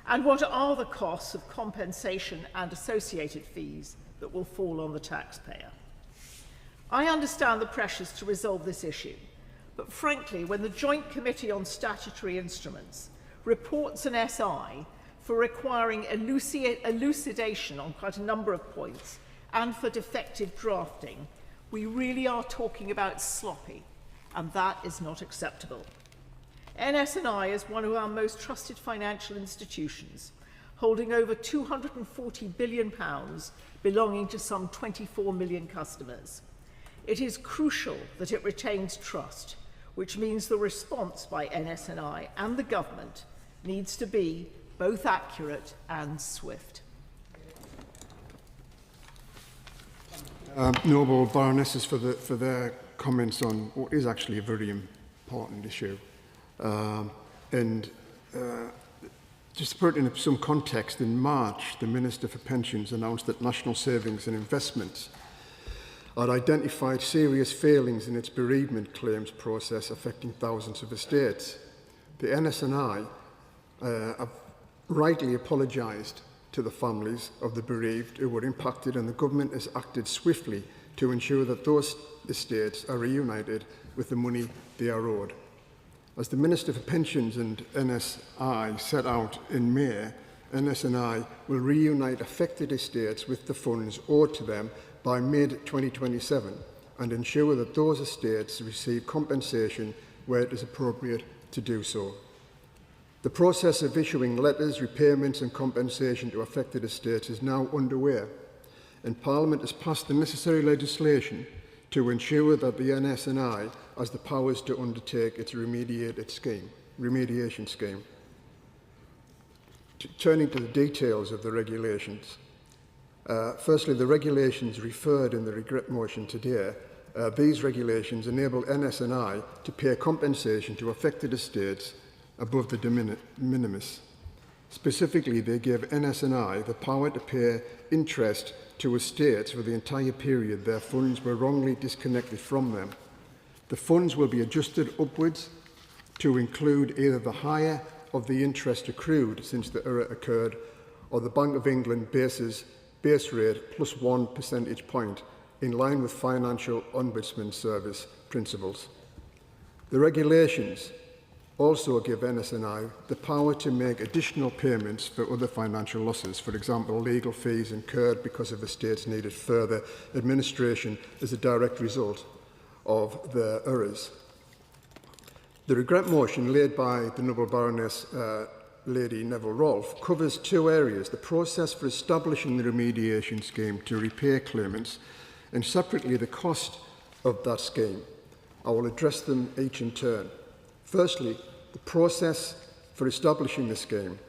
And what are the costs of compensation and associated fees that will fall on the taxpayer? I understand the pressures to resolve this issue, but frankly, when the Joint Committee on Statutory Instruments reports an SI for requiring elucidation on quite a number of points and for defective drafting, we really are talking about sloppy, and that is not acceptable. NS&I is one of our most trusted financial institutions. holding over £240 billion belonging to some 24 million customers. It is crucial that it retains trust, which means the response by NS&I and the government needs to be both accurate and swift. Noble Baronesses for their comments on what is actually a very important issue. Just to put it in some context, in March, the Minister for Pensions announced that National Savings and Investments had identified serious failings in its bereavement claims process affecting thousands of estates. The NS&I have rightly apologised to the families of the bereaved who were impacted, and the government has acted swiftly to ensure that those estates are reunited with the money they are owed. As the Minister for Pensions and NSI set out in May, NS&I will reunite affected estates with the funds owed to them by mid-2027 and ensure that those estates receive compensation where it is appropriate to do so. The process of issuing letters, repayments and compensation to affected estates is now underway, and Parliament has passed the necessary legislation to ensure that the NS&I has the powers to undertake its remediation scheme. Turning to the details of the regulations. Firstly, the regulations referred in the regret motion today, these regulations enable NS&I to pay compensation to affected estates above the de minimis. Specifically, they give NS&I the power to pay interest to estates for the entire period their funds were wrongly disconnected from them. The funds will be adjusted upwards to include either the higher of the interest accrued since the error occurred or the Bank of England base rate plus 1 percentage point in line with Financial Ombudsman Service principles. The regulations also give NS&I the power to make additional payments for other financial losses, for example, legal fees incurred because of estates needed further administration as a direct result of their errors. The regret motion laid by the Noble Baroness Lady Neville Rolfe covers two areas: the process for establishing the remediation scheme to repay claimants, and separately the cost of that scheme. I will address them each in turn. Firstly, the process for establishing the scheme.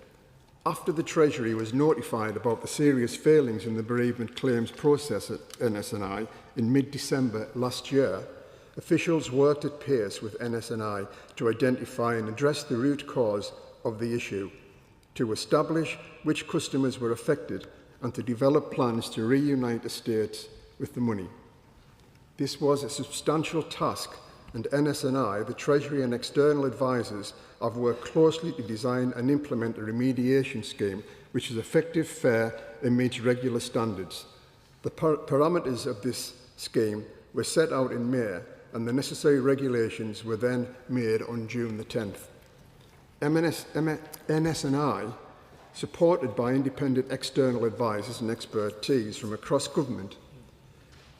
After the Treasury was notified about the serious failings in the bereavement claims process at NS&I in mid-December last year, officials worked at pace with NS&I to identify and address the root cause of the issue, to establish which customers were affected, and to develop plans to reunite estates with the money. This was a substantial task, and NS&I, the Treasury and external advisers have worked closely to design and implement a remediation scheme which is effective, fair and meets regular standards. The parameters of this scheme were set out in May, and the necessary regulations were then made on June the 10th. NS&I, supported by independent external advisers and expertise from across government,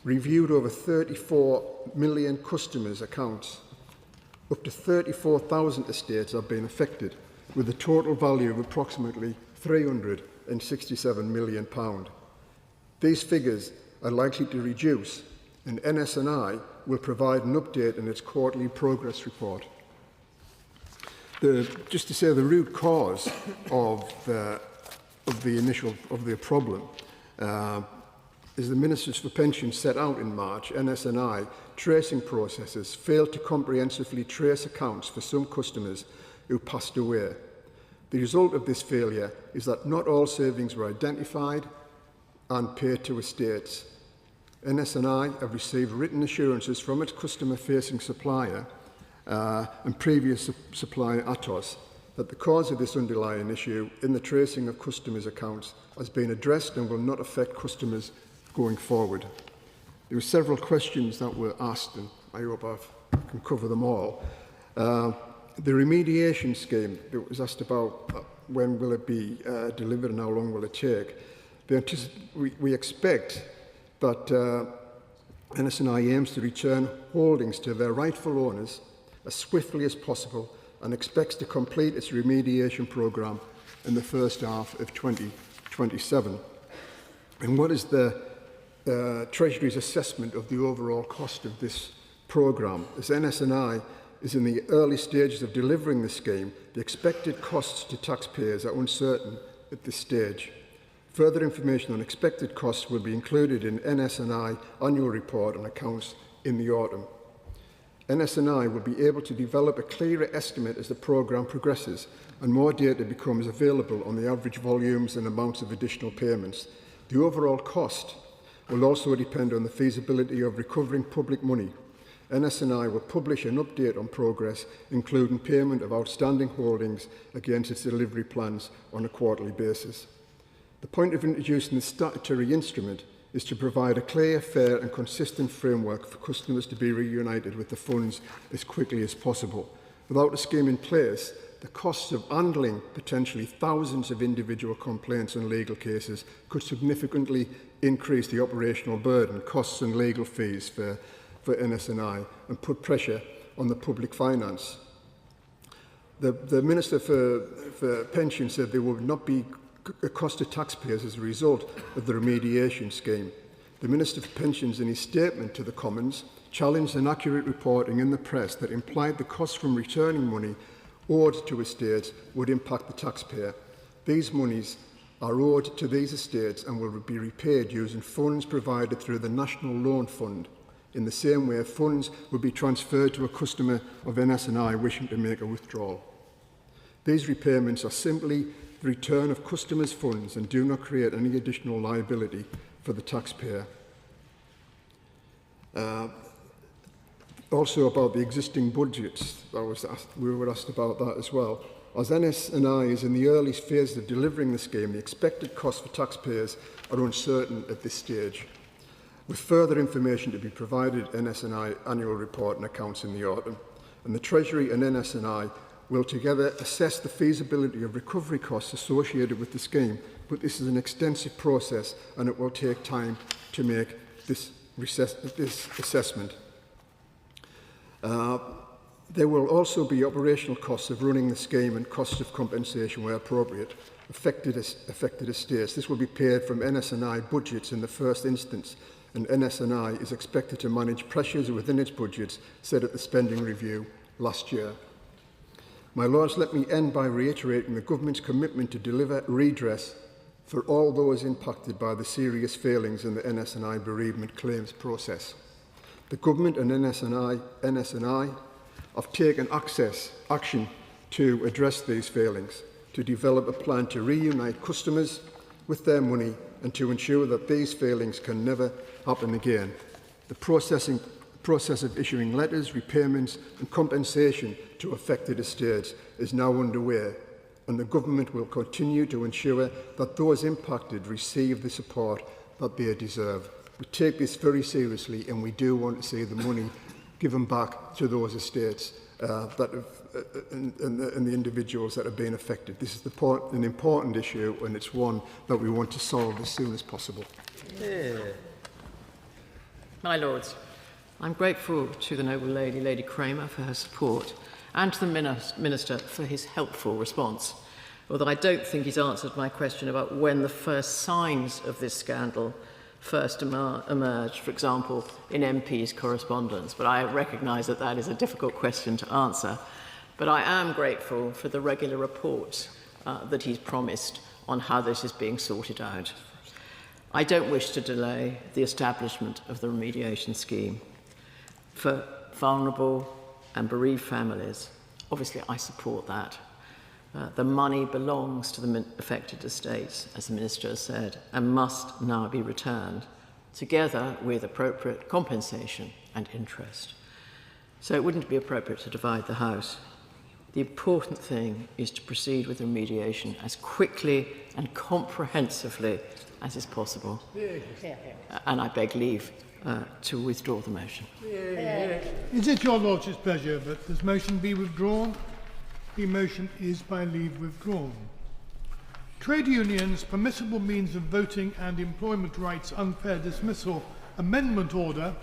reviewed over 34 million customers' accounts. Up to 34,000 estates have been affected, with a total value of approximately £367 million. These figures are likely to reduce, and NS&I will provide an update in its quarterly progress report. Just to say, the root cause of the problem as the Ministers for Pensions set out in March, NS&I tracing processes failed to comprehensively trace accounts for some customers who passed away. The result of this failure is that not all savings were identified and paid to estates. NS&I have received written assurances from its customer-facing supplier and previous supplier Atos that the cause of this underlying issue in the tracing of customers' accounts has been addressed and will not affect customers going forward. There were several questions that were asked, and I hope I can cover them all. The remediation scheme that was asked about, when will it be delivered and how long will it take? We expect that NS&I aims to return holdings to their rightful owners as swiftly as possible and expects to complete its remediation programme in the first half of 2027. And what is the Treasury's assessment of the overall cost of this programme? As NSNI is in the early stages of delivering the scheme, the expected costs to taxpayers are uncertain at this stage. Further information on expected costs will be included in NSNI annual report and accounts in the autumn. NSNI will be able to develop a clearer estimate as the programme progresses and more data becomes available on the average volumes and amounts of additional payments. The overall cost will also depend on the feasibility of recovering public money. NSNI will publish an update on progress, including payment of outstanding holdings against its delivery plans on a quarterly basis. The point of introducing the statutory instrument is to provide a clear, fair and consistent framework for customers to be reunited with the funds as quickly as possible. Without a scheme in place, the costs of handling potentially thousands of individual complaints and legal cases could significantly increase the operational burden, costs and legal fees for NSNI and put pressure on the public finance. The Minister for Pensions said there would not be a cost to taxpayers as a result of the remediation scheme. The Minister for Pensions, in his statement to the Commons, challenged inaccurate reporting in the press that implied the costs from returning money owed to estates would impact the taxpayer. These monies are owed to these estates and will be repaid using funds provided through the National Loan Fund. In the same way, funds will be transferred to a customer of NSNI wishing to make a withdrawal. These repayments are simply the return of customers' funds and do not create any additional liability for the taxpayer. Also about the existing budgets, we were asked about that as well. As NSNI is in the early phase of delivering the scheme, the expected costs for taxpayers are uncertain at this stage. With further information to be provided, NSNI annual report and accounts in the autumn. And the Treasury and NSNI will together assess the feasibility of recovery costs associated with the scheme, but this is an extensive process and it will take time to make this assessment. There will also be operational costs of running the scheme and costs of compensation where appropriate. Affected estates. This will be paid from NSNI budgets in the first instance, and NSNI is expected to manage pressures within its budgets set at the spending review last year. My Lords, let me end by reiterating the Government's commitment to deliver redress for all those impacted by the serious failings in the NSNI bereavement claims process. The Government and NSNI have taken action to address these failings, to develop a plan to reunite customers with their money and to ensure that these failings can never happen again. The process of issuing letters, repayments and compensation to affected estates is now underway, and the Government will continue to ensure that those impacted receive the support that they deserve. We take this very seriously and we do want to see the money given back to those estates and the individuals that have been affected. This is an important issue and it's one that we want to solve as soon as possible. Yeah. My Lords, I'm grateful to the noble lady, Lady Kramer, for her support and to the Minister for his helpful response, although I don't think he's answered my question about when the first signs of this scandal first emerged, for example, in MP's correspondence. But I recognise that that is a difficult question to answer. But I am grateful for the regular reports that he's promised on how this is being sorted out. I don't wish to delay the establishment of the remediation scheme for vulnerable and bereaved families. Obviously, I support that. The money belongs to the affected estates, as the Minister has said, and must now be returned, together with appropriate compensation and interest. So it wouldn't be appropriate to divide the House. The important thing is to proceed with remediation as quickly and comprehensively as is possible. And I beg leave to withdraw the motion. Is it your Lordship's pleasure that this motion be withdrawn? The motion is by leave withdrawn. Trade unions, permissible means of voting and employment rights, unfair dismissal, amendment order.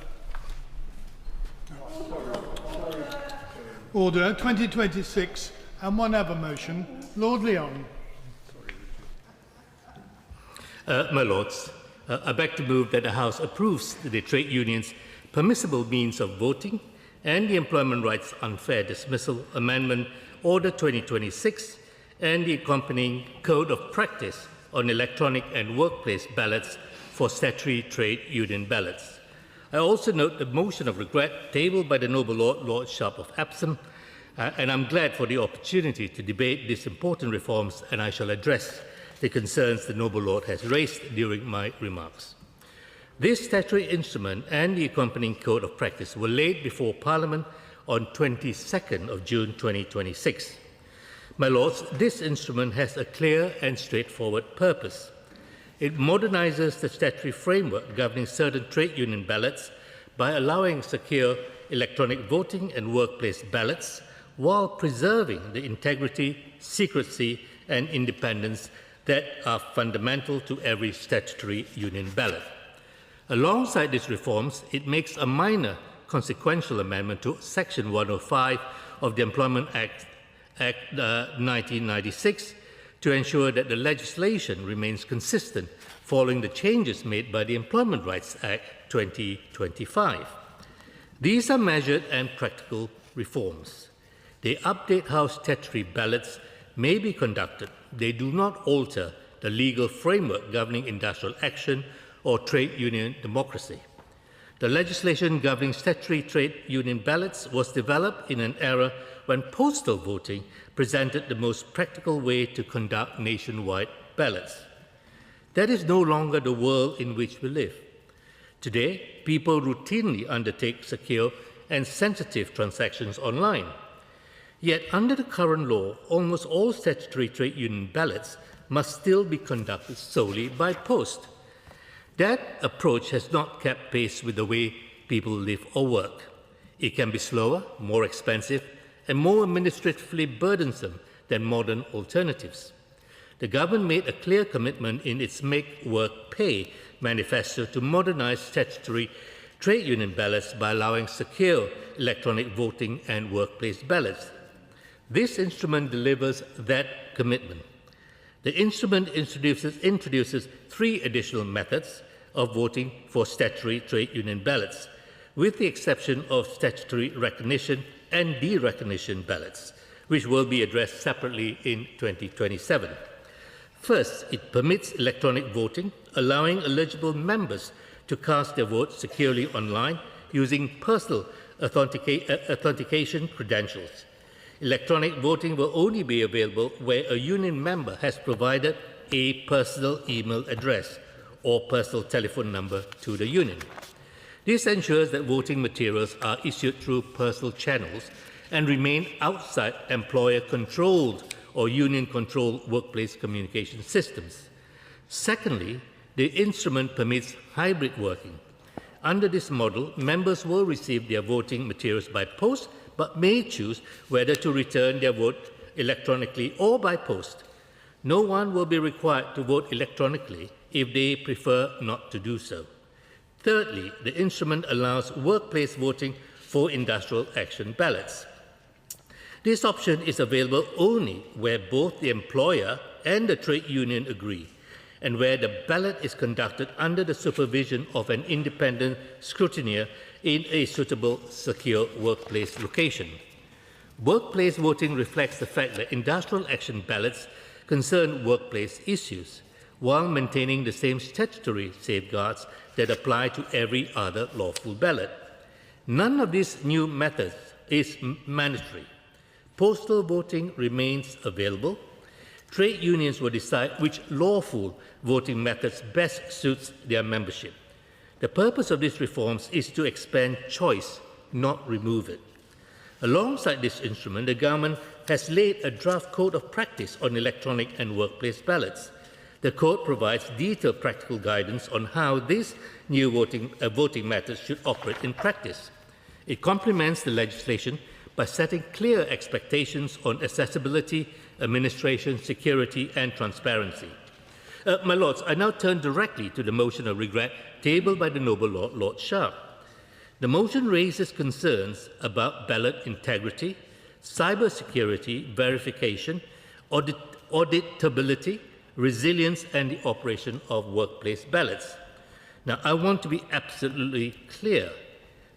Order 2026 and one other motion. Lord Leon. My Lords, I beg to move that the House approves the trade unions' permissible means of voting and the Employment Rights Unfair Dismissal Amendment Order 2026 and the accompanying Code of Practice on electronic and workplace ballots for statutory trade union ballots. I also note the motion of regret tabled by the Noble Lord Sharp of Epsom, and I'm glad for the opportunity to debate these important reforms, and I shall address the concerns the Noble Lord has raised during my remarks. This statutory instrument and the accompanying Code of Practice were laid before Parliament on 22nd of June 2026. My Lords, this instrument has a clear and straightforward purpose. It modernizes the statutory framework governing certain trade union ballots by allowing secure electronic voting and workplace ballots while preserving the integrity, secrecy, and independence that are fundamental to every statutory union ballot. Alongside these reforms, it makes a minor consequential amendment to Section 105 of the Employment Act 1996 to ensure that the legislation remains consistent following the changes made by the Employment Rights Act 2025. These are measured and practical reforms. They update how statutory ballots may be conducted. They do not alter the legal framework governing industrial action or trade union democracy. The legislation governing statutory trade union ballots was developed in an era when postal voting presented the most practical way to conduct nationwide ballots. That is no longer the world in which we live. Today, people routinely undertake secure and sensitive transactions online. Yet, under the current law, almost all statutory trade union ballots must still be conducted solely by post. That approach has not kept pace with the way people live or work. It can be slower, more expensive, and more administratively burdensome than modern alternatives. The government made a clear commitment in its Make Work Pay manifesto to modernize statutory trade union ballots by allowing secure electronic voting and workplace ballots. This instrument delivers that commitment. The instrument introduces 3 additional methods of voting for statutory trade union ballots, with the exception of statutory recognition and derecognition ballots, which will be addressed separately in 2027. First, it permits electronic voting, allowing eligible members to cast their votes securely online using personal authentication credentials. Electronic voting will only be available where a union member has provided a personal email address or personal telephone number to the union. This ensures that voting materials are issued through personal channels and remain outside employer-controlled or union-controlled workplace communication systems. Secondly, the instrument permits hybrid working. Under this model, members will receive their voting materials by post, but may choose whether to return their vote electronically or by post. No one will be required to vote electronically if they prefer not to do so. Thirdly, the instrument allows workplace voting for industrial action ballots. This option is available only where both the employer and the trade union agree, and where the ballot is conducted under the supervision of an independent scrutineer in a suitable, secure workplace location. Workplace voting reflects the fact that industrial action ballots concern workplace issues, while maintaining the same statutory safeguards that apply to every other lawful ballot. None of these new methods is mandatory. Postal voting remains available. Trade unions will decide which lawful voting methods best suits their membership. The purpose of these reforms is to expand choice, not remove it. Alongside this instrument, the government has laid a draft code of practice on electronic and workplace ballots. The code provides detailed practical guidance on how these new voting methods should operate in practice. It complements the legislation by setting clear expectations on accessibility, administration, security, and transparency. My Lords, I now turn directly to the motion of regret tabled by the Noble Lord Sharp. The motion raises concerns about ballot integrity, cybersecurity, verification, auditability, resilience, and the operation of workplace ballots. Now, I want to be absolutely clear.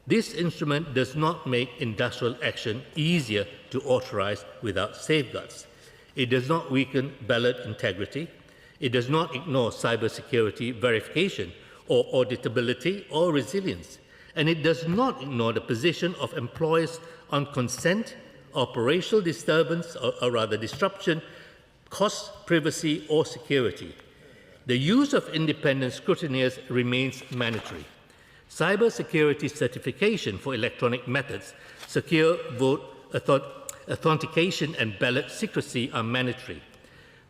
This instrument does not make industrial action easier to authorize without safeguards. It does not weaken ballot integrity. It does not ignore cybersecurity verification or auditability or resilience. And it does not ignore the position of employers on consent, operational disturbance, or rather disruption, cost, privacy, or security. The use of independent scrutineers remains mandatory. Cybersecurity certification for electronic methods, secure vote authentication, and ballot secrecy are mandatory.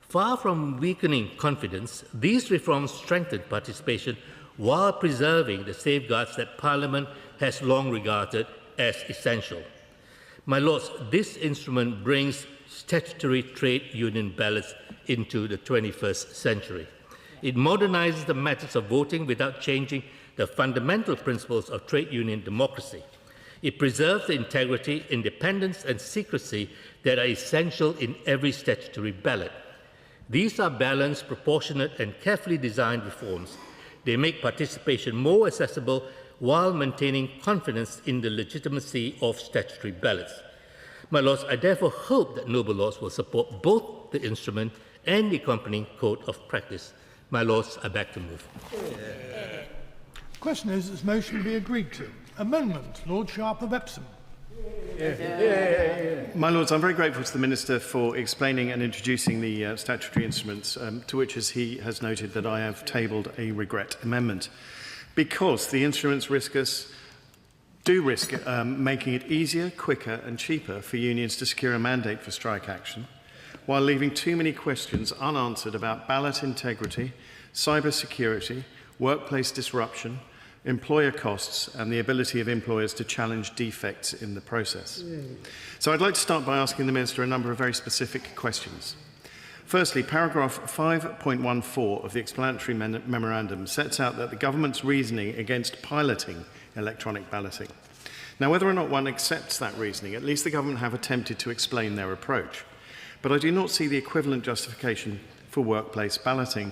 Far from weakening confidence, these reforms strengthen participation while preserving the safeguards that Parliament has long regarded as essential. My Lords, this instrument brings statutory trade union ballots into the 21st century. It modernizes the methods of voting without changing the fundamental principles of trade union democracy. It preserves the integrity, independence, and secrecy that are essential in every statutory ballot. These are balanced, proportionate, and carefully designed reforms. They make participation more accessible while maintaining confidence in the legitimacy of statutory ballots. My Lords, I therefore hope that Noble Lords will support both the instrument and the accompanying code of practice. My Lords, I beg to move. The question is, this motion be agreed to. Amendment, Lord Sharp of Epsom. My Lords, I'm very grateful to the Minister for explaining and introducing the statutory instruments, to which, as he has noted, that I have tabled a regret amendment, because the instruments risk making it easier, quicker and cheaper for unions to secure a mandate for strike action, while leaving too many questions unanswered about ballot integrity, cyber security, workplace disruption, employer costs, and the ability of employers to challenge defects in the process. So I'd like to start by asking the Minister a number of very specific questions. Firstly, paragraph 5.14 of the explanatory memorandum sets out that the government's reasoning against piloting electronic balloting. Now, whether or not one accepts that reasoning, at least the government have attempted to explain their approach. But I do not see the equivalent justification for workplace balloting.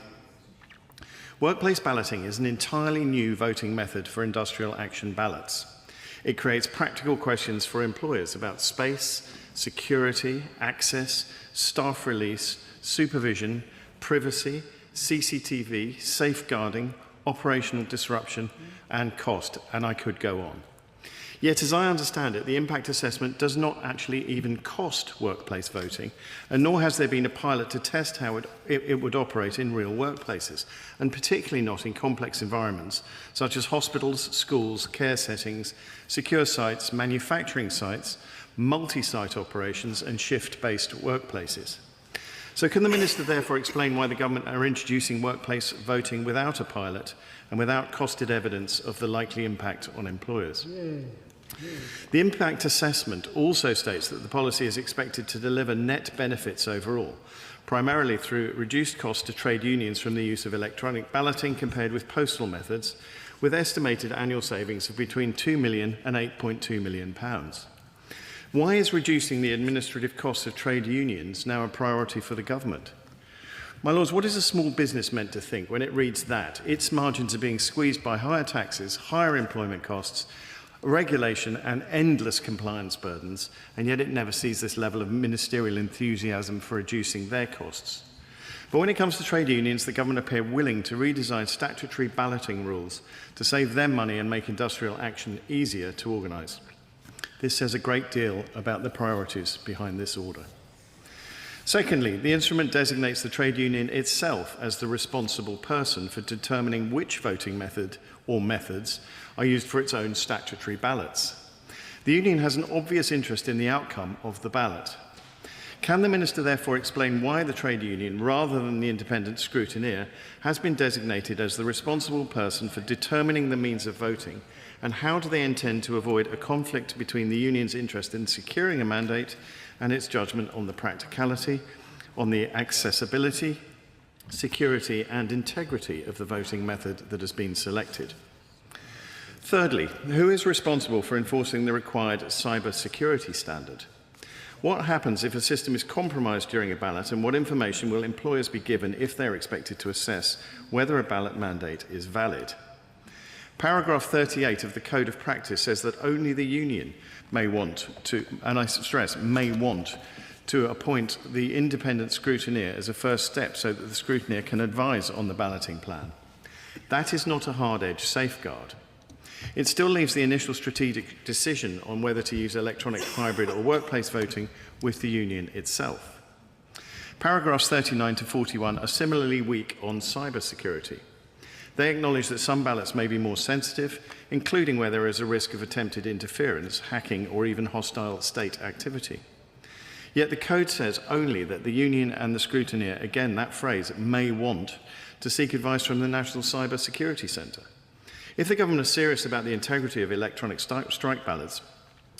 Workplace balloting is an entirely new voting method for industrial action ballots. It creates practical questions for employers about space, security, access, staff release, supervision, privacy, CCTV, safeguarding, operational disruption, and cost, and I could go on. Yet, as I understand it, the impact assessment does not actually even cost workplace voting, and nor has there been a pilot to test how it would operate in real workplaces, and particularly not in complex environments such as hospitals, schools, care settings, secure sites, manufacturing sites, multi-site operations, and shift-based workplaces. So can the Minister therefore explain why the government are introducing workplace voting without a pilot and without costed evidence of the likely impact on employers? The impact assessment also states that the policy is expected to deliver net benefits overall, primarily through reduced costs to trade unions from the use of electronic balloting compared with postal methods, with estimated annual savings of between £2 million and £8.2 million. Why is reducing the administrative costs of trade unions now a priority for the government? My Lords, what is a small business meant to think when it reads that its margins are being squeezed by higher taxes, higher employment costs, regulation and endless compliance burdens, and yet it never sees this level of ministerial enthusiasm for reducing their costs? But when it comes to trade unions, the government appear willing to redesign statutory balloting rules to save them money and make industrial action easier to organise. This says a great deal about the priorities behind this order. Secondly, the instrument designates the trade union itself as the responsible person for determining which voting method or methods are used for its own statutory ballots. The union has an obvious interest in the outcome of the ballot. Can the Minister therefore explain why the trade union, rather than the independent scrutineer, has been designated as the responsible person for determining the means of voting, and how do they intend to avoid a conflict between the union's interest in securing a mandate and its judgment on the practicality, on the accessibility, security and integrity of the voting method that has been selected? Thirdly, who is responsible for enforcing the required cyber security standard? What happens if a system is compromised during a ballot, and what information will employers be given if they're expected to assess whether a ballot mandate is valid? Paragraph 38 of the Code of Practice says that only the union may want to, and I stress, may want to appoint the independent scrutineer as a first step so that the scrutineer can advise on the balloting plan. That is not a hard-edged safeguard. It still leaves the initial strategic decision on whether to use electronic, hybrid or workplace voting with the union itself. Paragraphs 39 to 41 are similarly weak on cyber security. They acknowledge that some ballots may be more sensitive, including where there is a risk of attempted interference, hacking or even hostile state activity. Yet the code says only that the union and the scrutineer, again that phrase, may want to seek advice from the National Cyber Security Centre. If the government is serious about the integrity of electronic strike ballots,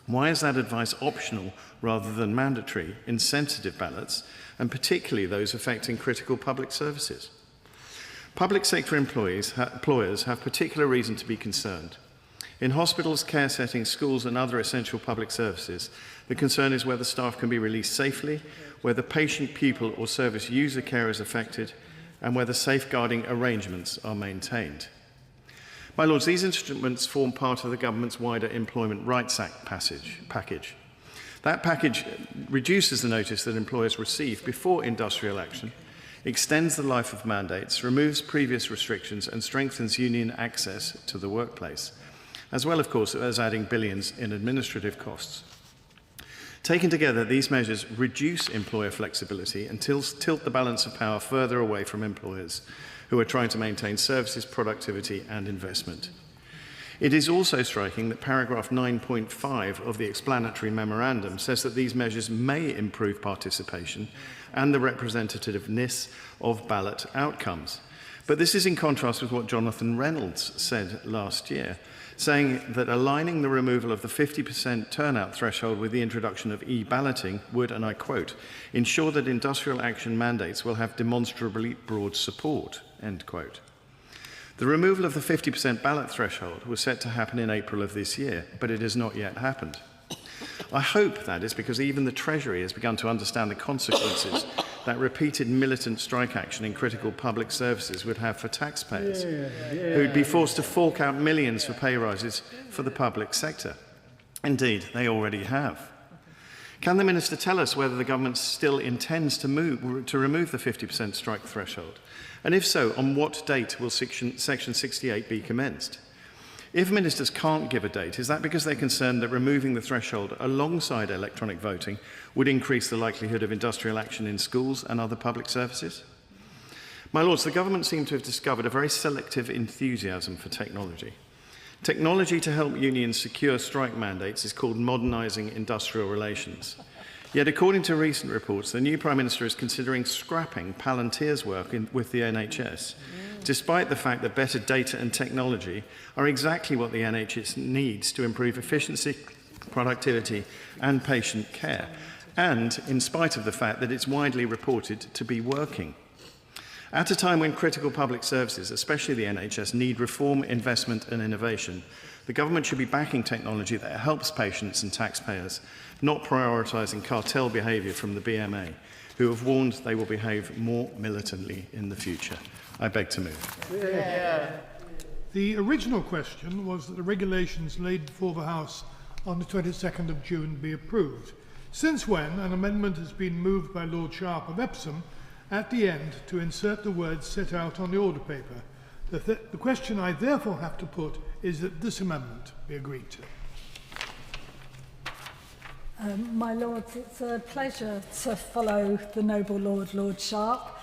why is that advice optional rather than mandatory in sensitive ballots, and particularly those affecting critical public services? Public sector employers have particular reason to be concerned. In hospitals, care settings, schools and other essential public services, the concern is whether staff can be released safely, whether patient, pupil or service user care is affected, and whether safeguarding arrangements are maintained. My Lords, these instruments form part of the government's wider Employment Rights Act package. That package reduces the notice that employers receive before industrial action, extends the life of mandates, removes previous restrictions and strengthens union access to the workplace, as well, of course, as adding billions in administrative costs. Taken together, these measures reduce employer flexibility and tilt the balance of power further away from employers who are trying to maintain services, productivity and investment. It is also striking that paragraph 9.5 of the explanatory memorandum says that these measures may improve participation and the representativeness of ballot outcomes. But this is in contrast with what Jonathan Reynolds said last year, saying that aligning the removal of the 50% turnout threshold with the introduction of e-balloting would, and I quote, ensure that industrial action mandates will have demonstrably broad support, end quote. The removal of the 50% ballot threshold was set to happen in April of this year, but it has not yet happened. I hope that is because even the Treasury has begun to understand the consequences that repeated militant strike action in critical public services would have for taxpayers, who would be forced to fork out millions for pay rises for the public sector. Indeed, they already have. Can the Minister tell us whether the government still intends to remove the 50% strike threshold? And if so, on what date will Section 68 be commenced? If ministers can't give a date, is that because they're concerned that removing the threshold alongside electronic voting would increase the likelihood of industrial action in schools and other public services? My Lords, the government seem to have discovered a very selective enthusiasm for technology. Technology to help unions secure strike mandates is called modernising industrial relations. Yet, according to recent reports, the new Prime Minister is considering scrapping Palantir's work with the NHS, despite the fact that better data and technology are exactly what the NHS needs to improve efficiency, productivity and patient care, and in spite of the fact that it's widely reported to be working. At a time when critical public services, especially the NHS, need reform, investment and innovation, the government should be backing technology that helps patients and taxpayers, not prioritising cartel behaviour from the BMA, who have warned they will behave more militantly in the future. I beg to move. Yeah. The original question was that the regulations laid before the House on the 22nd of June be approved, since when an amendment has been moved by Lord Sharp of Epsom at the end to insert the words set out on the order paper. The question I therefore have to put is that this amendment be agreed to. My Lords, it's a pleasure to follow the noble Lord Sharp.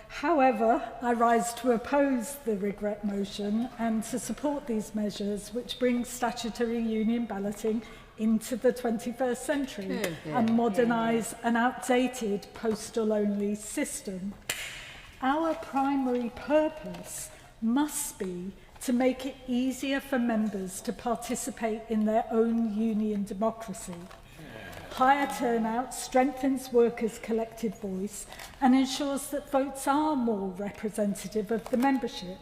However, I rise to oppose the regret motion and to support these measures which bring statutory union balloting into the 21st century and modernise an outdated postal-only system. Our primary purpose must be to make it easier for members to participate in their own union democracy. Higher turnout strengthens workers' collective voice and ensures that votes are more representative of the membership.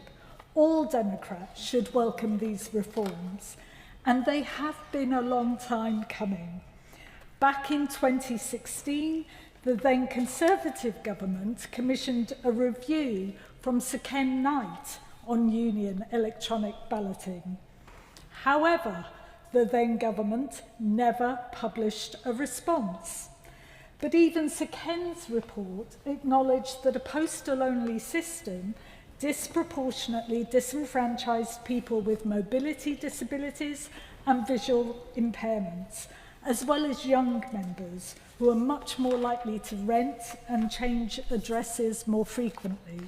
All Democrats should welcome these reforms, and they have been a long time coming. Back in 2016, the then Conservative government commissioned a review from Sir Ken Knight on union electronic balloting. However, the then government never published a response. But even Sir Ken's report acknowledged that a postal-only system disproportionately disenfranchised people with mobility disabilities and visual impairments, as well as young members who are much more likely to rent and change addresses more frequently.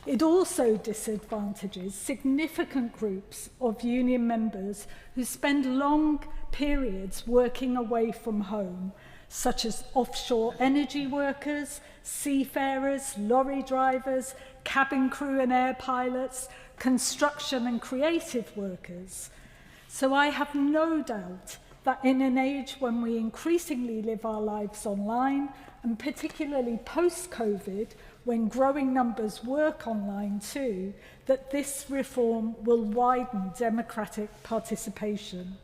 It also disadvantages significant groups of union members who spend long periods working away from home, such as offshore energy workers, seafarers, lorry drivers, cabin crew and air pilots, construction and creative workers. So I have no doubt that in an age when we increasingly live our lives online, and particularly post-COVID, when growing numbers work online too, that this reform will widen democratic participation.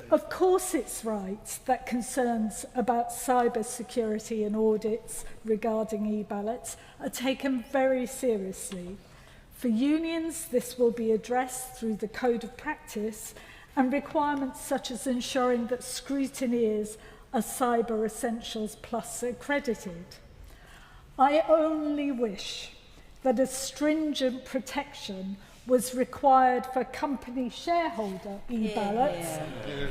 Of course it's right that concerns about cyber security and audits regarding e-ballots are taken very seriously. For unions, this will be addressed through the Code of Practice and requirements such as ensuring that scrutineers are Cyber Essentials Plus accredited. I only wish that a stringent protection was required for company shareholder e-ballots,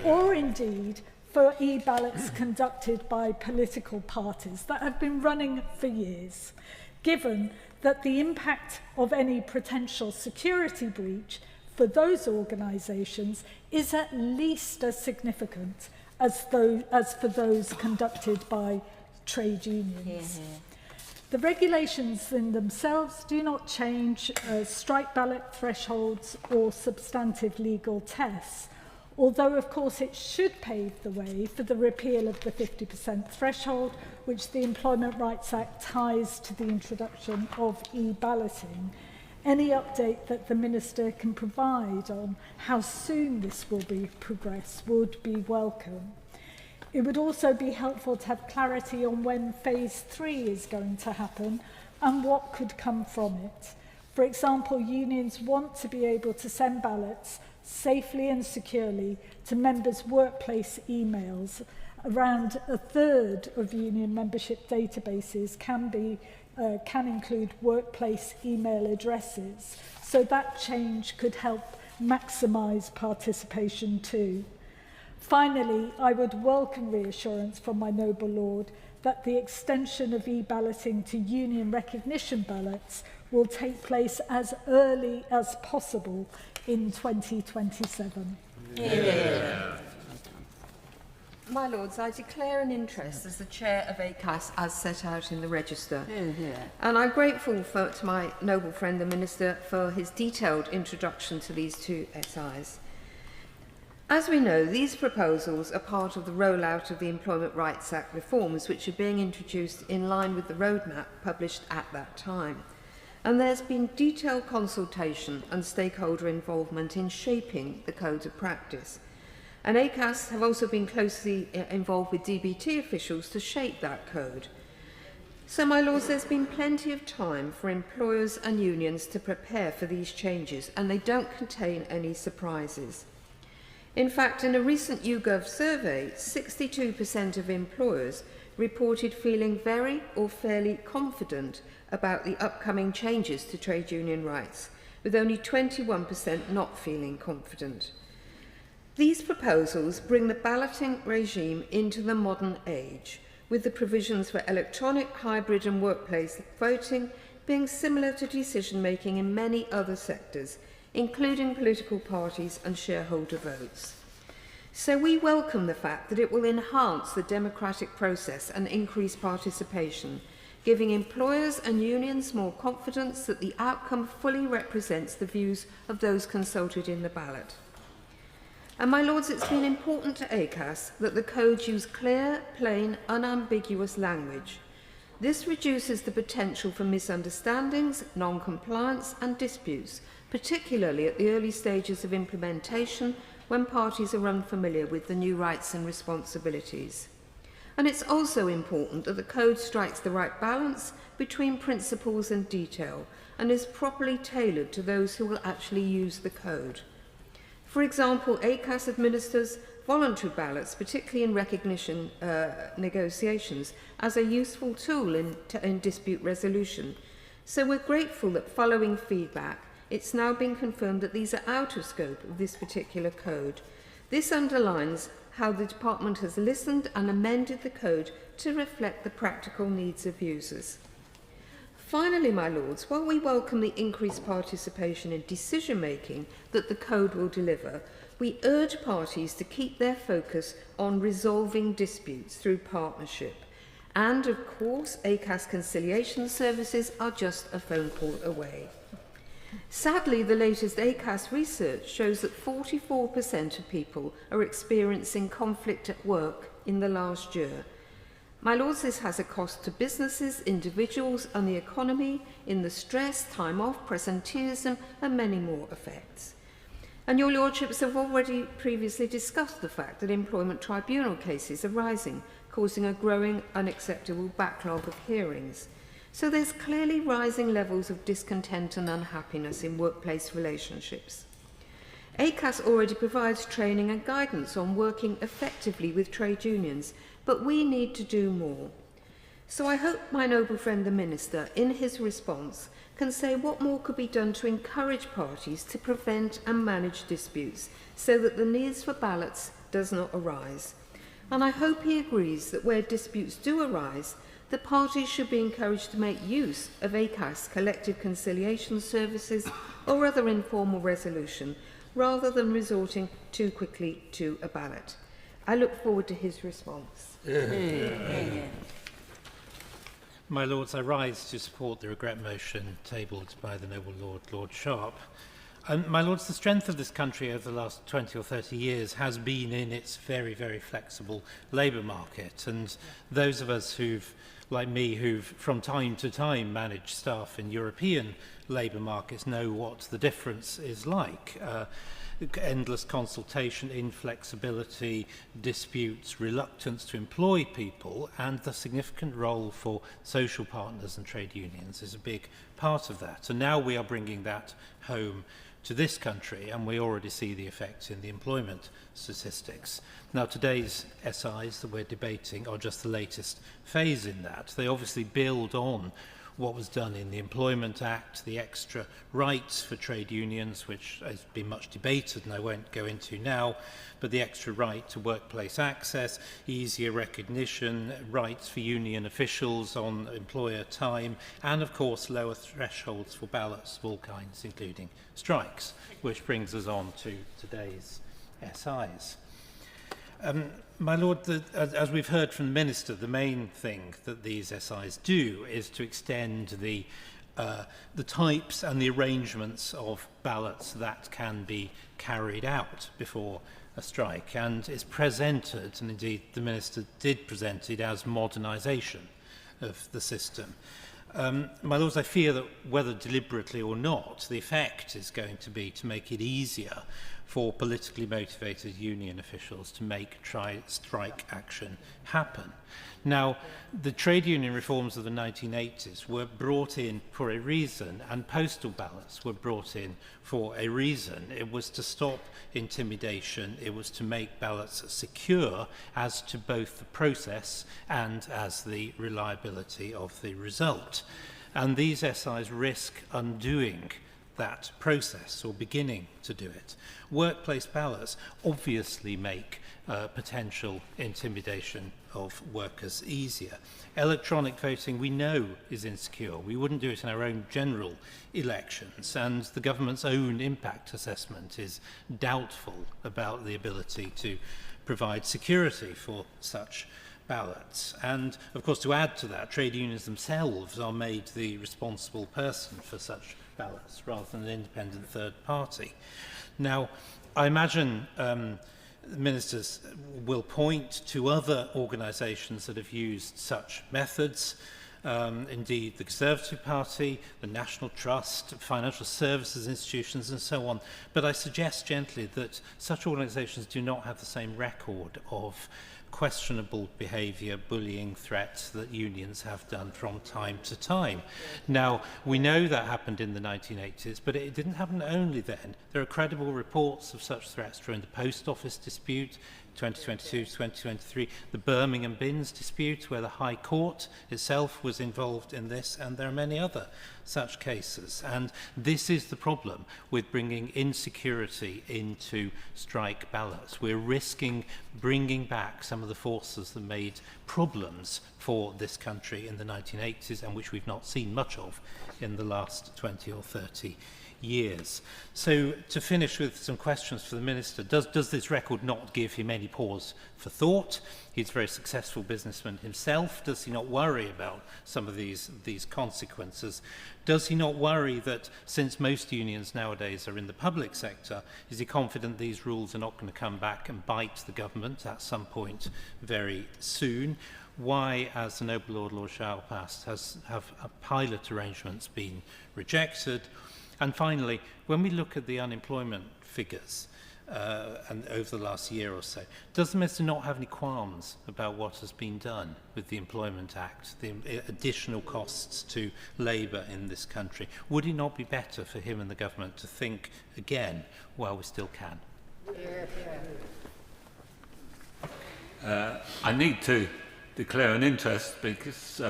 or indeed for e-ballots conducted by political parties that have been running for years, given that the impact of any potential security breach for those organisations is at least as significant as for those conducted by trade unions. The regulations in themselves do not change strike ballot thresholds or substantive legal tests, although of course it should pave the way for the repeal of the 50% threshold, which the Employment Rights Act ties to the introduction of e-balloting. Any update that the Minister can provide on how soon this will be progressed would be welcome. It would also be helpful to have clarity on when phase 3 is going to happen and what could come from it. For example, unions want to be able to send ballots safely and securely to members' workplace emails. Around a third of union membership databases can include workplace email addresses, so that change could help maximise participation too. Finally, I would welcome reassurance from my noble lord that the extension of e-balloting to union recognition ballots will take place as early as possible in 2027. My Lords, I declare an interest as the Chair of ACAS as set out in the Register. And I'm grateful to my noble friend the Minister for his detailed introduction to these two SIs. As we know, these proposals are part of the rollout of the Employment Rights Act reforms which are being introduced in line with the roadmap published at that time. And there's been detailed consultation and stakeholder involvement in shaping the codes of practice. And ACAS have also been closely involved with DBT officials to shape that code. So, my Lords, there's been plenty of time for employers and unions to prepare for these changes, and they don't contain any surprises. In fact, in a recent YouGov survey, 62% of employers reported feeling very or fairly confident about the upcoming changes to trade union rights, with only 21% not feeling confident. These proposals bring the balloting regime into the modern age, with the provisions for electronic, hybrid and workplace voting being similar to decision-making in many other sectors, including political parties and shareholder votes. So we welcome the fact that it will enhance the democratic process and increase participation, giving employers and unions more confidence that the outcome fully represents the views of those consulted in the ballot. And my Lords, it's been important to ACAS that the code use clear, plain, unambiguous language. This reduces the potential for misunderstandings, non-compliance and disputes, particularly at the early stages of implementation when parties are unfamiliar with the new rights and responsibilities. And it's also important that the code strikes the right balance between principles and detail and is properly tailored to those who will actually use the code. For example, ACAS administers voluntary ballots, particularly in recognition negotiations, as a useful tool in dispute resolution. So we're grateful that following feedback, it's now been confirmed that these are out of scope of this particular code. This underlines how the Department has listened and amended the code to reflect the practical needs of users. Finally, my lords, while we welcome the increased participation in decision-making that the code will deliver, we urge parties to keep their focus on resolving disputes through partnership. And, of course, ACAS conciliation services are just a phone call away. Sadly, the latest ACAS research shows that 44% of people are experiencing conflict at work in the last year. My lords, this has a cost to businesses, individuals and the economy in the stress, time off, presenteeism and many more effects. And your lordships have already previously discussed the fact that employment tribunal cases are rising, causing a growing unacceptable backlog of hearings. So there's clearly rising levels of discontent and unhappiness in workplace relationships. ACAS already provides training and guidance on working effectively with trade unions, but we need to do more. So I hope my noble friend the Minister, in his response, can say what more could be done to encourage parties to prevent and manage disputes so that the needs for ballots does not arise. And I hope he agrees that where disputes do arise, the parties should be encouraged to make use of ACAS collective conciliation services or other informal resolution, rather than resorting too quickly to a ballot. I look forward to his response. My Lords, I rise to support the regret motion tabled by the noble Lord, Lord Sharp. My Lords, the strength of this country over the last 20 or 30 years has been in its very, very flexible labour market. And those of us who've, like me, who've from time to time managed staff in European labour markets know what the difference is like. Endless consultation, inflexibility, disputes, reluctance to employ people, and the significant role for social partners and trade unions is a big part of that. And now we are bringing that home to this country, and we already see the effects in the employment statistics. Now, today's SIs that we're debating are just the latest phase in that. They obviously build on what was done in the Employment Act, the extra rights for trade unions, which has been much debated and I won't go into now, but the extra right to workplace access, easier recognition, rights for union officials on employer time, and of course lower thresholds for ballots of all kinds, including strikes, which brings us on to today's SIs. My Lord, as we've heard from the Minister, the main thing that these SIs do is to extend the types and the arrangements of ballots that can be carried out before a strike, and is presented, and indeed the Minister did present it, as modernisation of the system. My Lords, I fear that whether deliberately or not, the effect is going to be to make it easier for politically motivated union officials to make strike action happen. Now, the trade union reforms of the 1980s were brought in for a reason, and postal ballots were brought in for a reason. It was to stop intimidation. It was to make ballots secure as to both the process and as the reliability of the result. And these SIs risk undoing that process or beginning to do it. Workplace ballots obviously make potential intimidation of workers easier. Electronic voting, we know, is insecure. We wouldn't do it in our own general elections, and the government's own impact assessment is doubtful about the ability to provide security for such ballots. And of course, to add to that, trade unions themselves are made the responsible person for such ballots rather than an independent third party. Now, I imagine ministers will point to other organisations that have used such methods. indeed the Conservative Party, the National Trust, financial services institutions and so on. But I suggest gently that such organisations do not have the same record of questionable behaviour, bullying, threats that unions have done from time to time. Now, we know that happened in the 1980s, but it didn't happen only then. There are credible reports of such threats during the post office dispute, 2022-2023, the Birmingham bins dispute, where the High Court itself was involved in this, and there are many other such cases. And this is the problem with bringing insecurity into strike ballots. We're risking bringing back some of the forces that made problems for this country in the 1980s, and which we've not seen much of in the last 20 or 30 years. So to finish with some questions for the Minister, does this record not give him any pause for thought? He's a very successful businessman himself. Does he not worry about some of these consequences? Does he not worry that since most unions nowadays are in the public sector, is he confident these rules are not going to come back and bite the government at some point very soon? Why, as the Noble Lord Sharp asked, have pilot arrangements been rejected? And finally, when we look at the unemployment figures and over the last year or so, does the Minister not have any qualms about what has been done with the Employment Act, the additional costs to labour in this country? Would it not be better for him and the government to think again while we still can? I need to declare an interest because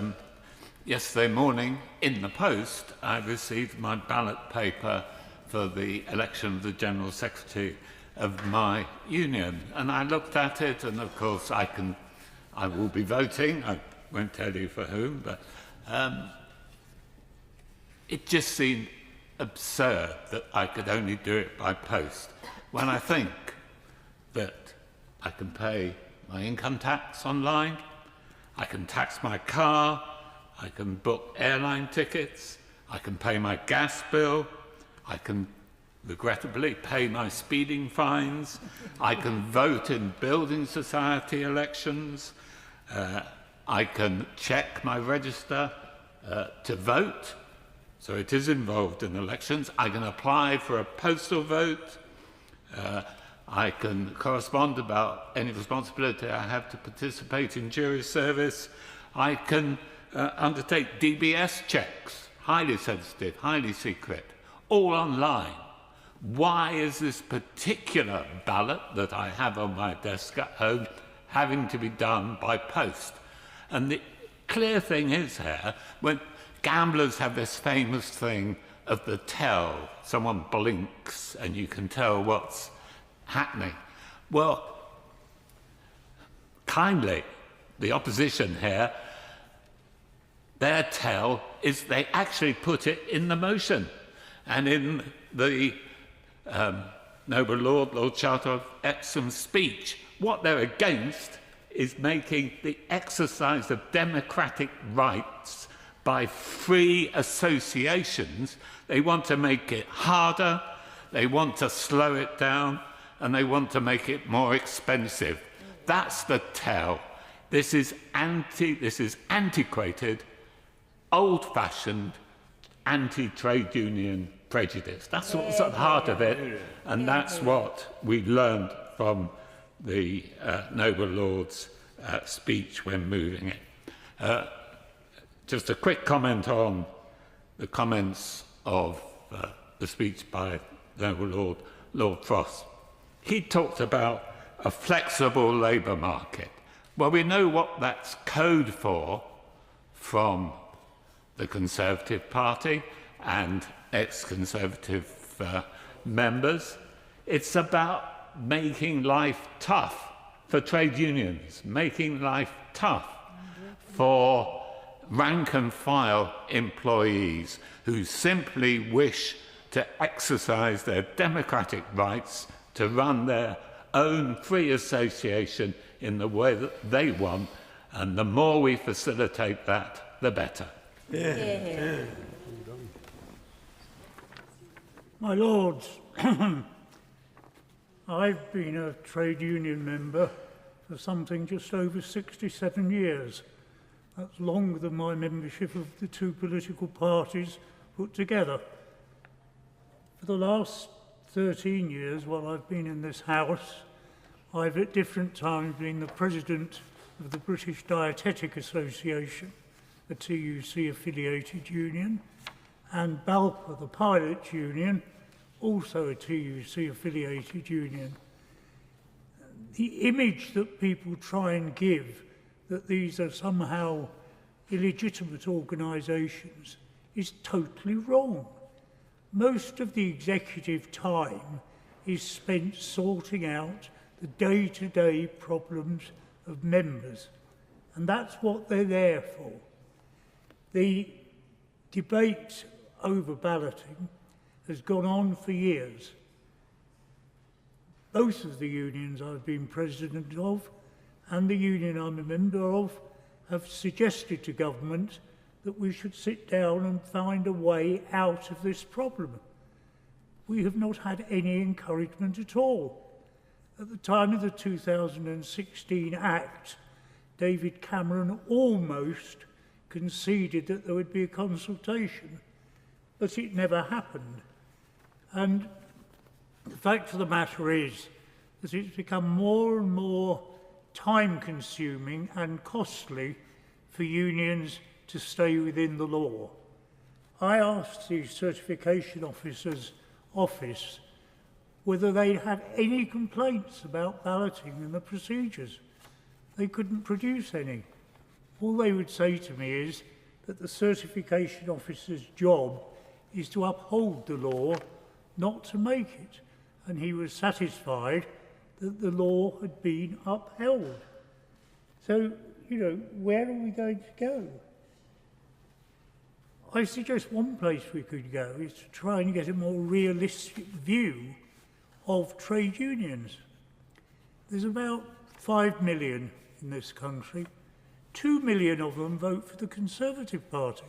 yesterday morning in the post I received my ballot paper for the election of the General Secretary of my union, and I looked at it, and of course I will be voting. I won't tell you for whom, but it just seemed absurd that I could only do it by post when I think that I can pay my income tax online, I can tax my car, I can book airline tickets, I can pay my gas bill, I can regrettably pay my speeding fines, I can vote in building society elections, I can check my register to vote, so it is involved in elections, I can apply for a postal vote, I can correspond about any responsibility I have to participate in jury service, I can undertake DBS checks, highly sensitive, highly secret, all online. Why is this particular ballot that I have on my desk at home having to be done by post? And the clear thing is here, when gamblers have this famous thing of the tell, someone blinks and you can tell what's happening. Well, kindly, the opposition here, their tell is they actually put it in the motion. And in the Noble Lord Charter of Exham's speech, what they're against is making the exercise of democratic rights by free associations. They want to make it harder, they want to slow it down, and they want to make it more expensive. That's the tell. This is antiquated, old-fashioned, anti-trade union prejudice. That's what's at the heart of it, and that's what we learned from the Noble Lord's speech when moving it. Just a quick comment on the comments of the speech by Noble Lord Frost. He talked about a flexible labour market. Well, we know what that's code for from the Conservative Party and ex-Conservative members. It's about making life tough for trade unions, making life tough for rank-and-file employees who simply wish to exercise their democratic rights to run their own free association in the way that they want, and the more we facilitate that, the better. Yeah. My Lords, I've been a trade union member for something just over 67 years. That's longer than my membership of the two political parties put together. For the last 13 years, while I've been in this House, I've at different times been the President of the British Dietetic Association, a TUC-affiliated union, and BALPA, the Pilots Union, also a TUC-affiliated union. The image that people try and give that these are somehow illegitimate organisations is totally wrong. Most of the executive time is spent sorting out the day-to-day problems of members, and that's what they're there for. The debate over balloting has gone on for years. Both of the unions I've been president of and the union I'm a member of have suggested to government that we should sit down and find a way out of this problem. We have not had any encouragement at all. At the time of the 2016 Act, David Cameron almost conceded that there would be a consultation, but it never happened. And the fact of the matter is that it's become more and more time-consuming and costly for unions to stay within the law. I asked the certification officer's office whether they'd had any complaints about balloting and the procedures. They couldn't produce any. All they would say to me is that the certification officer's job is to uphold the law, not to make it. And he was satisfied that the law had been upheld. So, you know, where are we going to go? I suggest one place we could go is to try and get a more realistic view of trade unions. There's about 5 million in this country. 2 million of them vote for the Conservative Party.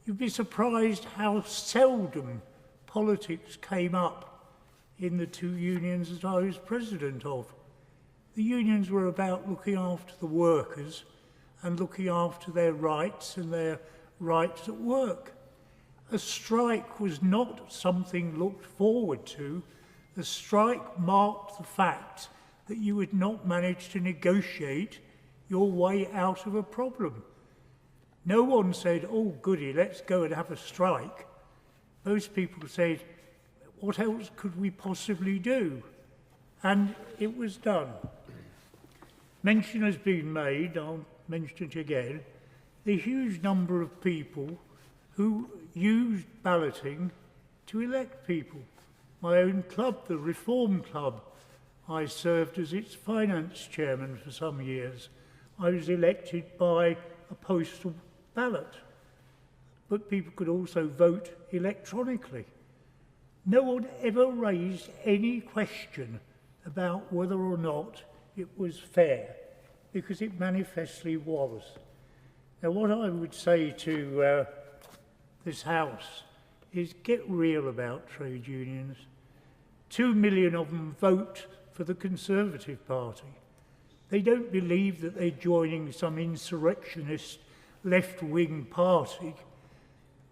You'd be surprised how seldom politics came up in the two unions that I was president of. The unions were about looking after the workers and looking after their rights and their rights at work. A strike was not something looked forward to. The strike marked the fact that you would not manage to negotiate your way out of a problem. No one said, oh goody, let's go and have a strike. Most people said, what else could we possibly do? And it was done. Mention has been made, I'll mention it again, the huge number of people who used balloting to elect people. My own club, the Reform Club, I served as its finance chairman for some years. I was elected by a postal ballot, but people could also vote electronically. No one ever raised any question about whether or not it was fair, because it manifestly was. Now, what I would say to this House is get real about trade unions. 2 million of them vote for the Conservative Party. They don't believe that they're joining some insurrectionist left-wing party.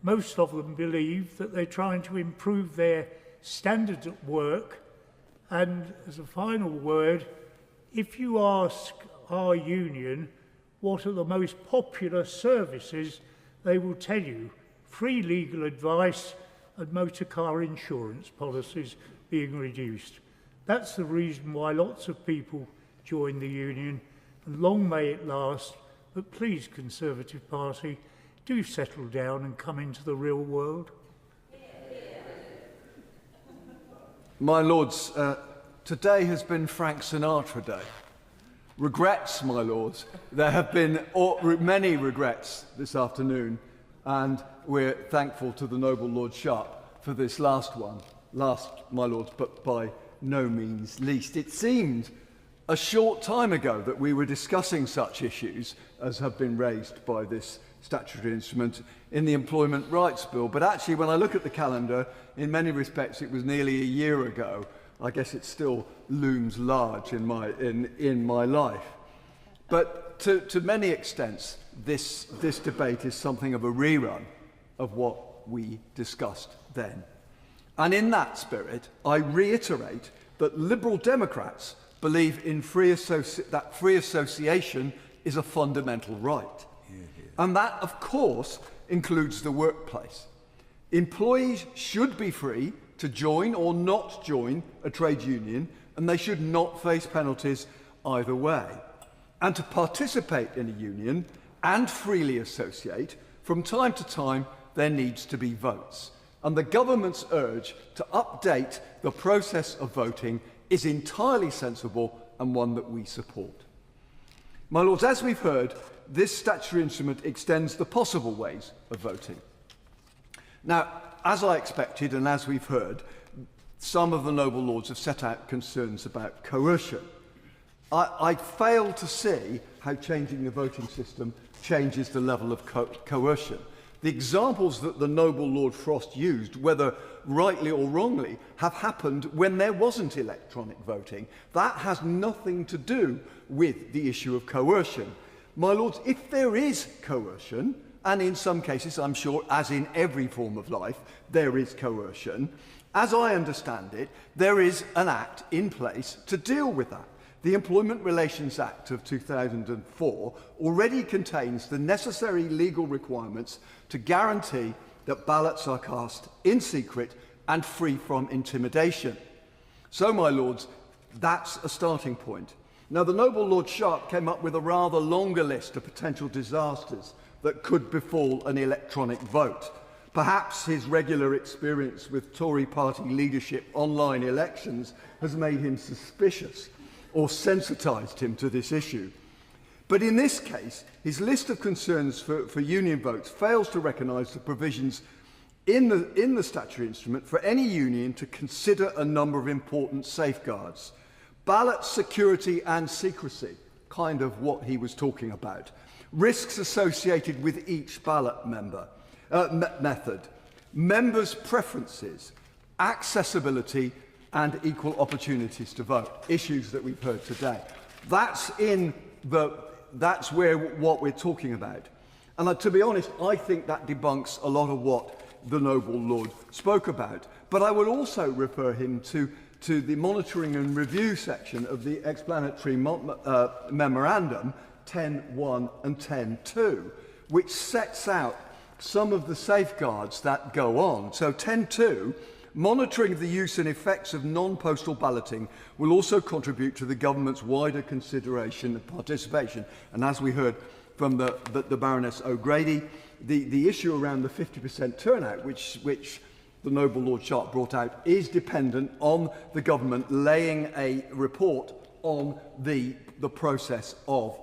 Most of them believe that they're trying to improve their standards at work. And as a final word, if you ask our union what are the most popular services, they will tell you free legal advice and motor car insurance policies being reduced. That's the reason why lots of people join the union, and long may it last, but please, Conservative Party, do settle down and come into the real world. My Lords, today has been Frank Sinatra Day. Regrets, my Lords. There have been many regrets this afternoon, and we're thankful to the noble Lord Sharp for this last one. Last, my Lords, but by no means least. It seemed a short time ago that we were discussing such issues as have been raised by this statutory instrument in the Employment Rights Bill, but actually when I look at the calendar, in many respects it was nearly a year ago. I guess it still looms large in my life. But to many extents, this debate is something of a rerun of what we discussed then. And in that spirit, I reiterate that Liberal Democrats believe in that free association is a fundamental right. And that, of course, includes the workplace. Employees should be free to join or not join a trade union, and they should not face penalties either way. And to participate in a union and freely associate, from time to time, there needs to be votes. And the government's urge to update the process of voting is entirely sensible and one that we support. My Lords, as we've heard, this statutory instrument extends the possible ways of voting. Now, as I expected and as we've heard, some of the noble lords have set out concerns about coercion. I fail to see how changing the voting system changes the level of coercion. The examples that the noble Lord Frost used, whether rightly or wrongly, have happened when there wasn't electronic voting. That has nothing to do with the issue of coercion. My Lords, if there is coercion, and in some cases, I'm sure, as in every form of life, there is coercion, as I understand it, there is an act in place to deal with that. The Employment Relations Act of 2004 already contains the necessary legal requirements to guarantee that ballots are cast in secret and free from intimidation. So, my Lords, that's a starting point. Now, the noble Lord Sharp came up with a rather longer list of potential disasters that could befall an electronic vote. Perhaps his regular experience with Tory party leadership online elections has made him suspicious or sensitised him to this issue. But in this case, his list of concerns for union votes fails to recognise the provisions in the statutory instrument for any union to consider a number of important safeguards. Ballot security and secrecy, kind of what he was talking about. Risks associated with each ballot method. Members' preferences, accessibility and equal opportunities to vote, issues that we've heard today. That's what we're talking about. And to be honest, I think that debunks a lot of what the noble Lord spoke about. But I will also refer him to the monitoring and review section of the explanatory memorandum 10.1 and 10.2, which sets out some of the safeguards that go on. So 10.2, monitoring the use and effects of non-postal balloting will also contribute to the government's wider consideration and participation. And as we heard from the Baroness O'Grady, the issue around the 50% turnout, which the noble Lord Sharp brought out, is dependent on the government laying a report on the process of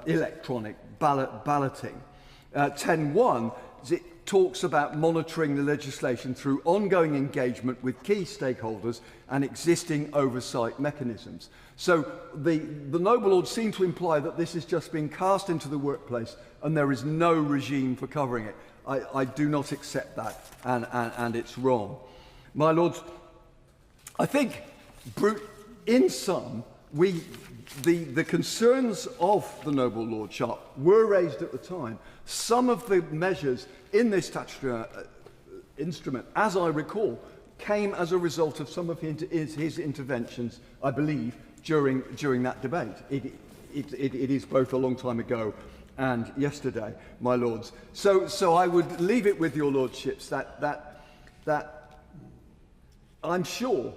electronic balloting. 10.1, it talks about monitoring the legislation through ongoing engagement with key stakeholders and existing oversight mechanisms. So the noble Lord seemed to imply that this is just being cast into the workplace and there is no regime for covering it. I do not accept that, and it's wrong. My Lords, I think, in sum, the concerns of the noble Lord Sharp were raised at the time. Some of the measures in this statutory instrument, as I recall, came as a result of some of his interventions, I believe, during that debate. It is both a long time ago and yesterday, my Lords. So I would leave it with your Lordships that I'm sure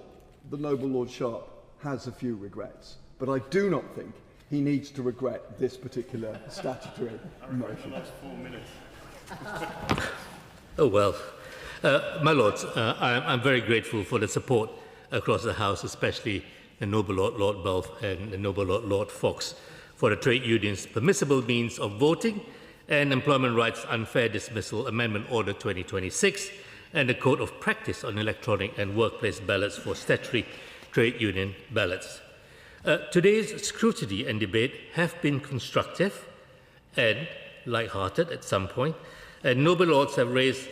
the noble Lord Sharp has a few regrets, but I do not think he needs to regret this particular statutory motion. That's 4 minutes. Oh, well. My Lords, I'm very grateful for the support across the House, especially the noble Lord Bulff and the noble Lord Fox, for the trade unions' permissible means of voting and Employment Rights Unfair Dismissal Amendment Order 2026 and the Code of Practice on Electronic and Workplace Ballots for Statutory Trade Union Ballots. Today's scrutiny and debate have been constructive and light-hearted at some point, and noble lords have raised